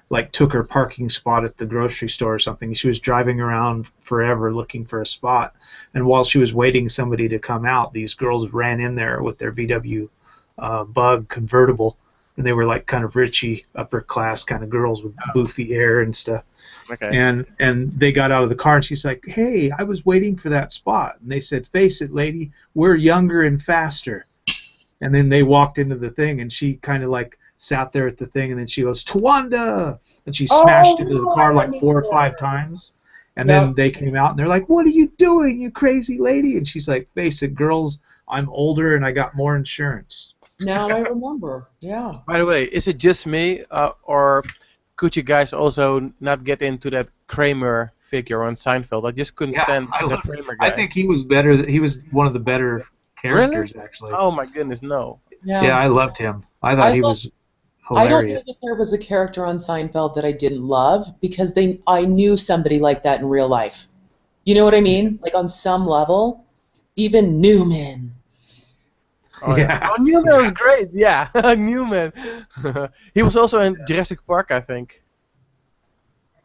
like took her parking spot at the grocery store or something. She was driving around forever looking for a spot, and while she was waiting somebody to come out, these girls ran in there with their VW Bug convertible, and they were like kind of richy, upper class kind of girls with boofy hair and stuff. Okay. And they got out of the car, and she's like, "Hey, I was waiting for that spot." And they said, "Face it, lady, we're younger and faster." And then they walked into the thing, and she kind of like sat there at the thing, and then she goes, "Tawanda!" And she smashed into the car like 4 or 5 times. And then they came out, and they're like, "What are you doing, you crazy lady?" And she's like, "Face it, girls, I'm older, and I got more insurance." Now I remember. Yeah. By the way, is it just me, or could you guys also not get into that Kramer figure on Seinfeld? I just couldn't stand the Kramer guy. I think he was better. He was one of the better characters, Really? actually. Oh my goodness, no. Yeah, I loved him. I thought he was I don't know hilarious. that there was a character on Seinfeld that I didn't love because I knew somebody like that in real life. You know what I mean? Like on some level, even Newman. Oh, yeah. Oh, Newman was great. Yeah, Newman. He was also in Jurassic Park, I think.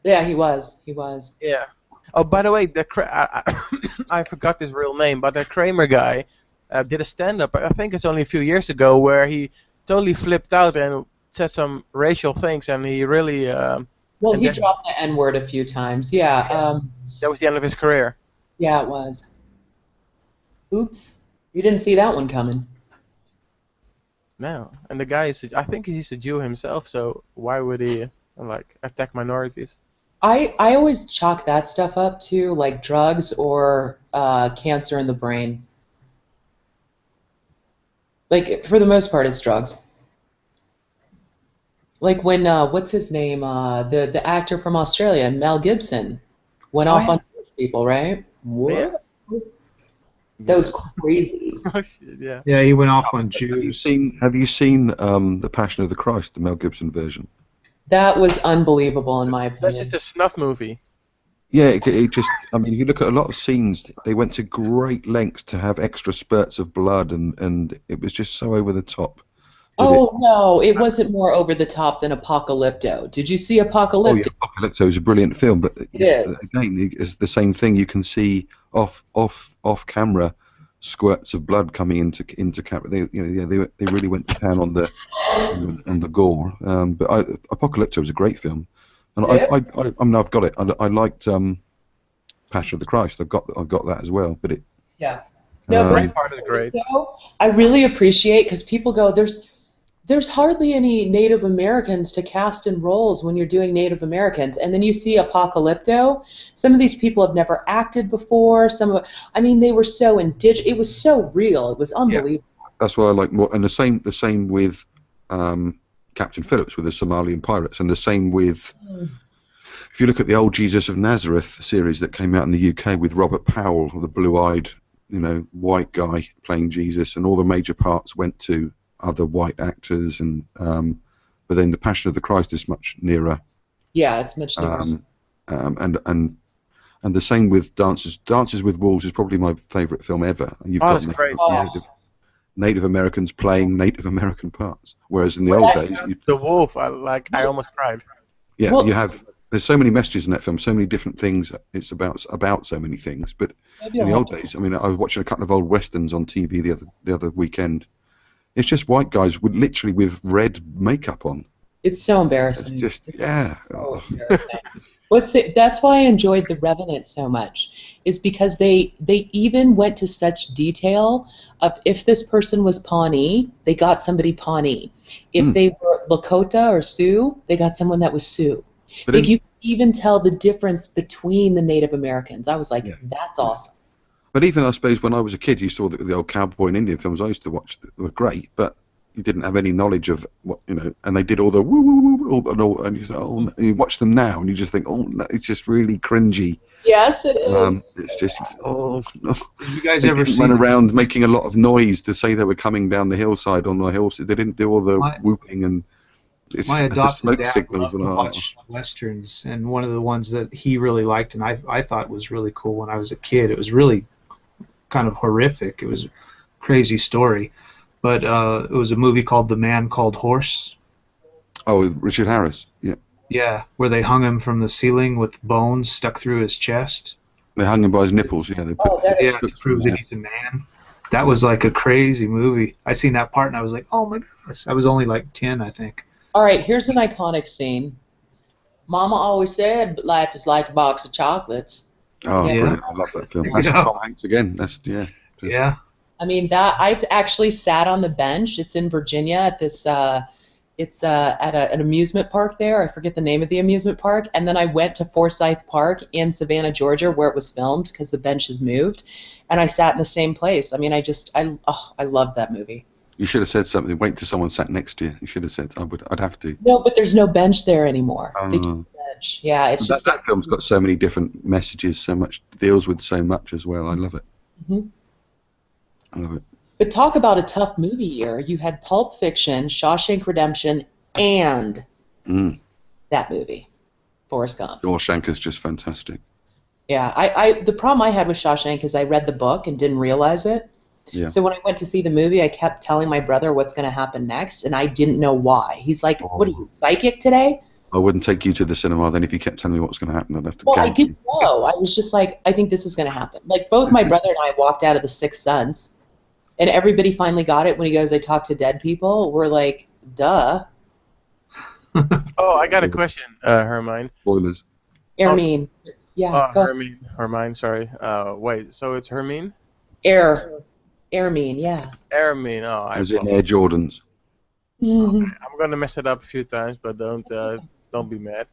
Yeah, he was. He was. Yeah. Oh, by the way, I forgot his real name, but that Kramer guy did a stand-up. I think it's only a few years ago where he totally flipped out and said some racial things, and he really. Well, he dropped the N-word a few times. Yeah. That was the end of his career. Yeah, it was. Oops, you didn't see that one coming. No, and the guy I think he's a Jew himself, so why would he like attack minorities? I always chalk that stuff up to like drugs or cancer in the brain. Like for the most part, it's drugs. Like when what's his name? The actor from Australia, Mel Gibson, went off on people, right? What? That was crazy. Oh, shit, yeah. Yeah, he went off on Jews. Have you seen The Passion of the Christ, the Mel Gibson version? That was unbelievable, in my opinion. That's just a snuff movie. Yeah, it just, I mean, if you look at a lot of scenes, they went to great lengths to have extra spurts of blood, and it was just so over the top. Oh, no, it wasn't more over the top than Apocalypto. Did you see Apocalypto? Oh, yeah, Apocalypto is a brilliant film, but It is. again, it's the same thing. You can see off camera squirts of blood coming into camera. They really went to town on the gore. But Apocalypto was a great film, and I mean, I've got it. I liked Passion of the Christ. I've got that as well. But yeah. No, Braveheart is great. I really appreciate because people go, there's hardly any Native Americans to cast in roles when you're doing Native Americans, and then you see Apocalypto. Some of these people have never acted before. I mean, they were so indigenous. It was so real. It was unbelievable. Yeah, that's what I like more. And the same with Captain Phillips with the Somalian pirates, and the same with. If you look at the old Jesus of Nazareth series that came out in the UK with Robert Powell, the blue-eyed, white guy playing Jesus, and all the major parts went to other white actors, and but then the Passion of the Christ is much nearer. Yeah, it's much nearer. And the same with Dances with Wolves is probably my favourite film ever. You've got that's great. Native Americans playing Native American parts, whereas in the old days, The Wolf, I almost cried. Yeah, you have. There's so many messages in that film, so many different things. It's about so many things. But in the old days, I mean, I was watching a couple of old westerns on TV the other weekend. It's just white guys literally with red makeup on. It's so embarrassing. It's just, yeah. So embarrassing. That's why I enjoyed The Revenant so much, is because they even went to such detail of if this person was Pawnee, they got somebody Pawnee. If they were Lakota or Sioux, they got someone that was Sioux. Like you could even tell the difference between the Native Americans. I was like, that's awesome. But even, I suppose, when I was a kid, you saw the old cowboy and Indian films I used to watch that were great, but you didn't have any knowledge of what and they did all the woo woo woo and you say, oh, no. You watch them now and you just think, oh, no, it's just really cringy. Yes, it is. It's just, oh no. Did you guys They ever didn't see run around making a lot of noise to say they were coming down the hillside on the hills. They didn't do all the whooping and my the adopted smoke dad signals. loved to watch westerns, and one of the ones that he really liked and I thought was really cool when I was a kid. It was really kind of horrific. It was a crazy story, but it was a movie called The Man Called Horse. Oh, with Richard Harris. Yeah. Yeah, where they hung him from the ceiling with bones stuck through his chest. They hung him by his nipples. Yeah, they put to prove that he's a man. That was like a crazy movie. I seen that part and I was like, oh my gosh. I was only like 10, I think. All right, here's an iconic scene. Mama always said life is like a box of chocolates. Oh, Yeah. brilliant! I love that film. That's Tom Hanks again. That's Yeah. I mean, that I've actually sat on the bench. It's in Virginia at this. It's at an amusement park there. I forget the name of the amusement park. And then I went to Forsyth Park in Savannah, Georgia, where it was filmed because the bench has moved. And I sat in the same place. I mean, I love that movie. You should have said something. Wait till someone sat next to you. You should have said, I'd have to. No, but there's no bench there anymore. They took the bench. Yeah, it's just that film's got so many different messages, so much, deals with so much as well. I love it. Mhm. I love it. But talk about a tough movie year. You had Pulp Fiction, Shawshank Redemption, and that movie, Forrest Gump. Shawshank is just fantastic. Yeah, the problem I had with Shawshank is I read the book and didn't realize it. Yeah. So when I went to see the movie, I kept telling my brother what's going to happen next, and I didn't know why. He's like, what are you, psychic today? I wouldn't take you to the cinema then if you kept telling me what's going to happen. I'd have to Well, I gag didn't know. I was just like, I think this is going to happen. Like, both my brother and I walked out of The Sixth Sense, and everybody finally got it when he goes, I talk to dead people. We're like, duh. Oh, I got a question, Hermine. Spoilers. Hermine. Yeah, go. Hermine, sorry. Wait, so it's Hermine? Hermine, yeah. Hermine, oh. As in Air Jordans. Mhm. I'm going to mess it up a few times, but don't be mad.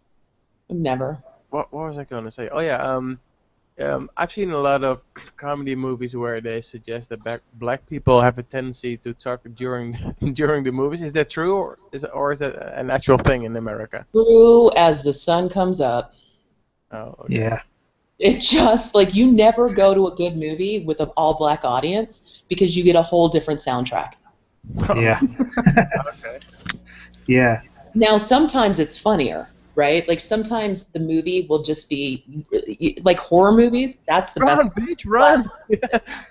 Never. What was I going to say? Oh, yeah, I've seen a lot of comedy movies where they suggest that black people have a tendency to talk during the movies. Is that true, or is that an actual thing in America? True as the sun comes up. Oh, okay. Yeah. It's just like you never go to a good movie with an all-black audience because you get a whole different soundtrack. Yeah. Okay. Yeah. Now, sometimes it's funnier, right? Like sometimes the movie will just be like horror movies. That's the Run, best. bitch, run!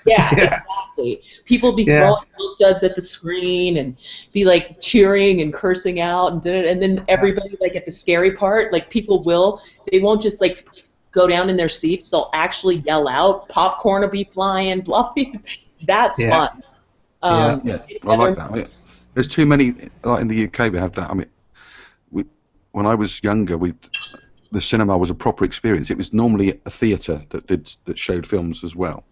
Yeah, exactly. People be throwing milk duds at the screen and be like cheering and cursing out, and then everybody like at the scary part, like they won't just like go down in their seats. They'll actually yell out. Popcorn will be flying. Blah. That's fun. I like that. I mean, there's too many. Like in the UK, we have that. I mean, when I was younger, the cinema was a proper experience. It was normally a theatre that showed films as well.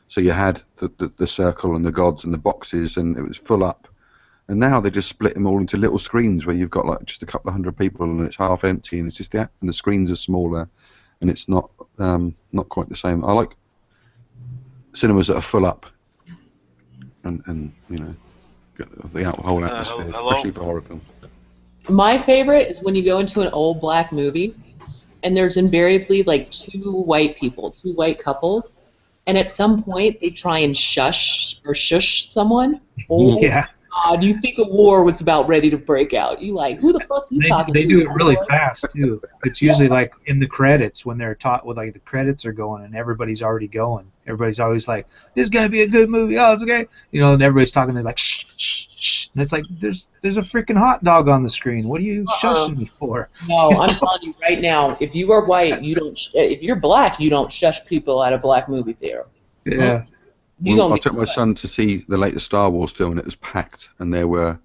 So you had the circle and the gods and the boxes, and it was full up. And now they just split them all into little screens where you've got like just a couple of hundred people, and it's half empty, and it's just and the screens are smaller, and it's not quite the same. I like cinemas that are full up, and you know, the whole atmosphere, especially for horror films. My favorite is when you go into an old black movie, and there's invariably like two white couples, and at some point they try and shush someone. Oh, yeah. God, you think a war was about ready to break out. You like, who the fuck are you talking to? They do it really fast, too. It's usually like in the credits when they're taught, like the credits are going and everybody's already going. Everybody's always like, this is going to be a good movie. Oh, it's okay. You know, and everybody's talking. They're like, shh, shh, shh. And it's like, there's a freaking hot dog on the screen. What are you shushing me for? No, I'm telling you right now, if you are white, you don't. If you're black, you don't shush people at a black movie theater. Yeah. I took my son to see the latest Star Wars film, and it was packed, and there were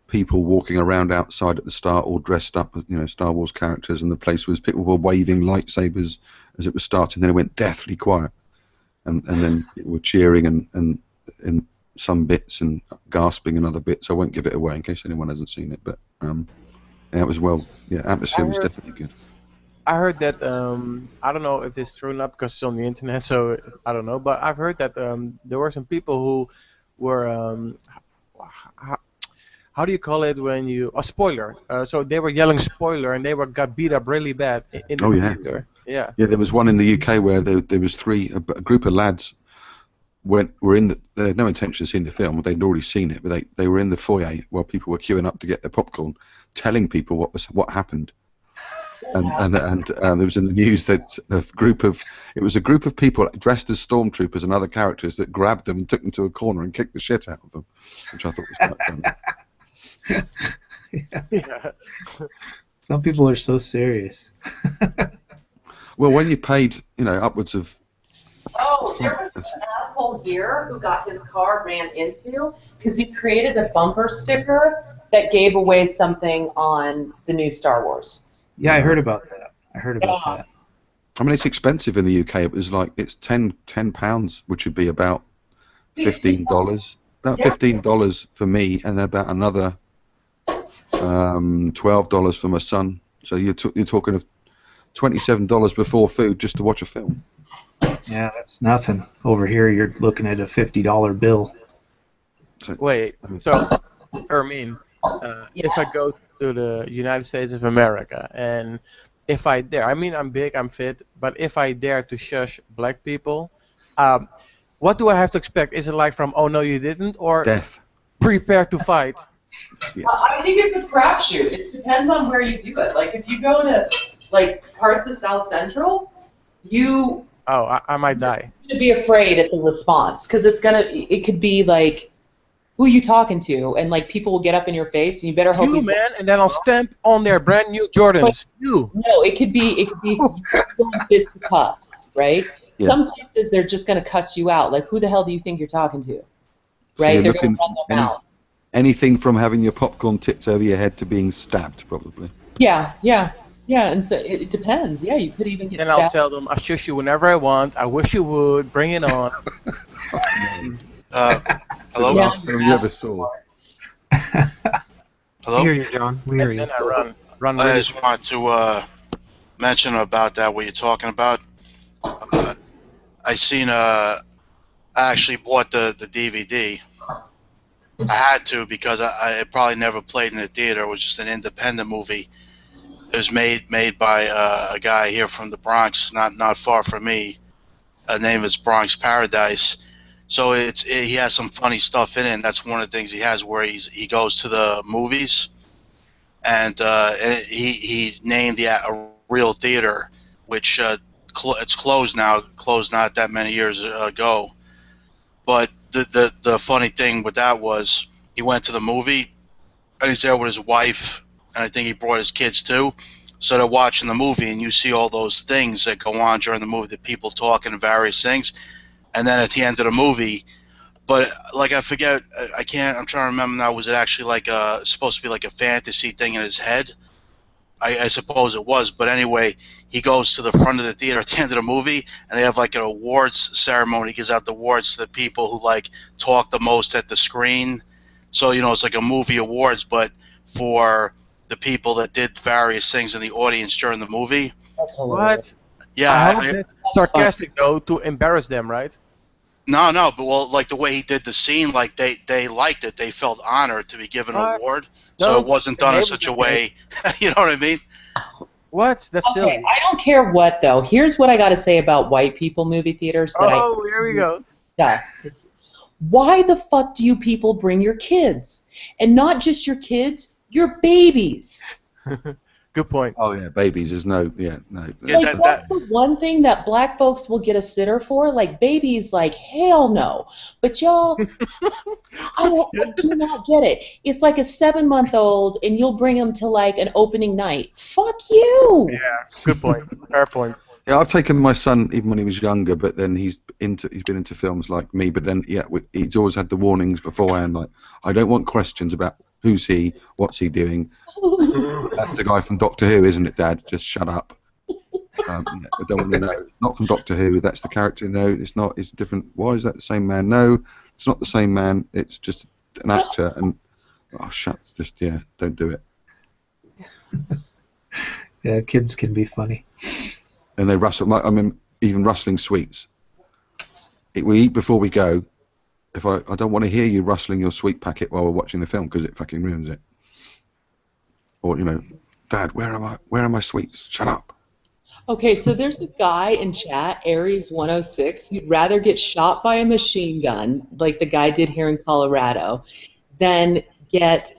people walking around outside at the start, all dressed up as, you know, Star Wars characters, and the place was people were waving lightsabers as it was starting. Then it went deathly quiet, and then people were cheering and in some bits and gasping in other bits. I won't give it away in case anyone hasn't seen it, but yeah, it was atmosphere was definitely good. I heard that, I don't know if this is true or not because it's on the internet, so I don't know, but I've heard that there were some people who were, how do you call it when you a spoiler? So they were yelling spoiler, and they got beat up really bad in the theater. Yeah. Yeah, there was one in the UK where there was a group of lads they had no intention of seeing the film. They'd already seen it, but they were in the foyer while people were queuing up to get their popcorn, telling people what happened. And there was in the news that it was a group of people dressed as stormtroopers and other characters that grabbed them and took them to a corner and kicked the shit out of them, which I thought was quite funny. Yeah. Some people are so serious. Well, when you paid, upwards of. Oh, there was an asshole here who got his car ran into because he created a bumper sticker that gave away something on the new Star Wars. Yeah, I heard about that. That. I mean, it's expensive in the UK. It's £10, which would be about $15. About $15 for me, and about another $12 for my son. So you're talking of $27 before food just to watch a film. Yeah, that's nothing. Over here, you're looking at a $50 bill. Wait, so, Ermine, if I go to the United States of America, and if I dare, I mean, I'm big, I'm fit, but if I dare to shush black people, what do I have to expect? Is it like from, oh no you didn't, or death? Prepare to fight? Yeah. I think it's a crapshoot. It depends on where you do it. Like, if you go to, like, parts of South Central, Oh, I might die. You're going to be afraid at the response, because it could be like, who are you talking to? And like people will get up in your face, and you better hope he's man, and then I'll stamp on their brand new Jordans. You. No, it could be fist to cuffs, right? Yeah. Some places they're just going to cuss you out. Like, who the hell do you think you're talking to? Right? So they're going to run their mouth. Anything from having your popcorn tipped over your head to being stabbed, probably. Yeah, and so it depends. Yeah, you could even get and stabbed. I'll tell them, I shush you whenever I want. I wish you would. Bring it on. Hello? Yeah. You ever saw? We Hello? hear you, John. We hear you. And I run. I just want to mention about that, what you're talking about. I actually bought the DVD. I had to because it probably never played in the theater. It was just an independent movie. It was made by a guy here from the Bronx, not far from me. The name is Bronx Paradise. So he has some funny stuff in it, and that's one of the things he has where he goes to the movies, and he named a real theater, which it's closed now. Closed not that many years ago. But the funny thing with that was he went to the movie, and he's there with his wife, and I think he brought his kids too. So they're watching the movie, and you see all those things that go on during the movie, the people talking and various things. And then at the end of the movie, but like I forget, I'm trying to remember now, was it actually like supposed to be like a fantasy thing in his head? I suppose it was, but anyway, he goes to the front of the theater at the end of the movie, and they have like an awards ceremony. He gives out the awards to the people who like talk the most at the screen. So, it's like a movie awards, but for the people that did various things in the audience during the movie. What? Yeah. Sarcastic, though, to embarrass them, right? No, but like the way he did the scene, like they liked it. They felt honored to be given an award. So it wasn't done in such a way, you know what I mean? What? That's silly. I don't care what, though. Here's what I got to say about white people movie theaters. Here we go. Yeah. Why the fuck do you people bring your kids? And not just your kids, your babies. Good point. Oh yeah, babies. There's no. Like, what's the one thing that black folks will get a sitter for? Like, babies, like, hell no. But y'all, I do not get it. It's like a 7-month-old, and you'll bring him to like an opening night. Fuck you. Yeah, good point. Fair point. Yeah, I've taken my son even when he was younger, but then he's been into films like me. But then he's always had the warnings beforehand, like I don't want questions about who's he, what's he doing. That's the guy from Doctor Who, isn't it, Dad? Just shut up. I don't want to know. Not from Doctor Who. That's the character. No, it's not. It's different. Why is that the same man? No, it's not the same man. It's just an actor. And don't do it. Yeah, kids can be funny. And they rustle. I mean, even rustling sweets. We eat before we go, if I don't want to hear you rustling your sweet packet while we're watching the film because it fucking ruins it. Or Dad, where are my sweets? Shut up. Okay, so there's a guy in chat, Aries106, who'd rather get shot by a machine gun, like the guy did here in Colorado, than get,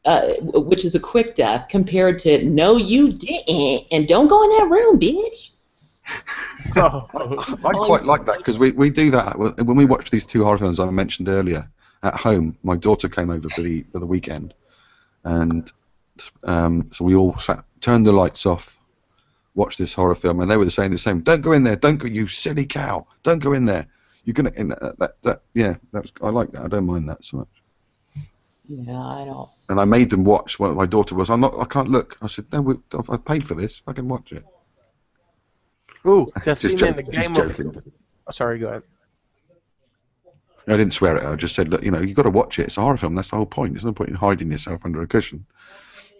which is a quick death, compared to, no, you didn't, and don't go in that room, bitch. I quite like that because we do that when we watch these two horror films I mentioned earlier at home. My daughter came over for the weekend, and so we all turned the lights off, watched this horror film, and they were saying the same. Don't go in there. Don't go, you silly cow. Don't go in there. You're gonna. I like that. I don't mind that so much. Yeah, I don't. And I made them watch. What my daughter was. I can't look. I said, no, I paid for this. I can watch it. Ooh, that Just scene in the joking, game just joking. Oh, sorry, go ahead. I didn't swear at her. I just said, look, you've got to watch it. It's a horror film. That's the whole point. There's no point in hiding yourself under a cushion.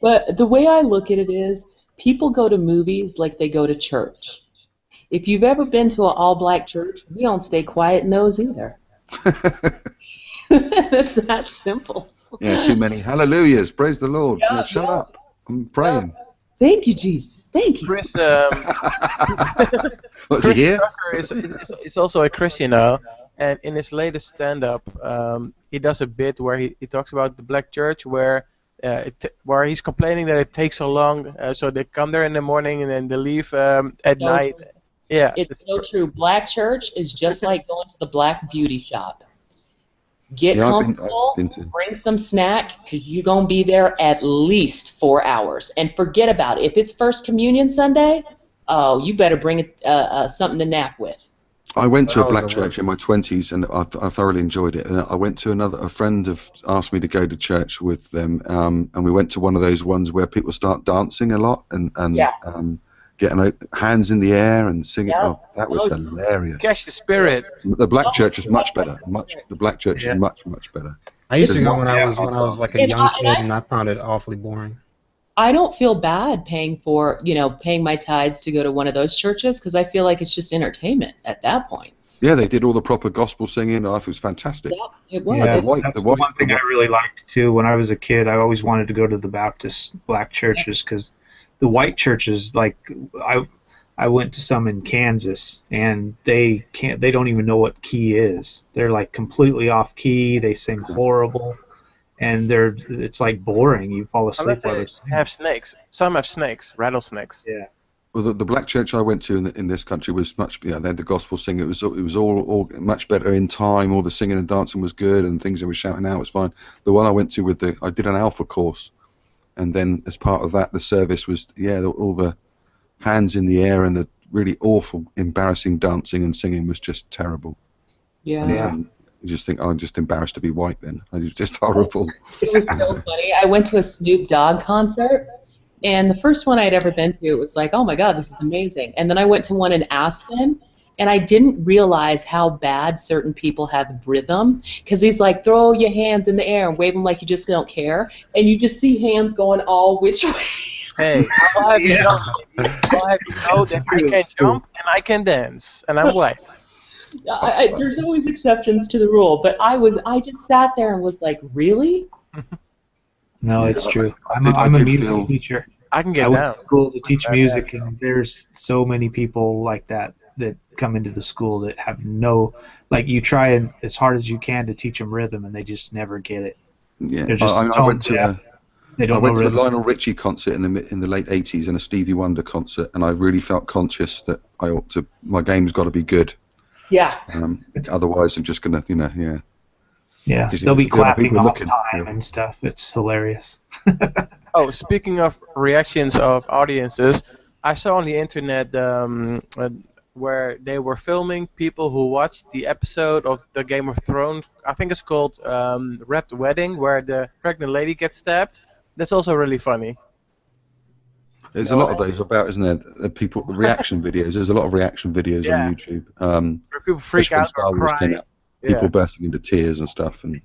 But the way I look at it is, people go to movies like they go to church. If you've ever been to an all-black church, we don't stay quiet in those either. It's that simple. Yeah, too many hallelujahs. Praise the Lord. Yeah, Shut up. I'm praying. Thank you, Jesus. Thank you. Chris, What's Chris he here? Tucker is also a Christian now, and in his latest stand-up, he does a bit where he talks about the black church where he's complaining that it takes so long, so they come there in the morning and then they leave at night. Yeah, it's so true. Black church is just like going to the black beauty shop. Get comfortable, bring some snack, because you're going to be there at least 4 hours. And forget about it. If it's First Communion Sunday, oh, you better bring something to nap with. I went to a black church in my 20s and I thoroughly enjoyed it. And I went to a friend asked me to go to church with them, and we went to one of those ones where people start dancing a lot and getting hands in the air and singing. Yeah. Oh, that was hilarious. Catch the spirit. The black church is much better. The black church is much better. I used to go when I was like a young kid, and I found it awfully boring. I don't feel bad paying my tithes to go to one of those churches, because I feel like it's just entertainment at that point. Yeah, they did all the proper gospel singing. It was fantastic. Yeah, it was. Yeah, that's the one thing I really liked too. When I was a kid, I always wanted to go to the Baptist black churches, because the white churches, like I went to some in Kansas, and they don't even know what key is. They're like completely off key. They sing horrible, and it's like boring. You fall asleep while they're singing. Have snakes. Some have snakes, rattlesnakes. Yeah. Well, the black church I went to in this country was much. They had the gospel singing. It was all much better in time. All the singing and dancing was good, and things they were shouting out was fine. The one I went to I did an alpha course, and then as part of that, the service was all the hands in the air and the really awful, embarrassing dancing and singing was just terrible. Yeah. You just think, I'm just embarrassed to be white then. It was just horrible. It was so funny. I went to a Snoop Dogg concert, and the first one I'd ever been to, it was like, oh my God, this is amazing. And then I went to one in Aspen, and I didn't realize how bad certain people have rhythm, because he's like, throw your hands in the air and wave them like you just don't care, and you just see hands going all which way. Hey, I'll have you know that I can jump and I can dance, and I'm white. There's always exceptions to the rule, but I just sat there and was like, really? No, it's true. I'm a music teacher. I can get I went down. to school to teach music, and there's so many people like that come into the school that have you try as hard as you can to teach them rhythm, and they just never get it. Yeah, They're just I went to they don't I went know to a rhythm. Lionel Richie concert in the late 80s and a Stevie Wonder concert, and I really felt conscious that my game's got to be good. Yeah. Otherwise, I'm just gonna, yeah. Yeah, they'll be clapping off time and stuff. It's hilarious. Oh, speaking of reactions of audiences, I saw on the internet where they were filming people who watched the episode of the Game of Thrones. I think it's called Red Wedding, where the pregnant lady gets stabbed. That's also really funny. There's a lot of those about, isn't there? The reaction videos. There's a lot of reaction videos on YouTube. Where people freak out or cry. People bursting into tears and stuff. And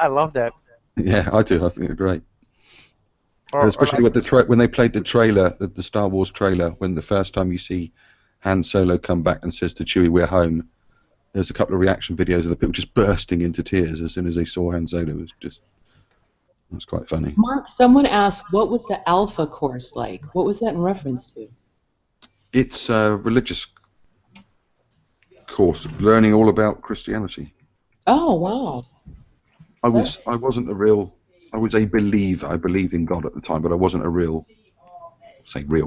I love that. yeah, I do. I think they're great. Especially with when they played the trailer, the Star Wars trailer, when the first time you see Han Solo come back and says to Chewie, "We're home," There's a couple of reaction videos of the people just bursting into tears as soon as they saw Han Solo. It was quite funny. Mark, someone asked, what was the Alpha course like? What was that in reference to? It's a religious course, learning all about Christianity. Oh, wow. I was a believer. I believed in God at the time, but I wasn't a real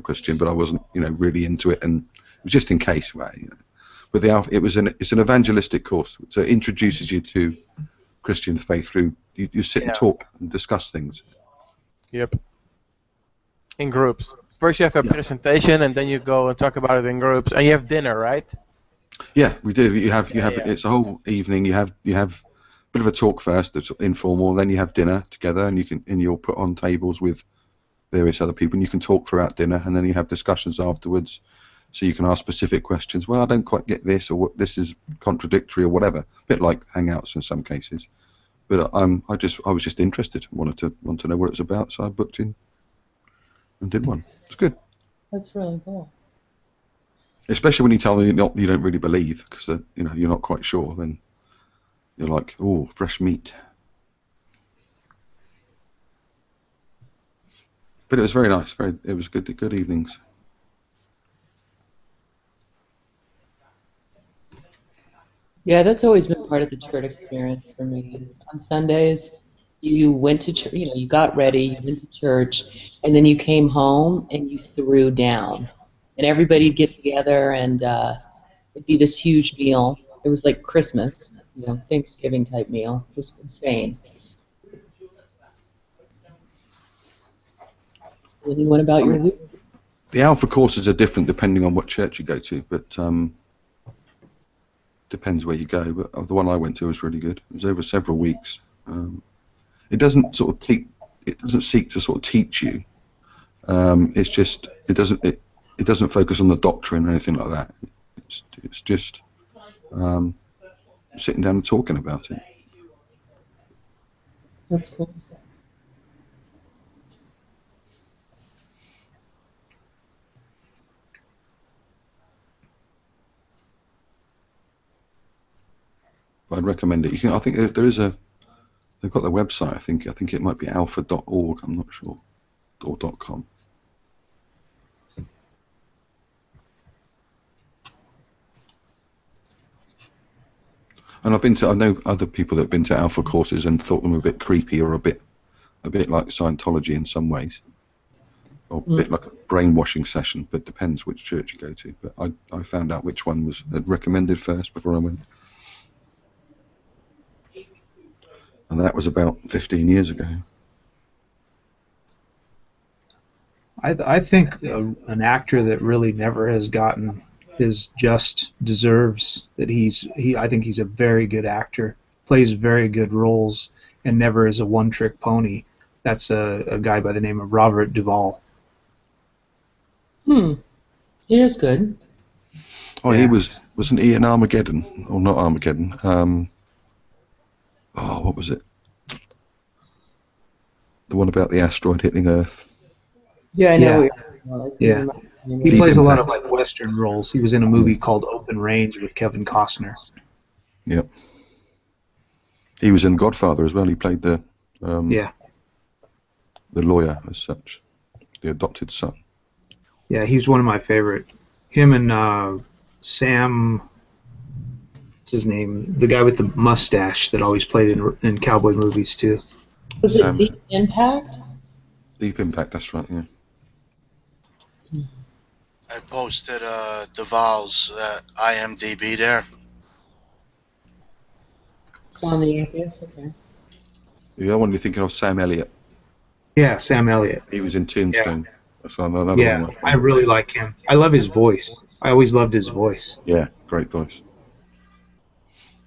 Christian. But I wasn't, really into it, and it was just in case, right? But it's an evangelistic course, so it introduces you to Christian faith through you sit and talk and discuss things. Yep. In groups. First you have a presentation, and then you go and talk about it in groups, and you have dinner, right? Yeah, we do. You have it's a whole evening. You have a bit of a talk first, that's informal, and then you have dinner together, and you'll put on tables with various other people, and you can talk throughout dinner, and then you have discussions afterwards. So you can ask specific questions. Well, I don't quite get this, or what, this is contradictory, or whatever. A bit like Hangouts in some cases. But I was just interested, want to know what it was about, so I booked in and did one. It's good. That's really cool. Especially when you tell them you don't really believe, because you're not quite sure. Then you're like, oh, fresh meat. But it was very nice. It was good evenings. Yeah, that's always been part of the church experience for me. On Sundays, you went to church, you got ready, you went to church, and then you came home and you threw down. And everybody'd get together, and it'd be this huge meal. It was like Christmas, Thanksgiving type meal. It was insane. Anyone about your week? The Alpha courses are different depending on what church you go to, but depends where you go. But the one I went to was really good. It was over several weeks. It doesn't seek to sort of teach you. It's just it doesn't focus on the doctrine or anything like that. It's just sitting down and talking about it. That's cool. I'd recommend it. I think there is they've got their website. I think it might be alpha.org. I'm not sure, or .com. And I know other people that have been to Alpha courses and thought them a bit creepy or a bit like Scientology in some ways, or a bit like a brainwashing session. But depends which church you go to. But I found out which one was recommended first before I went. And that was about 15 years ago. I think an actor that really never has gotten his just deserves that I think he's a very good actor, plays very good roles, and never is a one-trick pony. That's a guy by the name of Robert Duvall. He is good. Oh, yeah. Wasn't he in Armageddon? Or not Armageddon? What was it? The one about the asteroid hitting Earth. Yeah, I know. Yeah. He plays a lot of like Western roles. He was in a movie called Open Range with Kevin Costner. Yep. He was in Godfather as well. He played the lawyer as such, the adopted son. Yeah, he was one of my favorite. Him and Sam, what's his name? The guy with the mustache that always played in cowboy movies too. Was it Deep Impact? Deep Impact, that's right, yeah. I posted Duvall's IMDb there. On the Atheist, okay. Yeah, what are you thinking of? Sam Elliott. Yeah, Sam Elliott. He was in Tombstone. Yeah. That's another one. I really like him. I love his voice. I always loved his voice. Yeah, great voice.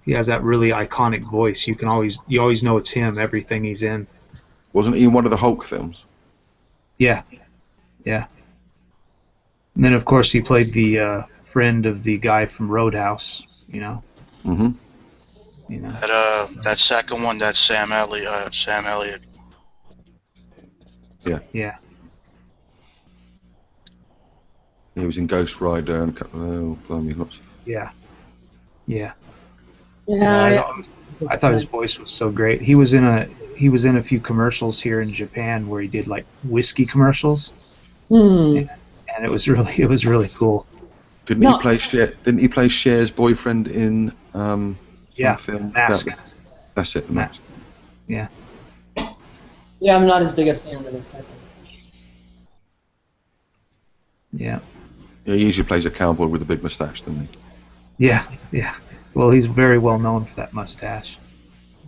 He has that really iconic voice. You always know it's him. Everything he's in. Wasn't he in one of the Hulk films? Yeah, yeah. And then of course he played the friend of the guy from Roadhouse. Mm-hmm. That second one, that's Sam Elliott. Yeah. Yeah. He was in Ghost Rider and a couple of lots. Yeah. Yeah. I thought his voice was so great. He was in a few commercials here in Japan where he did like whiskey commercials, and it was really cool. Didn't he play Cher? Didn't he play Cher's boyfriend in some film? Mask. That's it. The Mask. Yeah. Yeah, I'm not as big a fan of the second. Yeah. Yeah, he usually plays a cowboy with a big mustache, doesn't he? Yeah. Well, he's very well known for that mustache.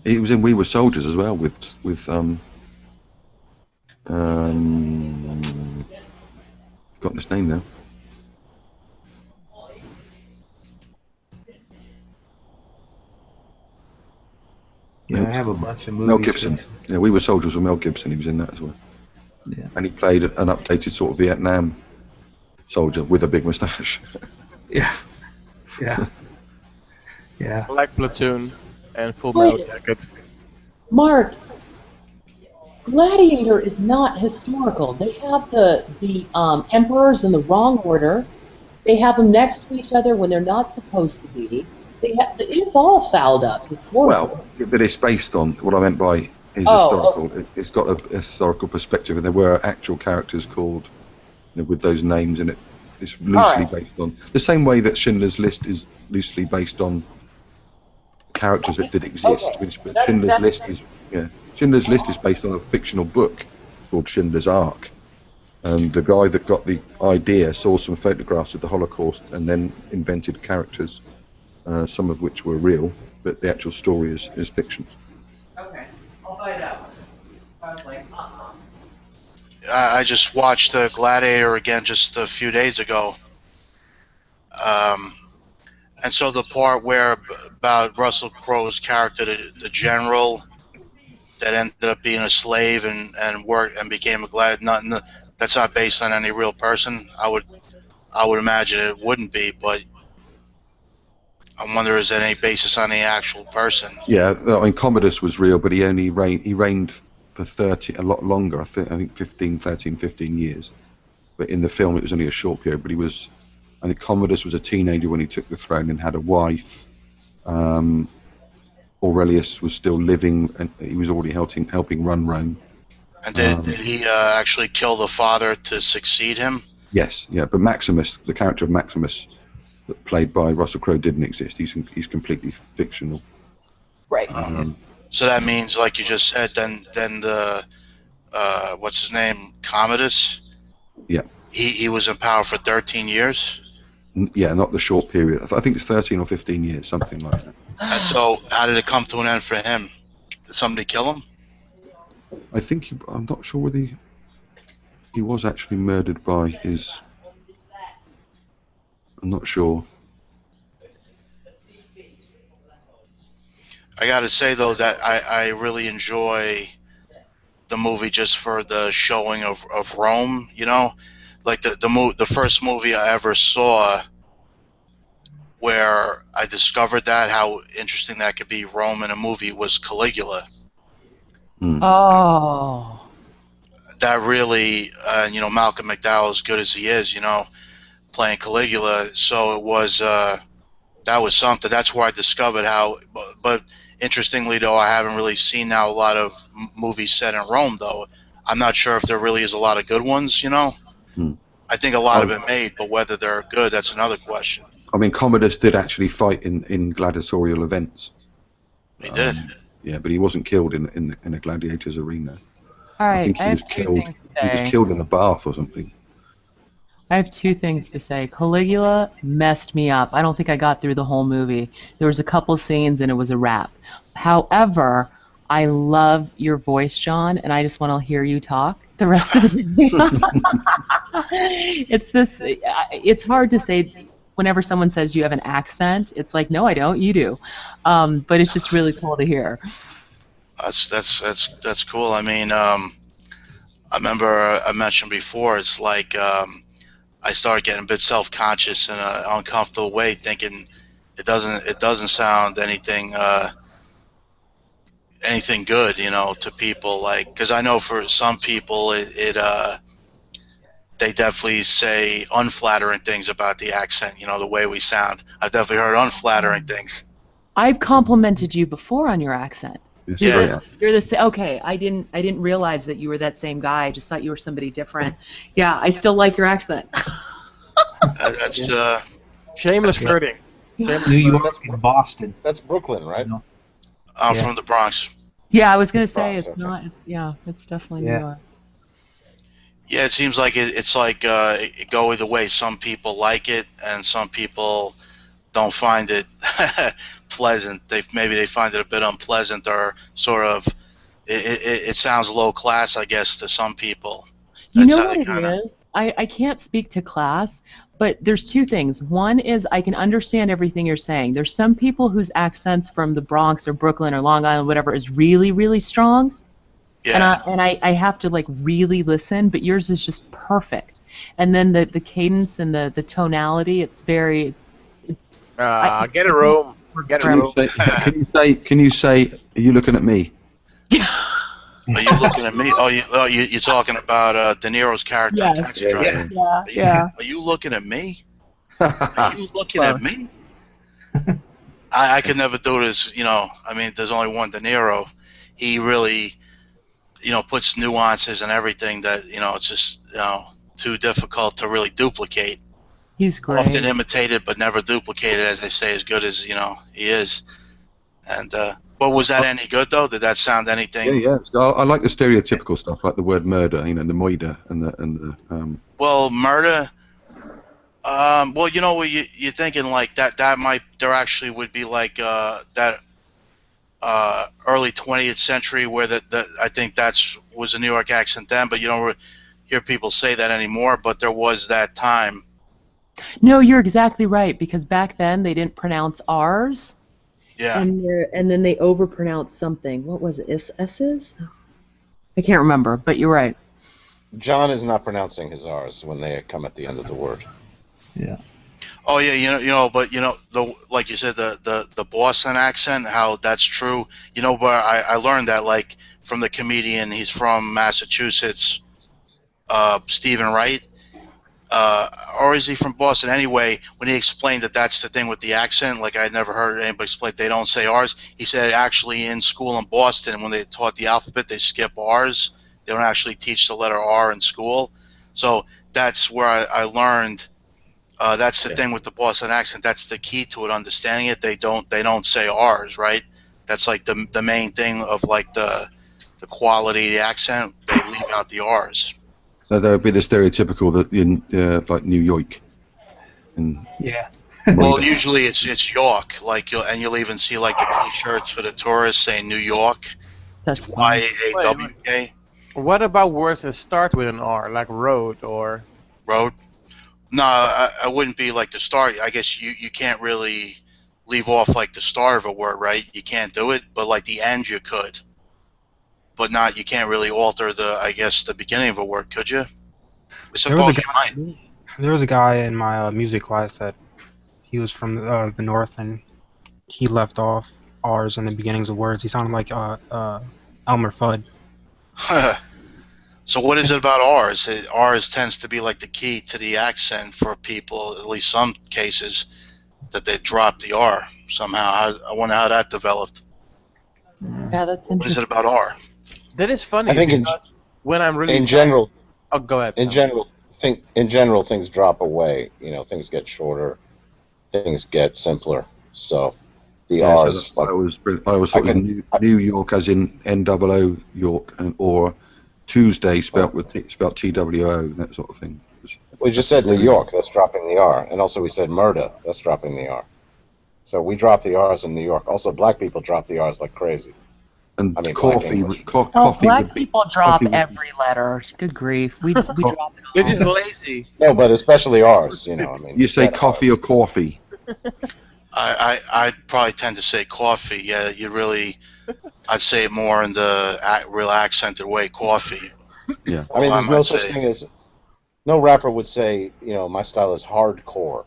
He was in We Were Soldiers as well with forgotten his name now. Yeah, I have a bunch of movies. Mel Gibson. Yeah, We Were Soldiers with Mel Gibson. He was in that as well. Yeah. And he played an updated sort of Vietnam soldier with a big moustache. Yeah. Like Platoon and Full Metal Jacket. Mark, Gladiator is not historical. They have the emperors in the wrong order. They have them next to each other when they're not supposed to be. It's all fouled up. Well, but it's based on what I meant by historical. It's got a historical perspective, and there were actual characters called with those names, and it's loosely based on the same way that Schindler's List is loosely based on characters that did exist. But Schindler's List is based on a fictional book called Schindler's Ark, and the guy that got the idea saw some photographs of the Holocaust and then invented characters, some of which were real, but the actual story is fiction. Okay, I'll find out. I was like, I just watched Gladiator again just a few days ago. And so the part where about Russell Crowe's character, the general that ended up being a slave and worked and became a gladiator, that's not based on any real person. I would imagine it wouldn't be, but I wonder is there any basis on the actual person? Yeah, I mean Commodus was real, but he only reigned for a lot longer. I think 15 years. But in the film, it was only a short period. But I think Commodus was a teenager when he took the throne and had a wife. Aurelius was still living, and he was already helping run Rome. And did he actually kill the father to succeed him? Yes, yeah. But Maximus, the character of Maximus, played by Russell Crowe, didn't exist. He's completely fictional. Right. So that means, like you just said, then the what's his name, Commodus? Yeah. He was in power for 13 years. Yeah, not the short period. I think it's 13 or 15 years, something like that. And so, how did it come to an end for him? Did somebody kill him? I think I'm not sure whether he was actually murdered by his. I'm not sure. I got to say though that I really enjoy the movie just for the showing of Rome. You know, like the first movie I ever saw where I discovered that how interesting that could be Rome in a movie was Caligula. Oh. That really, Malcolm McDowell, as good as he is, playing Caligula. So it was that was something. That's where I discovered how. But interestingly, though, I haven't really seen now a lot of movies set in Rome. Though I'm not sure if there really is a lot of good ones. I think a lot have been made, but whether they're good, that's another question. I mean, Commodus did actually fight in gladiatorial events. He did. Yeah, but he wasn't killed in a gladiator's arena. All right, I think he was killed. He was killed in a bath or something. I have two things to say. Caligula messed me up. I don't think I got through the whole movie. There was a couple scenes and it was a wrap. However, I love your voice, John, and I just want to hear you talk the rest of the It's hard to say whenever someone says you have an accent. It's like, no, I don't. You do. But it's just really cool to hear. That's cool. I mean, I remember I mentioned before. It's like I started getting a bit self-conscious in an uncomfortable way, thinking it doesn't sound anything good, to people. Like, because I know for some people they definitely say unflattering things about the accent, the way we sound. I've definitely heard unflattering things. I've complimented you before on your accent. Yes, You're the same. Okay, I didn't realize that you were that same guy. I just thought you were somebody different. Yeah, I still like your accent. That's Shameless flirting. New York and Boston. That's Brooklyn, right? I'm Yeah. from the Bronx. Yeah, I was gonna say Bronx, it's okay. not. Yeah, it's definitely New Yeah. York. Yeah, it seems like it's like it go either way. Some people like it, and some people don't find it pleasant. Maybe they find it a bit unpleasant, or sort of it sounds low class, I guess, to some people. You That's know how what they it kind of. is? I can't speak to class, but there's two things. One is I can understand everything you're saying. There's some people whose accents from the Bronx or Brooklyn or Long Island, whatever, is really, really strong. Yeah. And I have to like really listen, but yours is just perfect. And then the cadence and the tonality, it's very it's Get a room. Get a Can you room. say? Can you say? Are you looking at me? Are you looking at me? You're talking about De Niro's character in Taxi Driver. Yeah. Are you looking at me? Are you looking at me? I could never do this. I mean, there's only one De Niro. He really, puts nuances and everything that it's just too difficult to really duplicate. He's great. Often imitated but never duplicated, as they say, as good as he is. And but was that any good though? Did that sound anything? Yeah. I like the stereotypical stuff, like the word murder. The moida and the. Well, murder. Well, you're thinking like that might there actually would be like that early 20th century where I think was a New York accent then, but you don't hear people say that anymore. But there was that time. No, you're exactly right, because back then they didn't pronounce R's. Yeah. And then they overpronounced something. What was it? S's? I can't remember, but you're right. John is not pronouncing his R's when they come at the end of the word. Yeah. Oh yeah, but like you said, the Boston accent, how that's true. But I learned that like from the comedian. He's from Massachusetts, Stephen Wright. Or is he from Boston? Anyway, when he explained that that's the thing with the accent, like I'd never heard anybody explain they don't say R's. He said actually in school in Boston, when they taught the alphabet, they skip R's. They don't actually teach the letter R in school. So that's where I learned. That's the thing with the Boston accent. That's the key to it. Understanding it, they don't say R's, right? That's like the main thing of like the quality of the accent. They leave out the R's. So there would be the stereotypical that in like New York. Yeah. Well, usually it's York, and you'll even see like the T-shirts for the tourists saying New York. That's Y-A-W-K. What about words that start with an R, like road or road? No, I wouldn't be like the start. I guess you can't really leave off like the start of a word, right? You can't do it, but like the end you could. But you can't really alter the beginning of a word, could you? I suppose you might. There was a guy in my music class that he was from the north, and he left off R's in the beginnings of words. He sounded like Elmer Fudd. So what is it about R's? R's tends to be like the key to the accent for people, at least some cases, that they drop the R somehow. I wonder how that developed. Yeah, that's interesting. What is it about R? That is funny. I think because when I'm really in general. Oh, go ahead. In general, things drop away. Things get shorter, things get simpler. So the R's. So I always thought New York as in NOO York, or Tuesday spelt TWO, that sort of thing. We just said New York. That's dropping the R, and also we said murder. That's dropping the R. So we drop the R's in New York. Also, black people drop the R's like crazy. And coffee. Black people drop every letter. Good grief. We drop it all. They're just lazy. No, but especially ours. You say coffee or coffee? I'd probably tend to say coffee. Yeah, I'd say it more in the real accented way, coffee. Yeah. I mean, there's no such thing as. No rapper would say, my style is hardcore.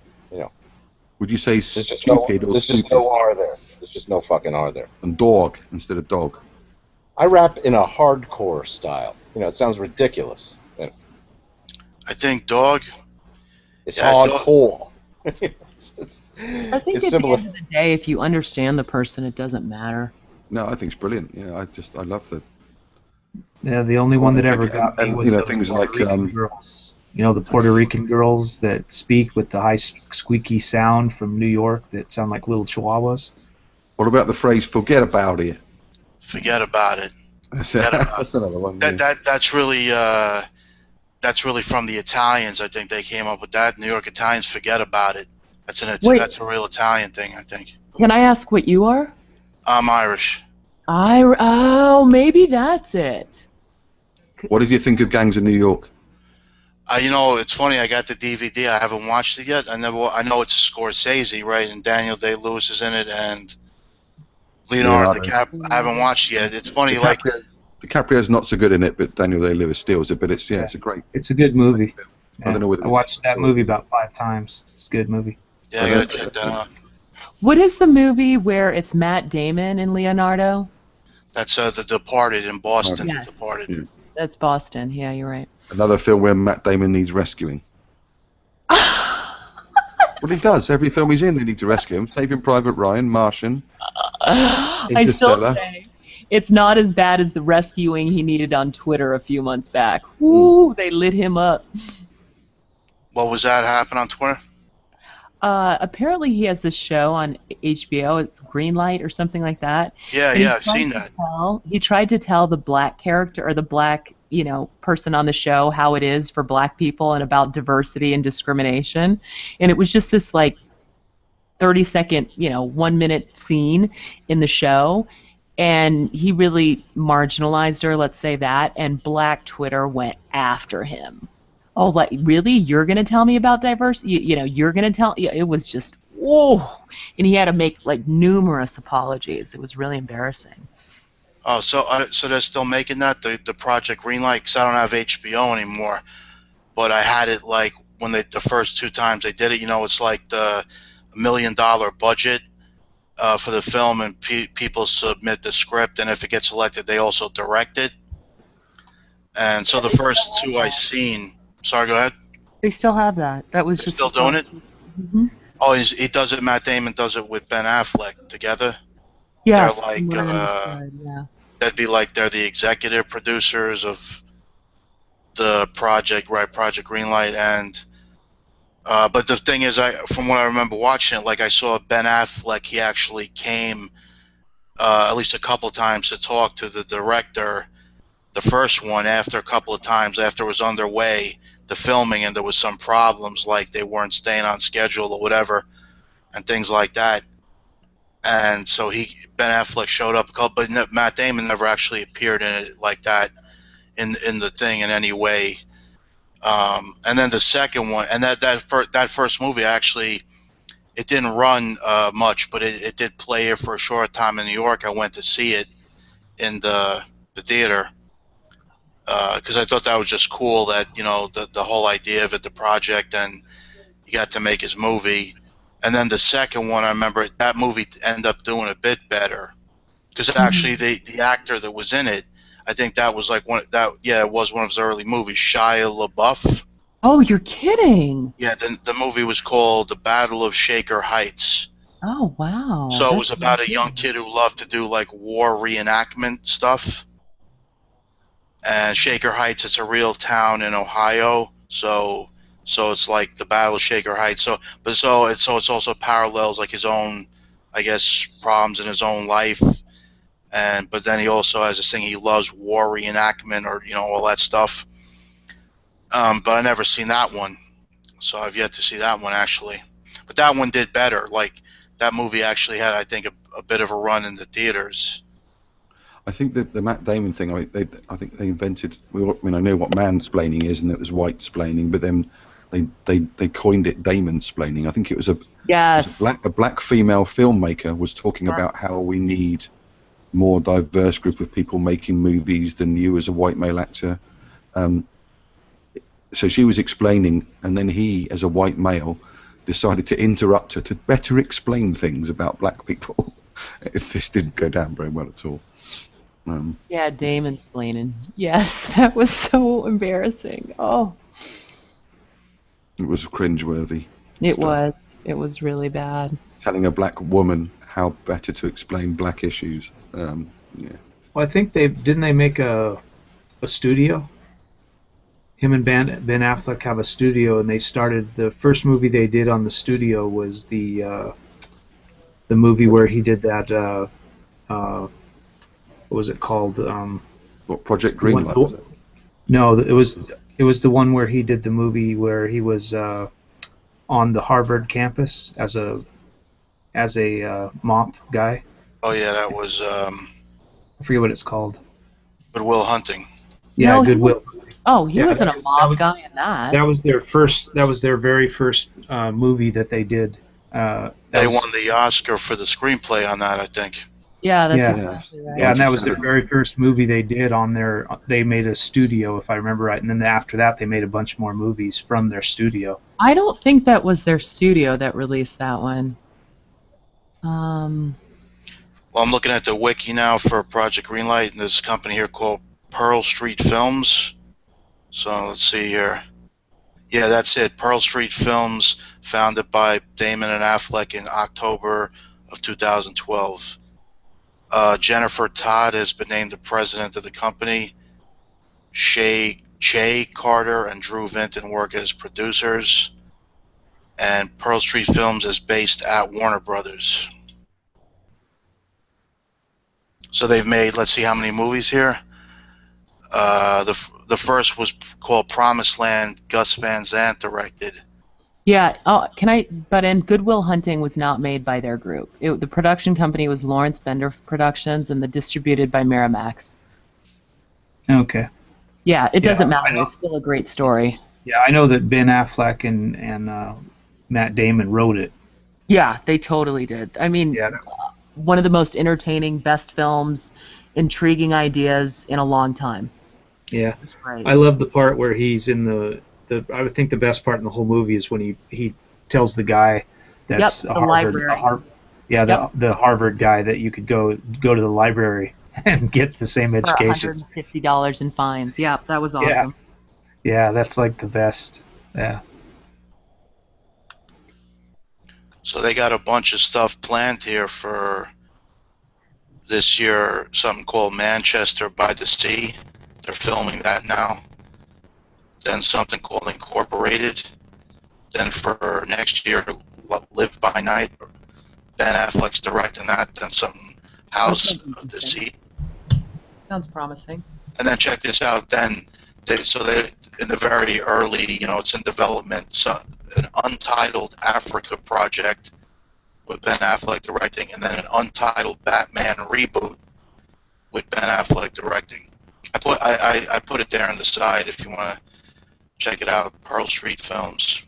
Would you say stupid or There's stupid? just no R there. There's just no fucking R there. And dog instead of dog. I rap in a hardcore style. It sounds ridiculous. I think dog. It's hardcore. I think It's at the similar. end of the day, if you understand the person, it doesn't matter. No, I think it's brilliant. Yeah, I love the. Yeah, the only one that ever got me and was you know those things Puerto like Rican girls. You know, the Puerto Rican girls that speak with the high squeaky sound from New York that sound like little chihuahuas. What about the phrase "forget about it"? Forget about it. That's another one. Yeah. That's really from the Italians. I think they came up with that. New York Italians, forget about it. Wait. That's a real Italian thing, I think. Can I ask what you are? I'm Irish. Oh, maybe that's it. What did you think of Gangs of New York? You know, it's funny. I got the DVD. I haven't watched it yet. I know it's Scorsese, right? And Daniel Day-Lewis is in it, and Leonardo DiCaprio. I haven't watched it yet. It's funny, DiCaprio's not so good in it, but Daniel Day-Lewis steals it. But it's it's a great. It's a good movie. I don't know whether I watched that movie about 5 times. It's a good movie. Yeah, I gotta check that out. What is the movie where it's Matt Damon and Leonardo? That's The Departed in Boston. Yes. Departed. Yeah. That's Boston. Yeah, you're right. Another film where Matt Damon needs rescuing. Well, he does. Every film he's in, they need to rescue him. Saving Private Ryan, Martian, I still Interstellar. say it's not as bad as the rescuing he needed on Twitter a few months back. Woo, they lit him up. What was that happen on Twitter? Apparently he has this show on HBO. It's Greenlight or something like that. Yeah, And he I've tried seen to that. He tried to tell the black character or the black, person on the show how it is for black people and about diversity and discrimination. And it was just this 30-second, 1-minute scene in the show. And he really marginalized her, let's say that, and black Twitter went after him. Oh, really? You're going to tell me about diversity? You're going to tell? It was just, whoa. And he had to make, numerous apologies. It was really embarrassing. Oh, so they're still making that, the Project Greenlight? Because I don't have HBO anymore. But I had it, when the first 2 times they did it, it's like the $1 million budget for the film, and people submit the script, and if it gets selected, they also direct it. And so the first 2 I seen... Sorry, go ahead. They still have that. That was just still doing it? Mm-hmm. Oh, he does it. Matt Damon does it with Ben Affleck together. Yes. They're Yeah. that'd be like they're the executive producers of the project, right? Project Greenlight, and but the thing is, from what I remember watching it, I saw Ben Affleck. He actually came at least a couple of times to talk to the director. The first one, after a couple of times, after it was underway, the filming, and there was some problems, like they weren't staying on schedule or whatever, and things like that. And so Ben Affleck showed up but Matt Damon never actually appeared in it like that, in the thing in any way. And then the second one, and that first movie, actually, it didn't run much, but it did play here for a short time in New York. I went to see it in the theater. Because I thought that was just cool, that the whole idea of it, the project, and he got to make his movie. And then the second one, I remember that movie ended up doing a bit better, because actually the actor that was in it, I think that was it was one of his early movies, Shia LaBeouf. Oh, you're kidding! Yeah, the movie was called The Battle of Shaker Heights. Oh, wow. So it was about a young kid who loved to do war reenactment stuff. And Shaker Heights, it's a real town in Ohio, so it's like the Battle of Shaker Heights. So it's also parallels his own, I guess, problems in his own life, but then he also has this thing, he loves war reenactment, or all that stuff. But I never seen that one, so I've yet to see that one actually. But that one did better. That movie actually had, I think, a bit of a run in the theaters. I think that the Matt Damon thing, I think they invented. I know what mansplaining is, and it was white-splaining, but then they coined it Damon-splaining. I think it was a black female filmmaker was talking about how we need more diverse group of people making movies than you as a white male actor. So she was explaining, and then he, as a white male, decided to interrupt her to better explain things about black people. This didn't go down very well at all. Yeah, Damon-splaining. Yes, that was so embarrassing. Oh. It was cringeworthy. It was. It was really bad. Telling a black woman how better to explain black issues. Yeah. Well, I think didn't they make a studio? Him and Ben Affleck have a studio, and they started the first movie they did on the studio was the movie where he did that. What was it called? What, Project Greenlight? Was it? No, it was the one where he did the movie where he was on the Harvard campus as a mop guy. Oh yeah, that was I forget what it's called. Good Will Hunting. Yeah, No, Goodwill. He wasn't a mob guy in that. That was their first. That was their very first movie that they did. They won the Oscar for the screenplay on that, I think. Yeah, that's exactly right. Yeah, and that was their very first movie they did on their. They made a studio, if I remember right, and then after that, they made a bunch more movies from their studio. I don't think that was their studio that released that one. Well, I'm looking at the wiki now for Project Greenlight, and there's a company here called Pearl Street Films. So let's see here. Yeah, that's it. Pearl Street Films, founded by Damon and Affleck in October of 2012. Jennifer Todd has been named the president of the company. Che Carter and Drew Vinton work as producers. And Pearl Street Films is based at Warner Brothers. So they've made, let's see how many movies here. The first was called Promised Land. Gus Van Sant directed. Yeah. Oh, and Goodwill Hunting was not made by their group. The production company was Lawrence Bender Productions, and distributed by Miramax. Okay. Yeah, it doesn't matter. It's still a great story. Yeah, I know that Ben Affleck and Matt Damon wrote it. Yeah, they totally did. I mean, one of the most entertaining, best films, intriguing ideas in a long time. Yeah, right. I love the part where he's in the. I would think the best part in the whole movie is when he tells the guy that's the library. The Harvard guy that you could go to the library and get the same education. For $150 in fines. Yeah, that was awesome. Yeah, that's like the best. Yeah. So they got a bunch of stuff planned here for this year, something called Manchester by the Sea. They're filming that now. Then something called Incorporated. Then for next year, Live by Night. Ben Affleck's directing that. Then something House of the Sea. Sounds promising. And then check this out. Then they in the very early, it's in development. So an untitled Africa project with Ben Affleck directing, and then an untitled Batman reboot with Ben Affleck directing. I put it there on the side if you want to check it out. Pearl Street Films.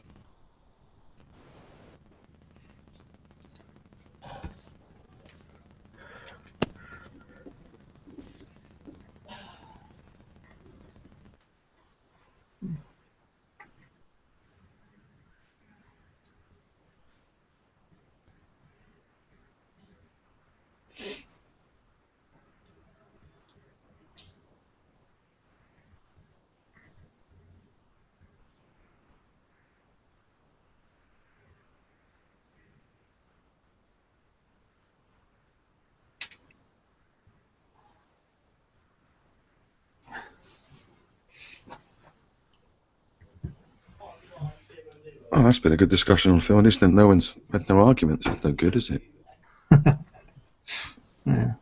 Oh, that's been a good discussion on film, isn't it? No one's had no arguments. It's no good, is it? Yeah.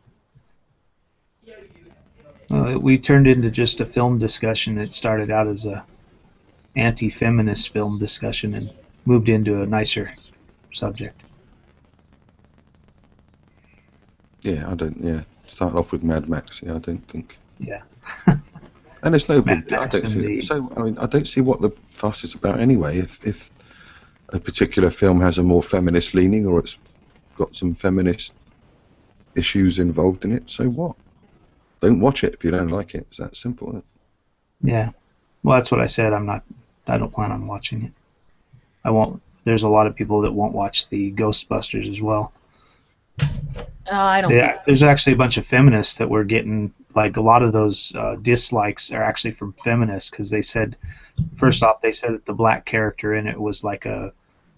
Well, we turned into just a film discussion. It started out as a anti-feminist film discussion and moved into a nicer subject. Yeah, start off with Mad Max. Yeah, I don't think. Yeah. And there's no Mad big. I Max don't and see, so I mean, I don't see what the fuss is about anyway. If a particular film has a more feminist leaning or it's got some feminist issues involved in it, so what? Don't watch it if you don't like it. It's that simple, isn't it? Yeah. Well, that's what I said. I don't plan on watching it. I won't. There's a lot of people that won't watch the Ghostbusters as well. I don't think There's actually a bunch of feminists that were getting, like, a lot of those dislikes are actually from feminists because they said, first off, they said that the black character in it was like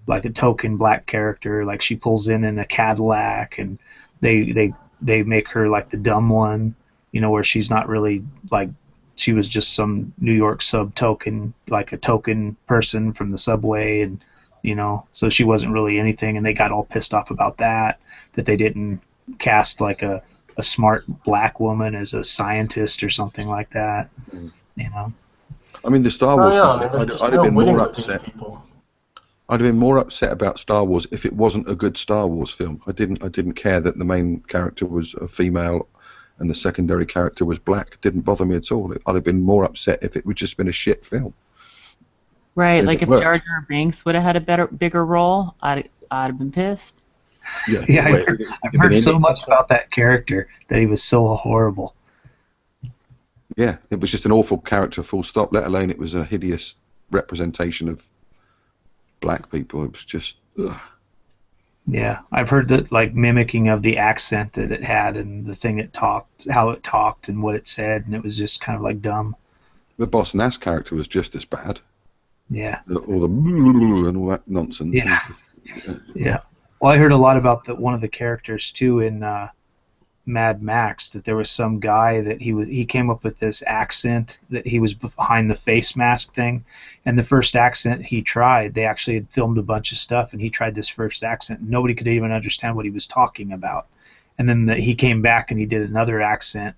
like a token black character. Like she pulls in a Cadillac, and they make her like the dumb one, you know, where she's not really like, she was just some New York sub token, like a token person from the subway, and you know, so she wasn't really anything, and they got all pissed off about that they didn't cast like a smart black woman as a scientist or something like that, you know. I mean, the Star Oh Wars yeah, I film, mean, there's just I'd have no been winning more with these upset. people. I'd have been more upset about Star Wars if it wasn't a good Star Wars film. I didn't care that the main character was a female and the secondary character was black. It didn't bother me at all. I'd have been more upset if it would just been a shit film. Right, And like it if worked. Jar Jar Binks would have had a bigger role, I'd have been pissed. Yeah, Yeah, wait, I've heard so much about that character that he was so horrible. Yeah, it was just an awful character, full stop, let alone it was a hideous representation of black people. It was just, ugh. Yeah, I've heard that, like, mimicking of the accent that it had and the thing it talked, how it talked and what it said, and it was just kind of like dumb. The Boss Nass character was just as bad. Yeah. All the and all that nonsense. Yeah. Yeah. Well, I heard a lot about one of the characters too in Mad Max, that there was some guy that he came up with this accent, that he was behind the face mask thing, and the first accent he tried, they actually had filmed a bunch of stuff, and he tried this first accent, and nobody could even understand what he was talking about. And then he came back and he did another accent,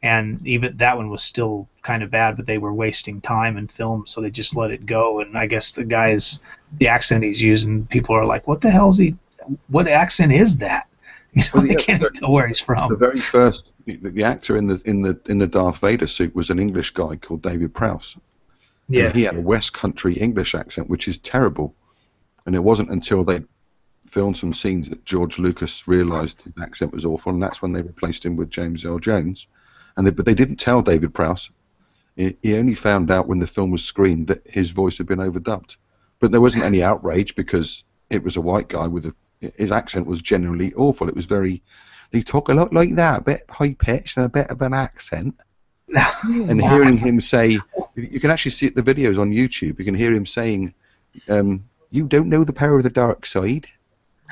and even that one was still kind of bad, but they were wasting time in film, so they just let it go. And I guess the accent he's using, people are like, what the hell's what accent is that? You know, they can't even tell where he's from. The very first, the actor in the Darth Vader suit was an English guy called David Prowse. Yeah. And he had a West Country English accent, which is terrible. And it wasn't until they filmed some scenes that George Lucas realised his accent was awful, and that's when they replaced him with James Earl Jones. But they didn't tell David Prowse. He only found out when the film was screened that his voice had been overdubbed. But there wasn't any outrage because it was a white guy his accent was generally awful. It was they talk a lot like that, a bit high-pitched and a bit of an accent. And hearing him say, you can actually see the videos on YouTube, you can hear him saying, you don't know the power of the dark side.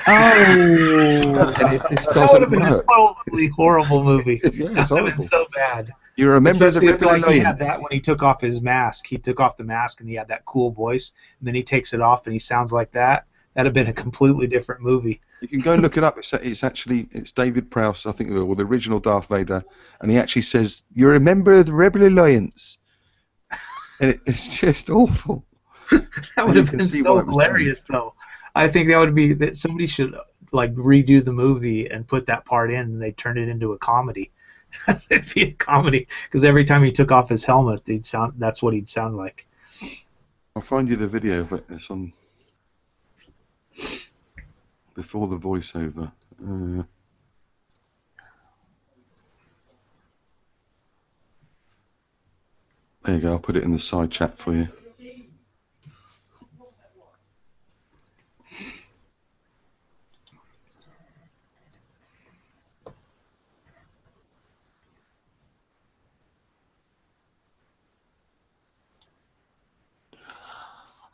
Oh, and it just that would have doesn't been work. a totally horrible movie. Yeah, it's That would have horrible. been so bad. You remember Especially the if, like, he had Rebellion? that when he took off his mask. He took off the mask and he had that cool voice, and then he takes it off and he sounds like that. That'd have been a completely different movie. You can go and look it up. It's David Prowse, I think, or the original Darth Vader, and he actually says, "You remember the Rebel Alliance?" And it's just awful. That would have been so hilarious, though. I think that somebody should like redo the movie and put that part in, and they turn it into a comedy. It'd be a comedy because every time he took off his helmet, that's what he'd sound like. I'll find you the video of it. It's on before the voiceover. There you go. I'll put it in the side chat for you.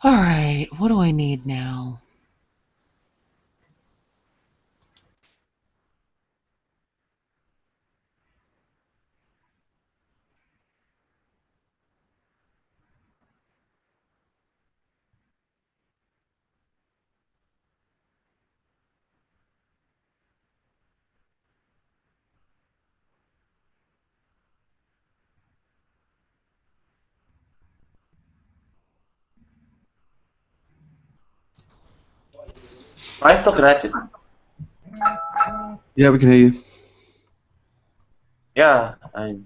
All right, what do I need now? Am I still connected? Yeah, we can hear you. Yeah, I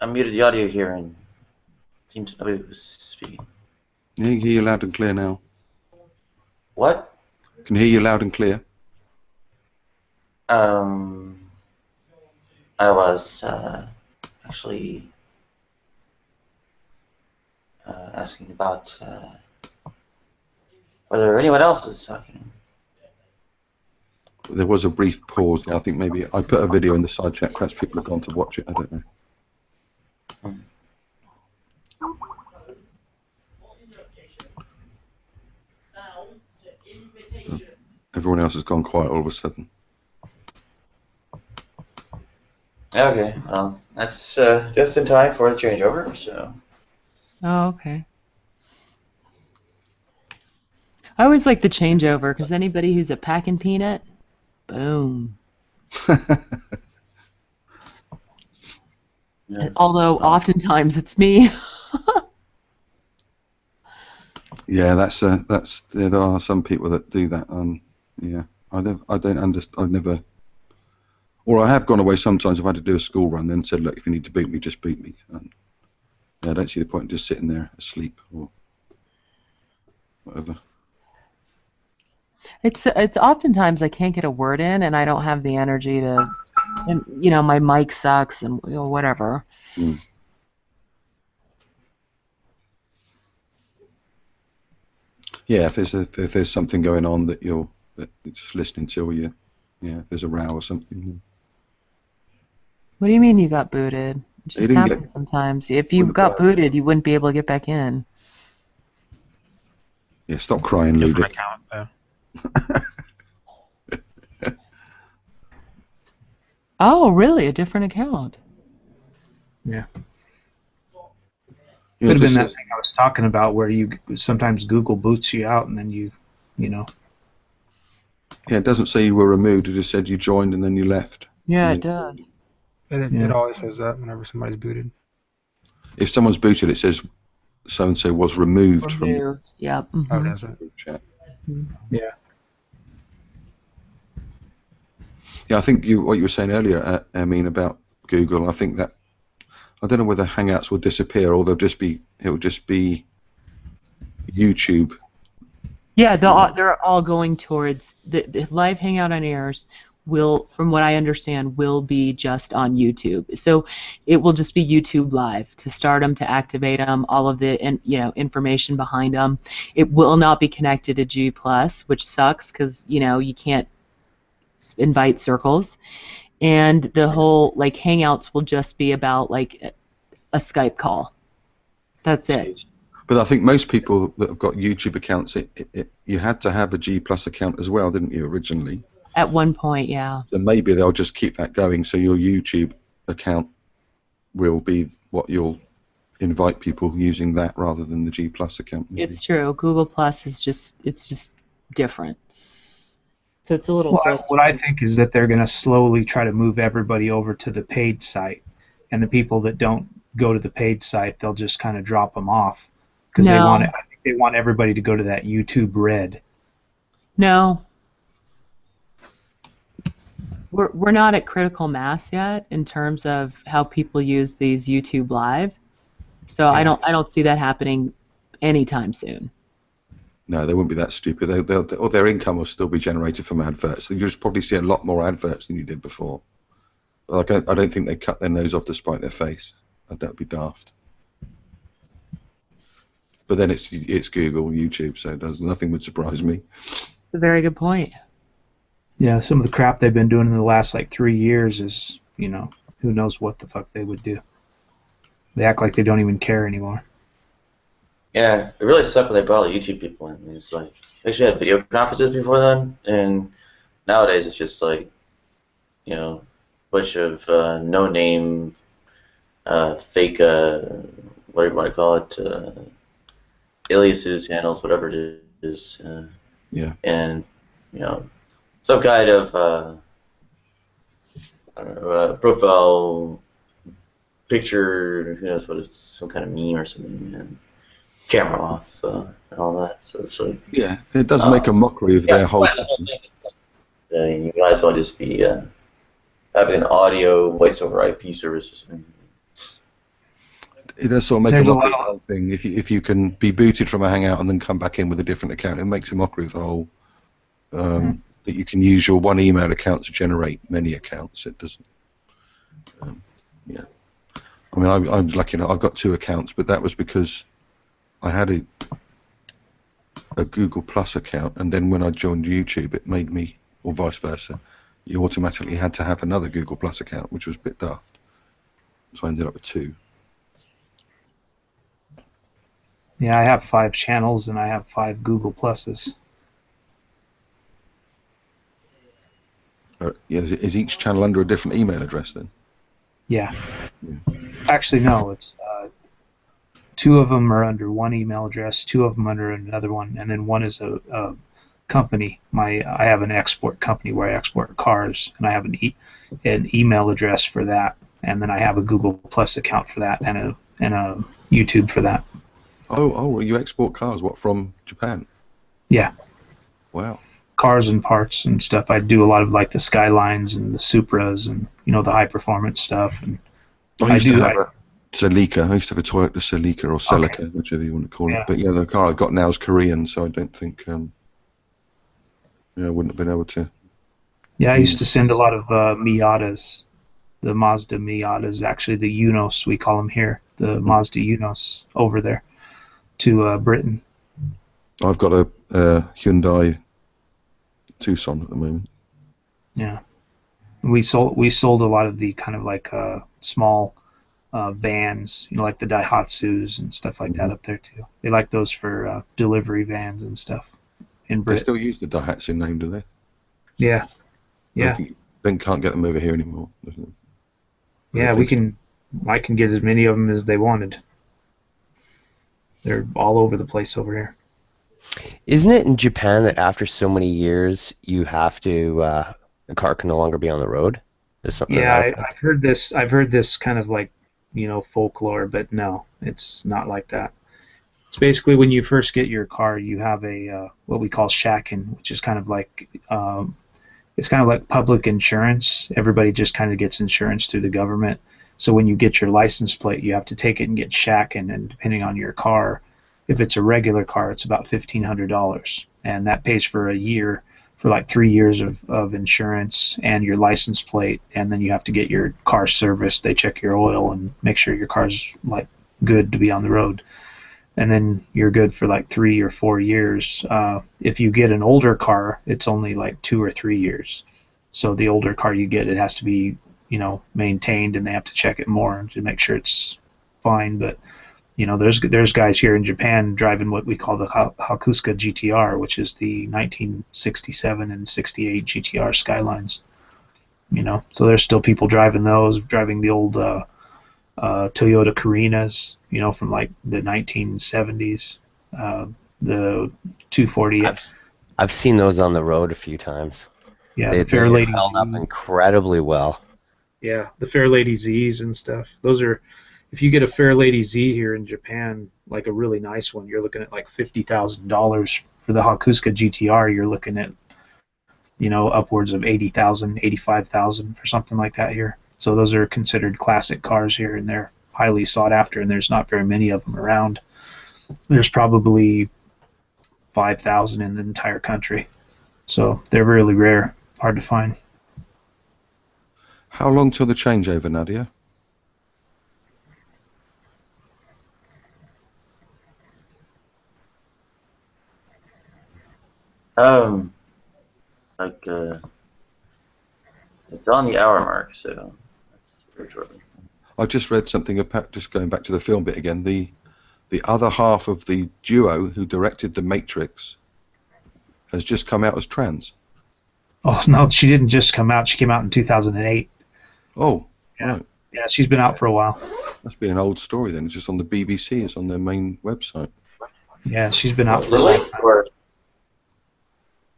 muted the audio here and seems nobody was speaking. Yeah, I can hear you loud and clear now. What? Can hear you loud and clear. I was actually asking about whether anyone else was talking. There was a brief pause. I think maybe I put a video in the side chat. Perhaps people have gone to watch it. I don't know. Everyone else has gone quiet all of a sudden. Okay, well, that's just in time for the changeover, so. Oh, okay. I always like the changeover because anybody who's a packing peanut, boom. Yeah. Although oftentimes it's me. Yeah, there are some people that do that. Yeah, I don't understand. I've never, or I have gone away sometimes. I've had to do a school run, then said, look, if you need to boot me, just boot me. And yeah, I don't see the point in just sitting there asleep or whatever. It's oftentimes I can't get a word in and I don't have the energy to, and my mic sucks and whatever. Mm. Yeah, if there's something going on that you're just listening to, or if there's a row or something. What do you mean you got booted? It just happens sometimes. If you got booted, you wouldn't be able to get back in. Yeah, stop crying, Ludic. Account, though. Oh, really? A different account? Yeah. Yeah, Could have been just that thing I was talking about where you sometimes Google boots you out and then you know. Yeah, it doesn't say you were removed. It just said you joined and then you left. Yeah, it does. It always says that whenever somebody's booted. If someone's booted, it says so and so was removed from the Yeah. Oh, does it? group chat. Yeah. Yeah, I think what you were saying earlier, about Google. I think that I don't know whether Hangouts will disappear or it will just be YouTube. Yeah, they're all going towards the live Hangout on Airs will, from what I understand, will be just on YouTube. So it will just be YouTube Live to start them, to activate them, all of the information behind them. It will not be connected to G+, which sucks because you can't invite circles, and the whole Hangouts will just be about a Skype call. That's it. But I think most people that have got YouTube accounts, you had to have a G+ account as well, didn't you, originally? At one point, yeah. So maybe they'll just keep that going, so your YouTube account will be what you'll invite people using that rather than the G+ account. Maybe. It's true. Google Plus is just different. So it's a little frustrating. What I think is that they're going to slowly try to move everybody over to the paid site, and the people that don't go to the paid site, they'll just kind of drop them off because I think they want everybody to go to that YouTube Red. No. We're not at critical mass yet in terms of how people use these YouTube Live. So yeah. I don't see that happening anytime soon. No, they won't be that stupid. Their income will still be generated from adverts. So you'll just probably see a lot more adverts than you did before. I don't think they cut their nose off to spite their face. That would be daft. But then it's Google, YouTube, so nothing would surprise me. That's a very good point. Yeah, some of the crap they've been doing in the last 3 years is, who knows what the fuck they would do. They act like they don't even care anymore. Yeah, it really sucked when they brought all the YouTube people in. It's they actually had video conferences before then, and nowadays it's just bunch of no-name, fake, what do you want to call it, aliases, handles, whatever it is. Yeah. And, some kind of profile picture, who knows what it's, some kind of meme or something, and camera off, and all that. So it's yeah, it does make a mockery of their whole. You might as well just be having an audio voice over IP service or something. It does sort of make a mockery of the whole thing. If you can be booted from a Hangout and then come back in with a different account, it makes a mockery of the whole. That you can use your one email account to generate many accounts. It doesn't. Yeah. I mean, I'm lucky enough. I've got 2 accounts, but that was because I had a Google Plus account, and then when I joined YouTube, it made me, or vice versa, you automatically had to have another Google Plus account, which was a bit daft. So I ended up with 2. Yeah, I have 5 channels and I have 5 Google Pluses. Is each channel under a different email address then? Yeah. Actually, no. It's two of them are under one email address, two of them under another one, and then one is a company. I have an export company where I export cars, and I have an email address for that, and then I have a Google Plus account for that, and a YouTube for that. Oh, you export cars? What, from Japan? Yeah. Wow. Cars and parts and stuff. I do a lot of like the Skylines and the Supras and the high performance stuff. And I used to have a Celica. I used to have a Toyota Celica or Celica, whichever you want to call it. But yeah, the car I got now is Korean, so I don't think I wouldn't have been able to. Yeah, I used to send a lot of Miatas. The Mazda Miatas, actually the Unos, we call them here, the Mazda Unos over there to Britain. I've got a Hyundai Tucson at the moment. Yeah, we sold a lot of the kind of like small vans, like the Daihatsus and stuff like that up there too. They like those for delivery vans and stuff in Britain. They still use the Daihatsu name, do they? Yeah, yeah. Then can't get them over here anymore. Yeah, I can get as many of them as they wanted. They're all over the place over here. Isn't it in Japan that after so many years you have to the car can no longer be on the road? There's something. Yeah, I've heard this. I've heard this kind of like folklore, but no, it's not like that. It's basically when you first get your car, you have a what we call shaken, which is kind of like it's kind of like public insurance. Everybody just kind of gets insurance through the government. So when you get your license plate, you have to take it and get shaken, and depending on your car, if it's a regular car, it's about $1,500, and that pays for a year, for like 3 years of insurance and your license plate, and then you have to get your car serviced. They check your oil and make sure your car's like good to be on the road, and then you're good for like 3 or 4 years. If you get an older car, it's only like 2 or 3 years. So the older car you get, it has to be maintained, and they have to check it more to make sure it's fine. But there's guys here in Japan driving what we call the Hakusuka GTR, which is the 1967 and 68 GTR Skylines. So there's still people driving those, driving the old Toyota Carinas, from like the 1970s, the 240. I've seen those on the road a few times. Yeah, they the Fairlady held up incredibly well. Yeah, the Fairlady Z's and stuff. Those are, if you get a Fairlady Z here in Japan, like a really nice one, you're looking at like $50,000. For the Hakusuka GTR, you're looking at, upwards of $80,000, $85,000 for something like that here. So those are considered classic cars here, and they're highly sought after, and there's not very many of them around. There's probably 5,000 in the entire country. So they're really rare, hard to find. How long till the changeover, Nadia? It's on the hour mark, so that's very shortly. I just read something about, just going back to the film bit again, the other half of the duo who directed The Matrix has just come out as trans. Oh, no, she didn't just come out. She came out in 2008. Oh, yeah. Right. Yeah, she's been out for a while. Must be an old story then. It's just on the BBC. It's on their main website. Yeah, she's been out for Lily, a while. or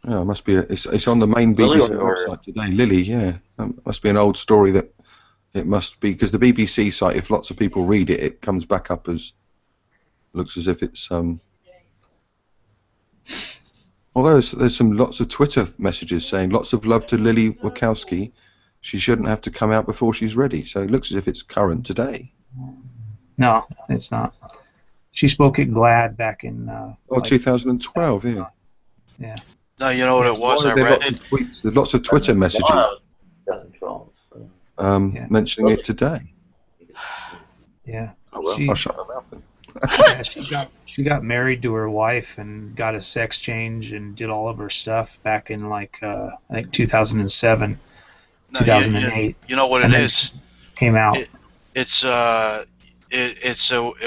Yeah, it must be. It's on the main BBC website today. Lily, yeah. Must be an old story that it must be, because the BBC site, if lots of people read it, it comes back up as, looks as if it's although there's lots of Twitter messages saying lots of love to Lily Wachowski. She shouldn't have to come out before she's ready. So it looks as if it's current today. No, it's not. She spoke at GLAAD back in 2012, yeah. Yeah. No, you know what it was? I read it. There's lots of Twitter messages 2012. mentioning it today. Yeah. Oh, well, She- I'll shut my mouth then. Yeah, she got married to her wife and got a sex change and did all of her stuff back in like I think 2007, No, 2008. You know what and it then is? Came out. It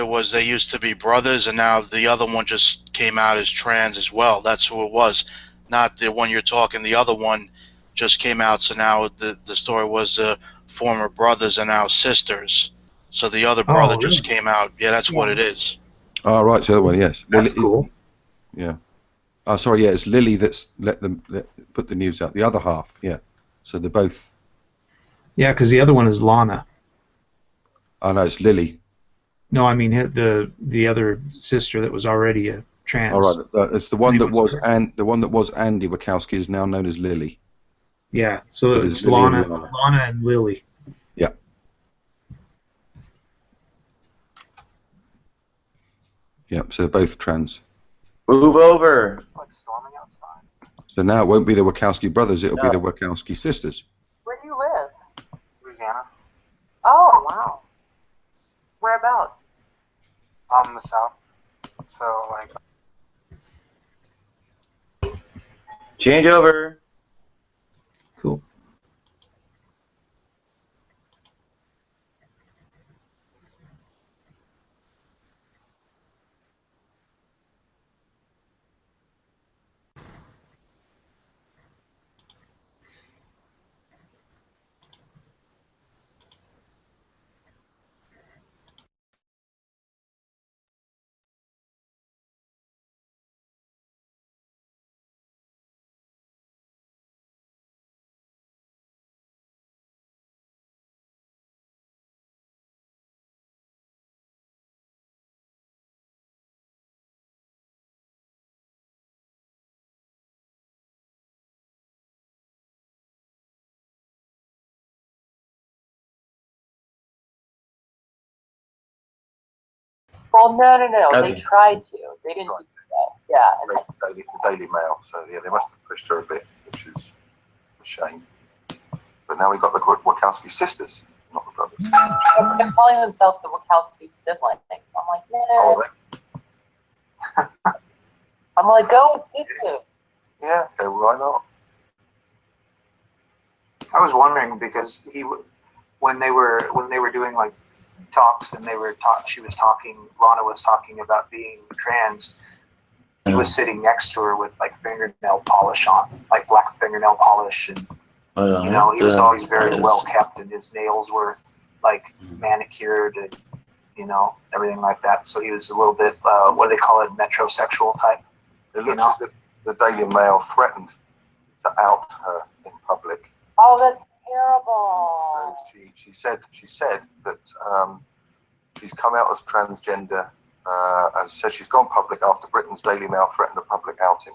was they used to be brothers, and now the other one just came out as trans as well. That's who it was, not the one you're talking. The other one just came out, so now the story was former brothers are now sisters. So the other brother just came out. Yeah, that's what it is. Oh, right, the other one, yes. That's cool. Yeah. Oh, sorry, yeah, it's Lily that's put the news out. The other half, yeah. So they're both. Yeah, because the other one is Lana. Oh no, it's Lily. No, I mean the other sister that was already a trans. All right, it's the one that was Andy Wachowski is now known as Lily. Yeah, so it's Lily and Lana and Lily. Yeah. Yep, so they're both trans. Move over. So now it won't be the Wachowski brothers, it'll be the Wachowski sisters. Where do you live? Louisiana. Oh, wow. Whereabouts? The south. So, like... Change over. Cool. Well, no. Okay. They tried to. They didn't do that. Yeah. And The Daily Mail, so yeah, they must have pushed her a bit, which is a shame. But now we've got the Wachowski sisters, not the brothers. they're calling themselves the Wachowski siblings. I'm like, Oh, I'm like, go with sister. yeah, okay, why not? I was wondering because when they were doing like talks and Lana was talking about being trans. He was sitting next to her with like fingernail polish on, like black fingernail polish, and he was always very well kept, and his nails were like manicured and everything like that. So he was a little bit what do they call it, metrosexual type. It looks as if the Daily Mail threatened to out her in public. Oh, that's terrible. So she said that she's come out as transgender. And said she's gone public after Britain's Daily Mail threatened a public outing.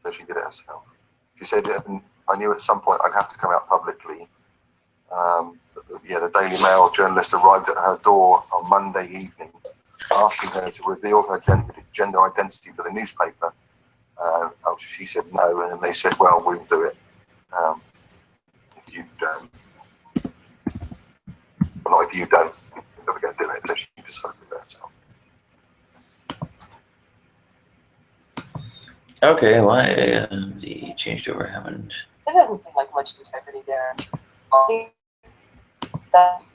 So she did it herself. She said, I knew at some point I'd have to come out publicly. The Daily Mail journalist arrived at her door on Monday evening, asking her to reveal her gender identity for the newspaper. She said no, and then they said, well, we'll do it. If you don't. Well, not if you don't. You're never going to do it. So she decided to do it herself. Okay, why the change over happened? It doesn't seem like much integrity there. That's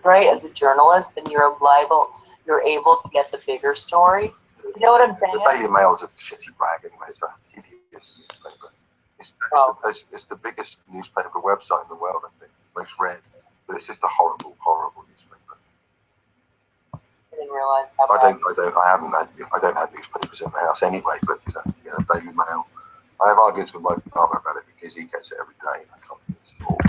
right. As a journalist, then you're able to get the bigger story. You know what I'm saying? The Daily Mail is a shitty rag anyway. It's a hideous newspaper. It's the biggest newspaper website in the world, I think. Most read. But it's just a horrible, horrible newspaper. I didn't realize how I don't have newspapers in the house anyway, but the Daily Mail. I have arguments with my father about it because he gets it every day. I can't think it's awful.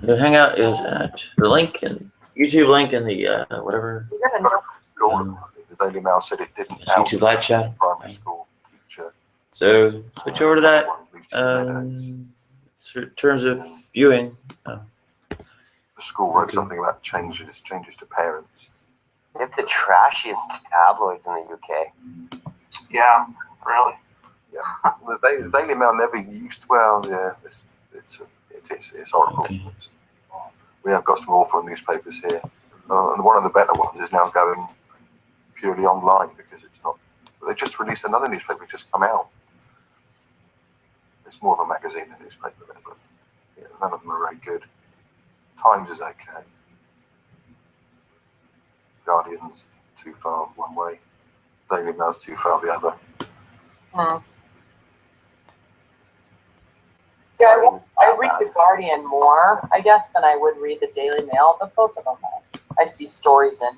The Hangout is at the link and YouTube link in the whatever. The Daily Mail said it didn't. YouTube live chat. Primary school teacher. So switch over to that. In terms of viewing. The school wrote something about changes to parents. They have the trashiest tabloids in the UK. Yeah, really. Yeah, the Daily Mail never used. Well, yeah, it's horrible. Okay. We have got some awful newspapers here, and one of the better ones is now going purely online because it's not. They just released another newspaper just come out. It's more of a magazine than a newspaper, but none of them are very good. Times is okay. Guardian's too far one way. Daily Mail's too far the other. Yeah, I read The Guardian more, I guess, than I would read the Daily Mail, but both of them I see stories in.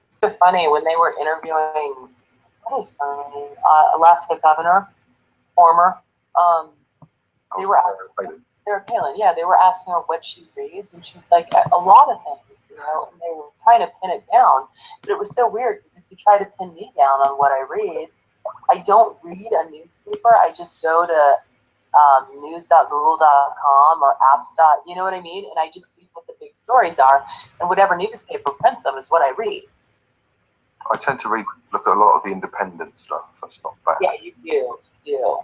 It's so funny when they were interviewing, what is her name? Alaska governor, former. They were asking, Sarah Palin, yeah, they were asking her what she reads, and she's like, a lot of things, you know, and they were trying to pin it down. But it was so weird because if you try to pin me down on what I read, I don't read a newspaper. I just go to news.google.com or apps. You know what I mean? And I just see what the big stories are, and whatever newspaper prints them is what I read. I tend to look at a lot of the independent stuff. That's not bad. Yeah, you do. You do.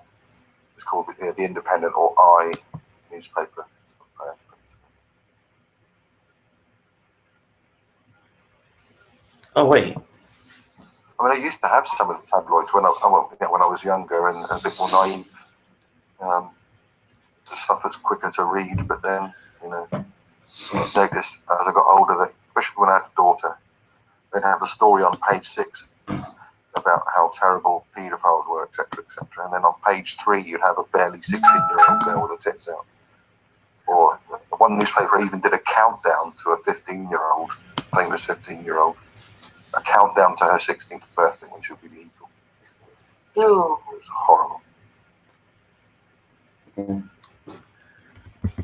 It's called the Independent or I newspaper. Oh wait. I mean, I used to have some of the tabloids when I was younger and a bit more naive. The stuff that's quicker to read, but then, you know, noticed as I got older that, especially when I had a daughter, they'd have a story on page 6 about how terrible paedophiles were, etc., etc. And then on page 3, you'd have a barely 16-year-old girl with her tits out. Or one newspaper even did a countdown to a 15-year-old, famous 15-year-old, a countdown to her 16th birthday when she'll be legal. Ooh. It was horrible.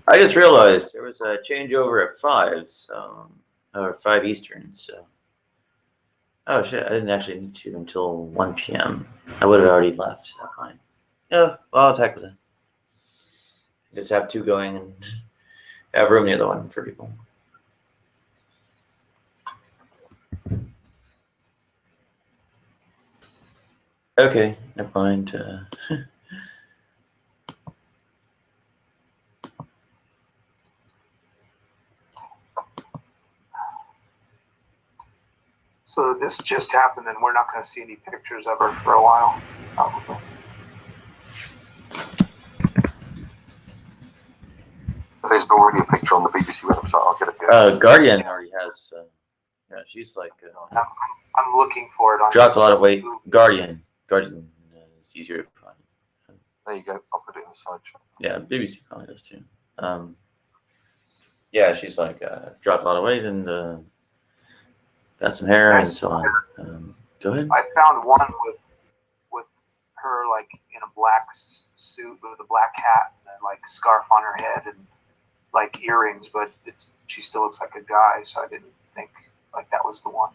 I just realized there was a changeover at 5, so, or 5 Eastern, so. Oh shit, I didn't actually need to until 1 p.m. I would have already left, so fine. Yeah, well, I'll attack with it. Just have 2 going and have room near the one for people. Okay, never mind. So this just happened, and we're not going to see any pictures of her for a while. There's already a picture on the BBC website. I'll get it. Guardian already has. Yeah, she's like. I'm looking for it on. Dropped a lot of weight. Guardian is easier to find. There you go. I'll put it in the slideshow. Yeah, BBC probably does too. Yeah, she's like dropped a lot of weight and got some hair and so on. Go ahead. I found one with her like in a black suit with a black hat and like scarf on her head and like earrings, but she still looks like a guy, so I didn't think like that was the one.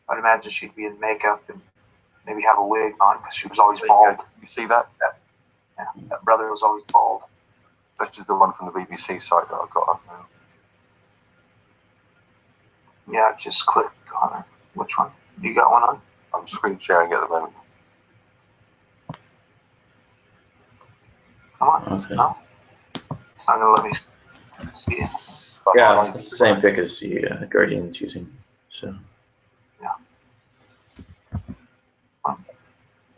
I'd imagine she'd be in makeup and maybe have a wig on because she was always bald. You see that? Yeah, that brother was always bald. This is the one from the BBC site that I've got up now. Yeah, just clicked on her. Which one? You got one on? I'm screen sharing at the moment. Come on. Okay. No? It's not going to let me see it. Yeah, it's the same pic as the Guardian's using. So. Yeah,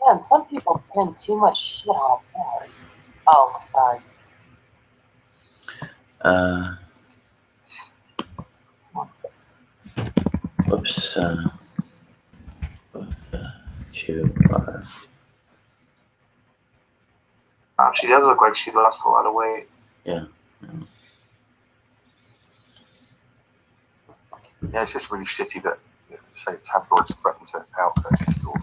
and some people pin too much shit on porn. Oh, sorry. Whoops. Two are. She does look like she lost a lot of weight. Yeah. Yeah, it's just really shitty that, say, tabloids threaten to out her story.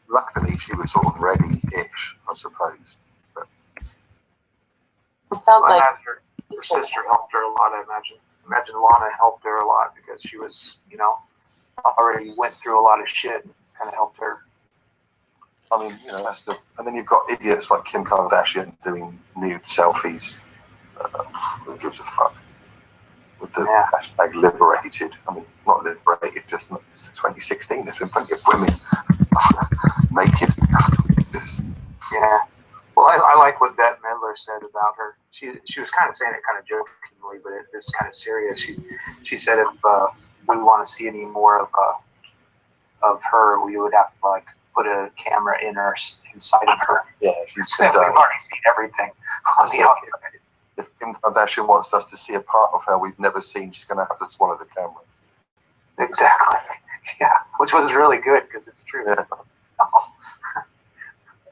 Luckily, she was sort of ready-ish, I suppose. But it sounds like her sister helped her a lot, I imagine. Imagine Lana helped her a lot because she was, already went through a lot of shit and kind of helped her. I mean, and then you've got idiots like Kim Kardashian doing nude selfies. Who gives a fuck? With the hashtag liberated. I mean, not liberated, just it's 2016. There's been plenty of women naked. Yeah. Well, I like what Bette Midler said about her. She was kind of saying it kind of jokingly, but it's kind of serious. She said if we want to see any more of her, we would have to like put a camera inside of her. Yeah, she So said, we've already seen everything on the outside. if Kim Kardashian wants us to see a part of her we've never seen, she's going to have to swallow the camera. Exactly. Yeah, which was really good because it's true. Yeah.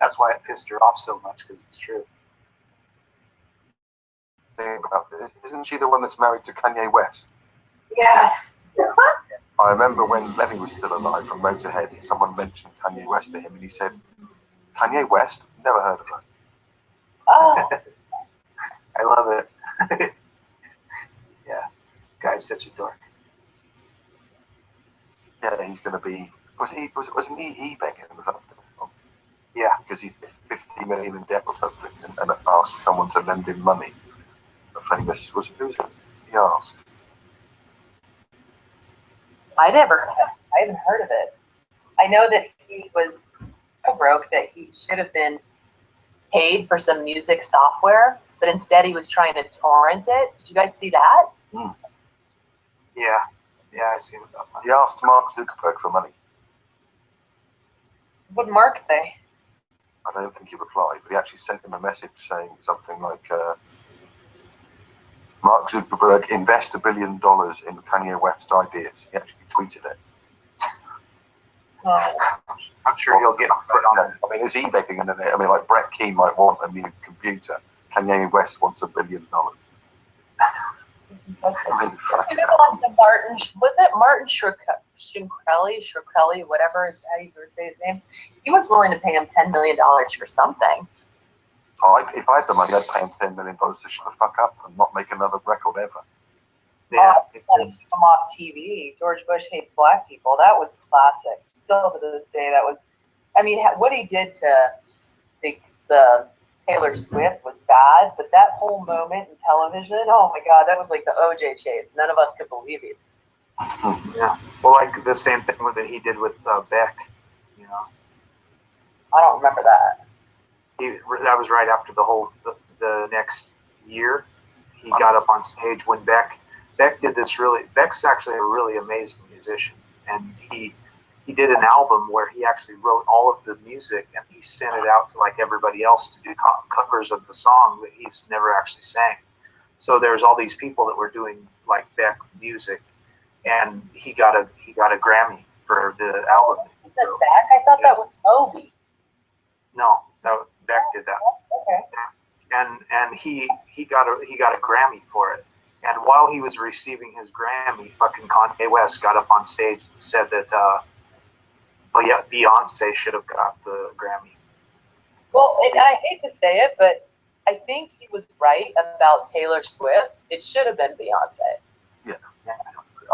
That's why it pissed her off so much because it's true. Think about this. Isn't she the one that's married to Kanye West? Yes. I remember when Lemmy was still alive from Motorhead, someone mentioned Kanye West to him and he said, Kanye West? Never heard of her. Oh. I love it. Yeah, guy's such a dork. Yeah, he's going to be. Wasn't he begging him or something? Yeah, because he's 50 million in debt or something, and asked someone to lend him money. A famous who's it? He asked. I haven't heard of it. I know that he was so broke that he should have been paid for some music software, but instead he was trying to torrent it. Did you guys see that? Yeah, I seen about that. He asked Mark Zuckerberg for money. What did Mark say? I don't think he replied, but he actually sent him a message saying something like, Mark Zuckerberg, invest $1 billion in Kanye West ideas. He actually tweeted it. Oh. I'm sure he'll get put on it. I mean, is he begging in the net? I mean, like Brett Key might want a new computer. Kanye West wants $1 billion. I mean, Was it Martin Shkreli, whatever how you say his name? He was willing to pay him $10 million for something. if I had the money, I'd pay him $10 million to shut the fuck up and not make another record ever. Yeah. Keep him off TV. George Bush hates black people. That was classic. Still to this day, that was. I mean, what he did to the Taylor Swift was bad, but that whole moment in television, oh my God, that was like the OJ chase. None of us could believe it. Yeah. Well, like the same thing that he did with Beck. You know. I don't remember that. That was right after the next year. He got up on stage when Beck did this really. Beck's actually a really amazing musician, and he did an album where he actually wrote all of the music and he sent it out to like everybody else to do covers of the song that he's never actually sang. So there's all these people that were doing like Beck music, and he got a Grammy for the album. Is that Beck? I thought that was Obi. No, Beck did that. Okay. And he got a Grammy for it. And while he was receiving his Grammy, fucking Kanye West got up on stage and said that Beyonce should have got the Grammy. Well, I hate to say it, but I think he was right about Taylor Swift. It should have been Beyonce. Yeah.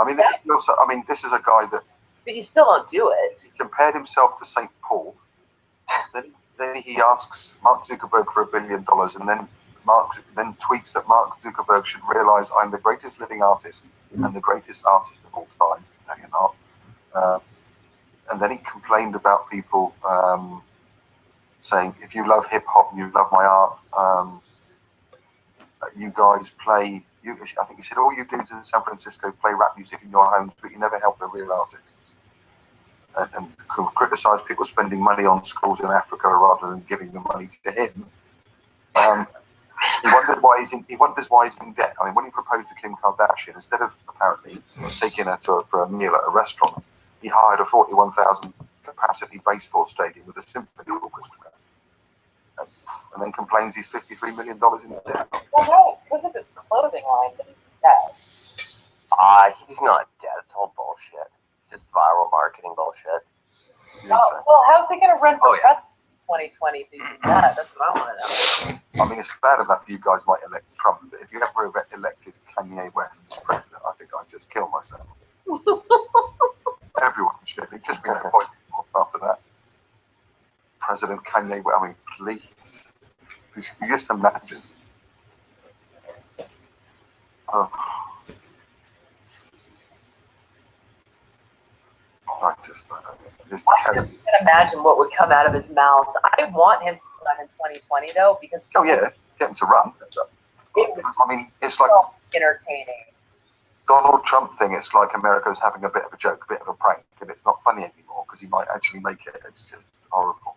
I mean, this is a guy that. But you still don't do it. He compared himself to St. Paul. Then he asks Mark Zuckerberg for $1 billion, and then tweets that Mark Zuckerberg should realize I'm the greatest living artist and the greatest artist of all time. No, you're not. And then he complained about people saying, if you love hip hop and you love my art, you guys play. I think he said, all you do in San Francisco play rap music in your homes, but you never help the real artists. And criticise people spending money on schools in Africa rather than giving the money to him. He wonders why he's in debt. I mean, when he proposed to Kim Kardashian, instead of apparently taking her for a meal at a restaurant, he hired a 41,000 capacity baseball stadium with a symphony orchestra, and then complains he's $53 million in debt. Well, no, because of his clothing line, but he's dead. He's not dead. It's all bullshit. It's just viral marketing bullshit. Well, how's he going to run for president in 2020 if he's dead? That's what I want to know. I mean, it's bad enough you guys might elect Trump, but if you ever elected Kanye West as president, I think I'd just kill myself. Everyone should. It'd just be no point after that. President Kanye West, I mean, please. You just imagine. Oh. I just can't imagine what would come out of his mouth. I want him to run in 2020 though, because get him to run. I mean, it's like entertaining. Donald Trump thing, it's like America's having a bit of a joke, a bit of a prank, and it's not funny anymore because he might actually make it. It's just horrible.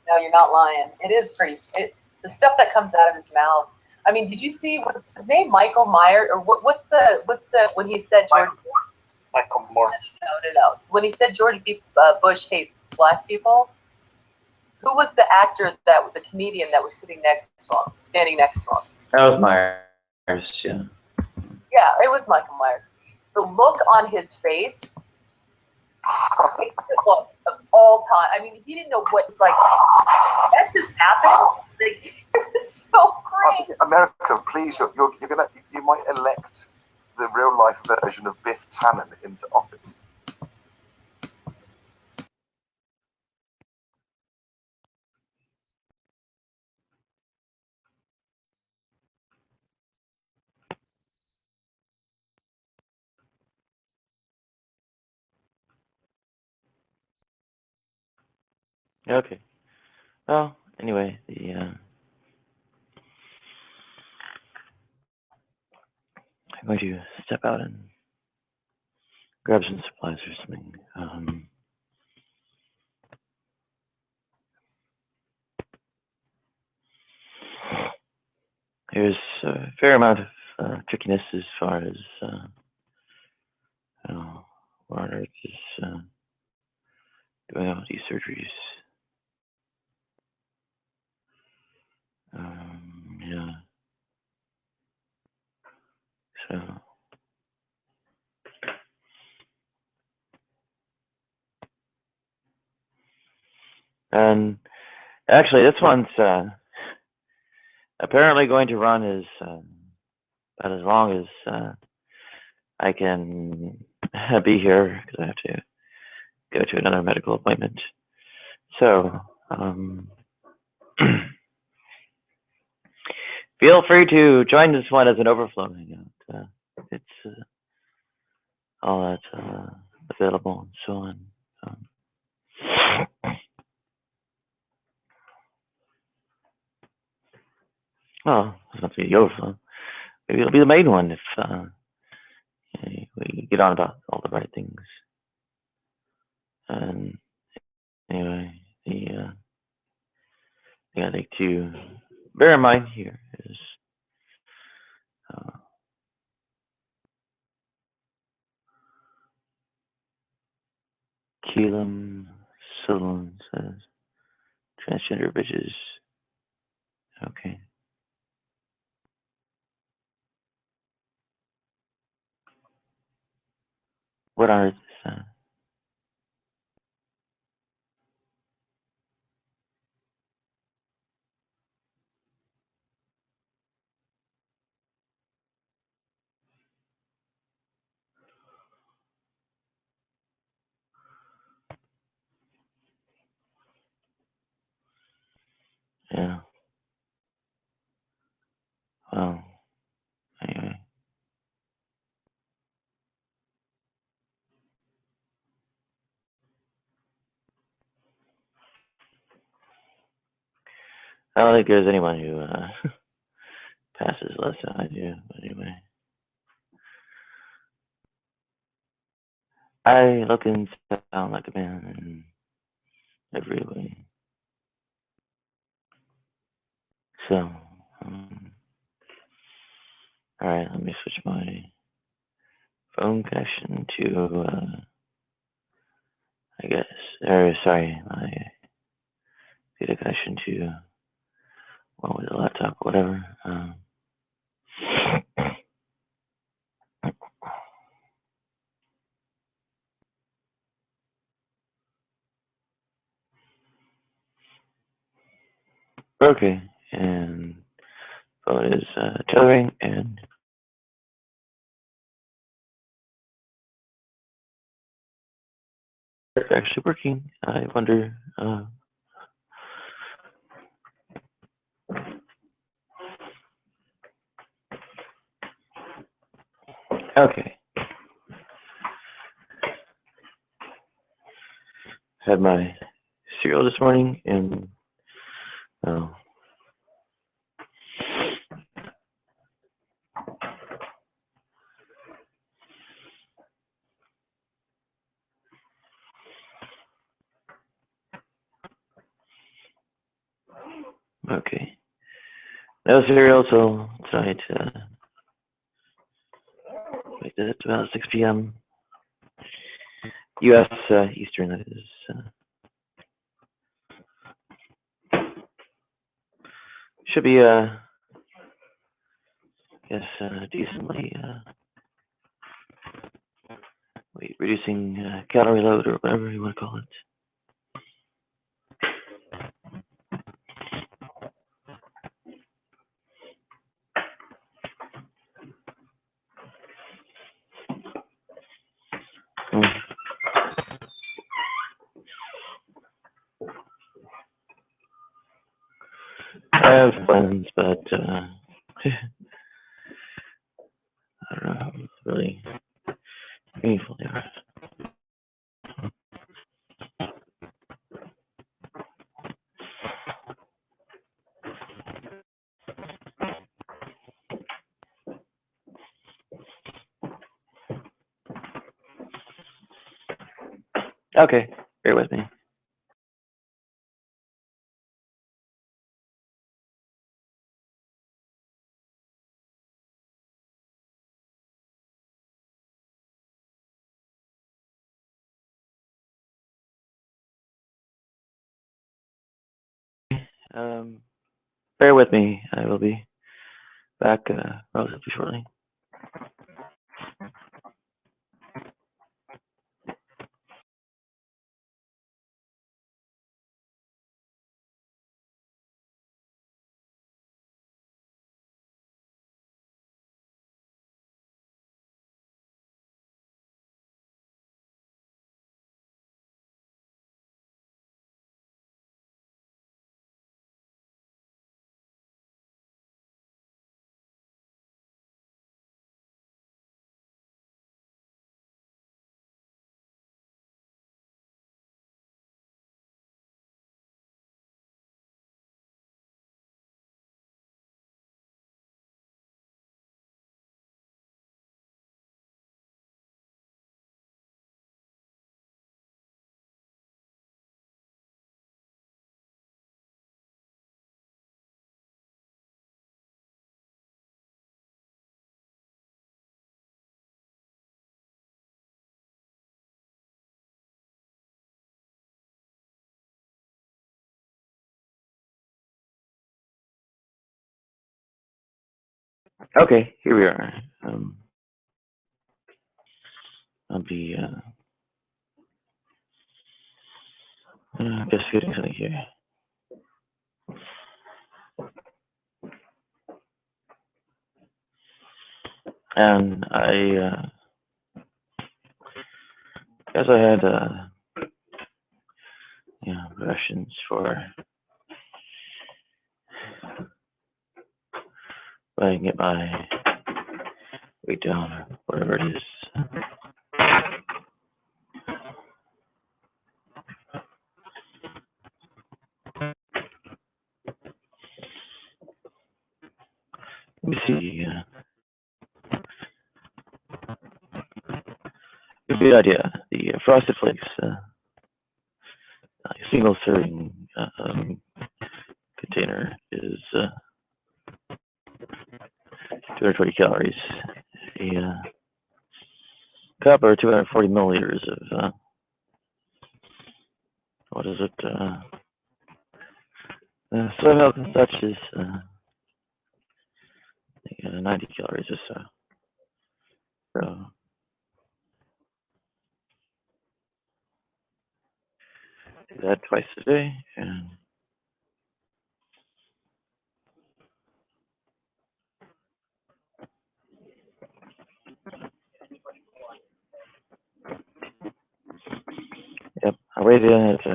No, you're not lying. It is pretty. The stuff that comes out of his mouth. I mean, did you see what's his name? Michael Myers, or what's the when he said George? Michael Moore. No. When he said George Bush hates black people, who was the actor the comedian that was sitting next to him, standing next to him? That was Myers, yeah. Yeah, it was Michael Myers. The look on his face, look of all time. I mean, he didn't know what it's like. That just happened. Like, it's so great. America, please, you might elect the real life version of Biff Tannen into office. Okay. Well, anyway, I'm going to step out and grab some supplies or something. There's a fair amount of trickiness as far as what on earth is doing all these surgeries. Yeah. So. And actually, this one's apparently going to run about as long as I can be here because I have to go to another medical appointment. So, feel free to join this one as an overflow hangout. It's all that's available and so on. Well, it's not to be the overflow. Maybe it'll be the main one if we get on about all the right things. And anyway, the thing I think to bear in mind here is Keelam Sullivan says transgender bitches. Okay. What on earth is that? Yeah. Well, anyway. I don't think there's anyone who passes less than I do, but anyway. I look and sound like a man in every way. So, alright, let me switch my phone connection to, I guess, or sorry, my data connection to one with a laptop, whatever. Okay, and phone is tethering and it's actually working. I wonder. Okay. Had my cereal this morning and Okay. No cereal till tonight. Wait, is it about 6 p.m. U.S. Eastern, that is. Should be, decently, reducing calorie load or whatever you want to call it. I have plans, but I don't know how really meaningful they are. Okay, bear with me. Bear with me. I will be back relatively shortly. Okay, here we are. I'll be just getting something here. And I guess I had questions for if I can get my weight down or whatever it is. Let me see. Good idea. The Frosted Flakes single serving container is 220 calories. A cup or 240 milliliters of what is it? Soy milk and such is 90 calories or so. So do that twice a day, and yep, I weighed in at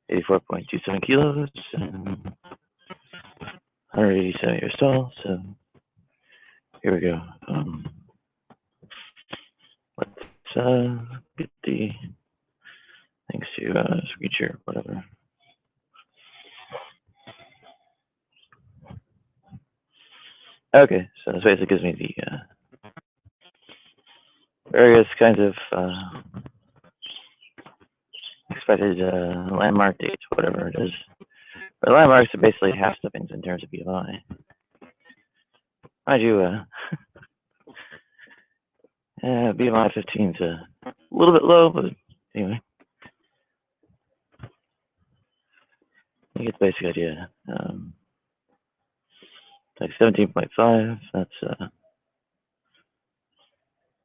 84.27 kilos and 180 centimeters tall. So here we go. Let's get the things to screen share, whatever. Okay, so this basically gives me the various kinds of expected landmark dates, whatever it is, The landmarks are basically half steppings in terms of BMI. Mind you, BMI 15 is a little bit low, but anyway. You get the basic idea. Like 17.5, that's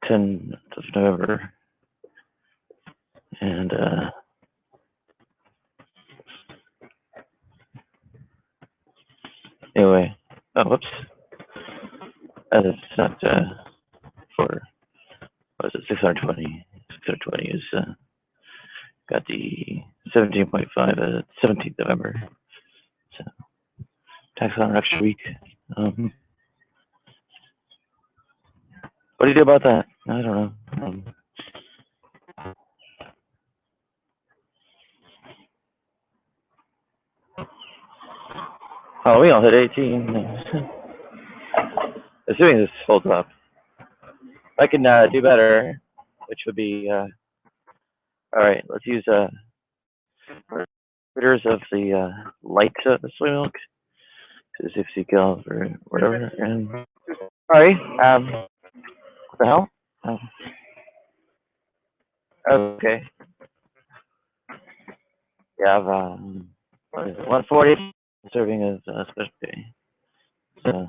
10th of November. And anyway, oh, whoops. It's not for, what is it, 620. 620 is, got the 17.5 at 17th November. So, tax on an extra week. What do you do about that? I don't know. Oh, we all hit 18. Assuming this holds up. I can do better, which would be, alright, let's use critters of the light soy milk to 60 cal or whatever. And sorry, what the hell? Okay. You have 140 serving as specialty. So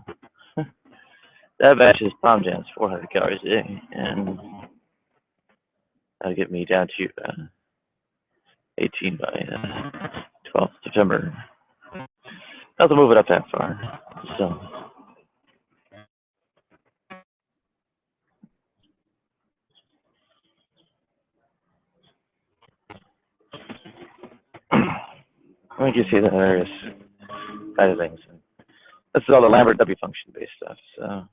that batch is palm jams, 400 calories a day, and that'll get me down to 18 by 12th September. Not to move it up that far. So. I think you see the various kind of things. This is all the Lambert W function based stuff, so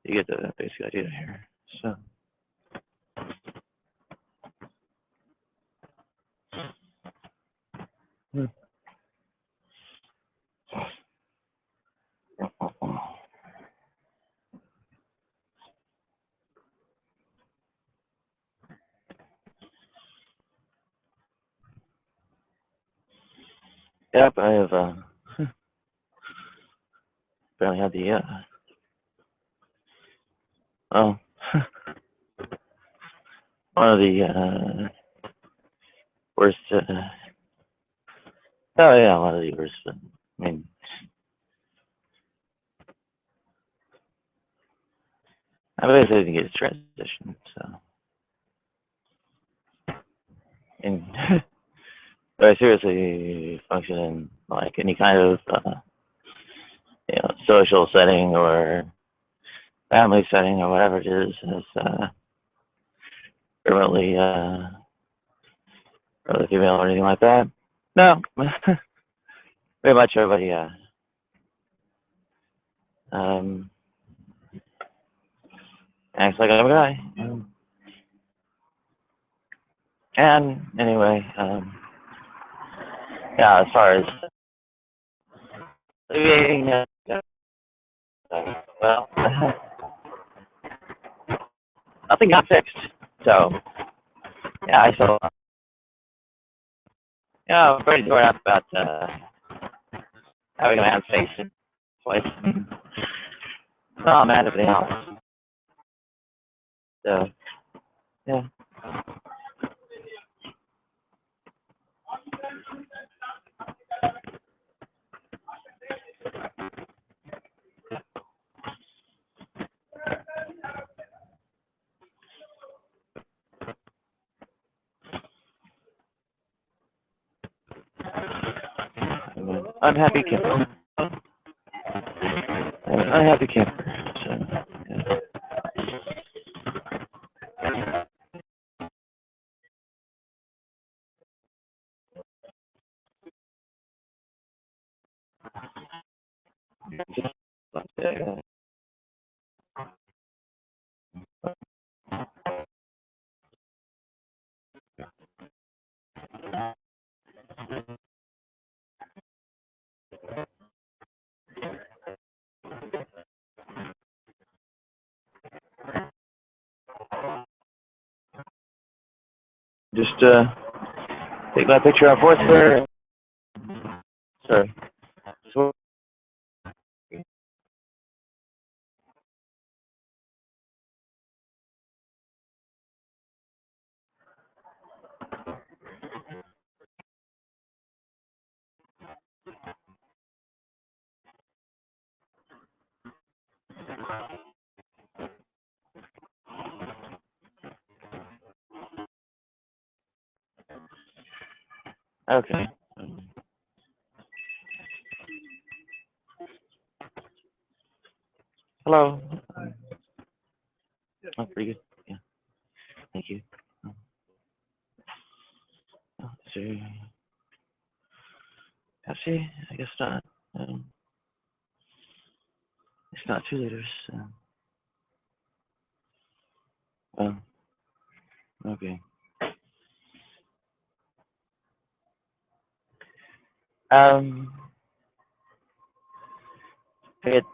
you get the basic idea here. So. Yep, I have barely had the oh one of the worst oh yeah, one of the worst. I mean, I basically didn't get a transition, so and but I seriously function in like any kind of you know, social setting or family setting or whatever it is, as remotely female or anything like that. No, very much everybody acts like I'm a guy. And anyway, yeah, as far as alleviating well, nothing got fixed. So yeah, I saw. Yeah, I'm pretty torn up about having a man's face in place. No, I'm mad at everything else. So yeah. Unhappy camper. Unhappy camper. So, yeah. Just take my picture on Foursquare. Sorry. So, okay. Hello. Oh, pretty good. Yeah. Thank you. Oh, so, actually, I guess not. It's not 2 liters. Oh, okay. Um, it,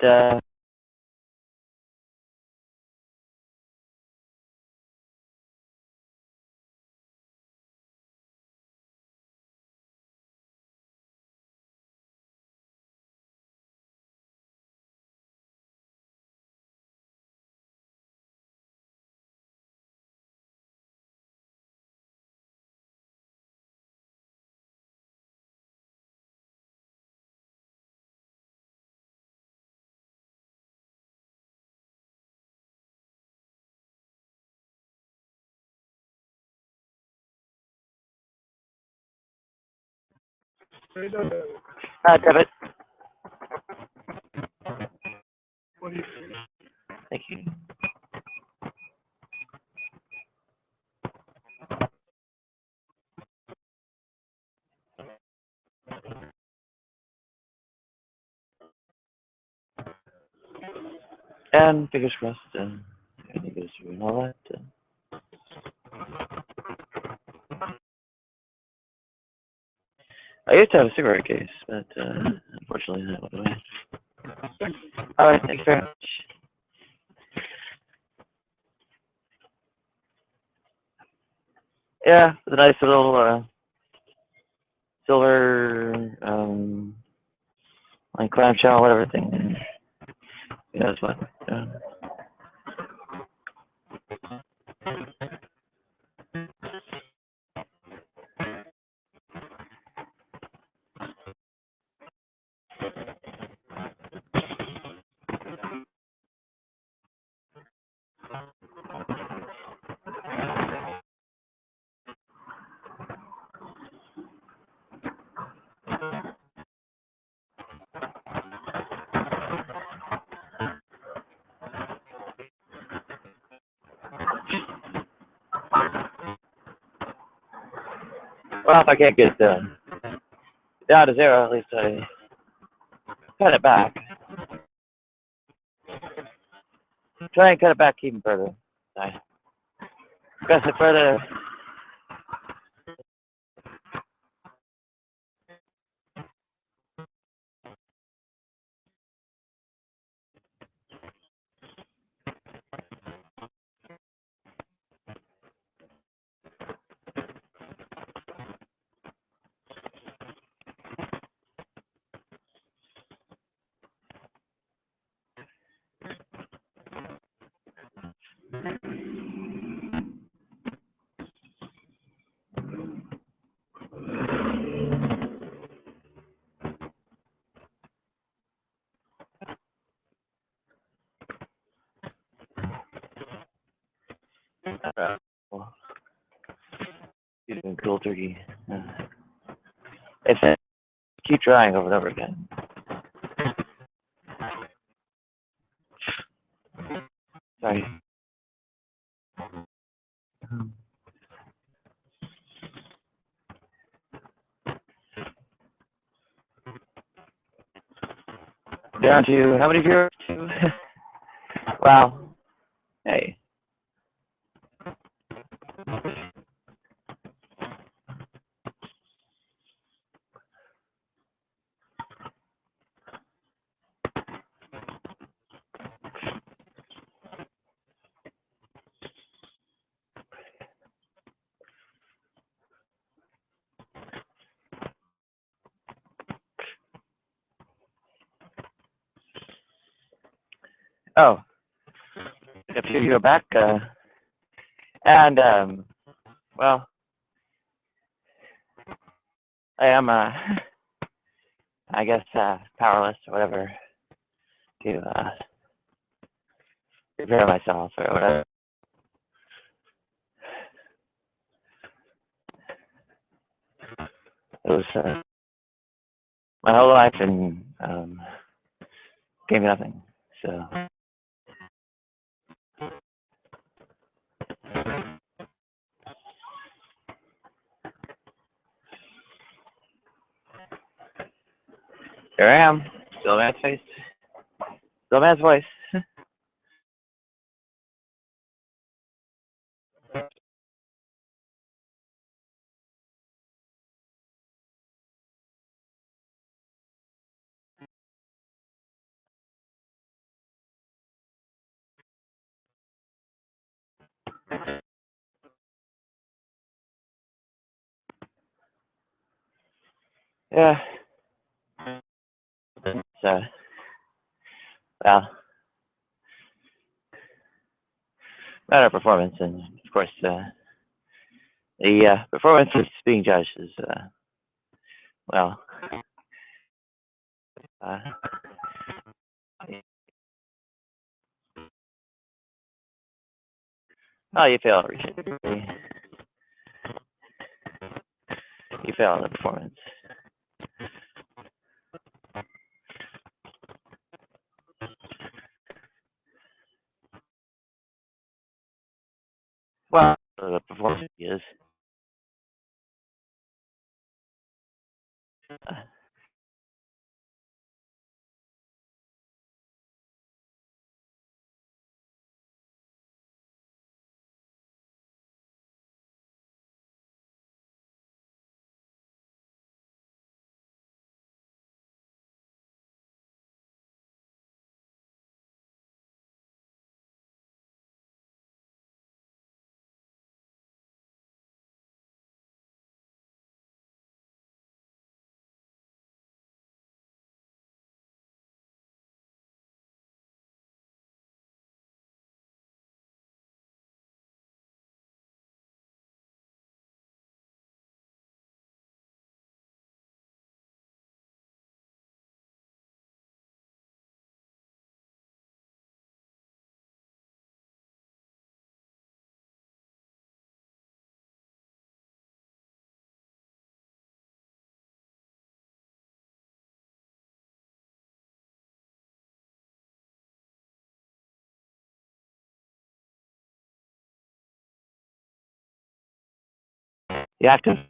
debit. Thank you. And fingers crossed, everything goes through and all that. I used to have a cigarette case, but unfortunately that went away. Alright, thanks very much. Yeah, the nice little silver like clamshell, whatever thing. Yeah, that's fine. Well, if I can't get down to 0, at least I cut it back. Try and cut it back even further. I press it further. Well, you've been cool turkey. It's keep trying over and over again. Sorry. Down to how many viewers? Wow. Hey. Oh, a few years back, and well, I am, I guess, powerless or whatever to prepare myself or whatever. It was my whole life and gave me nothing. So. Here I am, still a man's face, still a man's voice. Yeah. So, well, matter of performance, and of course, the performance is being judged is, well, oh, you fail every shit. You fail on the performance. Well, the performance is. You have to.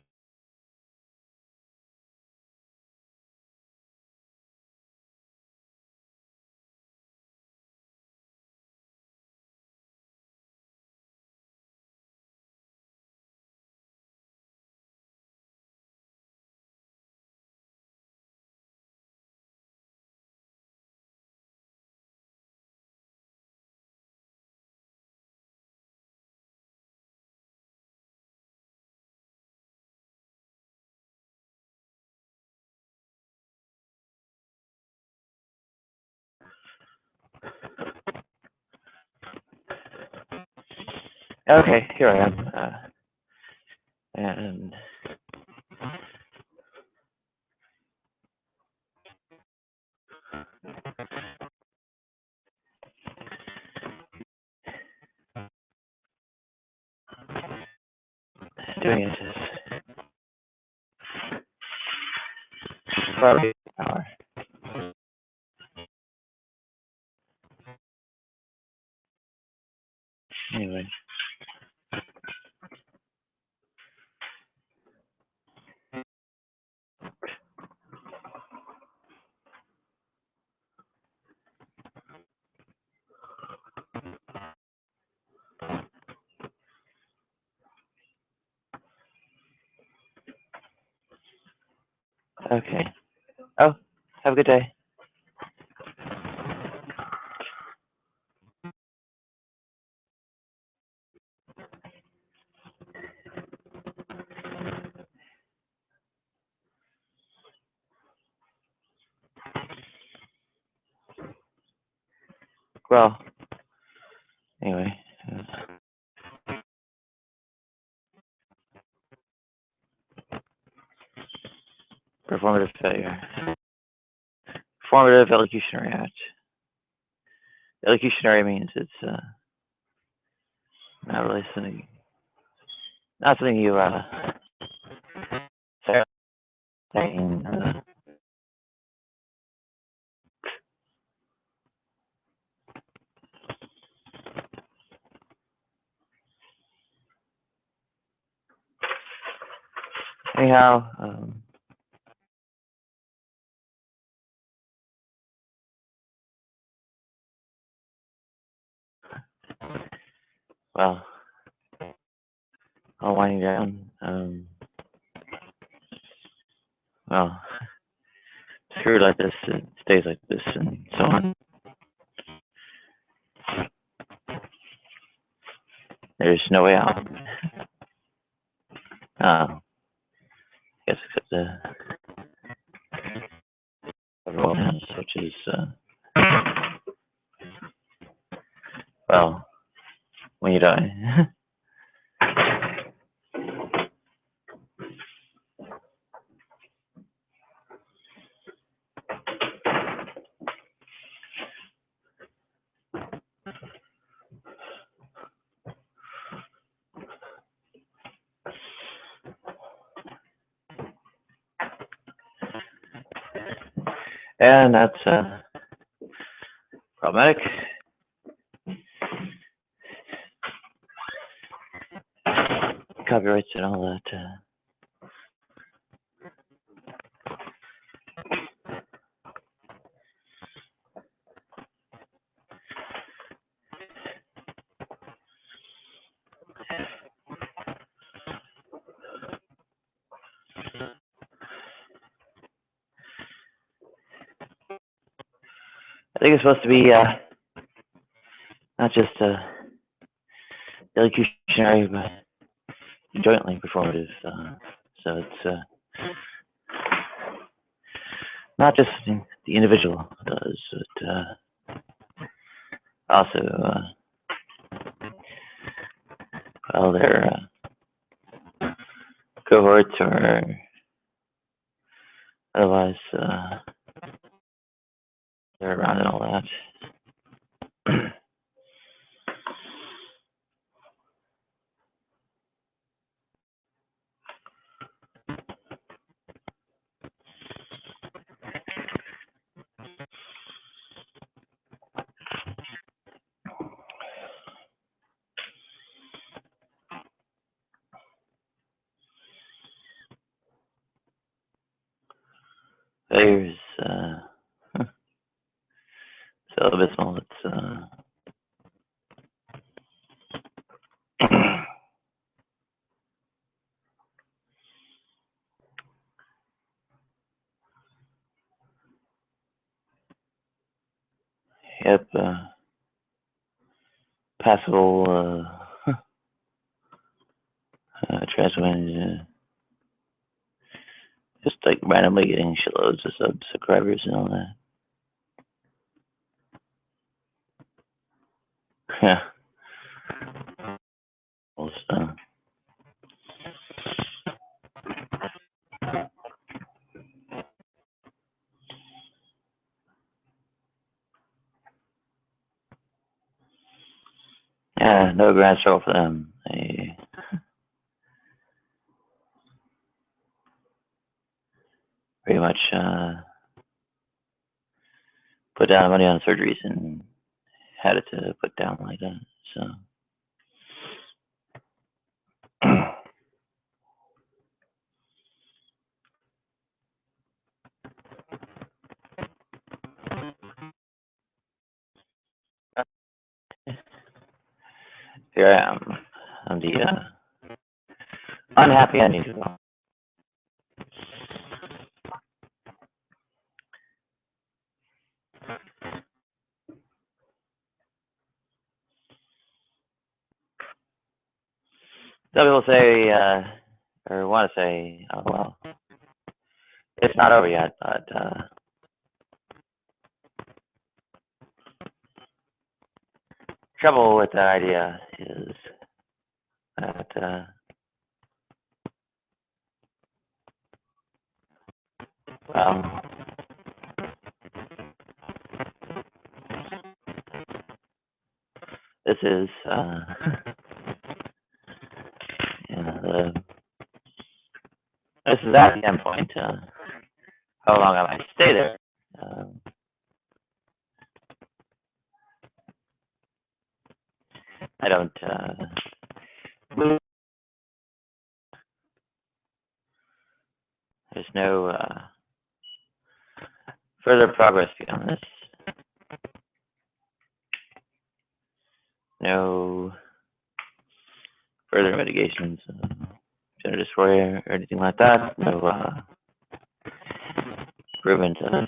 Okay, here I am. And doing it is probably power. Anyway. Okay. Oh, have a good day. well, anyway. Performative failure. Formative elocutionary act. Elocutionary means it's not really something, not something you say. Anyhow, well, all winding down. Well, screwed like this, it stays like this, and so on. There's no way out. I guess except everyone else, which is, well, when you die. And that's problematic. Copyrights and all that. I think it's supposed to be not just elocutionary, but jointly performative. So it's not just something the individual does, but also well, their cohorts or otherwise they're around and all that. There's so abysmal. It's yep, passable trans women just like randomly getting shitloads of subscribers and all that. Yeah. Also. Yeah, no grand struggle for them. They pretty much put down money on surgeries and had it to put down like that. So here I am. I'm the unhappy ending. Some people say, or want to say, oh well, it's not over yet, but trouble with that idea is that well, this is this is at the endpoint. How long I might stay there? I don't move. There's no further progress beyond this. No further mitigations, gender dysphoria or anything like that. No improvement of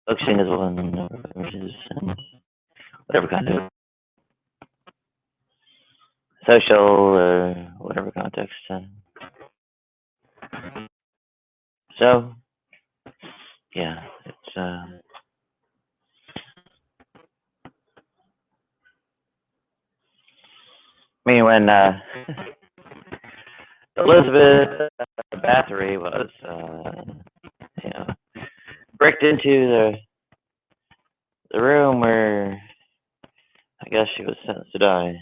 functioning as well and whatever kind of social or whatever context. So, yeah, it's I mean, when Elizabeth Bathory was, bricked into the room where I guess she was sentenced to die.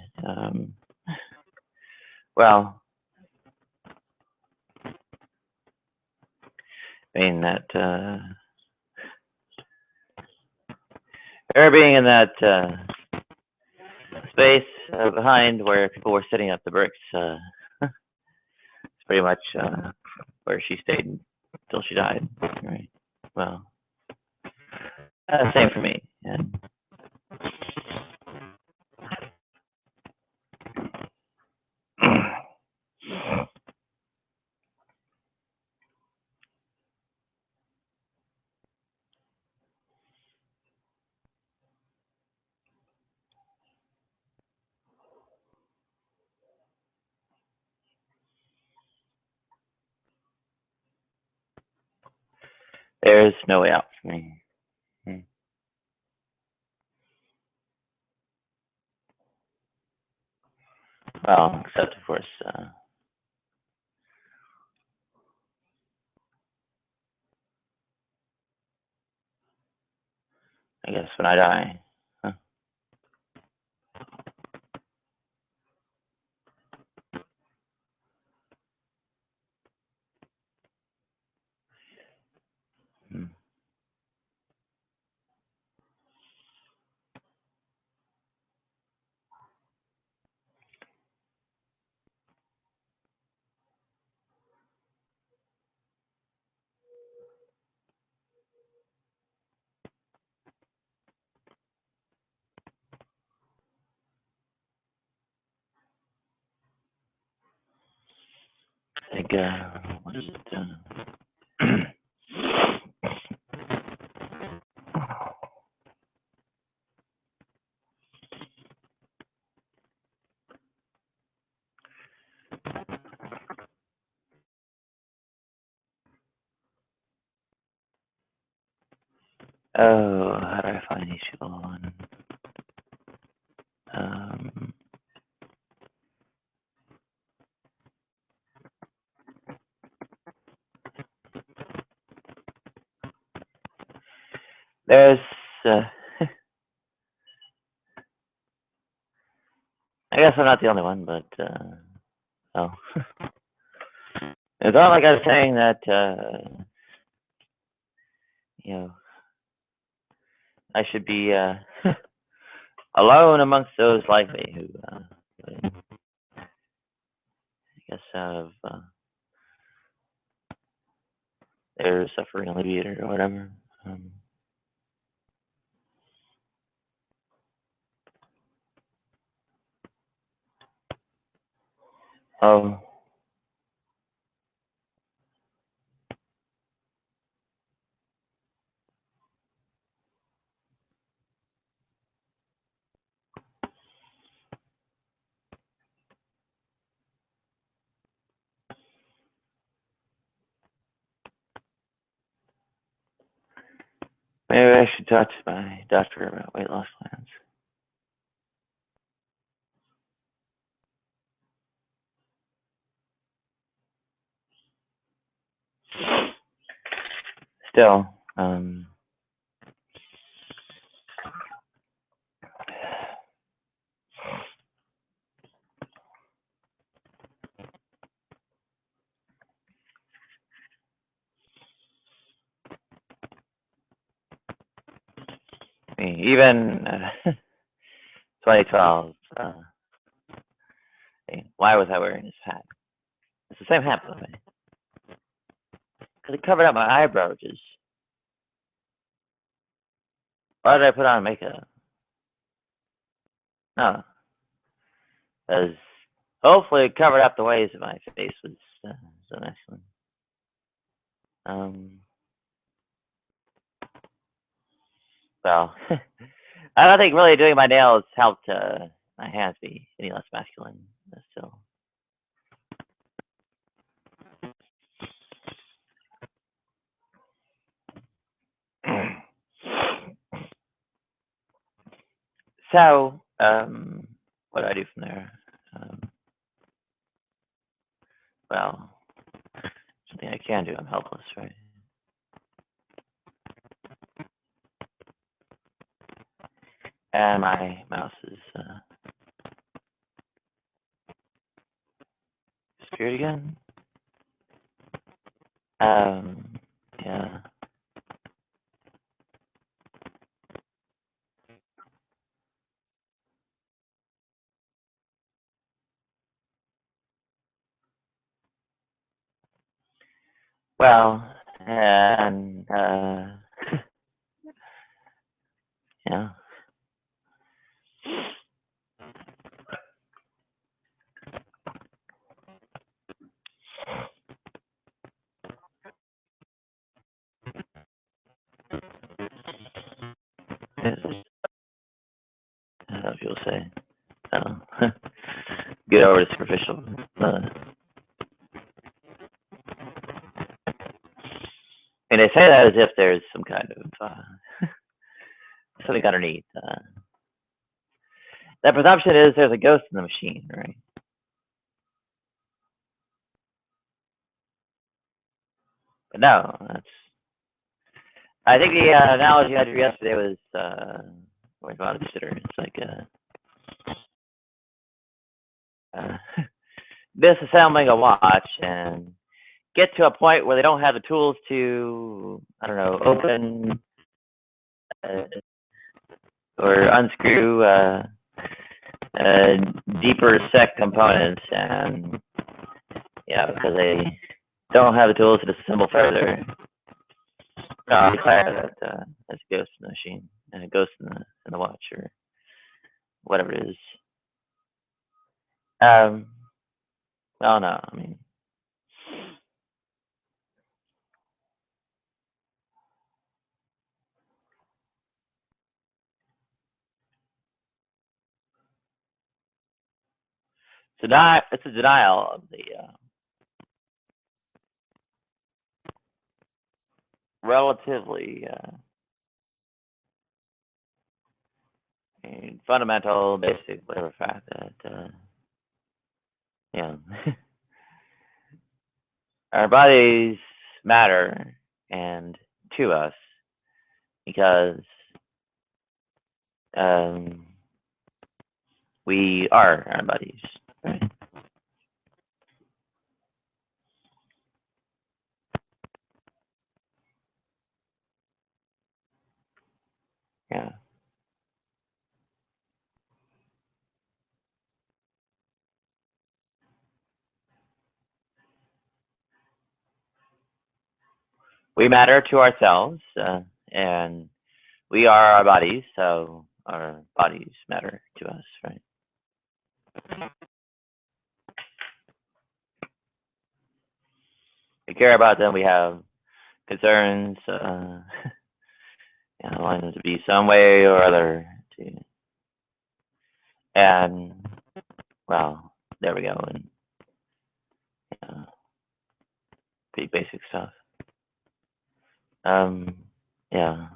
Well, I mean that her being in that space behind where people were setting up the bricks, it's pretty much where she stayed until she died. Right. Well, same for me. And there's no way out for me. Well, except of course, I guess when I die. Huh. I think, what is it? Oh, how do I find these people on? There's, I guess I'm not the only one, but, oh. It's not like I was saying that, I should be, alone amongst those like me who, I guess have, their suffering alleviated or whatever. Oh. Maybe I should talk to my doctor about weight loss plans. Still, even 2012, why was I wearing this hat? It's the same hat, by the way. Because it covered up my eyebrow ridges. Why did I put on makeup? No. Because hopefully it covered up the ways that my face was so excellent. Well, I don't think really doing my nails helped my hands be any less masculine. But still. So, what do I do from there? Well, something I can do. I'm helpless, right? And my mouse is disappeared again. Yeah. Well, and yeah. People say, get over the superficial. And they say that as if there's some kind of something underneath. That presumption is there's a ghost in the machine, right? But no, that's. I think the analogy I drew yesterday was what I consider. It's like disassembling a watch and get to a point where they don't have the tools to, I don't know, open or unscrew deeper set components, and because they don't have the tools to disassemble further. No, I declare that as a ghost in the machine and a ghost in the watch or whatever it is. Well, no, I mean. It's a denial of the relatively fundamental, basic, whatever fact that our bodies matter and to us because we are our bodies, right? Yeah. We matter to ourselves, and we are our bodies, so our bodies matter to us, right? We care about them. We have concerns. Want them to be some way or other. And well, there we go. And pretty basic stuff. Yeah.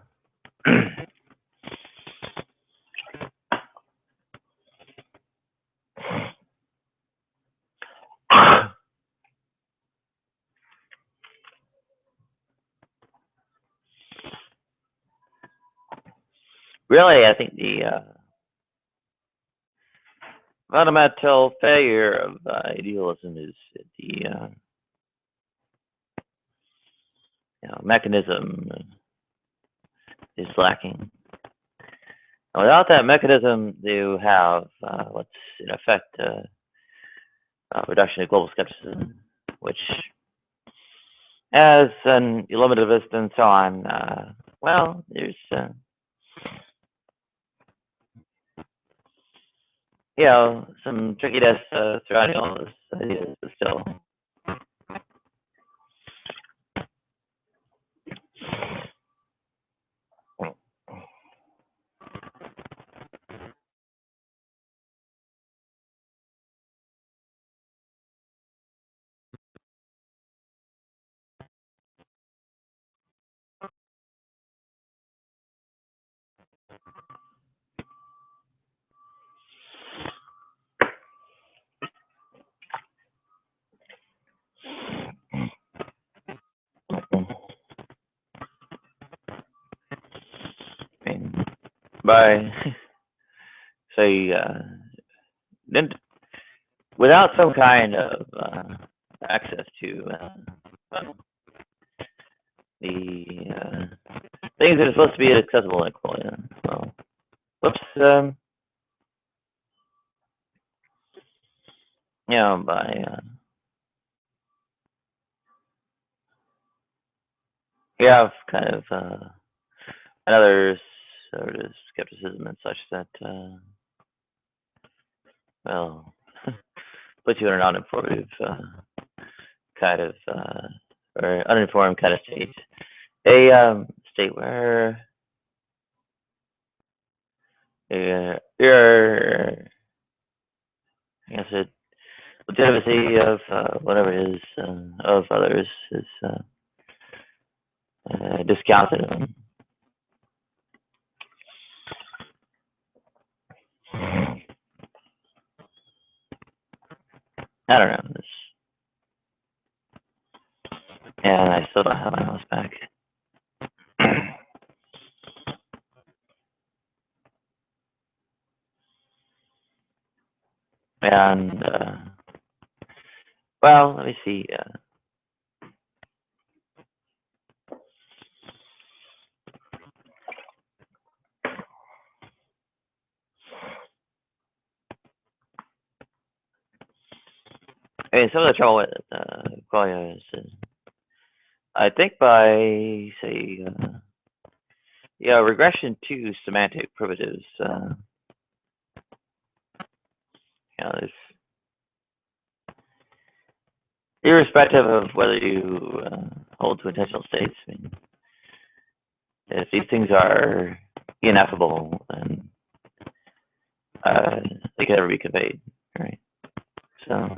really, I think the fundamental failure of idealism is the mechanism is lacking. And without that mechanism, you have what's in effect reduction of global skepticism, which has an eliminativist and so on. Well, there's some trickiness surrounding all this ideas, but still. By say without some kind of access to the things that are supposed to be accessible and equal, well, whoops, by you have kind of another sort of skepticism and such that well puts you in an uninformative kind of or uninformed kind of state. A state where your I guess it legitimacy of whatever it is of others is discounted. I don't know. And I still don't have my mouse back. And well, let me see. I mean, some of the trouble with Qualia is, I think by say, regression to semantic primitives. There's, irrespective of whether you hold to intentional states. I mean, if these things are ineffable, then they can never be conveyed, right? So.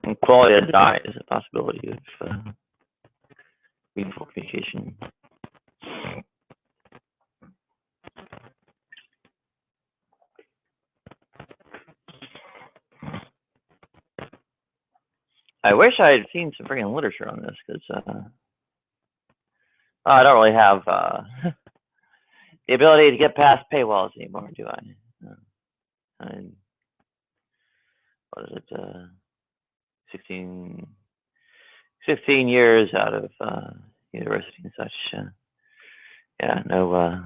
And quality of diet is a possibility of meaningful communication. I wish I had seen some freaking literature on this, because I don't really have the ability to get past paywalls anymore, do I? What is it? 16 years out of university and such. No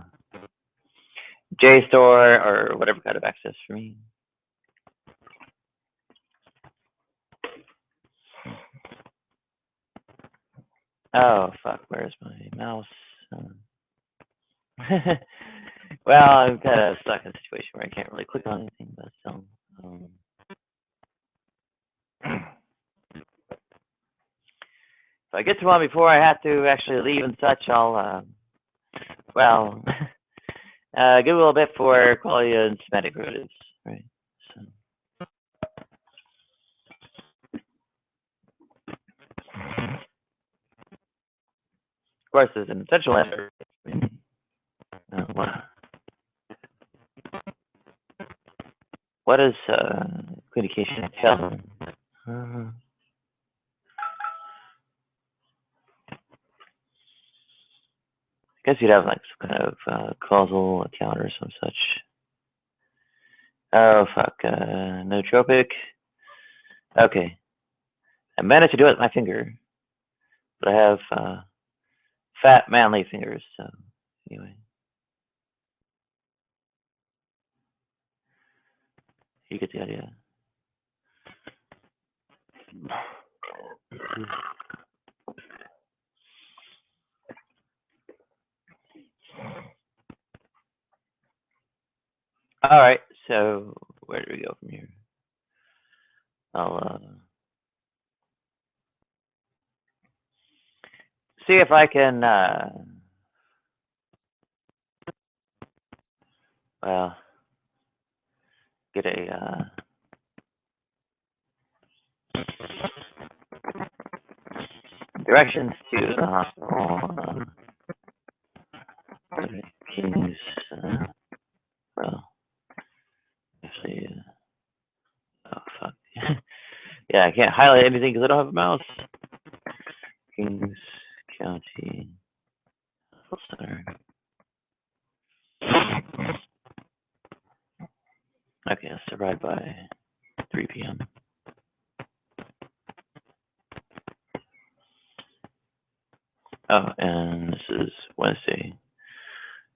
JSTOR or whatever kind of access for me. Oh fuck, where's my mouse? Well, I'm kind of stuck in a situation where I can't really click on anything, but still. If I get to one before I have to actually leave and such, I'll, well, give a little bit for quality and semantic primitives, right? So. Of course, there's an essential answer. What is communication entail? guess you'd have like some kind of causal account or some such. Oh fuck, nootropic. Okay, I managed to do it with my finger, but I have fat manly fingers. So anyway, you get the idea. All right, so where do we go from here? I'll see if I can, well, get a directions to the hospital. Kings, well, actually, oh fuck. Yeah, I can't highlight anything because I don't have a mouse. Kings County Health Center. Okay, let's arrive by 3 p.m. Oh, and this is Wednesday,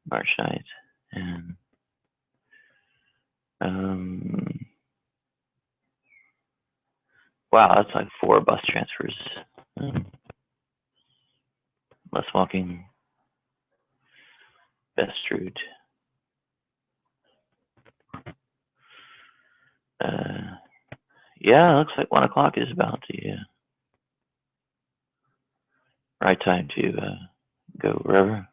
March 9th, and wow, that's like 4 bus transfers. Less walking, best route. Yeah, looks like 1 o'clock is about the right time to go wherever.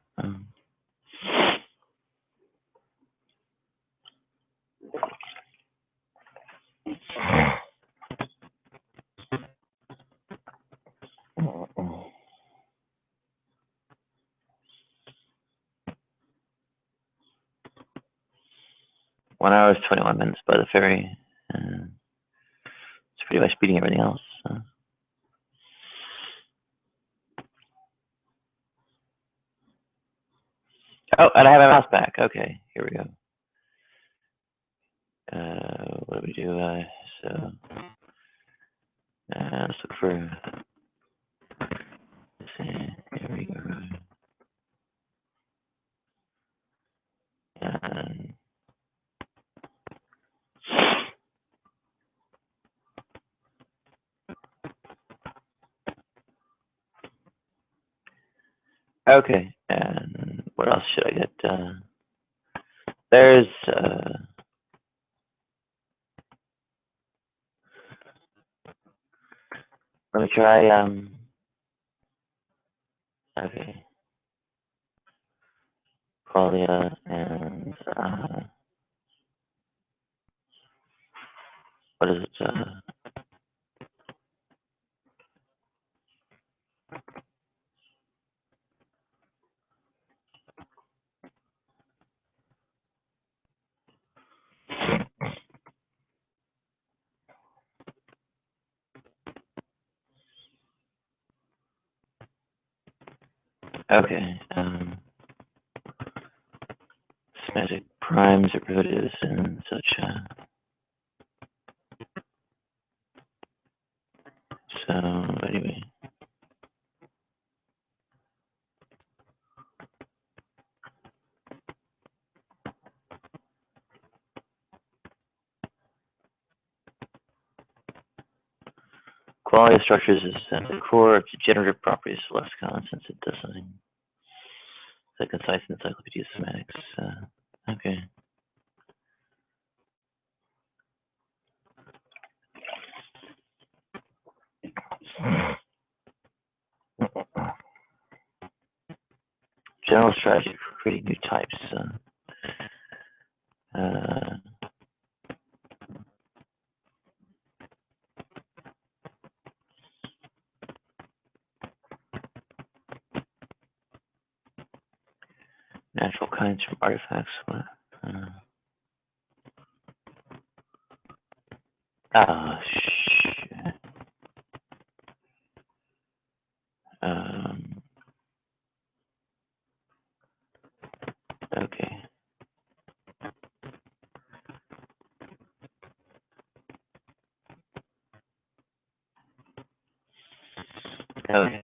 1 hour is 21 minutes by the ferry. It's pretty much beating everything else. Oh, and I have my mouse back. Okay, here we go. What do we do? So let's look for. Let's see. Here we go. Okay, and what else should I get? There's let me try okay, qualia and what is it? Okay, semantic primes, derivatives, and such. So anyway. Quality of structures is at the core of degenerative properties of lexicon, since it does something. The concise encyclopedia of semantics. Okay. General strategy for creating new types. Natural kinds from artifacts. Shit. Okay.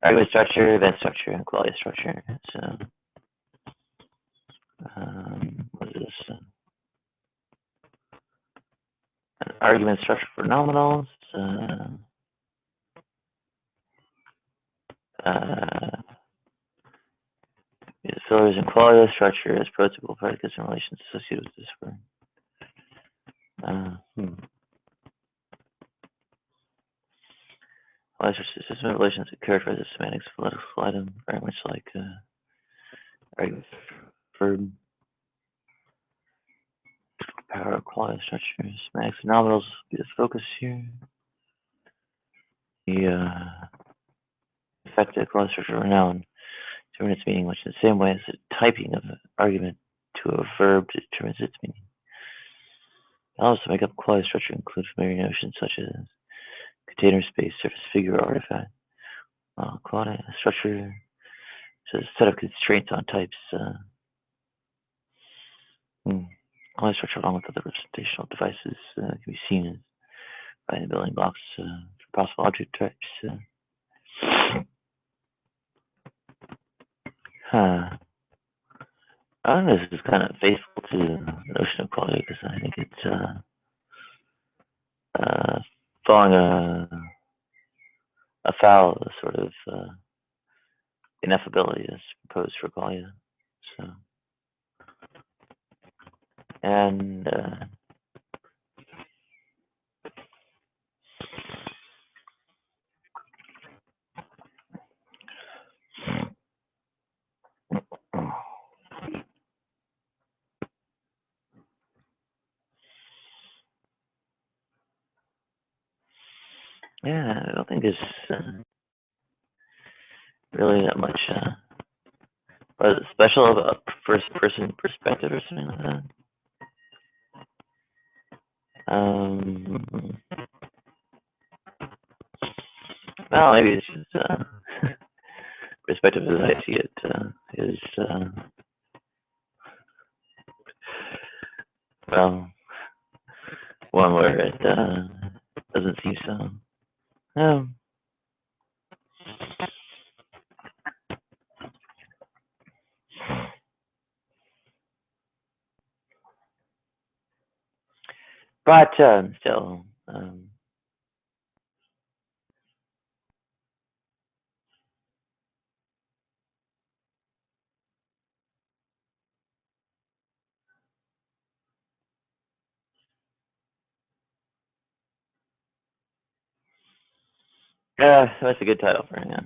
Argument structure, event structure, and quality structure. So, what is this? An argument structure for nominals. Fillers and quality of structure as prototypical predicates and relations associated with this word. Quality structure system of relations that characterize the semantics of a lexical item, very much like argument verb. Power of quality structure. Semantics and nominals be the focus here. The effective quality structure of a noun determines its meaning much in the same way as the typing of an argument to a verb determines its meaning. Elements that make up quality structure include familiar notions such as container, space, surface, figure, or artifact. Quality structure is a set of constraints on types. Quality structure, along with other representational devices, can be seen as by the building blocks for possible object types. I think this is kind of faithful to the notion of quality because I think it's falling afoul of the sort of ineffability that's proposed for qualia. So, and yeah, I don't think there's really that much special about first-person perspective or something like that. Well, maybe it's just perspective as I see it is well, one where it doesn't seem so. But still, yeah, that's a good title for it. Yeah.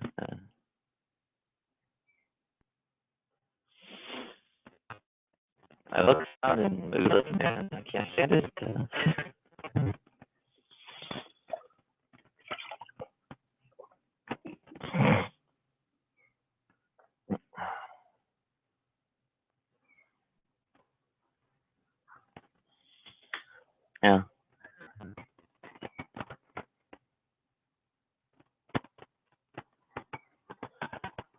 I look around and move this man. I can't stand it. Yeah.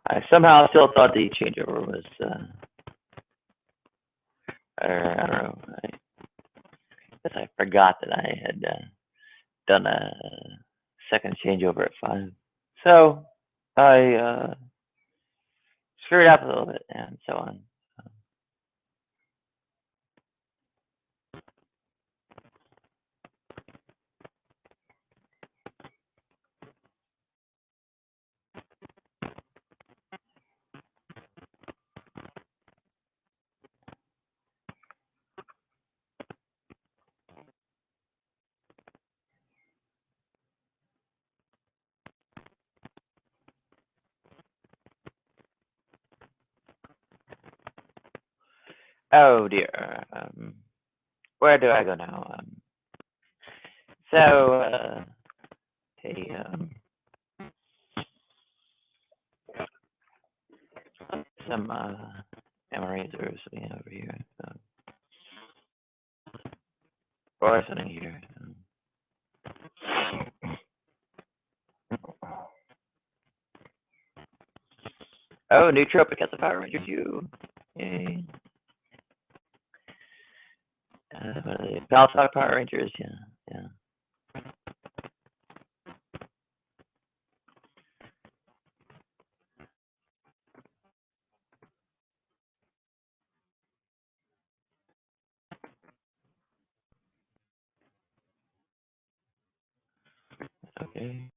I somehow still thought the changeover was, I don't know. I guess I forgot that I had done a second changeover at 5. So I screwed up a little bit and so on. Oh dear. Where do I go now? So, okay, some MRAs or something over here. Or something here. Oh, nootropic has a Power Ranger too. Yay. What are they? Paltalk Power Rangers, yeah. Okay.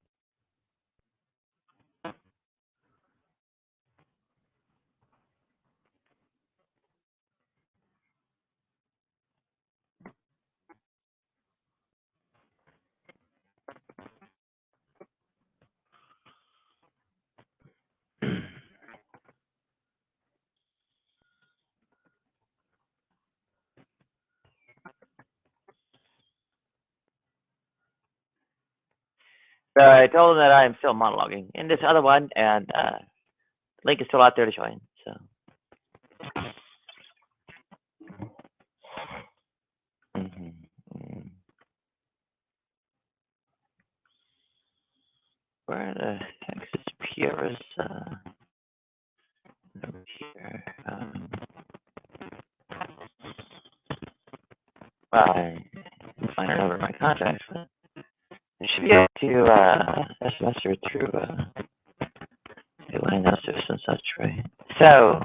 So I told him that I am still monologuing in this other one, and link is still out there to join. So. Where the heck is Pierre's over here? Well, I can find it over my contacts, but I should be able to SMS her through line notice and such, right? So,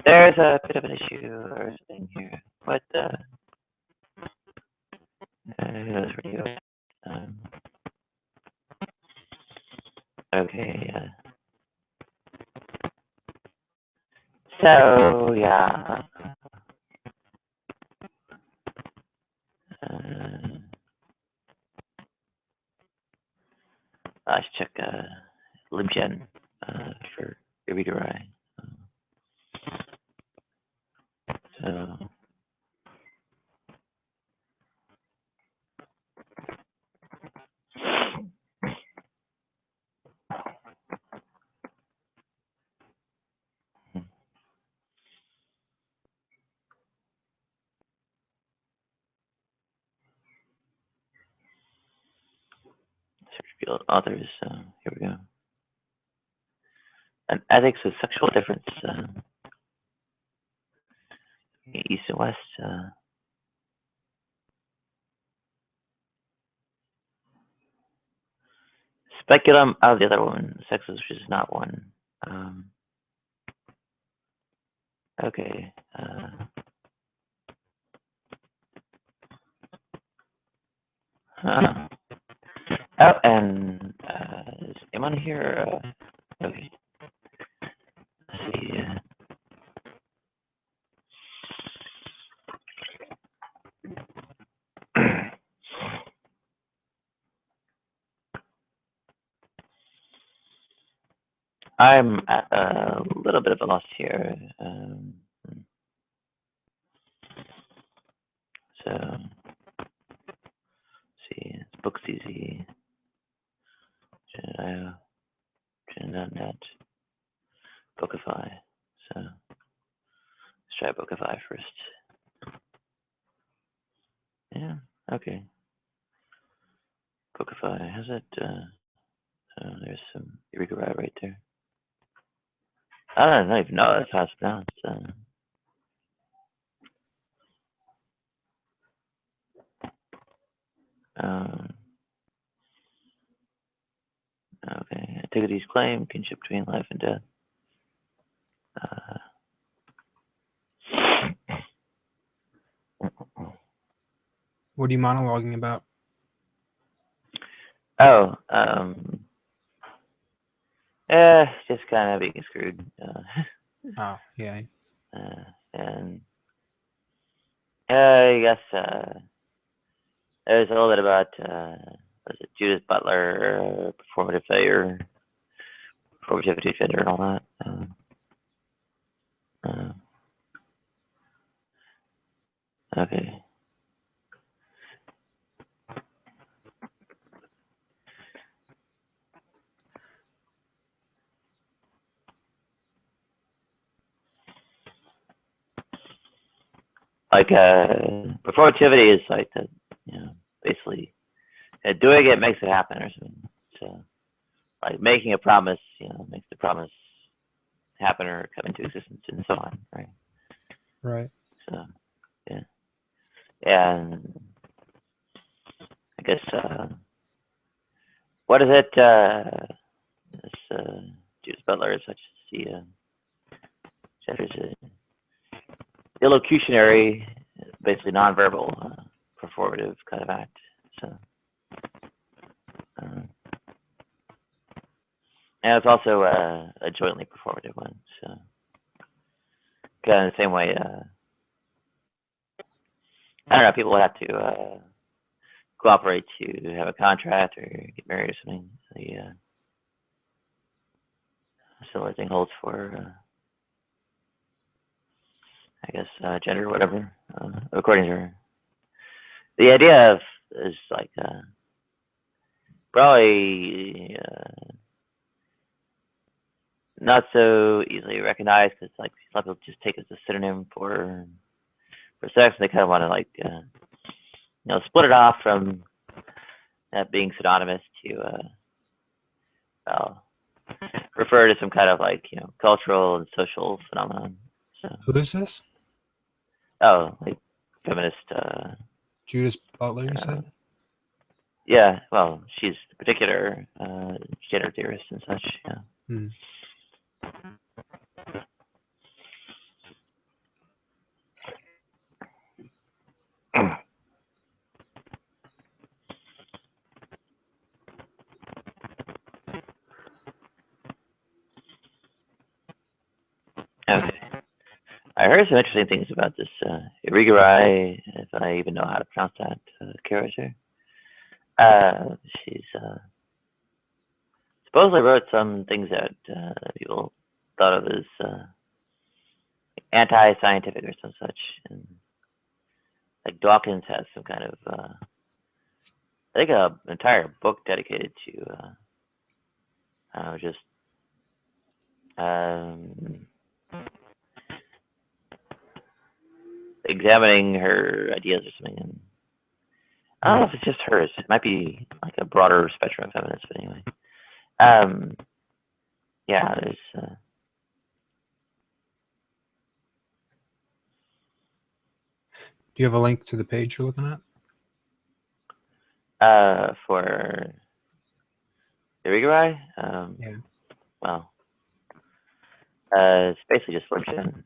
there's a bit of an issue or something here. What who knows where to go? Okay, so, yeah. I should check libgen for redirect. So. Field authors. Here we go. An ethics of sexual difference. East and West. Speculum. Oh, the other one. Sexes, which is not one. Okay. Oh, and is anyone here? Okay. Let's see. I'm at a little bit of a loss here. So, let's see, it's Books Easy. Net, Bookify. So, let's try Bookify first. Yeah, okay. Bookify has it. Oh, there's some Eureka right there. I don't even know that's how it's pronounced. Okay, Antiquity's claim, kinship between life and death. What are you monologuing about? Oh, just kind of being screwed. Oh, yeah. And I guess there's a little bit about was it Judith Butler, performative failure, performativity failure, and all that. Okay. Like performativity is like the, basically doing it makes it happen or something. So like making a promise, makes the promise happen or come into existence and so on, right? Right. So yeah. And I guess what is it? This Judith Butler is such the there's a illocutionary, basically nonverbal, performative kind of act. So And it's also a jointly performative one. So, kind of the same way. I don't know. People would have to cooperate to have a contract or get married or something. The similar thing holds for, I guess, gender or whatever. According to her, the idea of is like probably not so easily recognized because like a lot of people just take it as a synonym for sex. And they kind of want to like split it off from that being synonymous to refer to some kind of like cultural and social phenomenon. So, Who is this? oh, like feminist. Judith Butler, you said? Yeah, well, she's the particular gender theorist and such. Yeah. Hmm. Okay. I heard some interesting things about this Irigaray, if I even know how to pronounce that character. She's supposedly wrote some things that people thought of as anti-scientific or some such. And like Dawkins has some kind of, I think, an entire book dedicated to just examining her ideas or something. And I don't know if it's just hers. It might be like a broader spectrum of feminists, but anyway. Yeah, there's. Do you have a link to the page you're looking at? For Irigaray? Yeah. Well, it's basically just LinkedIn.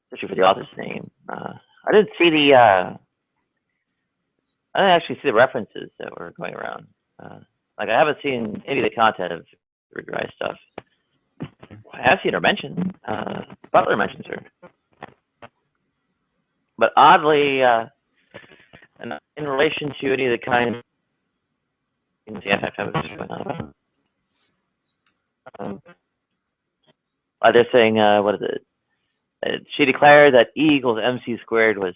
Searching for the author's name. I didn't see the. I didn't actually see the references that were going around. Like I haven't seen any of the content of Irigaray stuff. I have seen her mentioned. Butler mentions her. But oddly, in relation to any of the kind of things the anti-feminists are going on. They're saying, what is it? She declared that E equals MC squared was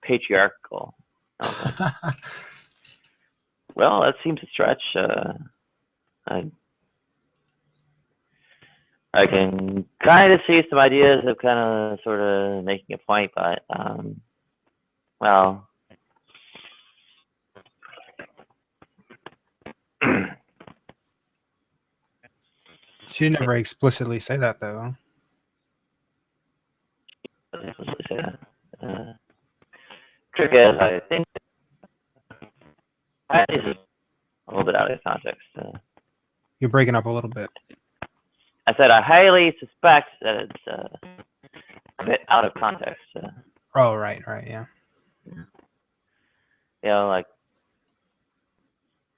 patriarchal. Well, that seems a stretch. I can kind of see some ideas of kind of sort of making a point, but well, She never explicitly say that though. Trick is, I think, this is a little bit out of context. You're breaking up a little bit. I said I highly suspect that it's a bit out of context. Oh, right, yeah. Like,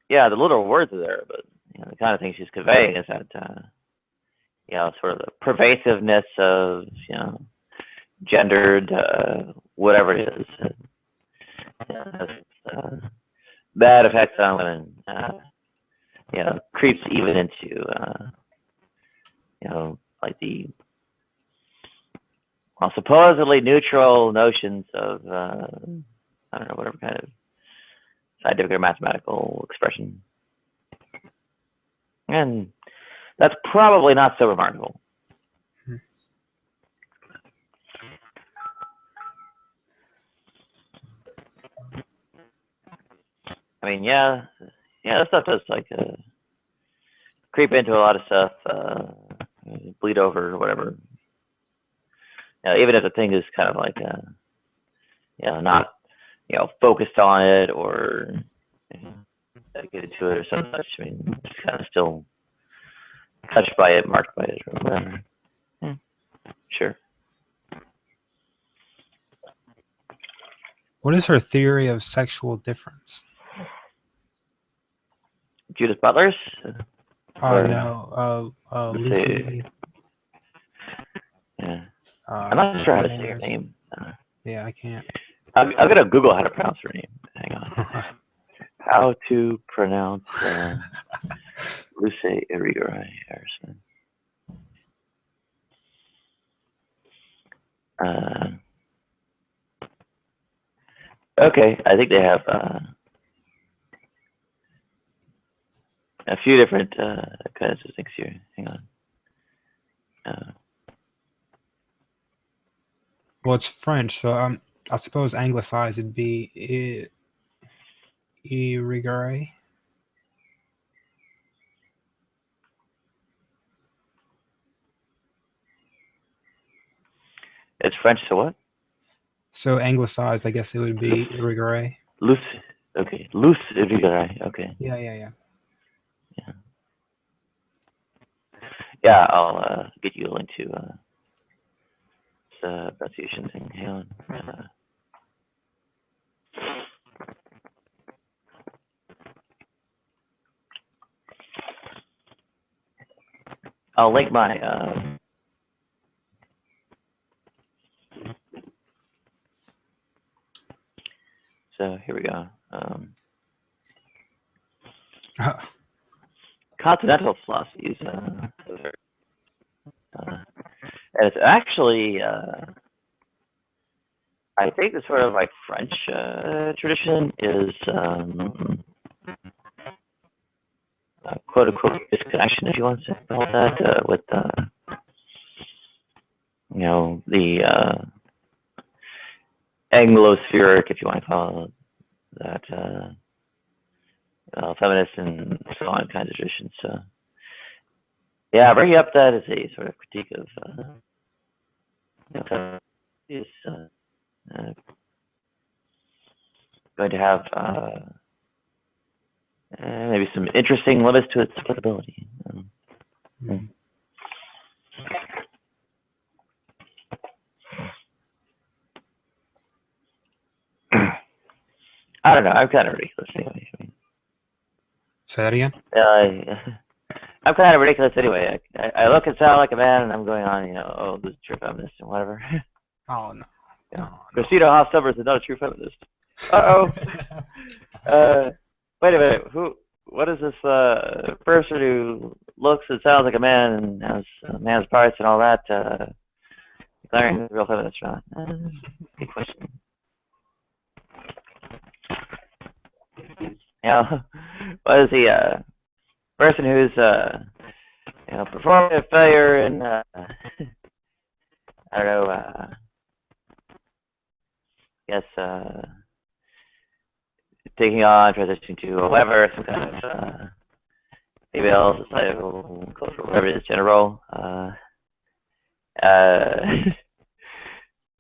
yeah, the literal words are there, but the kind of thing she's conveying is that, sort of the pervasiveness of, gendered, whatever it is. Bad effects on women, creeps even into, like the, supposedly neutral notions of, I don't know, whatever kind of scientific or mathematical expression. And that's probably not so remarkable. I mean, yeah, that stuff does like creep into a lot of stuff, bleed over or whatever. Even if the thing is kind of like, not, focused on it or dedicated to it or something such. I mean, it's kind of still touched by it, marked by it, or whatever. Sure. What is her theory of sexual difference? Judith Butler's? Or, No, let's Lucy. see. Yeah. I'm not sure how to say her name. Yeah, I can't. I'm gonna Google how to pronounce her name. Hang on. How to pronounce Lucy Irigaray Harrison. Okay, I think they have a few different kinds of things here. Hang on. Well, it's French, so I suppose anglicized would be Irigaray. It's French, so what? So anglicized, I guess it would be Irigaray. Luce. Okay, Luce Irigaray. Okay. Yeah. Yeah, I'll get you a link to the pronunciation thing. Hang on. I'll link my so here we go. Continental philosophies. And it's actually, I think the sort of like French tradition is quote unquote disconnection, if you want to call that, with you know, the Anglospheric, if you want to call it that, feminist and so on kinds of traditions. So yeah, bringing up that is a sort of critique of is going to have maybe some interesting limits to its applicability. I don't know. I'm kind of ridiculous anyway. Say that again? I'm kind of ridiculous anyway. I look and sound like a man, and I'm going on, you know, oh, this is a true feminist and whatever. Oh, no. You know, Christina Hoff-Sommers is not a true feminist. Wait a minute. What is this person who looks and sounds like a man and has man's parts and all that declaring a real feminist or not? Good question. You know, what is the person who's you know, performing a failure in I don't know, I guess taking on, transitioning to whatever, some kind of female, societal, cultural, whatever it is, gender role.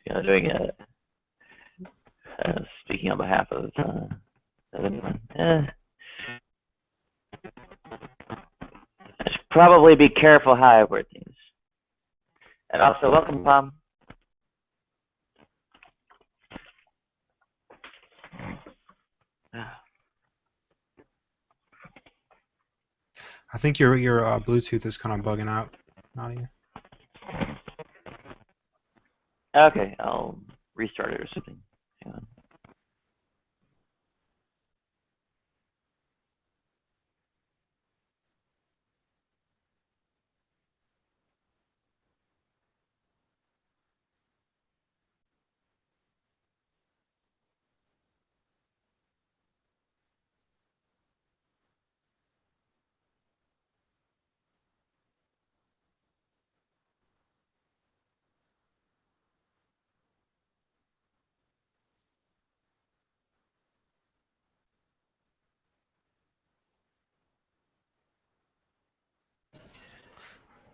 You know, doing speaking on behalf of anyone. I should probably be careful how I word things. And also, welcome, Palm. I think your Bluetooth is kind of bugging out, Nadia. Okay, I'll restart it or something. Hang on.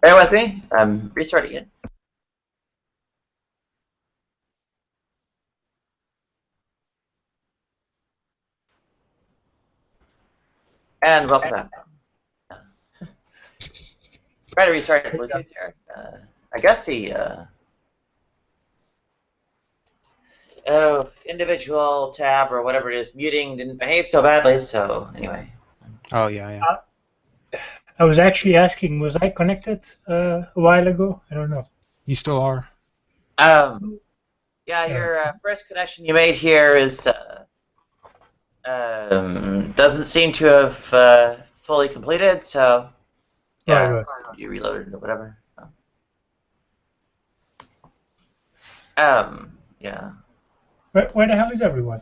Bear with me. I'm restarting it. And welcome back. Try to restart the Bluetooth here. I guess the individual tab or whatever it is muting didn't behave so badly. So anyway. Oh yeah. I was actually asking, was I connected a while ago? I don't know. You still are. Yeah, your first connection you made here is doesn't seem to have fully completed, so yeah, Right. you reloaded or whatever. Yeah. Where the hell is everyone?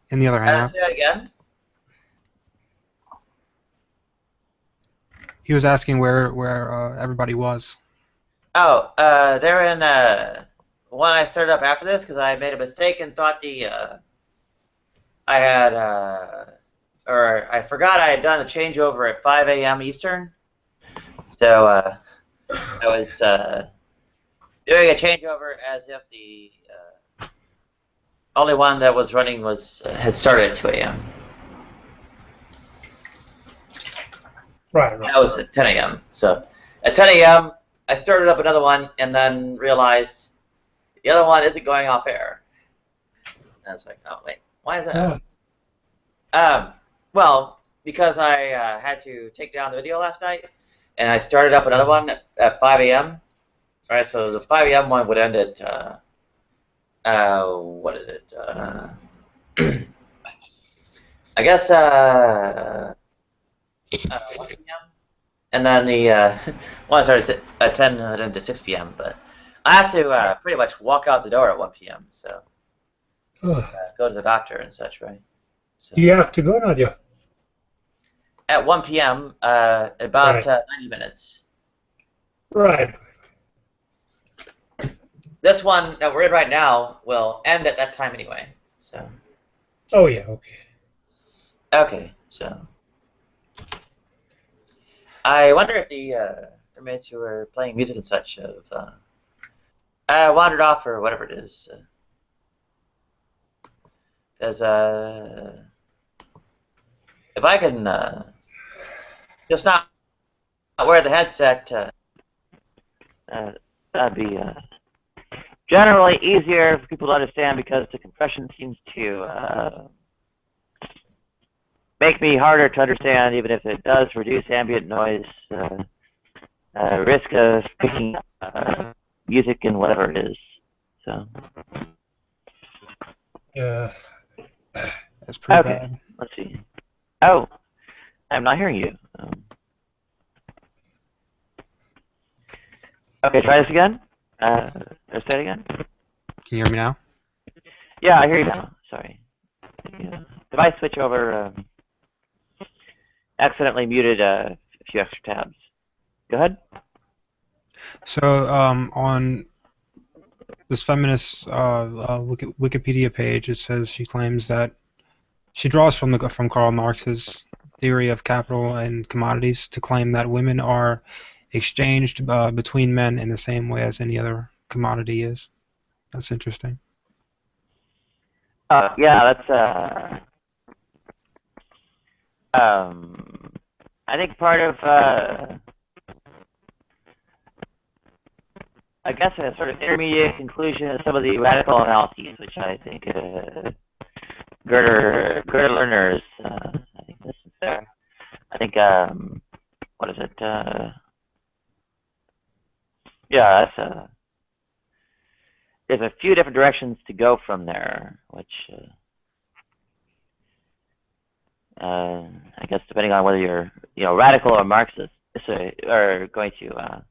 In the other hangout. Say that again. He was asking where everybody was. Oh, they're in one I started up after this because I made a mistake and thought I had or I forgot I had done the changeover at 5 a.m. Eastern. So I was doing a changeover as if the only one that was running had started at 2 a.m. Right. That was at 10 a.m. So at 10 a.m. I started up another one and then realized the other one isn't going off air. And it's like, oh wait, why is that? Well, because I had to take down the video last night, and I started up another one at 5 a.m. All right, so the 5 a.m. one would end at what is it? I guess 1 p.m. And then the one starts at 10 and then to 6 p.m. But I have to pretty much walk out the door at 1 p.m. So go to the doctor and such, right? So, do you have to go, Nadia? At 1 p.m. About 90 minutes. Right. This one that we're in right now will end at that time anyway. So. Oh yeah. Okay. Okay. So. I wonder if the roommates who were playing music and such have wandered off or whatever it is. Because if I can just not wear the headset, that'd be generally easier for people to understand because the compression seems to make me harder to understand, even if it does reduce ambient noise, risk of picking up music and whatever it is. So. Yeah. That's pretty Okay. bad. Let's see. Oh, I'm not hearing you. Okay, try this again. Say it again. Can you hear me now? Yeah, I hear you now. Sorry. Device switch over. Accidentally muted a few extra tabs. Go ahead. So on this feminist Wikipedia page, it says she claims that she draws from Karl Marx's theory of capital and commodities to claim that women are exchanged between men in the same way as any other commodity is. That's interesting. Yeah, that's I think part of I guess a sort of intermediate conclusion of some of the radical analyses, which I think Gerder Lerner's I think this is there. I think what is it? Yeah, that's there's a few different directions to go from there, which I guess depending on whether you're radical or Marxist, are going to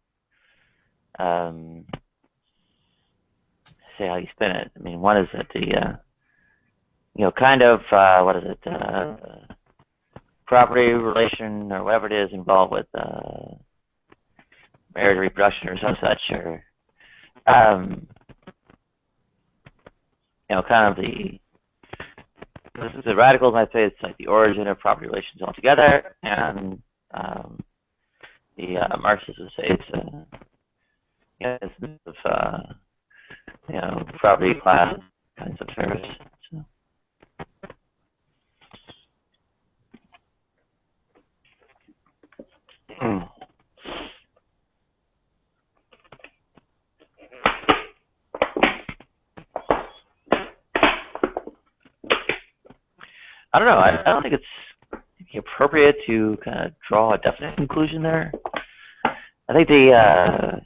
say how you spin it. I mean, one is that the kind of what is it? Property relation or whatever it is involved with marriage or reproduction or some such, or kind of the radicals might say it's like the origin of property relations altogether, and the Marxists would say it's of property class kinds of affairs. So. I don't know. I don't think it's appropriate to kind of draw a definite conclusion there. I think the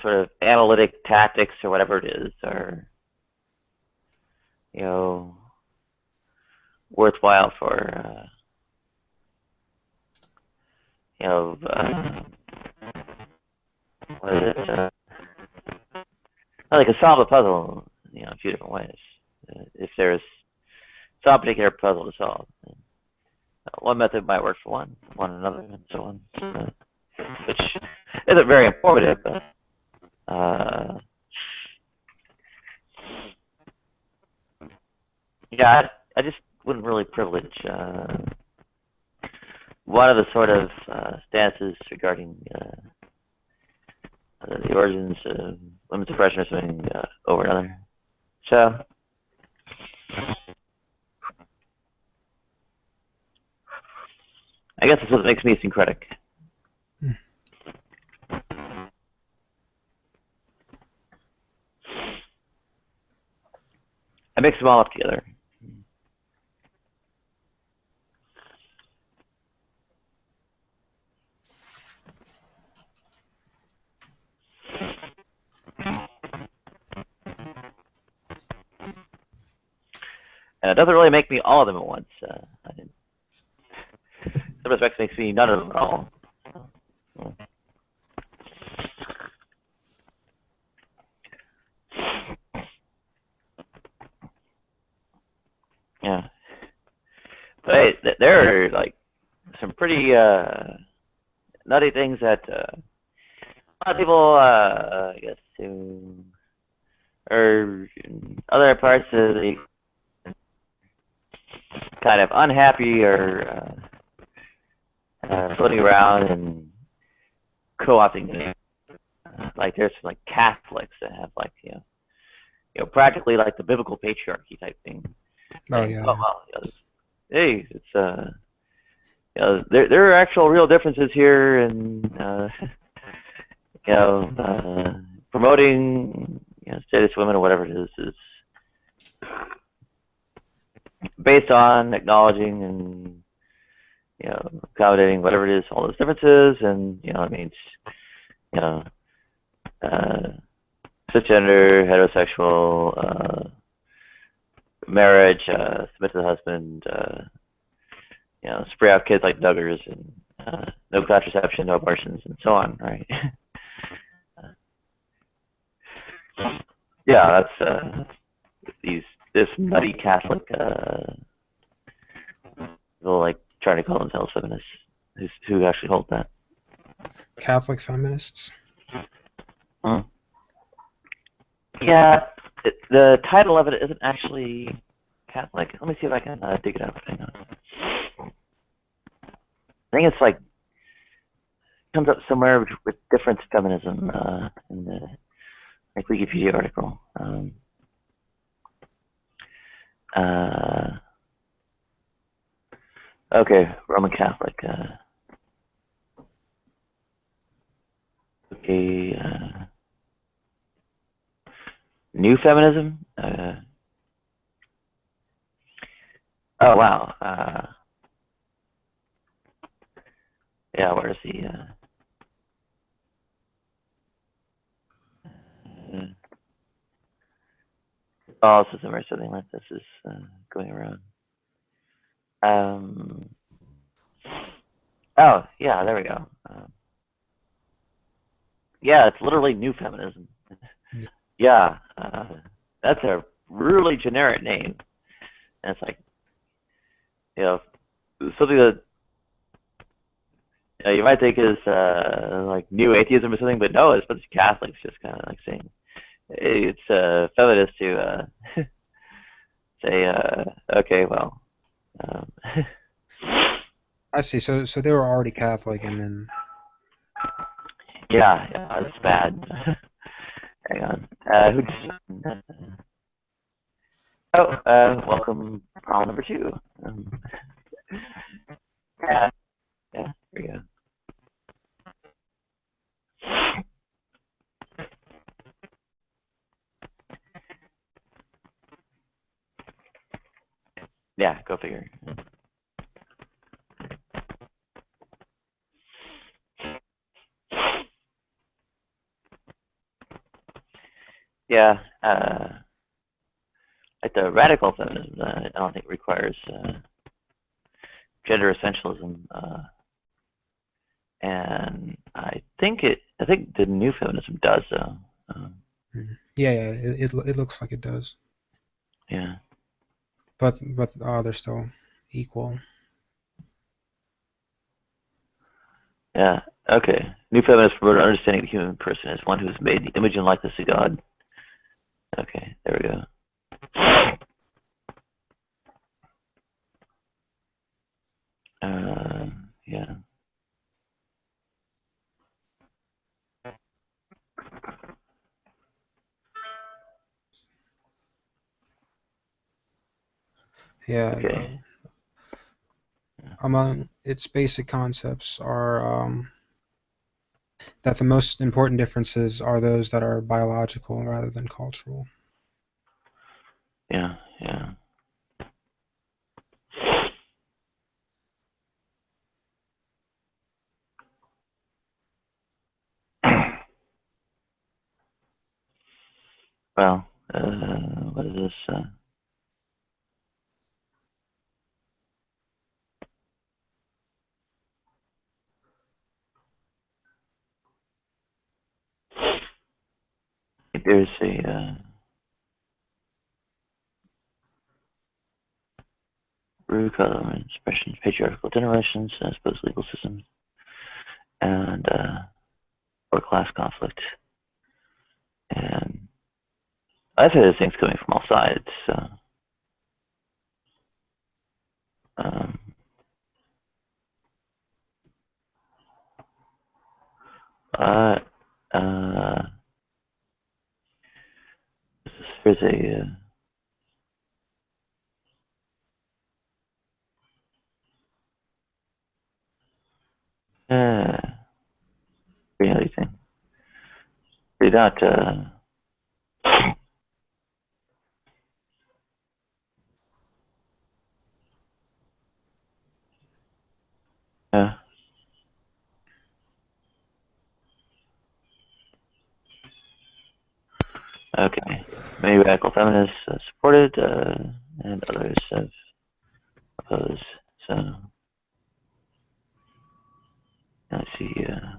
sort of analytic tactics or whatever it is are worthwhile for what is it? Like a solve a puzzle, a few different ways. If there's some particular puzzle to solve, one method might work for one another, and so on. Which isn't very informative, but yeah, I just wouldn't really privilege one of the sort of stances regarding the origins of women's oppression or something over another. So, I guess that's what makes me syncretic. I mix them all up together. And it doesn't really make me all of them at once. In some respects, it makes me none of them at all. Yeah. But hey, there are like some pretty nutty things that a lot of people, I guess, who are in other parts of the kind of unhappy or floating around and co-opting it. Like there's some like Catholics that have like practically like the biblical patriarchy type thing. Oh yeah. Oh well, hey, it's there are actual real differences here in promoting status women or whatever it is based on acknowledging and accommodating whatever it is, all those differences, and it means cisgender, heterosexual, marriage, submit to the husband, spray out kids like duggars, and no contraception, no abortions, and so on, right? Yeah, that's this nutty Catholic people like trying to call themselves feminists who actually hold that. Catholic feminists. Yeah, the title of it isn't actually Catholic. Let me see if I can dig it up. Hang on. I think it's like comes up somewhere with difference feminism in the Wikipedia article. Okay, Roman Catholic. Okay, new feminism. Oh wow. Yeah, where's the Catholicism or something like this is going around. Oh yeah, there we go. Yeah, it's literally new feminism. Yeah, that's a really generic name, and it's like something that you might think is like new atheism or something, but no, it's a bunch of Catholics just kind of like saying it's feminist to say okay, well. I see. So they were already Catholic, and then. Yeah, that's bad. Hang on. Welcome, problem number 2. Yeah, there we go. Yeah, go figure. Yeah, like the radical feminism, I don't think requires gender essentialism, and I think the new feminism does though. Yeah, it looks like it does. Yeah. But they're still equal. Yeah. Okay. New feminists promote understanding the human person as one who is made in the image and likeness of God. Okay, there we go. Yeah. Yeah. Okay. Among its basic concepts are that the most important differences are those that are biological rather than cultural. Yeah, yeah. Well, what is this? There's a root cause expression patriarchal generations, I suppose legal systems, and or class conflict. And I've had these things coming from all sides. Um, there's a reality thing. Read out. Yeah. Okay. Many radical feminists supported, and others have opposed. So let's see. Yeah.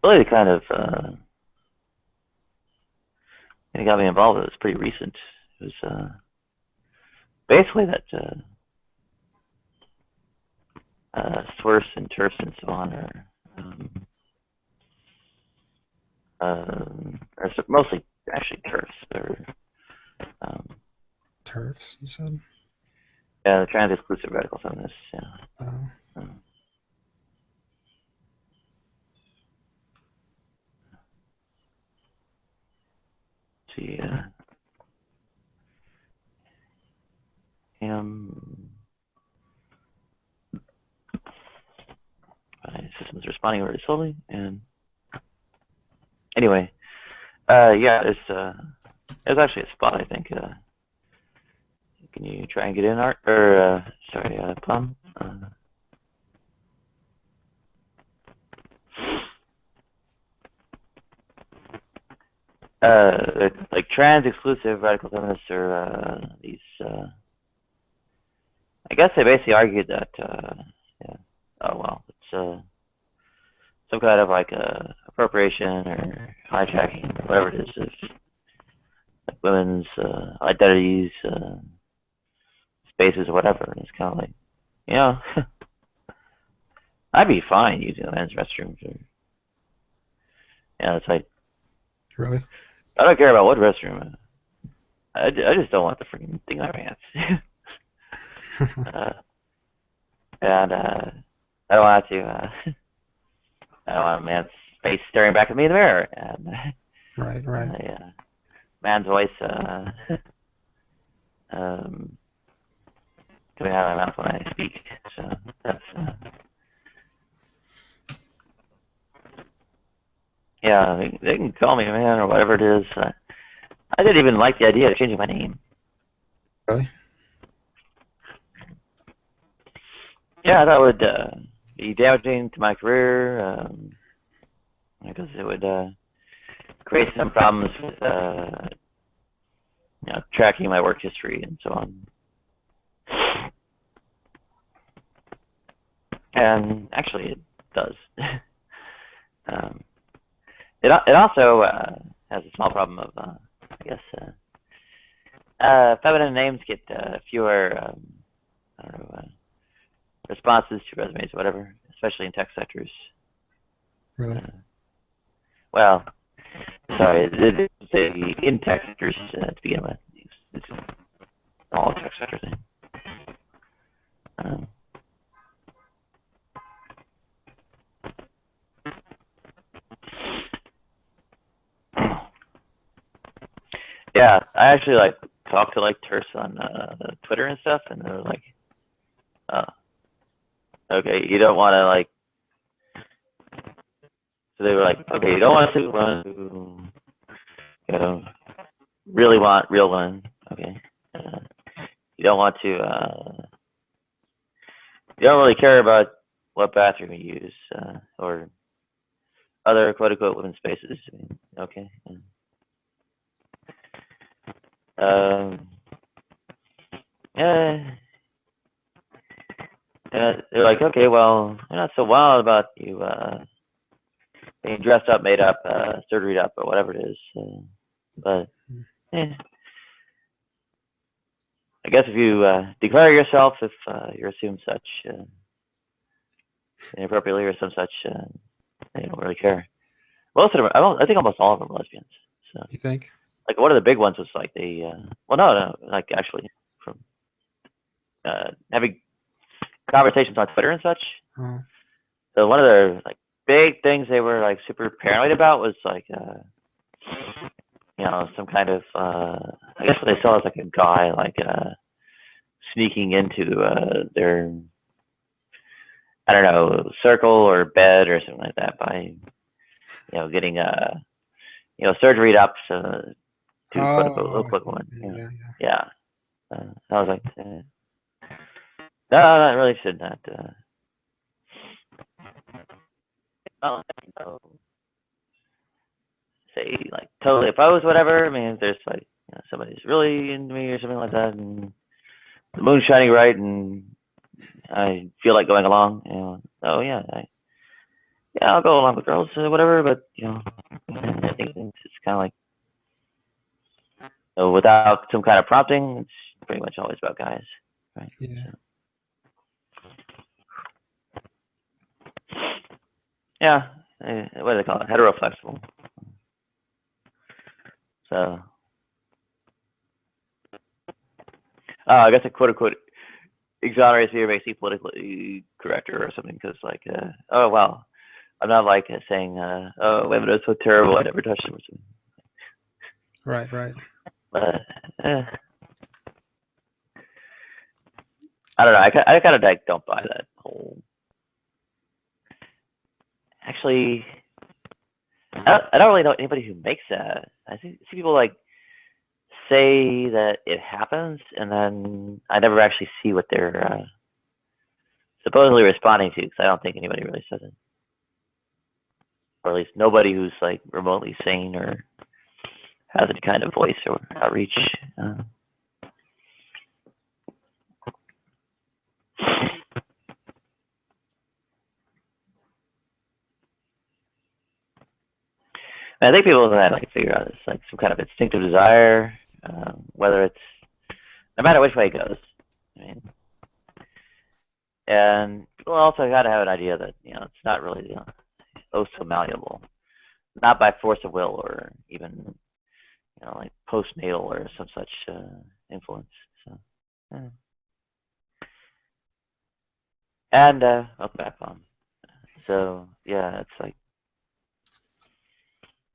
Really, the kind of it got me involved with it was pretty recent. It was basically that Swerfs and turfs and so on are mostly actually turfs. They're Turfs, you said? yeah, the trans-exclusive radical feminists. Yeah. Oh. See. My system's responding very slowly, and anyway, yeah, there's actually a spot I think. Can you try and get in, Art? Or sorry, Plum? Like trans-exclusive radical feminists are these. I guess they basically argued that. Yeah. Oh well, it's some kind of like appropriation or hijacking or whatever it is of like women's identities, spaces, or whatever. And it's kind of like, you know, I'd be fine using a men's restroom. Yeah, it's like. Really? I don't care about what restroom. I just don't want the freaking thing on my pants. And I don't want to. I don't want a man's face staring back at me in the mirror, and Right. yeah, man's voice coming out of my mouth when I speak. So that's yeah, they can call me man or whatever it is. I didn't even like the idea of changing my name. Really? Yeah, that would be damaging to my career because it would create some problems with tracking my work history and so on. And actually, it does. It also has a small problem of, I guess, feminine names get fewer, I don't know, responses to resumes or whatever, especially in tech sectors. Really? Well, sorry, it's in tech sectors to begin with. It's all tech sector thing. Yeah, I actually like talked to like Terse on Twitter and stuff, and they were like, "Oh, okay, you don't want to like." So they were like, "Okay, you don't want to, really want real women. Okay, you don't want to, you don't really care about what bathroom you use or other quote unquote women's spaces. Okay." Yeah. They're like, okay, well, they're not so wild about you being dressed up, made up, surgeryed up, or whatever it is. But I guess if you declare yourself, if you're assumed such inappropriately or some such, they don't really care. Most of them, I think almost all of them are lesbians. So you think? Like one of the big ones was like they, well, no, like actually from having conversations on Twitter and such. Oh. So one of their like big things they were like super paranoid about was like some kind of I guess what they saw as like a guy like sneaking into their I don't know circle or bed or something like that by getting surgeryed up to quote unquote look like one. Yeah. I was like no, not really should not say like totally opposed, whatever. I mean, if there's like somebody's really into me or something like that, and the moon's shining bright, and I feel like going along, oh yeah, I'll go along with girls, whatever. But I think it's kind of like without some kind of prompting, it's pretty much always about guys, right? Yeah. So, yeah, what do they call it? Heteroflexible. So, I guess a quote unquote exonerates me or makes me politically correcter or something because, like, oh well, I'm not like saying, oh, women are so terrible, I never touched them or something. Right. But I don't know. I kind of like don't buy that whole. Actually, I don't really know anybody who makes that. I see people like say that it happens, and then I never actually see what they're supposedly responding to, because I don't think anybody really says it, or at least nobody who's like remotely sane or has any kind of voice or outreach. I think people have to figure out it's like some kind of instinctive desire, whether it's no matter which way it goes. I mean, and people also got to have an idea that it's not really oh so malleable, not by force of will or even like postnatal or some such influence. So, and I'll back on. So yeah, it's like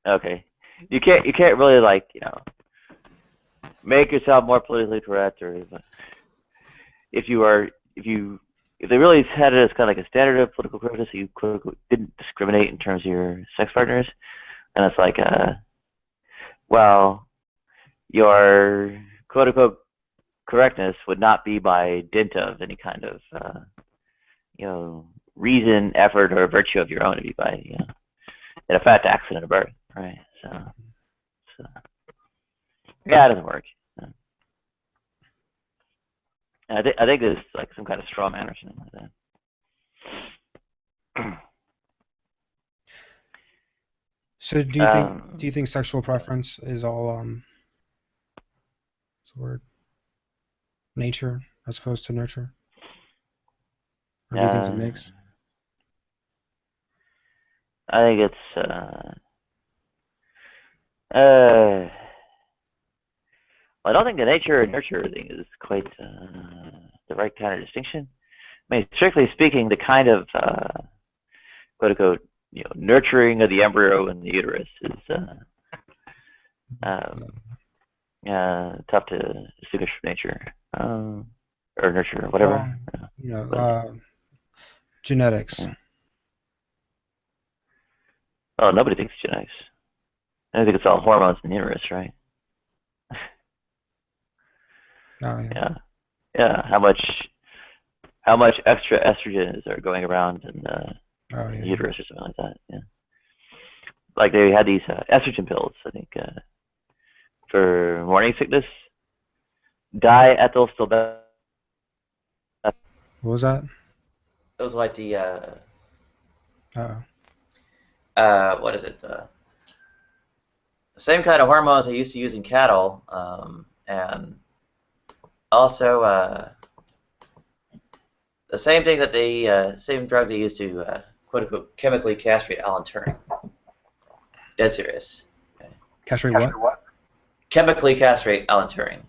Okay. You can't really like make yourself more politically correct, or if they really had it as kind of like a standard of political correctness, so you quote unquote didn't discriminate in terms of your sex partners, and it's like well, your quote unquote correctness would not be by dint of any kind of reason, effort, or virtue of your own. It'd be by in a fact accident of birth, right? So yeah, it doesn't work. I think there's like some kind of straw man or something like that. So do you think sexual preference is all what's the word? Nature as opposed to nurture? Or do you think it's a mix? I think it's I don't think the nature and nurture thing is quite the right kind of distinction. I mean, strictly speaking, the kind of quote unquote nurturing of the embryo in the uterus is tough to distinguish from nature or nurture or whatever. Genetics. Oh, nobody thinks genetics. I think it's all hormones in the uterus, right? Oh, yeah. Yeah. How much extra estrogens are going around in the uterus or something like that? Yeah. Like they had these estrogen pills, I think, for morning sickness. Diethylstilbestol. What was that? It was like the what is it? The same kind of hormones they used to use in cattle, and also the same thing that same drug they used to quote unquote chemically castrate Alan Turing. Dead serious. Okay. Castrate what? Chemically castrate Alan Turing.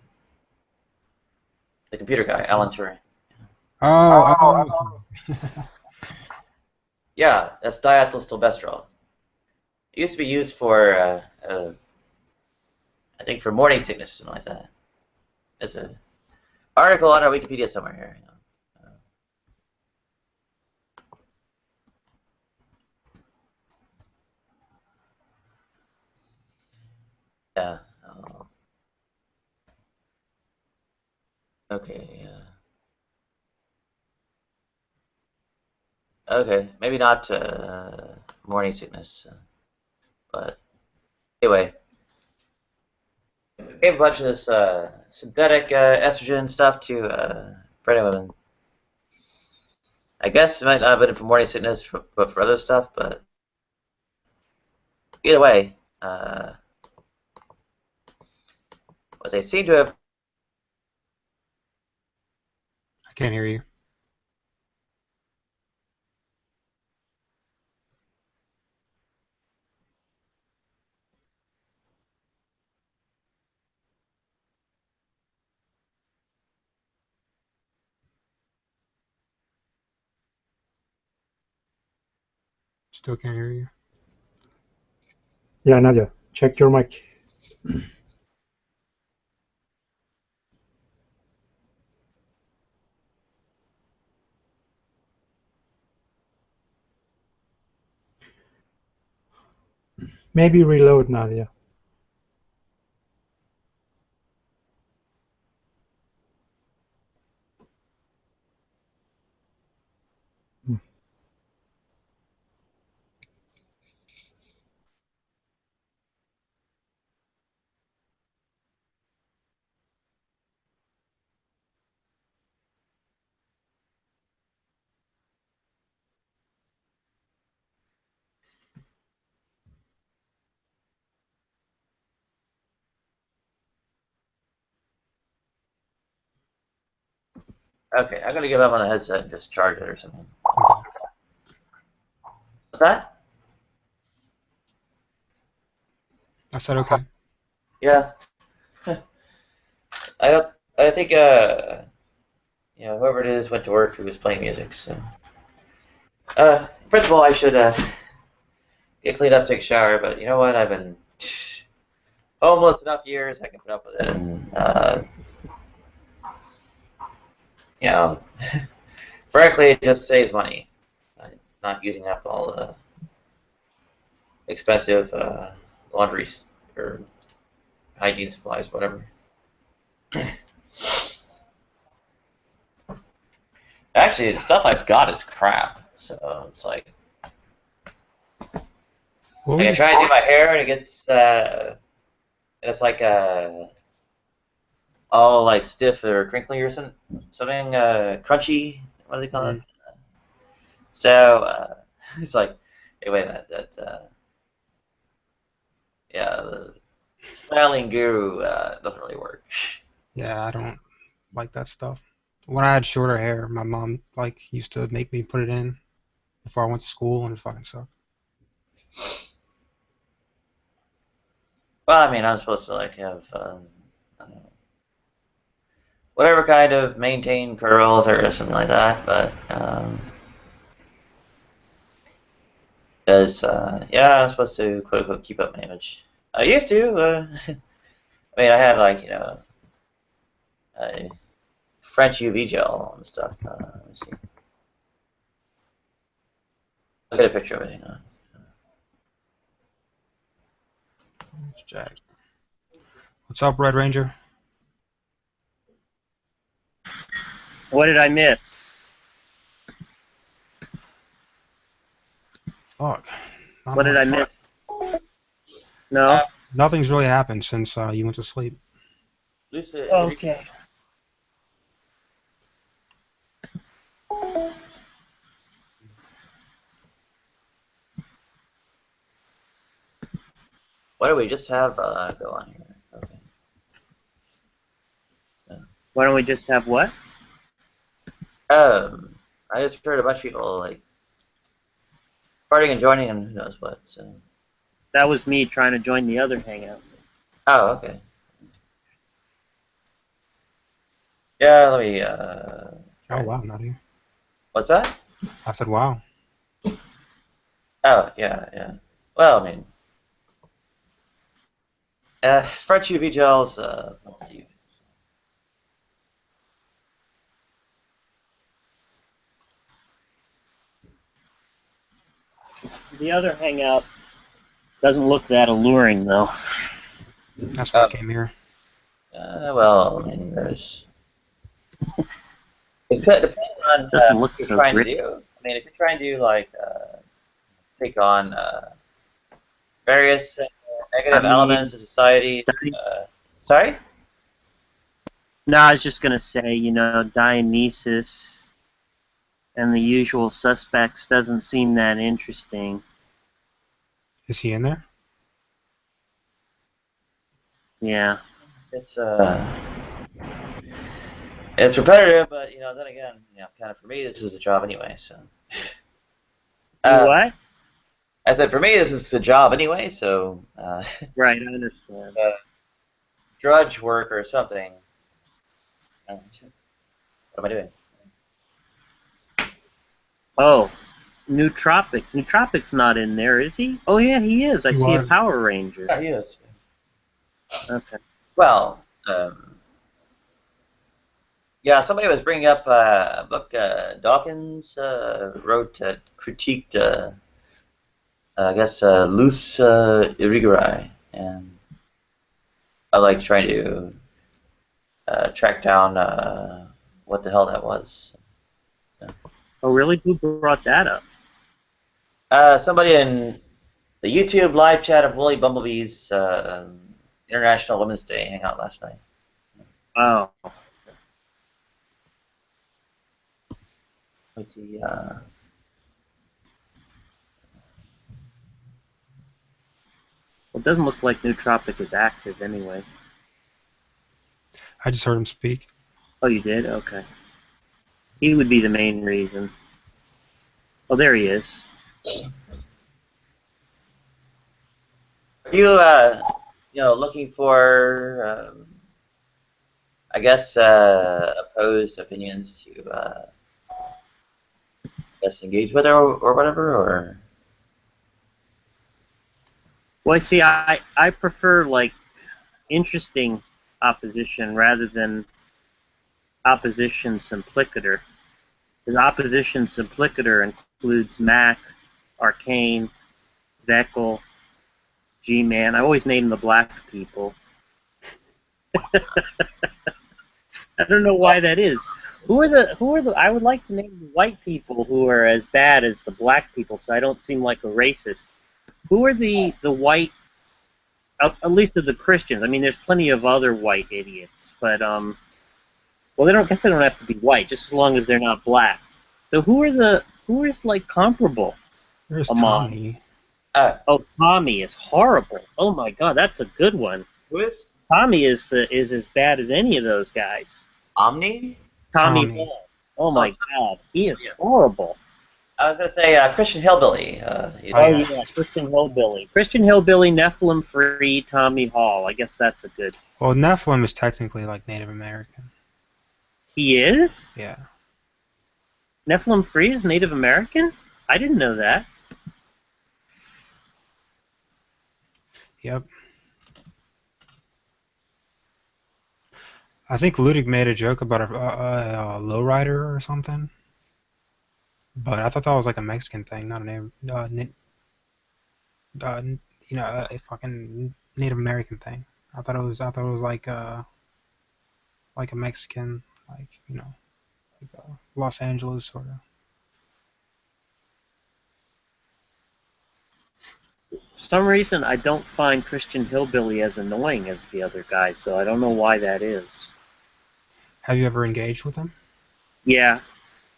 The computer guy, Alan Turing. Oh. Yeah, that's diethylstilbestrol. It used to be used for, I think, for morning sickness or something like that. There's an article on our Wikipedia somewhere here. Yeah. Okay. Okay. Maybe not morning sickness, but anyway, we gave a bunch of this synthetic estrogen stuff to pregnant women. I guess it might not have been for morning sickness, but for other stuff. But either way, what they seem to have. I can't hear you. Still can't hear you. Yeah, Nadia, check your mic. Maybe reload, Nadia. Okay, I'm gonna give up on the headset and just charge it or something. What's that? I said okay. Yeah. I think whoever it is went to work who was playing music. So, first of all, I should get cleaned up, take a shower. But you know what? I've been homeless enough years. I can put up with it. And, you know, frankly, it just saves money. Not using up all the expensive laundry or hygiene supplies, whatever. Actually, the stuff I've got is crap. So it's like, I try to do my hair, and it gets, it's like all like stiff or crinkly or something, crunchy. What do they call it? So it's like, hey, wait a minute, yeah, the styling guru doesn't really work. Yeah, I don't like that stuff. When I had shorter hair, my mom used to make me put it in before I went to school, and it fucking sucked. Well, I mean, I'm supposed to like have I don't know, whatever kind of maintain curls or something like that, but yeah, I'm supposed to quote unquote keep up my image. I used to. I mean, I had like French UV gel and stuff. Let me see. I'll get a picture of it. Hang on. Jack. What's up, Red Ranger? What did I miss? Fuck. What did I miss? No? Nothing's really happened since you went to sleep. Okay. What do we just have go on here? Okay. Why don't we just have what? I just heard a bunch of people like partying and joining, and who knows what. So. That was me trying to join the other hangout. Oh, okay. Yeah, let me. Oh wow, not here. What's that? I said wow. Oh yeah. Well, I mean, French UV gels. Let's see. The other hangout doesn't look that alluring, though. That's why I came here. Well, I mean, there's. It depends on what you're trying to do. I mean, if you're trying to like take on various negative elements of society. Sorry? No, I was just going to say, you know, Dionysus and the usual suspects doesn't seem that interesting. Is he in there? Yeah. It's repetitive, but you know, then again, you know, kind of for me, this is a job anyway. So. What? I said for me, this is a job anyway. So. Right, I understand. Drudge work or something. What am I doing? Oh, Nootropic. Nootropic's not in there, is he? Oh yeah, he is. I see a was. Power Ranger. Yeah, he is. Okay. Well, yeah, somebody was bringing up a book Dawkins wrote, critiqued, I guess, Luce Irigaray, and I like trying to track down what the hell that was. Oh really? Who brought that up? Somebody in the YouTube live chat of Willie Bumblebee's International Women's Day hangout last night. Oh. Let's see. Well, it doesn't look like Nootropic is active anyway. I just heard him speak. Oh, you did? Okay. He would be the main reason. Oh, there he is. Are you, you know, looking for, I guess, opposed opinions to, I guess, engage with or whatever, or? Well, see, I prefer like interesting opposition rather than opposition simplicator. Because opposition simplicator includes Mac, Arcane, Veckel, G-Man. I always name the black people. I don't know why that is. Who are the I would like to name the white people who are as bad as the black people so I don't seem like a racist. Who are the white, at least of the Christians? I mean, there's plenty of other white idiots, but well, they don't have to be white, just as long as they're not black. So who is like comparable There's among? Tommy. Oh, Tommy is horrible. Oh my God, that's a good one. Who is? Tommy is as bad as any of those guys. Omni? Tommy Tommy. Hall. Oh my God, he is horrible. I was going to say Christian Hillbilly. Oh yeah, Christian Hillbilly. Christian Hillbilly, Nephilim Free, Tommy Hall. I guess that's a good. Well, Nephilim is technically like Native American. He is? Yeah. Nephilim Free is Native American? I didn't know that. Yep. I think Ludic made a joke about a lowrider or something, but I thought that was like a Mexican thing, not a a fucking Native American thing. I thought it was like a Mexican, like like Los Angeles sort of. For some reason, I don't find Christian Hillbilly as annoying as the other guys, so I don't know why that is. Have you ever engaged with him? Yeah,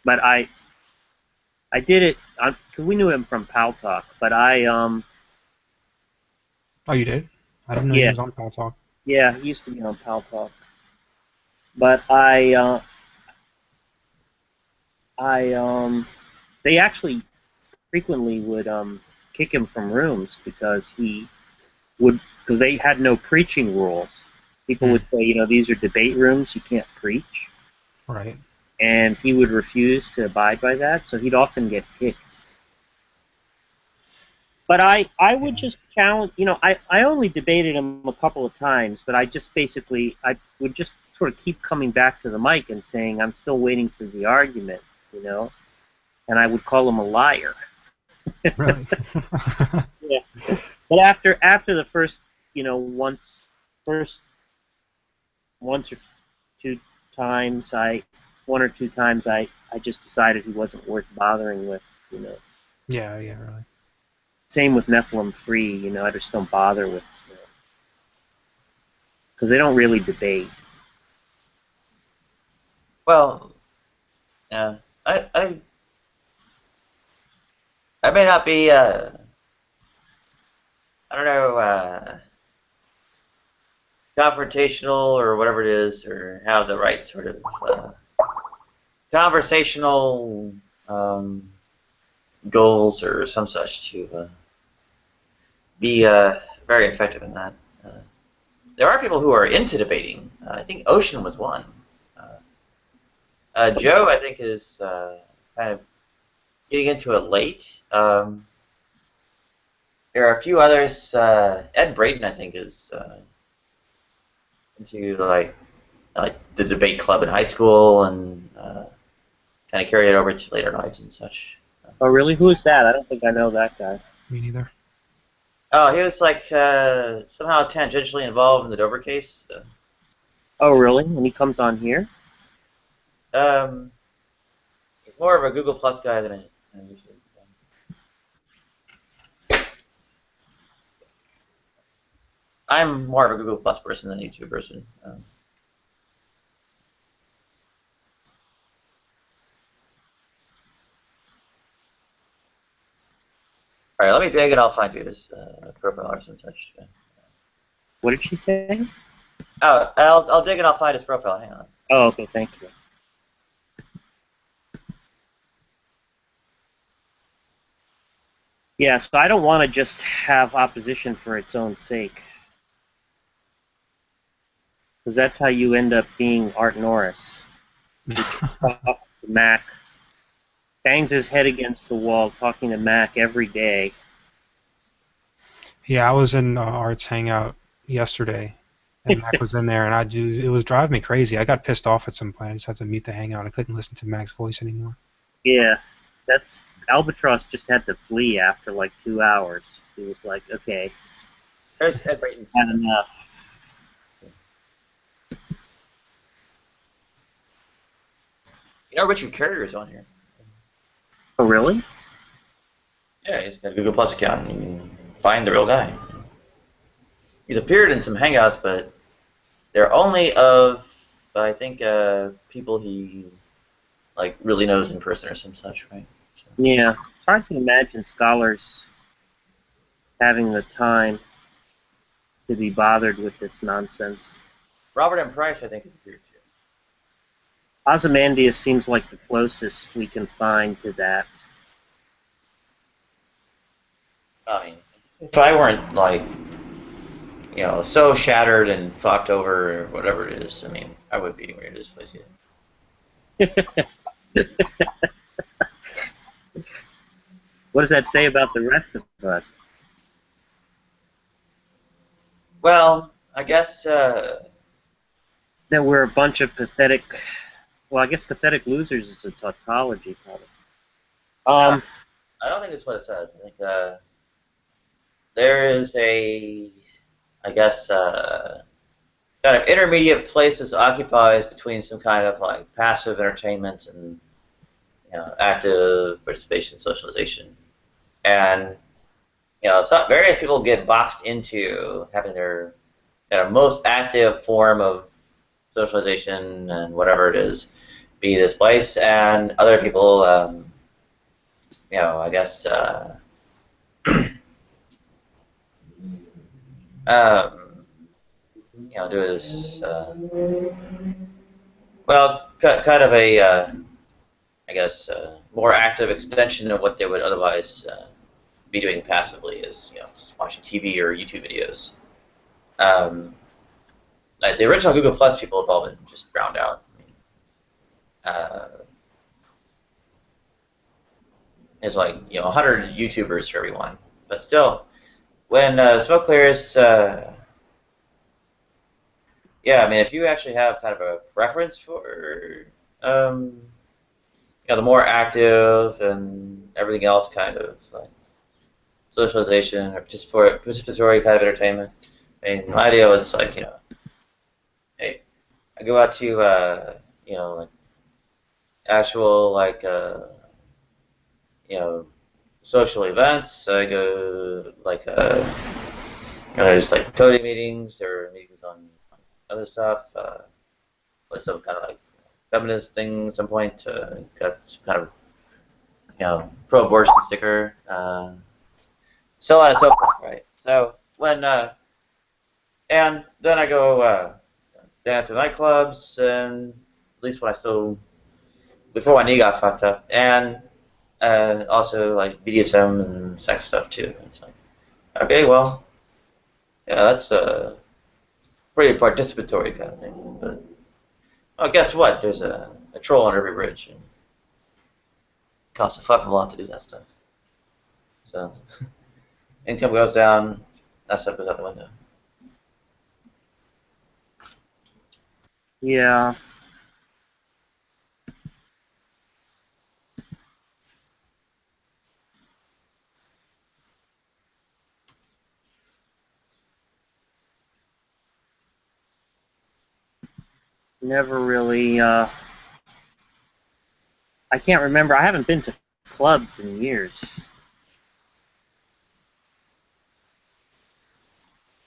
but I did it, because we knew him from Pal Talk, but Oh, you did? I didn't know he was on Pal Talk. Yeah, he used to be on Pal Talk. But they actually frequently would kick him from rooms because they had no preaching rules. People would say, these are debate rooms, you can't preach. Right. And he would refuse to abide by that, so he'd often get kicked. But I would just challenge, I only debated him a couple of times, but I would just sort of keep coming back to the mic and saying, I'm still waiting for the argument, and I would call him a liar. Really? Yeah. But after the first, once or two times, one or two times, I just decided he wasn't worth bothering with, Yeah, really. Same with Nephilim Free, I just don't bother with, because they don't really debate. Well, yeah, I may not be, I don't know, confrontational or whatever it is, or have the right sort of conversational goals or some such to be very effective in that. There are people who are into debating. I think Ocean was one. Joe, I think, is kind of getting into it late. There are a few others. Ed Braden, I think, is into like the debate club in high school and kind of carry it over to later nights and such. Oh, really? Who is that? I don't think I know that guy. Me neither. Oh, he was like somehow tangentially involved in the Dover case. Oh, really? And he comes on here? He's more of a Google Plus guy than I usually am. I'm more of a Google Plus person than a YouTube person. All right, let me dig and I'll find you his profile or some such. What did she say? Oh, I'll dig and I'll find his profile. Hang on. Oh, okay, thank you. Yeah, so I don't want to just have opposition for its own sake. Because that's how you end up being Art Norris. Mac bangs his head against the wall talking to Mac every day. Yeah, I was in Art's Hangout yesterday, and Mac was in there, and it was driving me crazy. I got pissed off at some point. I just had to mute the Hangout. I couldn't listen to Mac's voice anymore. Yeah, that's Albatross just had to flee after like 2 hours. He was like, okay, There's Ed Brayton's. had enough. You know, Richard Carrier's on here. Oh, really? Yeah, he's got a Google Plus account. You can find the real guy. He's appeared in some Hangouts, but they're only of, I think, people he like really knows in person or some such, right? So. Yeah, it's hard to imagine scholars having the time to be bothered with this nonsense. Robert M. Price, I think, has appeared too. Ozymandias seems like the closest we can find to that. I mean, if I weren't like, you know, so shattered and fucked over or whatever it is, I mean, I would be anywhere in this place either. What does that say about the rest of us? Well, I guess that we're a bunch of pathetic. Well, I guess pathetic losers is a tautology, probably. I don't think that's what it says. I think there is a, I guess, kind of intermediate place this occupies between some kind of like passive entertainment and, you know, active participation, socialization, and you know, various people get boxed into having their kind of most active form of socialization and whatever it is be this place, and other people, you know, I guess, you know, do this, well, kind of a, I guess, more active extension of what they would otherwise be doing passively, is, you know, just watching TV or YouTube videos. Like the original Google Plus people have all been just drowned out. There's like, you know, 100 YouTubers for everyone, but still, when smoke clears, yeah, I mean, if you actually have kind of a preference for, you know, the more active and everything else kind of like socialization or participatory kind of entertainment, I mean, my idea was like, you know, hey, I go out to, you know, like actual like, you know, social events. I go like, you know, there's like coding meetings. There are meetings on other stuff. With some kind of like feminist thing at some point. Got some kind of, you know, pro-abortion sticker. So on and so forth, right? So when and then I go down to nightclubs, and at least when I still, before my knee got fucked up, and also like BDSM and sex stuff too. It's like, okay, well, yeah, that's a pretty participatory kind of thing. But oh, guess what? There's a troll on every bridge, and it costs a fucking lot to do that stuff. So income goes down, that stuff goes out the window. Yeah. Never really, I can't remember. I haven't been to clubs in years.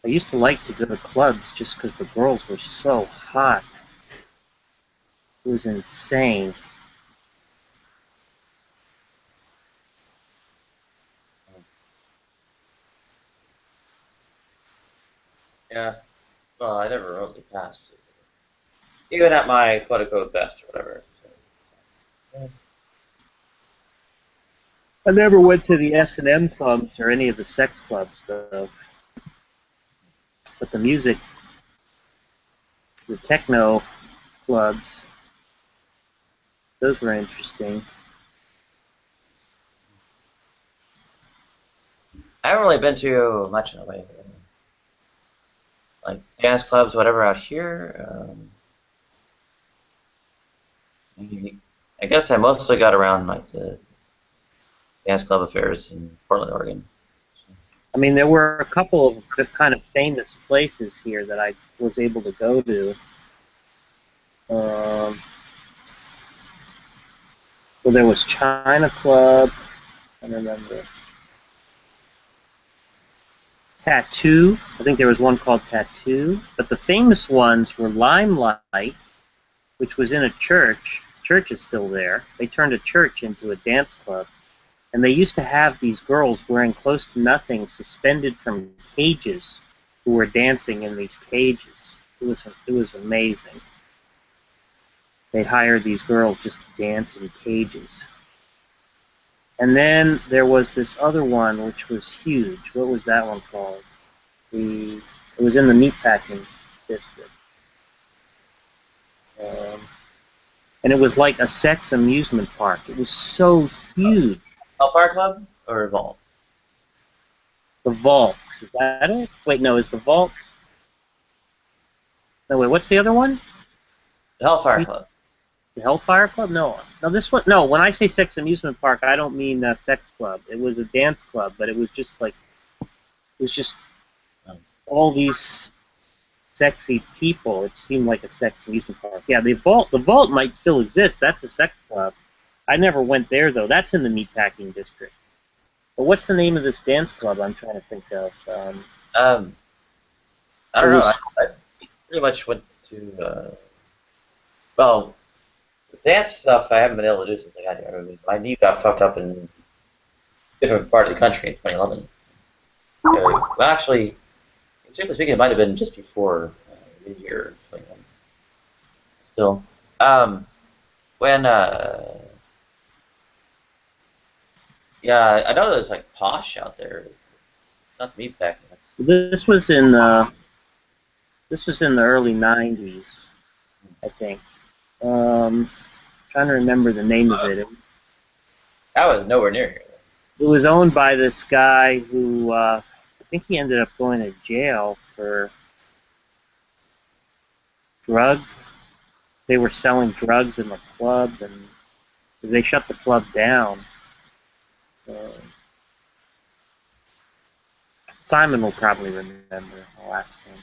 I used to like to go to clubs just because the girls were so hot. It was insane. Yeah. Well, I never really passed it. Even at my quote-unquote best or whatever. So, yeah. I never went to the S&M clubs or any of the sex clubs, though. But the music, the techno clubs, those were interesting. I haven't really been to much in the way of like dance clubs, whatever out here. I guess I mostly got around like the dance club affairs in Portland, Oregon. I mean, there were a couple of the kind of famous places here that I was able to go to. Well, there was China Club. I remember. Tattoo. I think there was one called Tattoo. But the famous ones were Limelight, which was in a church. Church is still there. They turned a church into a dance club. And they used to have these girls wearing close to nothing suspended from cages who were dancing in these cages. It was amazing. They hired these girls just to dance in cages. And then there was this other one which was huge. What was that one called? It was in the meatpacking district. And it was like a sex amusement park. It was so huge. Hellfire Club or Vault? The Vault. Is that it? Wait, no, is the Vault? No, wait, what's the other one? The Hellfire Club. The Hellfire Club? No. No, this one. No, when I say sex amusement park, I don't mean a sex club. It was a dance club, but it was just like, it was just all these sexy people. It seemed like a sex amusement park. Yeah, the Vault might still exist. That's a sex club. I never went there though. That's in the meatpacking district. But what's the name of this dance club I'm trying to think of? I don't know. I pretty much went to well, the dance stuff I haven't been able to do since I got here. I mean, my knee got fucked up in different parts of the country in 2011. Well, actually, strictly speaking, it might have been just before the year 2011. Still, when yeah, I know there's like Posh out there. It's not the meatpacking. This was in the early '90s, I think. Trying to remember the name of it. That was nowhere near here. It was owned by this guy who I think he ended up going to jail for drugs. They were selling drugs in the club, and they shut the club down. Simon will probably remember. I'll ask him.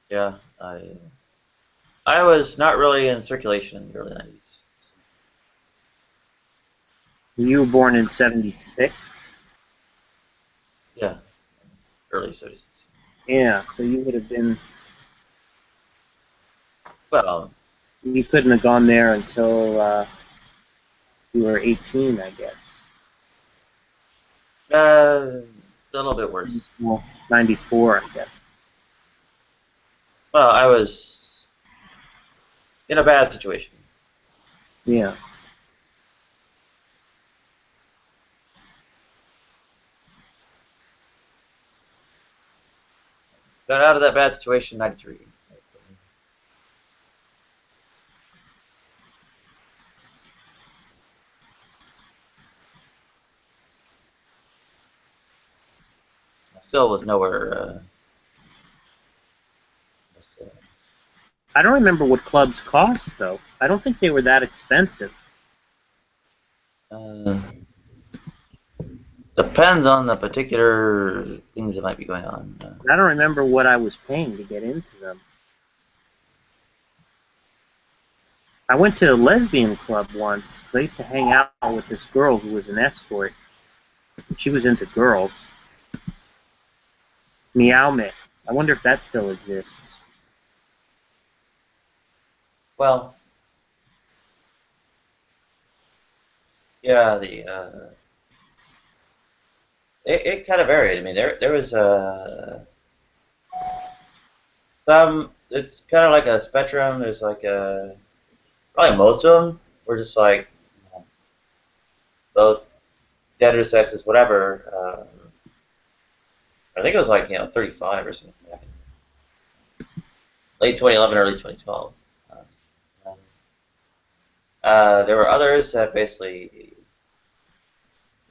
Yeah, I was not really in circulation in the early 90s. You were born in '76? Yeah, early 76. Yeah, so you would have been... Well... You couldn't have gone there until you were 18, I guess. A little bit worse. Well, 94, I guess. Well, I was in a bad situation. Yeah. Got out of that bad situation in 93. I still was nowhere. I don't remember what clubs cost, though. I don't think they were that expensive. Depends on the particular things that might be going on. I don't remember what I was paying to get into them. I went to a lesbian club once. I used to hang out with this girl who was an escort. She was into girls. Meow Mix. I wonder if that still exists. Well, yeah, it kind of varied. I mean, there was some. It's kind of like a spectrum. There's like probably most of them were just like both gender, sexes, whatever. I think it was like 35 or something. Late 2011, early 2012. There were others that basically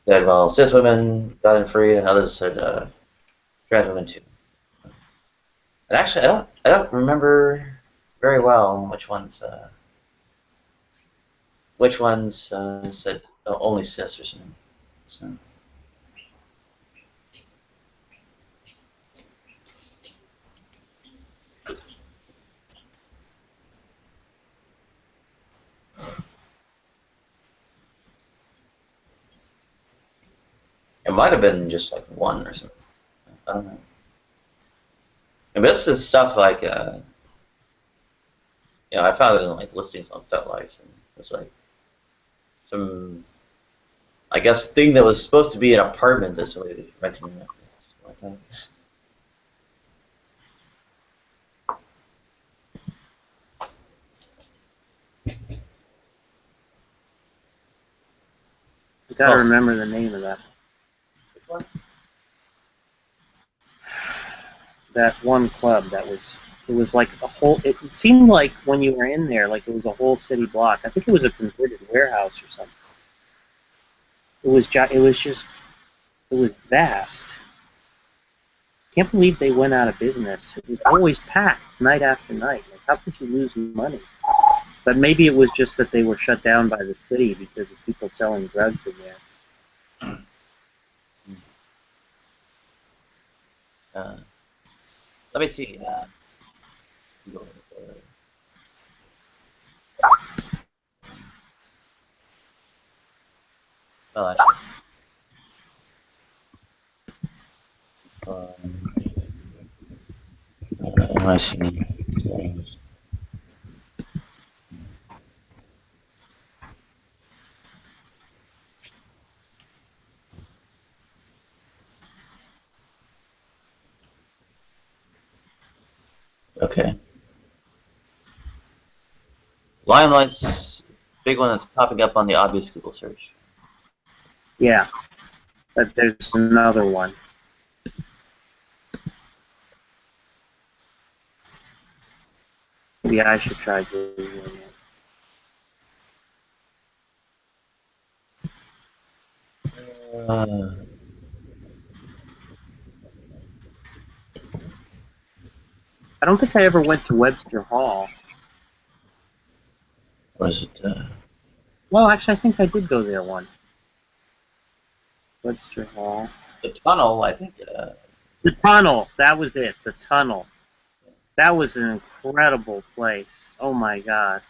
said, well, cis women got in free, and others said trans women too. And actually, I don't remember very well which ones said only cis or something. So. It might have been just like one or something. I don't know. And this is stuff like, I found it in like listings on FetLife, and it's like some, I guess, thing that was supposed to be an apartment that somebody renting it, like that. You gotta remember the name of that. Which ones? That one club that was, it was like a whole, it seemed like when you were in there, like it was a whole city block. I think it was a converted warehouse or something. It was vast. Can't believe they went out of business. It was always packed night after night. Like, how could you lose money? But maybe it was just that they were shut down by the city because of people selling drugs in there. Let me see. Well, actually, I see. Okay. Limelight's big one that's popping up on the obvious Google search. Yeah, but there's another one. Maybe I should try Googling it. I don't think I ever went to Webster Hall. Was it? Well, actually, I think I did go there once. Webster Hall. The tunnel, I think. The tunnel. That was it. The tunnel. That was an incredible place. Oh my God.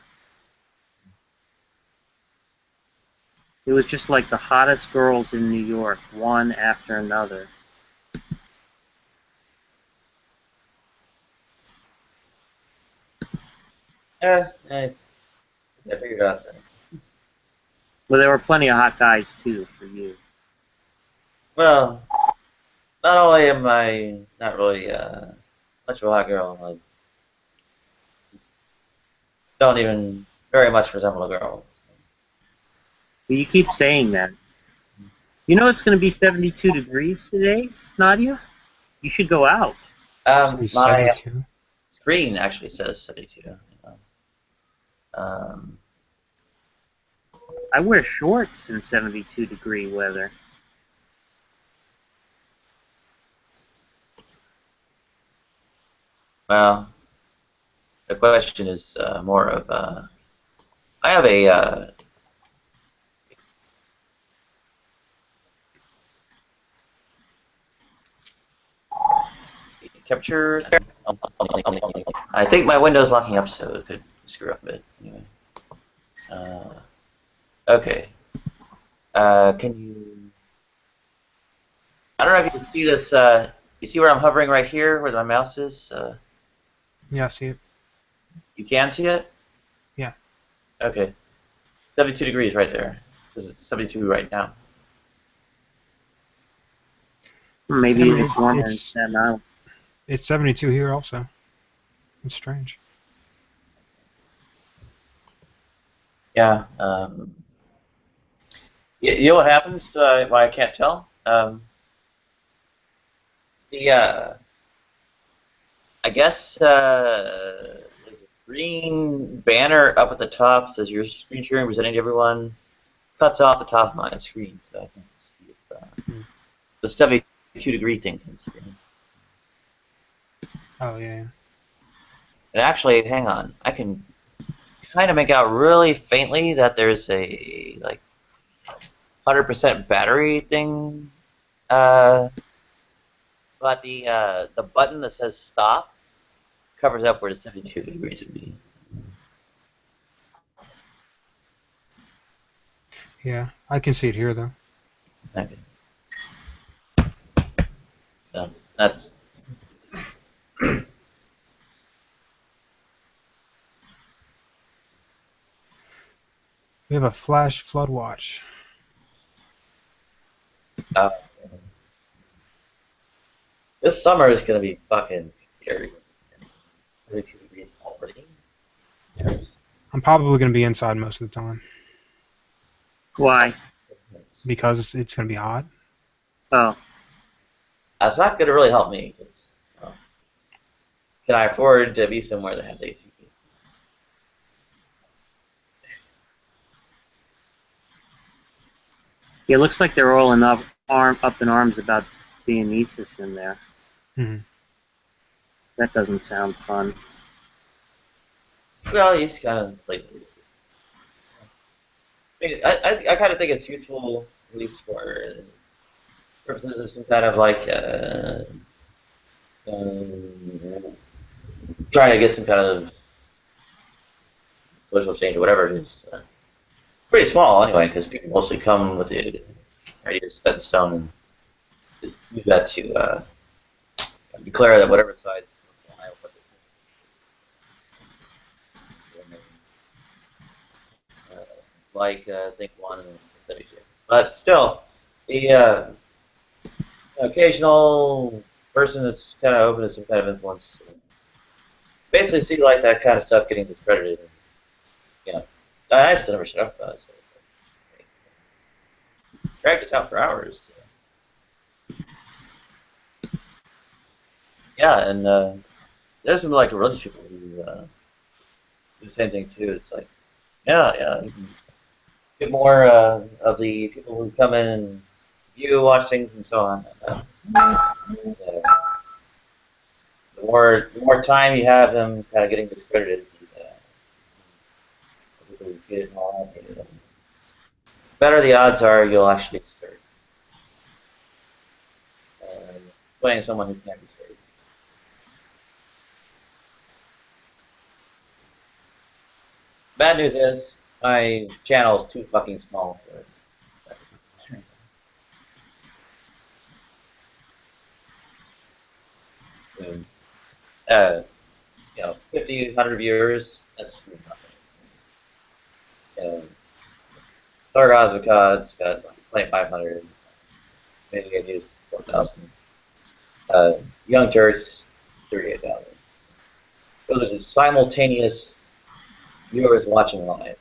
It was just like the hottest girls in New York, one after another. I figured out that. Well, there were plenty of hot guys too for you. Well, not only am I not really much of a hot girl, I don't even very much resemble a girl. Well, you keep saying that. You know it's going to be 72 degrees today, Nadia? You should go out. My screen actually says 72. I wear shorts in 72 degree weather. Well, the question is more of I have a capture. I think my window's locking up, so it could screw up a bit. Anyway. Okay. Can you? I don't know if you can see this. You see where I'm hovering right here, where my mouse is? Yeah, I see it. You can see it? Yeah. Okay. 72 degrees right there. It says it's 72 right now. Maybe it's warmer than Staten Island. It's 72 here also. It's strange. Yeah. You know what happens? Why I can't tell? I guess there's green banner up at the top says your screen sharing presenting to everyone. Cuts off the top of my screen, so I can see if the 72-degree thing comes through. Oh yeah. And actually, hang on, I can kind of make out really faintly that there's a like 100% battery thing, but the button that says stop covers up where the 72 degrees would be. Yeah, I can see it here though. Okay. So that's. We have a flash flood watch. This summer is gonna be fucking scary. 32 degrees already. I'm probably going to be inside most of the time. Why? Because it's going to be hot. Oh. That's not gonna really help me. Can I afford to be somewhere that has AC? It looks like they're all up in arms about being ISIS in there. Mm-hmm. That doesn't sound fun. Well, he's kind of like I mean, I kind of think it's useful, at least for purposes of some kind of like trying to get some kind of social change or whatever it is. Pretty small anyway, because people mostly come with the idea set in stone and just use that to declare that whatever side's like think one and W2. But still, the occasional person that's kind of open to some kind of influence basically see like that kind of stuff getting discredited. And, you know, I just never shut up about it. So it's like, drag this out for hours. Yeah, and there's some like religious people who do the same thing too. It's like, yeah, you can get more of the people who come in and view, watch things, and so on. The more time you have them kind of getting discredited, people who see it and all that, the better the odds are you'll actually get stirred. Playing someone who can't be stirred. Bad news is my channel is too fucking small for it. You know, 50, 100 viewers, that's nothing. Sargazvikad's got like 2,500, maybe I used 4,000. Young Turks, 38,000. So there's just simultaneous viewers watching live.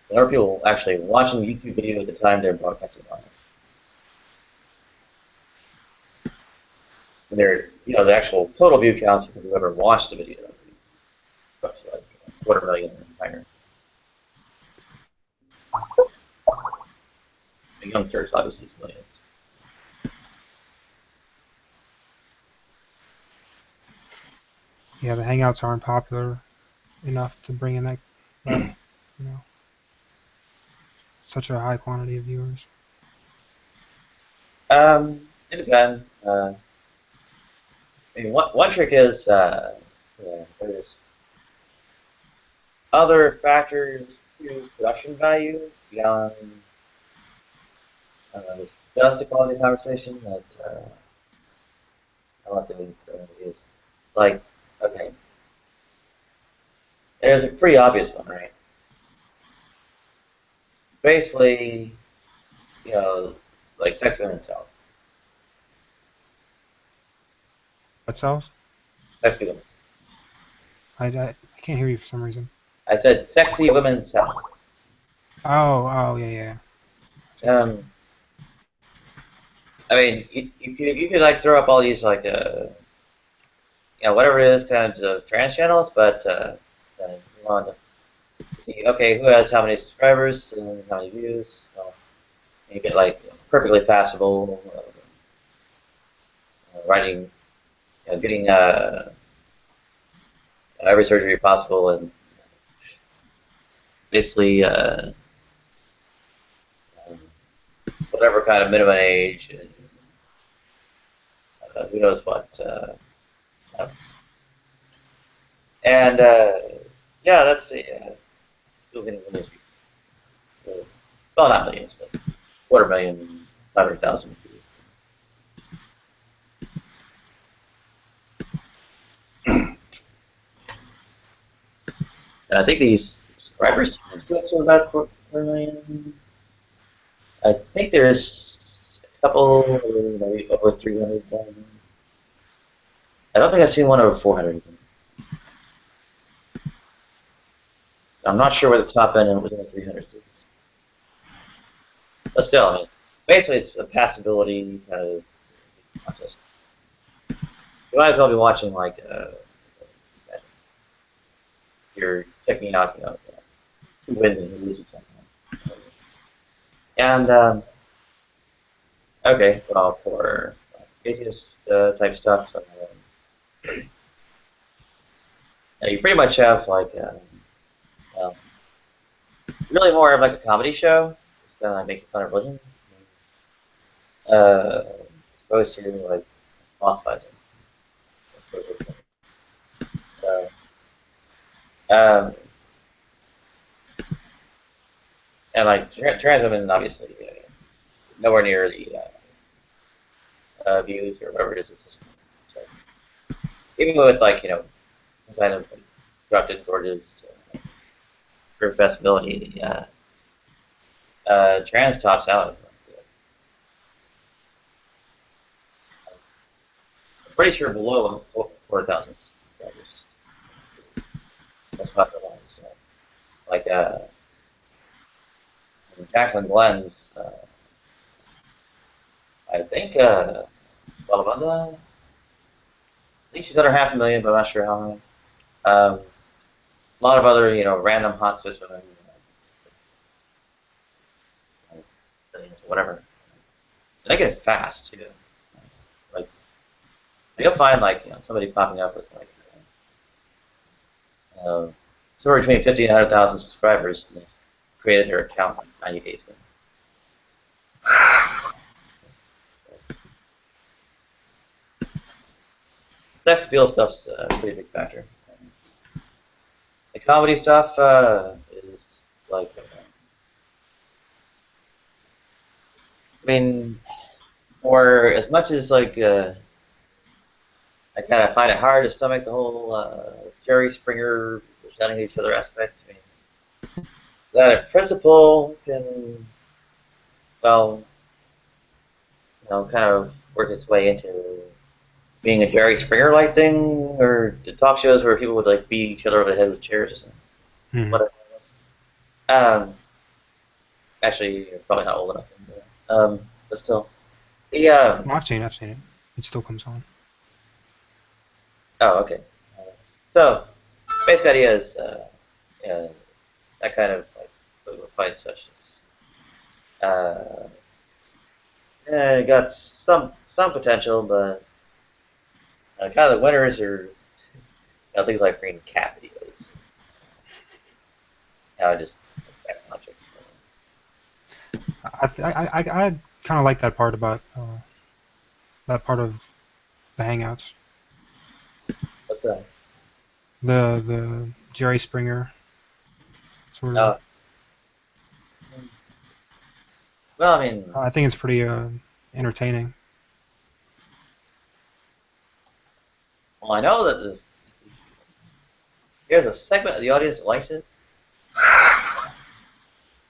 There are people actually watching the YouTube video at the time they're broadcasting live. And they're, you know, the actual total view counts for whoever watched the video. Up to like 250,000 or higher. The Young Turks obviously is millions. Yeah, the Hangouts aren't popular enough to bring in that you know, such a high quantity of viewers. It depends. I mean, one trick is there's other factors to production value beyond just the quality of conversation that I don't think is like, okay, there's a pretty obvious one, right? Basically, you know, like sex women itself. What sells? Sexy women. I can't hear you for some reason. I said sexy women self. Oh, yeah. I mean, you could like throw up all these like whatever it is, kind of trans channels, but you want to see, okay, who has how many subscribers, how many views. You get like perfectly passable writing, getting every surgery possible, and basically whatever kind of minimum age, who knows what. And yeah, that's millions. Well, not millions, but 250,000, 500,000. And I think these subscribers go up to about 4 million. I think there's a couple, maybe over 300,000. I don't think I've seen one over 400. I'm not sure where the top end within the 300s is. But still, I mean, basically it's a passability kind of contest. You might as well be watching, like, you're checking out, who wins and who loses something. And, okay, well, for atheist type stuff, you pretty much have, like, really more of like a comedy show, just kind of like making fun of religion, opposed to like philosophizing. And like trans women, obviously, nowhere near the views or whatever it is. It's just, so, even with like kind of like, corrupted gorgeous for accessibility, trans tops out. I'm pretty sure below 4,000 subscribers. Most popular ones. So, like Jacqueline Glenn's, I think Balabanda. I think she's under 500,000, but I'm not sure how many. A lot of other, random hot cis women, whatever. They get it fast too. Like you'll find like somebody popping up with like somewhere between 50 and 100,000 subscribers, and they created their account like 90 days ago. Sex appeal stuff's a pretty big factor. The comedy stuff is like, I mean, for as much as like I kind of find it hard to stomach the whole Jerry Springer shouting at each other aspect. I mean, that in principle can, well, kind of work its way into being a Jerry Springer-like thing, or the talk shows where people would like beat each other over the head with chairs or whatever it was. Actually, you're probably not old enough, but still. Well, I've seen it. It still comes on. Oh, okay. So, basic idea is that kind of like political fight sessions. It got some potential, but kind of the winners are things like green cat videos. Just objects. I kind of like that part about that part of the Hangouts. What's that? The Jerry Springer sort of. Well, I mean, I think it's pretty entertaining. Well, I know that there's a segment of the audience that likes it.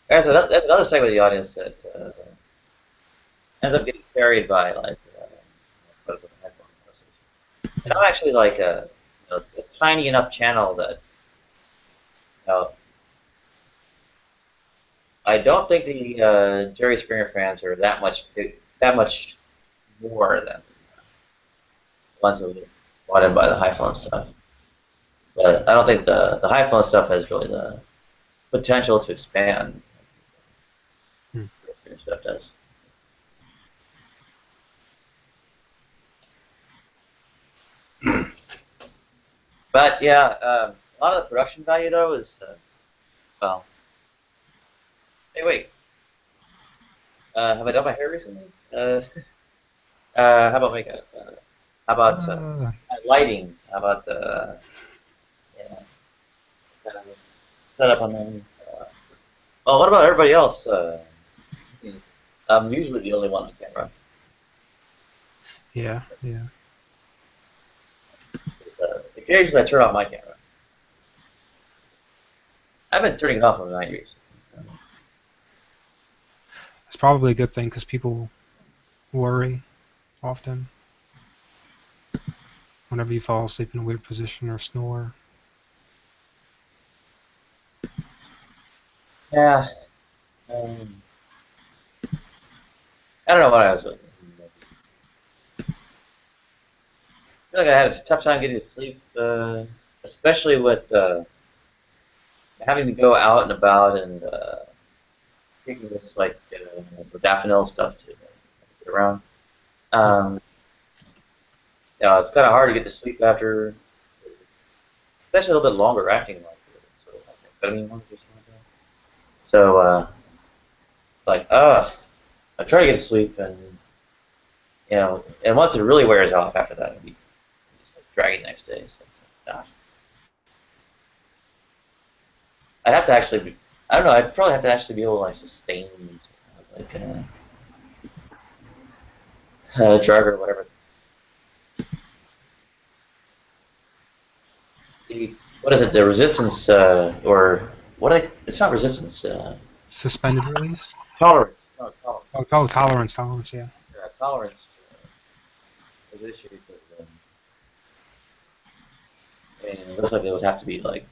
There's another segment of the audience that ends up getting carried by like and I'm actually like a tiny enough channel that I don't think the Jerry Springer fans are that much more than the ones who brought in by the high flown stuff. But I don't think the high flown stuff has really the potential to expand. Stuff does. But yeah, a lot of the production value though is well. Hey, wait. Have I done my hair recently? How about makeup? How about lighting? How about yeah, setup on them? Well, what about everybody else? I'm usually the only one on camera. Yeah, yeah. Occasionally I turn off my camera. I've been turning it off for 9 years. It's probably a good thing because people worry often whenever you fall asleep in a weird position or snore. Yeah. I don't know what I was doing. I feel like I had a tough time getting to sleep, especially with having to go out and about and taking this like modafinil stuff to get around. Yeah, it's kind of hard to get to sleep after, especially a little bit longer acting like sort of like amphetamine ones or something like that. So like I try to get to sleep and and once it really wears off after that, it'll be just like dragging the next day. So it's like, gosh. I'd have to actually be, I don't know, I'd probably have to actually be able to like sustain like a drug or whatever. What is it? The resistance or what? It's not resistance. Suspended release? Tolerance. No, tolerance. Oh, tolerance, yeah. Yeah, tolerance is an issue because I mean, it looks like it would have to be like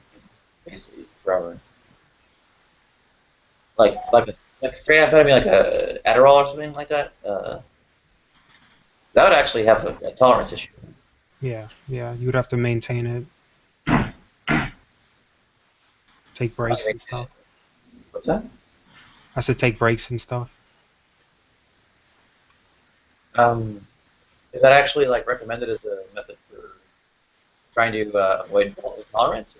basically forever. Like straight amphetamine, like a Adderall or something like that. That would actually have a tolerance issue. Yeah, yeah. You would have to maintain it. Take breaks and stuff. What's that? I said take breaks and stuff. Is that actually like recommended as a method for trying to avoid tolerance?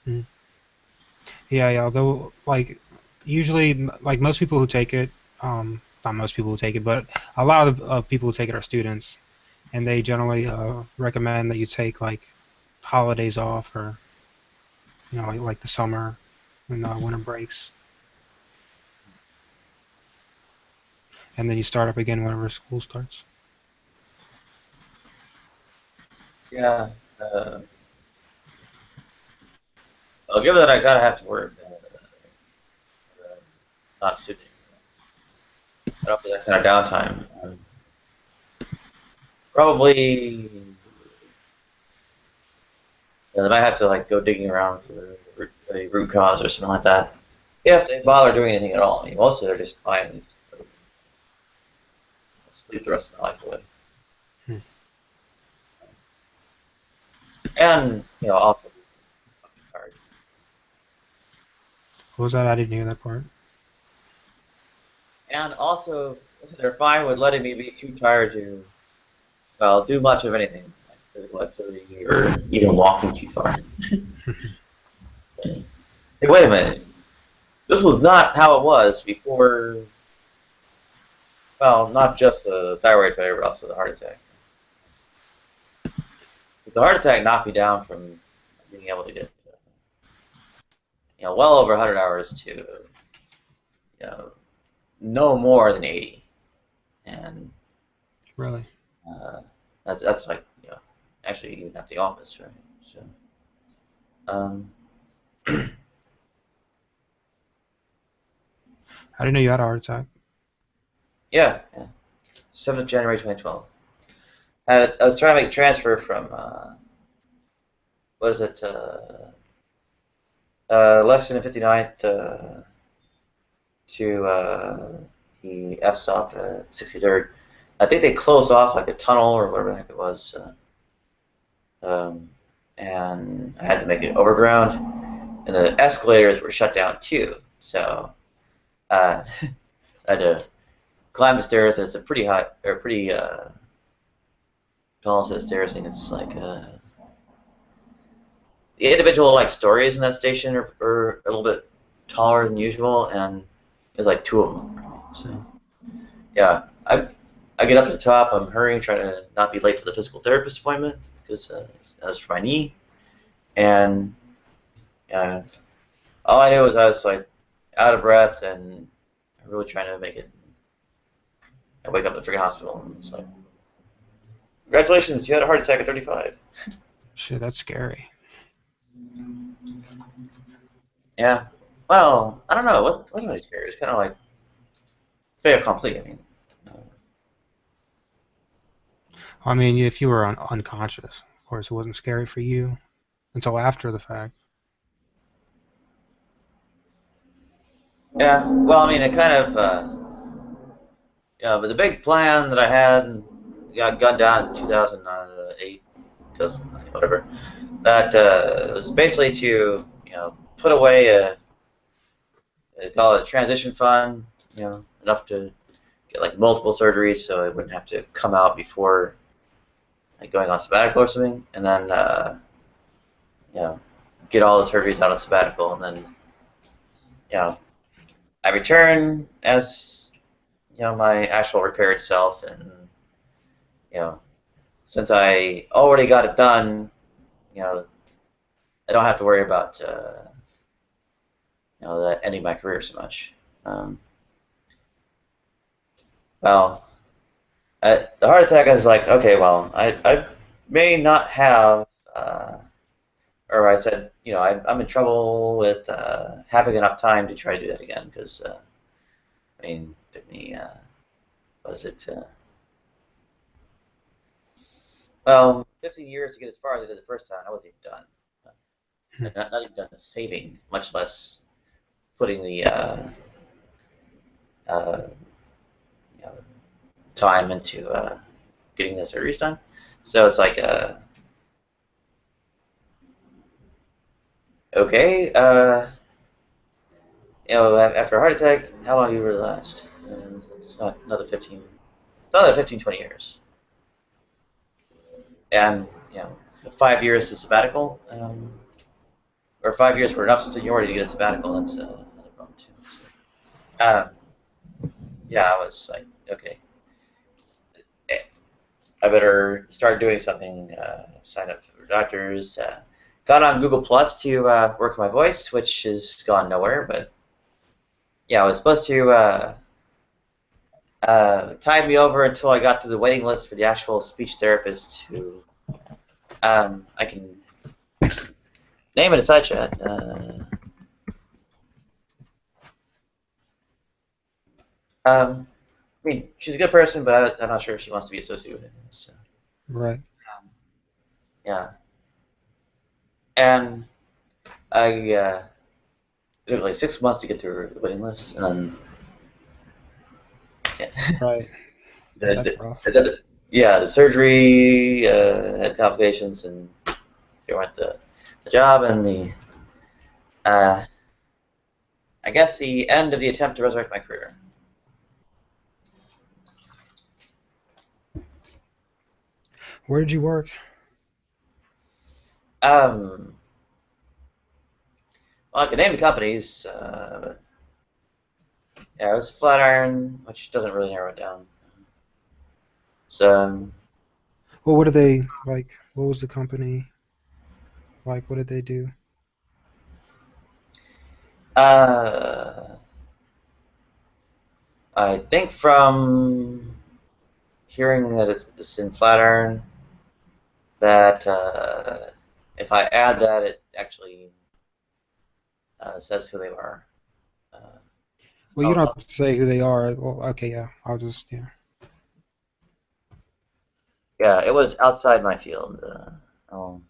Yeah, yeah. Although, like, usually, like most people who take it, not most people who take it, but a lot of people who take it are students, and they generally recommend that you take like holidays off or like the summer and winter breaks, and then you start up again whenever school starts. Yeah. Well, given that I gotta have to work, not sitting, I don't that kind of downtime. Probably, I might have to like go digging around for a root cause or something like that. If they bother doing anything at all, I mean, mostly they're just fine and sleep the rest of my life away. And also tired. What was that? I didn't hear that part. And also, they're fine with letting me be too tired to, well, do much of anything, like physical activity or even walking too far. Hey, wait a minute. This was not how it was before, well, not just the thyroid failure, but also the heart attack. The heart attack knocked me down from being able to get, well over 100 hours to, no more than 80. And really, that's like, actually even at the office, right? So, I didn't know you had a heart attack. yeah. 7th January 2012. I was trying to make a transfer from, what is it, Lexington 59th to the F stop at 63rd. I think they closed off like a tunnel or whatever the heck it was. and I had to make it overground, and the escalators were shut down too. So I had to climb the stairs. And it's a pretty high, or pretty tall set of stairs. I think it's like the individual like stories in that station are a little bit taller than usual, and there's like 2 of them. So yeah, I get up to the top. I'm hurrying, trying to not be late for the physical therapist appointment because that's for my knee. And all I knew was I was like out of breath and really trying to make it. I wake up at the freaking hospital and it's like, congratulations, you had a heart attack at 35. Shit, that's scary. Yeah. Well, I don't know. It wasn't really scary. It was kind of like fait accompli. I mean. I mean, if you were unconscious, of course, it wasn't scary for you until after the fact. Yeah. Well, I mean, it kind of. Yeah, but the big plan that I had got gunned down in 2008, 2009, whatever. That was basically to put away they call it a transition fund, enough to get like multiple surgeries, so I wouldn't have to come out before like going on sabbatical or something, and then get all the surgeries out of sabbatical, and then I return as my actual repaired self, and since I already got it done, I don't have to worry about that ending my career so much. Well, the heart attack is like, okay, well, I may not have, or I said, I'm in trouble with having enough time to try to do that again, because, I mean, it took me, was it, well, 15 years to get as far as I did the first time. I wasn't even done. Not even done saving, much less putting the time into getting the surgeries done. So it's like, okay, after a heart attack, how long do you really last? It's not another 15. It's another 15, 20 years. And 5 years to sabbatical, or 5 years for enough seniority to get a sabbatical. That's another problem too. So, yeah, I was like, okay, I better start doing something. Sign up for doctors. Got on Google Plus to work my voice, which has gone nowhere. But yeah, I was supposed to tide me over until I got to the waiting list for the actual speech therapist who I can name it a side chat. I mean, she's a good person, but I'm not sure if she wants to be associated with it. So. Right. Yeah. And I took like 6 months to get through the waiting list, and then Right. the surgery had complications, and they weren't the job, and the I guess the end of the attempt to resurrect my career. Where did you work? Well, I can name the companies. But yeah, it was Flatiron, which doesn't really narrow it down. So. Well, what are they like? What was the company like? What did they do? I think from hearing that it's in Flatiron, that if I add that, it actually says who they are. Well, you don't have to say who they are. Well, okay, yeah, I'll just, yeah. Yeah, it was outside my field. I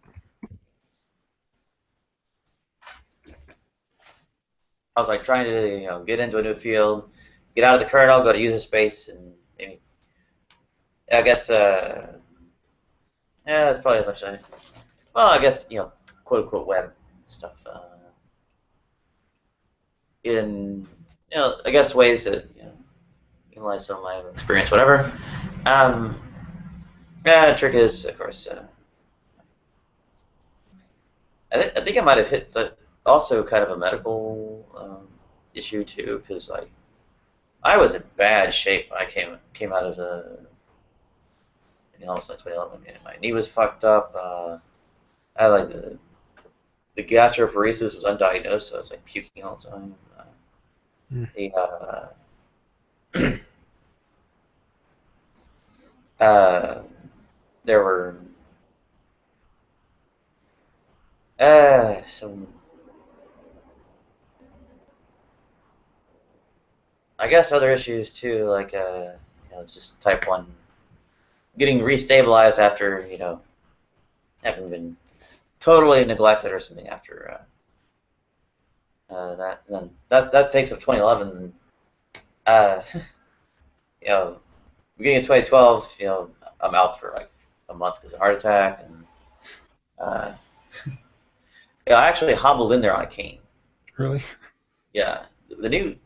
was like trying to, get into a new field, get out of the kernel, go to user space, and maybe, I guess, Yeah, that's probably as much as well, I guess, quote unquote web stuff. In, I guess ways that, utilize some of my experience, whatever. Yeah, the trick is, of course, I think I might have hit also kind of a medical issue too, because like I was in bad shape when I came out of almost like 2011. My knee was fucked up. I had like the gastroparesis was undiagnosed, so I was like puking all the time. There were some, I guess, other issues too, like just type 1, getting restabilized after having been totally neglected or something after that. And then that takes up 2011. Beginning of 2012, I'm out for like a month because of a heart attack, and I actually hobbled in there on a cane. Really? Yeah, the knee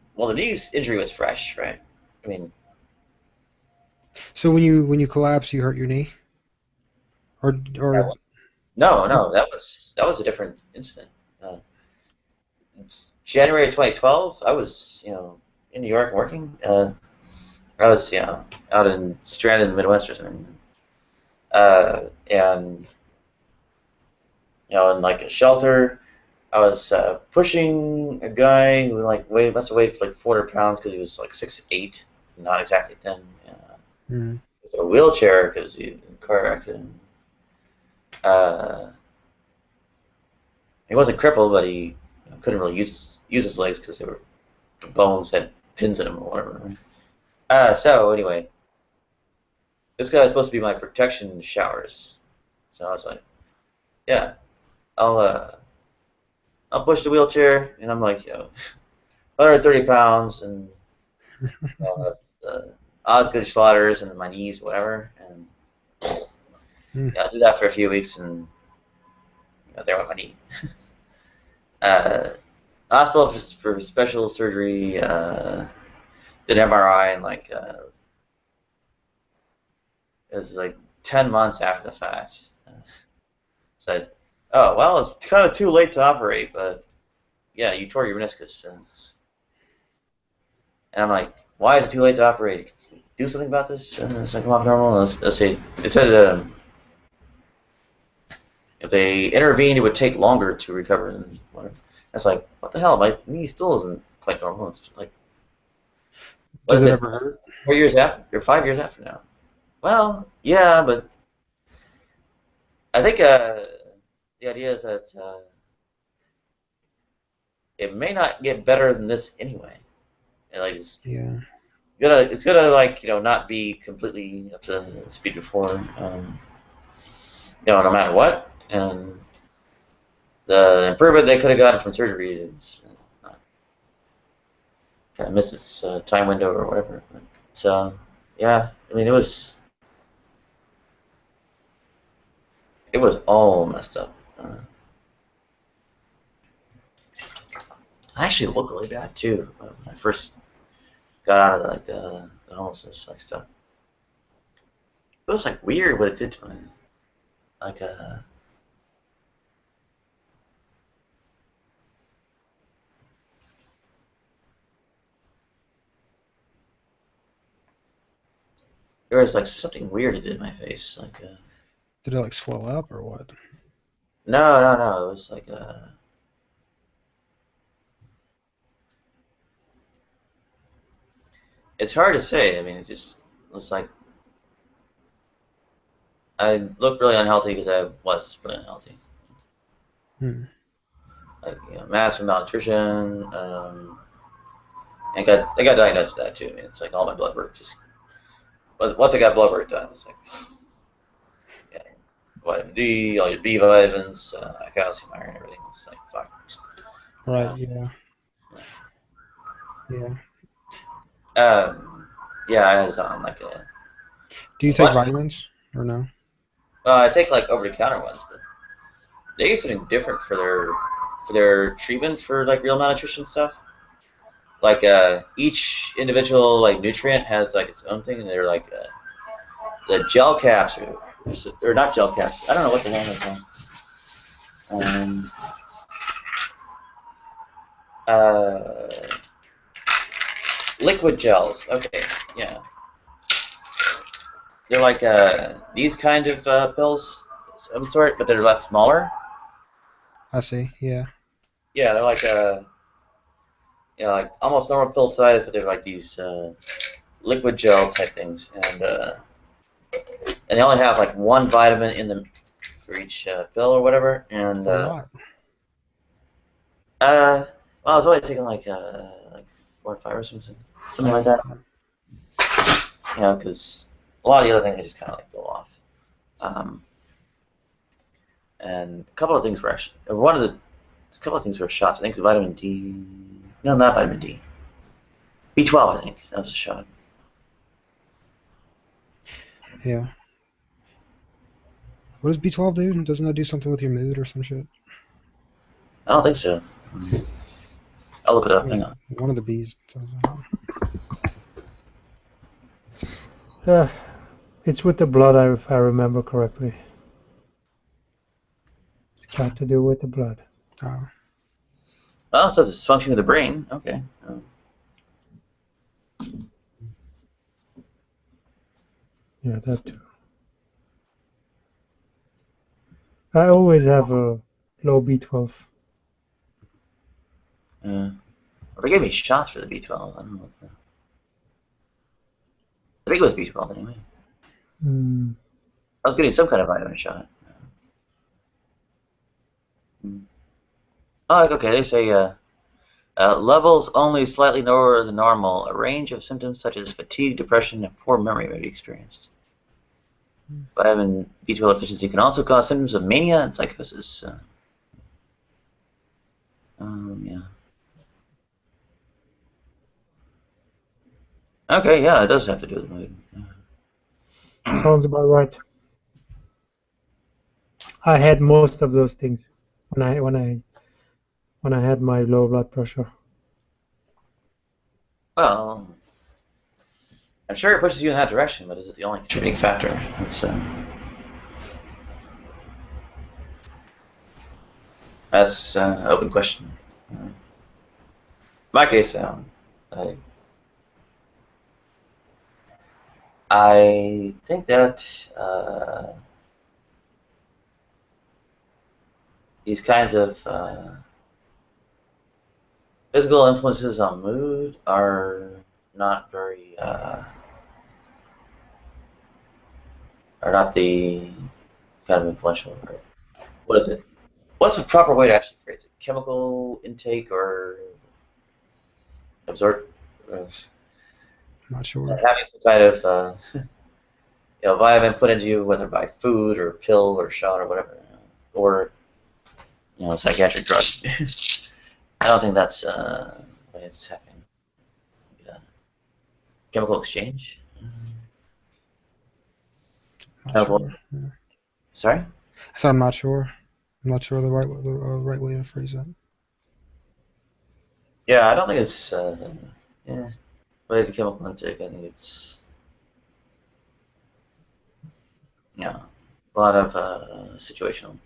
injury was fresh, right? I mean, So when you collapse, you hurt your knee, or no, that was a different incident. January 2012, I was in New York working. I was out in stranded in the Midwest or something, and in like a shelter. I was pushing a guy who must have weighed like 400 pounds because he was like 6'8", not exactly thin. He was in a wheelchair because he had a car accident. He wasn't crippled, but he couldn't really use his legs because the bones had pins in them or whatever. So anyway, this guy was supposed to be my protection showers. So I was like, yeah, I'll push the wheelchair, and I'm like, 130 pounds, and Osgood slaughters and my knees, whatever, and I did that for a few weeks, and there went my knee. Hospital for special surgery, did MRI, and it was like 10 months after the fact. Said, oh, well, it's kind of too late to operate, but yeah, you tore your meniscus. And I'm like, why is it too late to operate? Do something about this? And it's like, come off normal. Let's say, it said if they intervened, it would take longer to recover. And whatever. That's like, what the hell? My knee still isn't quite normal. It's like, what Does is it it? ever hurt? 4 years after, or 5 years after now. Well, yeah, but I think the idea is that it may not get better than this anyway. And it's gonna not be completely up to the speed before, no matter what. And the improvement they could have gotten from surgery is kind of missed its time window or whatever. So yeah, I mean it was all messed up. I actually looked really bad too when I first got out of the homelessness stuff. It was weird what it did to me. There was something weird it did in my face. Did it swell up or what? No. It was it's hard to say. I mean, it just looks like I looked really unhealthy because I was really unhealthy. Massive malnutrition. I got diagnosed with that too. I mean, it's all my blood work just once I got blood work done, it's vitamin D, all your B vitamins, calcium, iron, everything. It's fuck. Right. Yeah. Yeah. Yeah, I was on Do you take vitamins or no? I take like over-the-counter ones, but they get something different for their treatment for like real malnutrition stuff. Like each individual like nutrient has like its own thing, and they're like the gel caps or not gel caps. I don't know what the hell they're called. Liquid gels. Okay, yeah. They're like these kind of pills of some sort, but they're a lot smaller. I see. Yeah. Yeah, they're like like almost normal pill size, but they're like these liquid gel type things, and they only have like one vitamin in them for each pill or whatever. And That's well, I was only taking like 4 or 5 or something like that. You know, because a lot of the other things I just kind of like go off. And a couple of things were actually a couple of things were shots. I think the vitamin D. No, not vitamin D. B12, I think that was a shot. Yeah. What does B12 do? Doesn't that do something with your mood or some shit? I don't think so. I'll look it up. Hang on. One of the B's does that. It's with the blood, if I remember correctly. It's got to do with the blood. Oh. Oh, it says it's functioning of the brain. Okay. Yeah, that too. I always have a low B12. They gave me shots for the B12. I don't know what I think it was B12 anyway. I was getting some kind of vitamin shot. Oh, okay. They say levels only slightly lower than normal. A range of symptoms such as fatigue, depression, and poor memory may be experienced. Vitamin B12 deficiency can also cause symptoms of mania and psychosis. Yeah. Okay, yeah, it does have to do with mood. Sounds about right. I had most of those things when I had my low blood pressure. Well, I'm sure it pushes you in that direction, but is it the only contributing factor? That's an open question. In my case, I think that these kinds of physical influences on mood are not very are not the kind of influential. What is it? What's the proper way to actually phrase it? Chemical intake or absorb? Not sure. Having some kind of vitamin put into you, whether by food or pill or shot or whatever, or psychiatric drug. I don't think that's the way it's happening. Chemical exchange. Sure. Yeah. Sorry? I said I'm not sure. I'm not sure the right way to phrase that. Yeah, I don't think it's related to chemical intake. I think it's a lot of situational.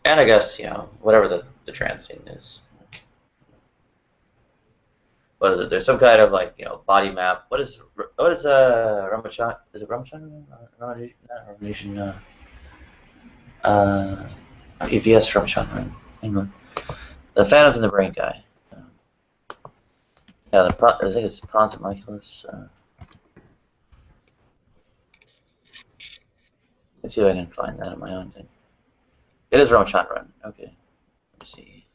And I guess whatever the trans thing is. What is it? There's some kind of body map. What is Ramachan? Is it Ramachan? Ramachan? EVS Ramachan, right? Hang on. The phantoms in the brain guy. Yeah, I think it's Pontimaculus. Let's see if I can find that in my own thing. It is Ramachandran. Okay. Let's see.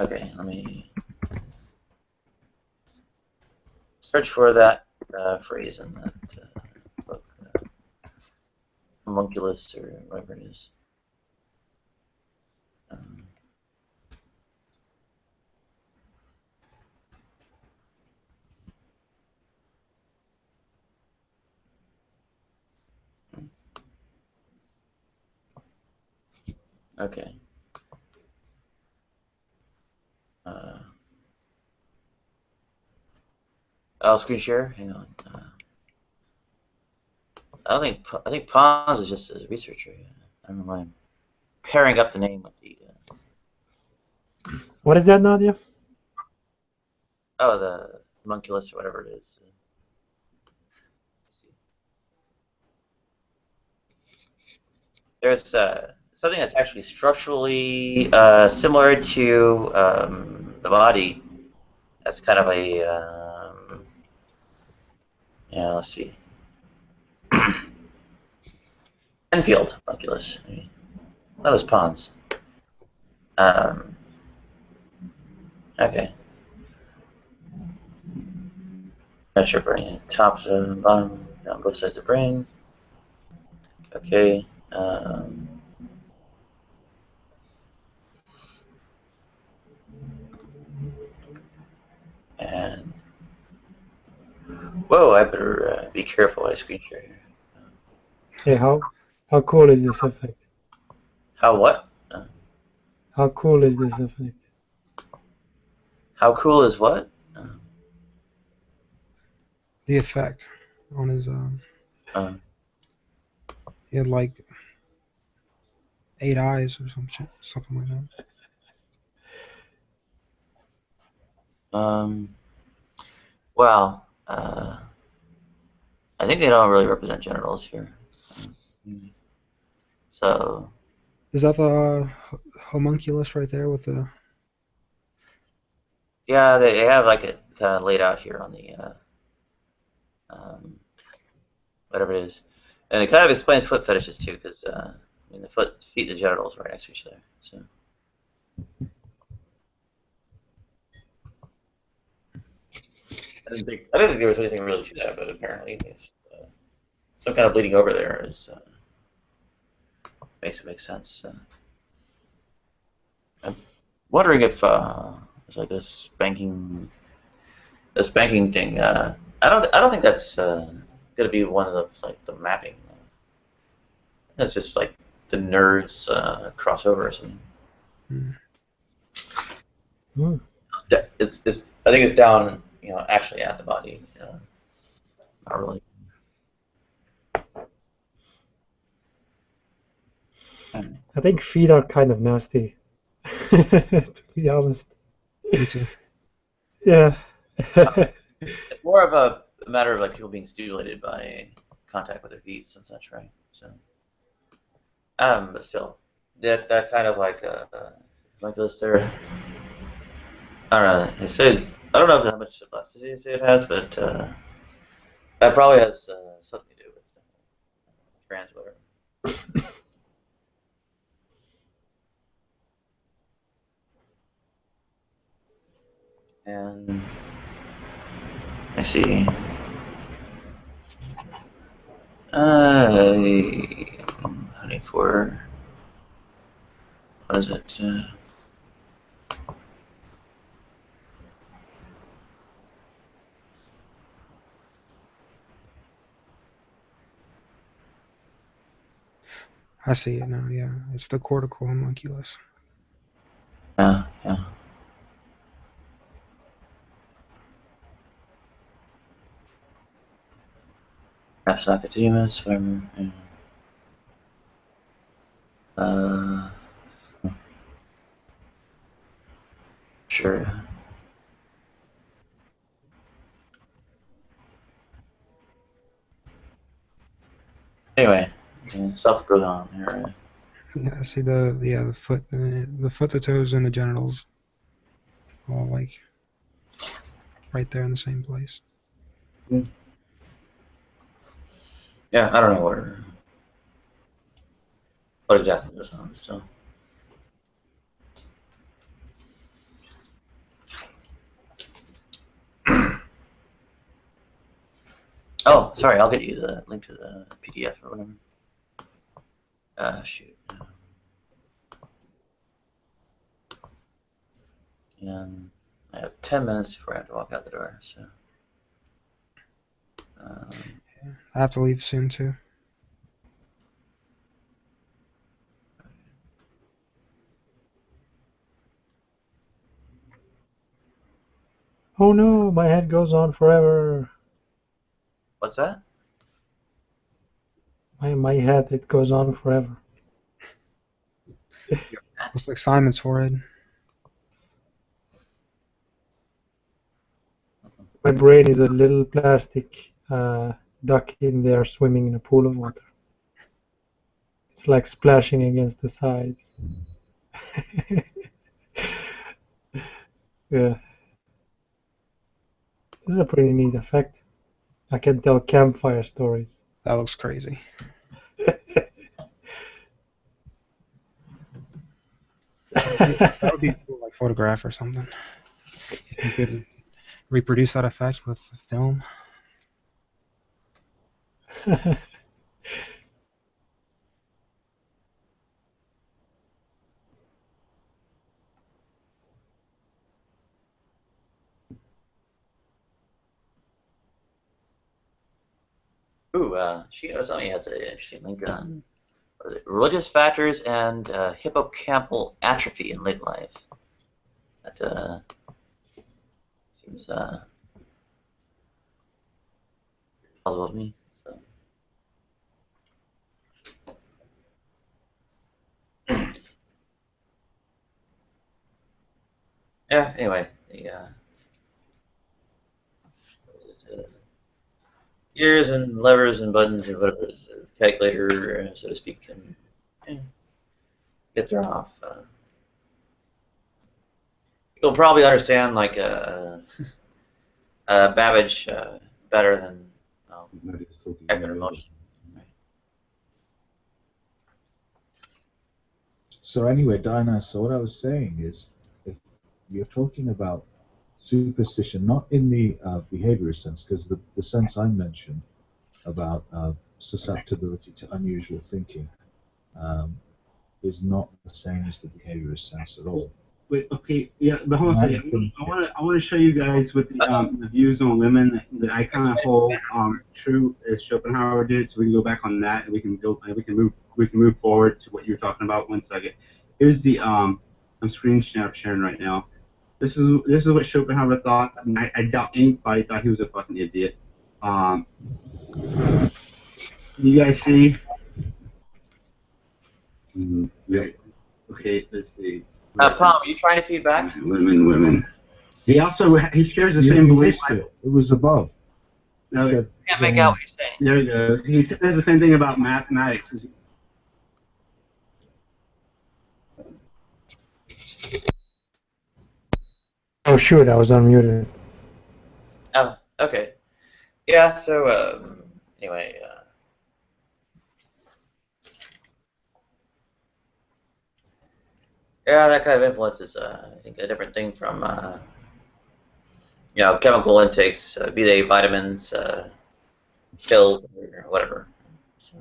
Okay, let me search for that phrase in that book. homunculus or whatever it is. Okay. I'll screen share. Hang on. I think Pons is just a researcher. I don't know why I'm pairing up the name with the. What is that, Nadia? Oh, the homunculus or whatever it is. There's something that's actually structurally similar to the body. That's kind of a yeah. Let's see. Enfield homunculus. That was Pons. Okay. That's your brain. Top to bottom, down both sides of the brain. Okay. And whoa, I better be careful when I screen share here. Hey, how cool is this effect? How what? How cool is this effect? How cool is what? The effect on his he had like 8 eyes or some shit, something like that. Well, I think they don't really represent genitals here. So. Is that the homunculus right there with the? Yeah, they have like it kind of laid out here on the whatever it is, and it kind of explains foot fetishes too, because I mean the feet, and the genitals are right next to each other. So. I didn't think there was anything really to that, but apparently there's some kind of bleeding over there is makes it make sense. I'm wondering if there's like a spanking thing. I don't think that's gonna be one of the mapping. That's just like the nerds crossover or something. It's I think it's down, actually at the body. Not really. I think feet are kind of nasty, to be honest. Me too. Yeah. It's more of a matter of like people being stimulated by contact with their feet and such, right? So, but still, that kind of like this there. I don't know. I don't know how much elasticity it has, but that probably has something to do with trans whatever. And I see. Honey for what is it? I see it now. Yeah, it's the cortical homunculus. Yeah. Esophagus, whatever. Yeah. Sure. Anyway, stuff goes on here. Right? Yeah, I see the foot, the toes, and the genitals, all like right there in the same place. Yeah, I don't know what exactly goes on still. Oh, sorry, I'll get you the link to the PDF or whatever. Shoot. And I have 10 minutes before I have to walk out the door, so. I have to leave soon too. Oh no, my head goes on forever. What's that? My head, it goes on forever. Looks like Simon's forehead. My brain is a little plastic duck in there swimming in a pool of water. It's like splashing against the sides. Yeah. This is a pretty neat effect. I can tell campfire stories. That looks crazy. That would be a cool, like, photograph or something. You could reproduce that effect with film. Ooh, Shino Tommy has an interesting link on what is it? Religious factors and hippocampal atrophy in late life. That seems plausible to me. So. Yeah. Anyway, the gears and levers and buttons and whatever is calculator, so to speak, can get thrown off. You'll probably understand like Babbage better than Eckert Motion. So anyway, Dinah, so what I was saying is, if you're talking about superstition, not in the behaviorist sense, because the sense I mentioned about susceptibility to unusual thinking is not the same as the behaviorist sense at all. Wait, okay, yeah, but hold on a second. I want to show you guys what the views on women that I kind of hold true as Schopenhauer did. So we can go back on that, and we can move forward to what you're talking about. 1 second. Here's the I'm screen sharing right now. This is what Schopenhauer thought. I mean, I doubt anybody thought he was a fucking idiot. You guys see? Yeah. Okay, let's see. Palm, you trying to feed back? Women. He shares the same belief. It was above. No, He said, can't make out what you're saying. there he goes. He says the same thing about mathematics. Oh shoot, I was unmuted. Oh, okay. Yeah, so, anyway, yeah, that kind of influence is, I think, a different thing from, you know, chemical intakes, be they vitamins, pills, or whatever. So.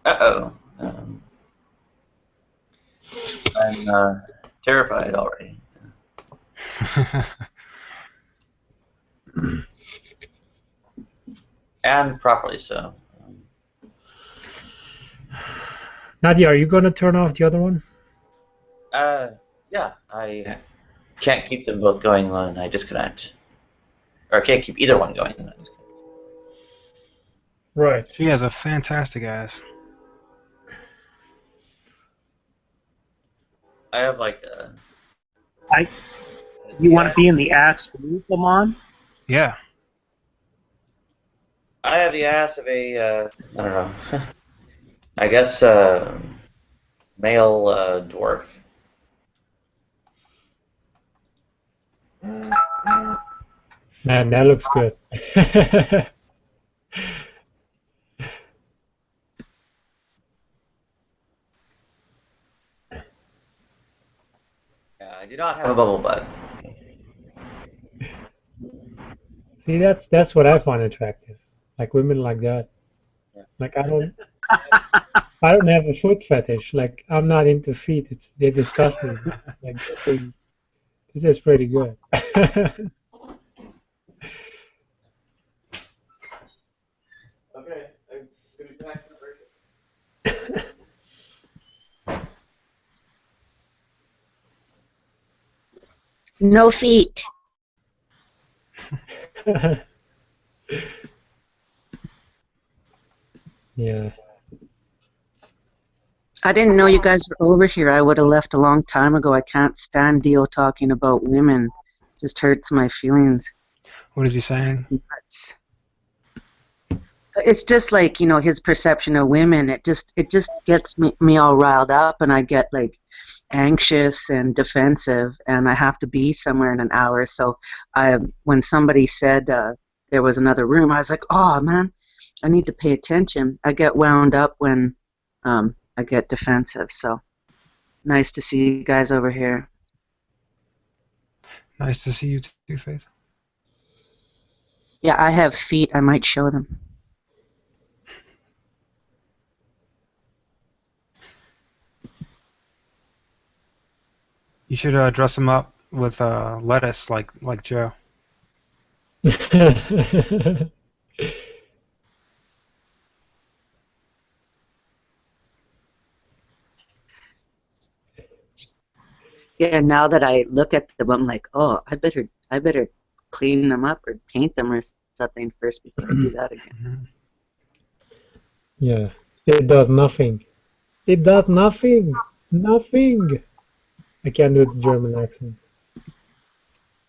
Uh-oh. I'm terrified already. And properly so. Nadia, are you going to turn off the other one? Yeah, I can't keep them both going when I disconnect. Or I can't keep either one going when I disconnect. Right. She has a fantastic ass. I have like You want to be in the ass too, Lamont? Yeah. I have the ass of a, I don't know, I guess, male dwarf. Man, that looks good. I do not have a bubble butt. See, that's what I find attractive. Like women like that. Like I don't have a foot fetish. Like I'm not into feet. They're disgusting. Like this is pretty good. Okay. No feet. Yeah. I didn't know you guys were over here. I would have left a long time ago. I can't stand Dio talking about women. Just hurts my feelings. What is he saying? It's just like, you know, his perception of women. It just gets me all riled up, and I get like anxious and defensive, and I have to be somewhere in an hour. So when somebody said there was another room, I was like, oh man, I need to pay attention. I get wound up when I get defensive. So nice to see you guys over here. Nice to see you too, Faith. Yeah, I have feet. I might show them. You should dress him up with lettuce, like Joe. Yeah, now that I look at them, I'm like, oh, I better clean them up or paint them or something first before I do that again. Yeah. It does nothing. It does nothing. Nothing. I can't do the German accent.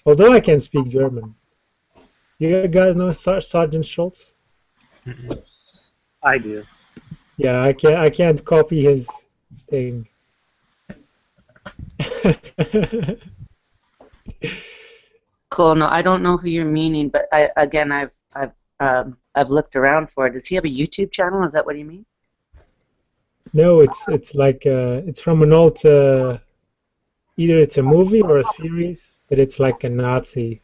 Although I can speak German. You guys know Sergeant Schultz? I do. Yeah, I can't copy his thing. Cool. No, I don't know who you're meaning, but I've looked around for it. Does he have a YouTube channel? Is that what you mean? No, it's like it's from an old either it's a movie or a series, but it's like a Nazi.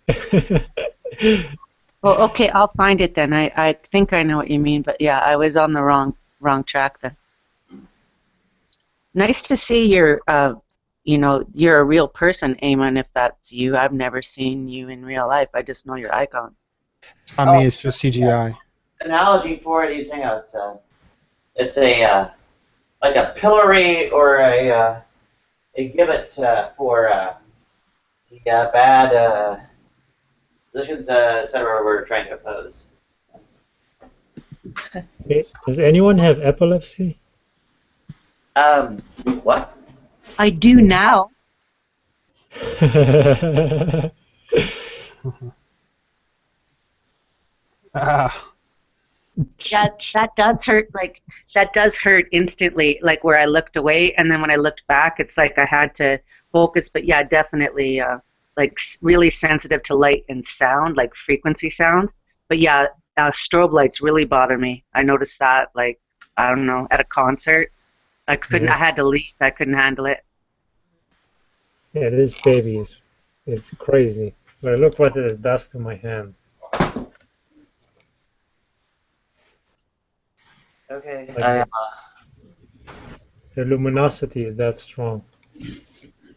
Oh, okay, I'll find it then. I think I know what you mean, but yeah, I was on the wrong track then. Nice to see you're you're a real person, Eamon, if that's you. I've never seen you in real life. I just know your icon. It's not me, it's just CGI. Analogy for it, it's a like a pillory or a gibbet for the bad positions, etc. we're trying to oppose. Okay. Does anyone have epilepsy? What? I do now. That does hurt. Like that does hurt instantly. Like where I looked away, and then when I looked back, it's like I had to focus. But yeah, definitely like really sensitive to light and sound, like frequency sound. But yeah, strobe lights really bother me. I noticed that, like I don't know, at a concert, I couldn't. I had to leave. I couldn't handle it. Yeah, this baby is crazy. But look what it does to my hands. Okay. Like the luminosity is that strong.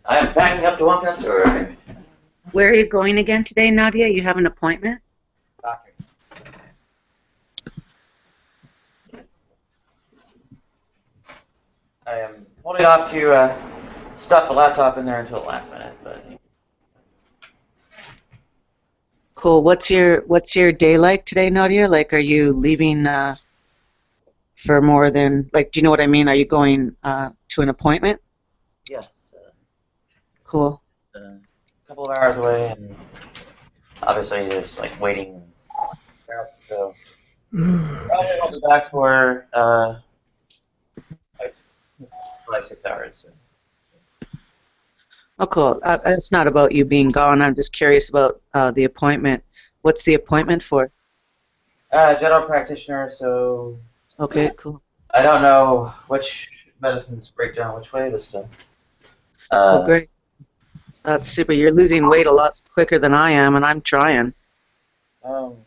I am backing up to 1 Where are you going again today, Nadia? You have an appointment? Doctor. I am holding off to stuff the laptop in there until the last minute, but. Cool. What's your day like today, Nadia? Like, are you leaving for more than, like, do you know what I mean? Are you going to an appointment? Yes. Cool. A couple of hours away, and obviously just like waiting. So probably won't be back for like 6 hours. So. Oh, cool. It's not about you being gone. I'm just curious about the appointment. What's the appointment for? General practitioner. So. Okay, cool. I don't know which medicines break down which way, but still. Oh, great. That's super. You're losing weight a lot quicker than I am, and I'm trying. Um,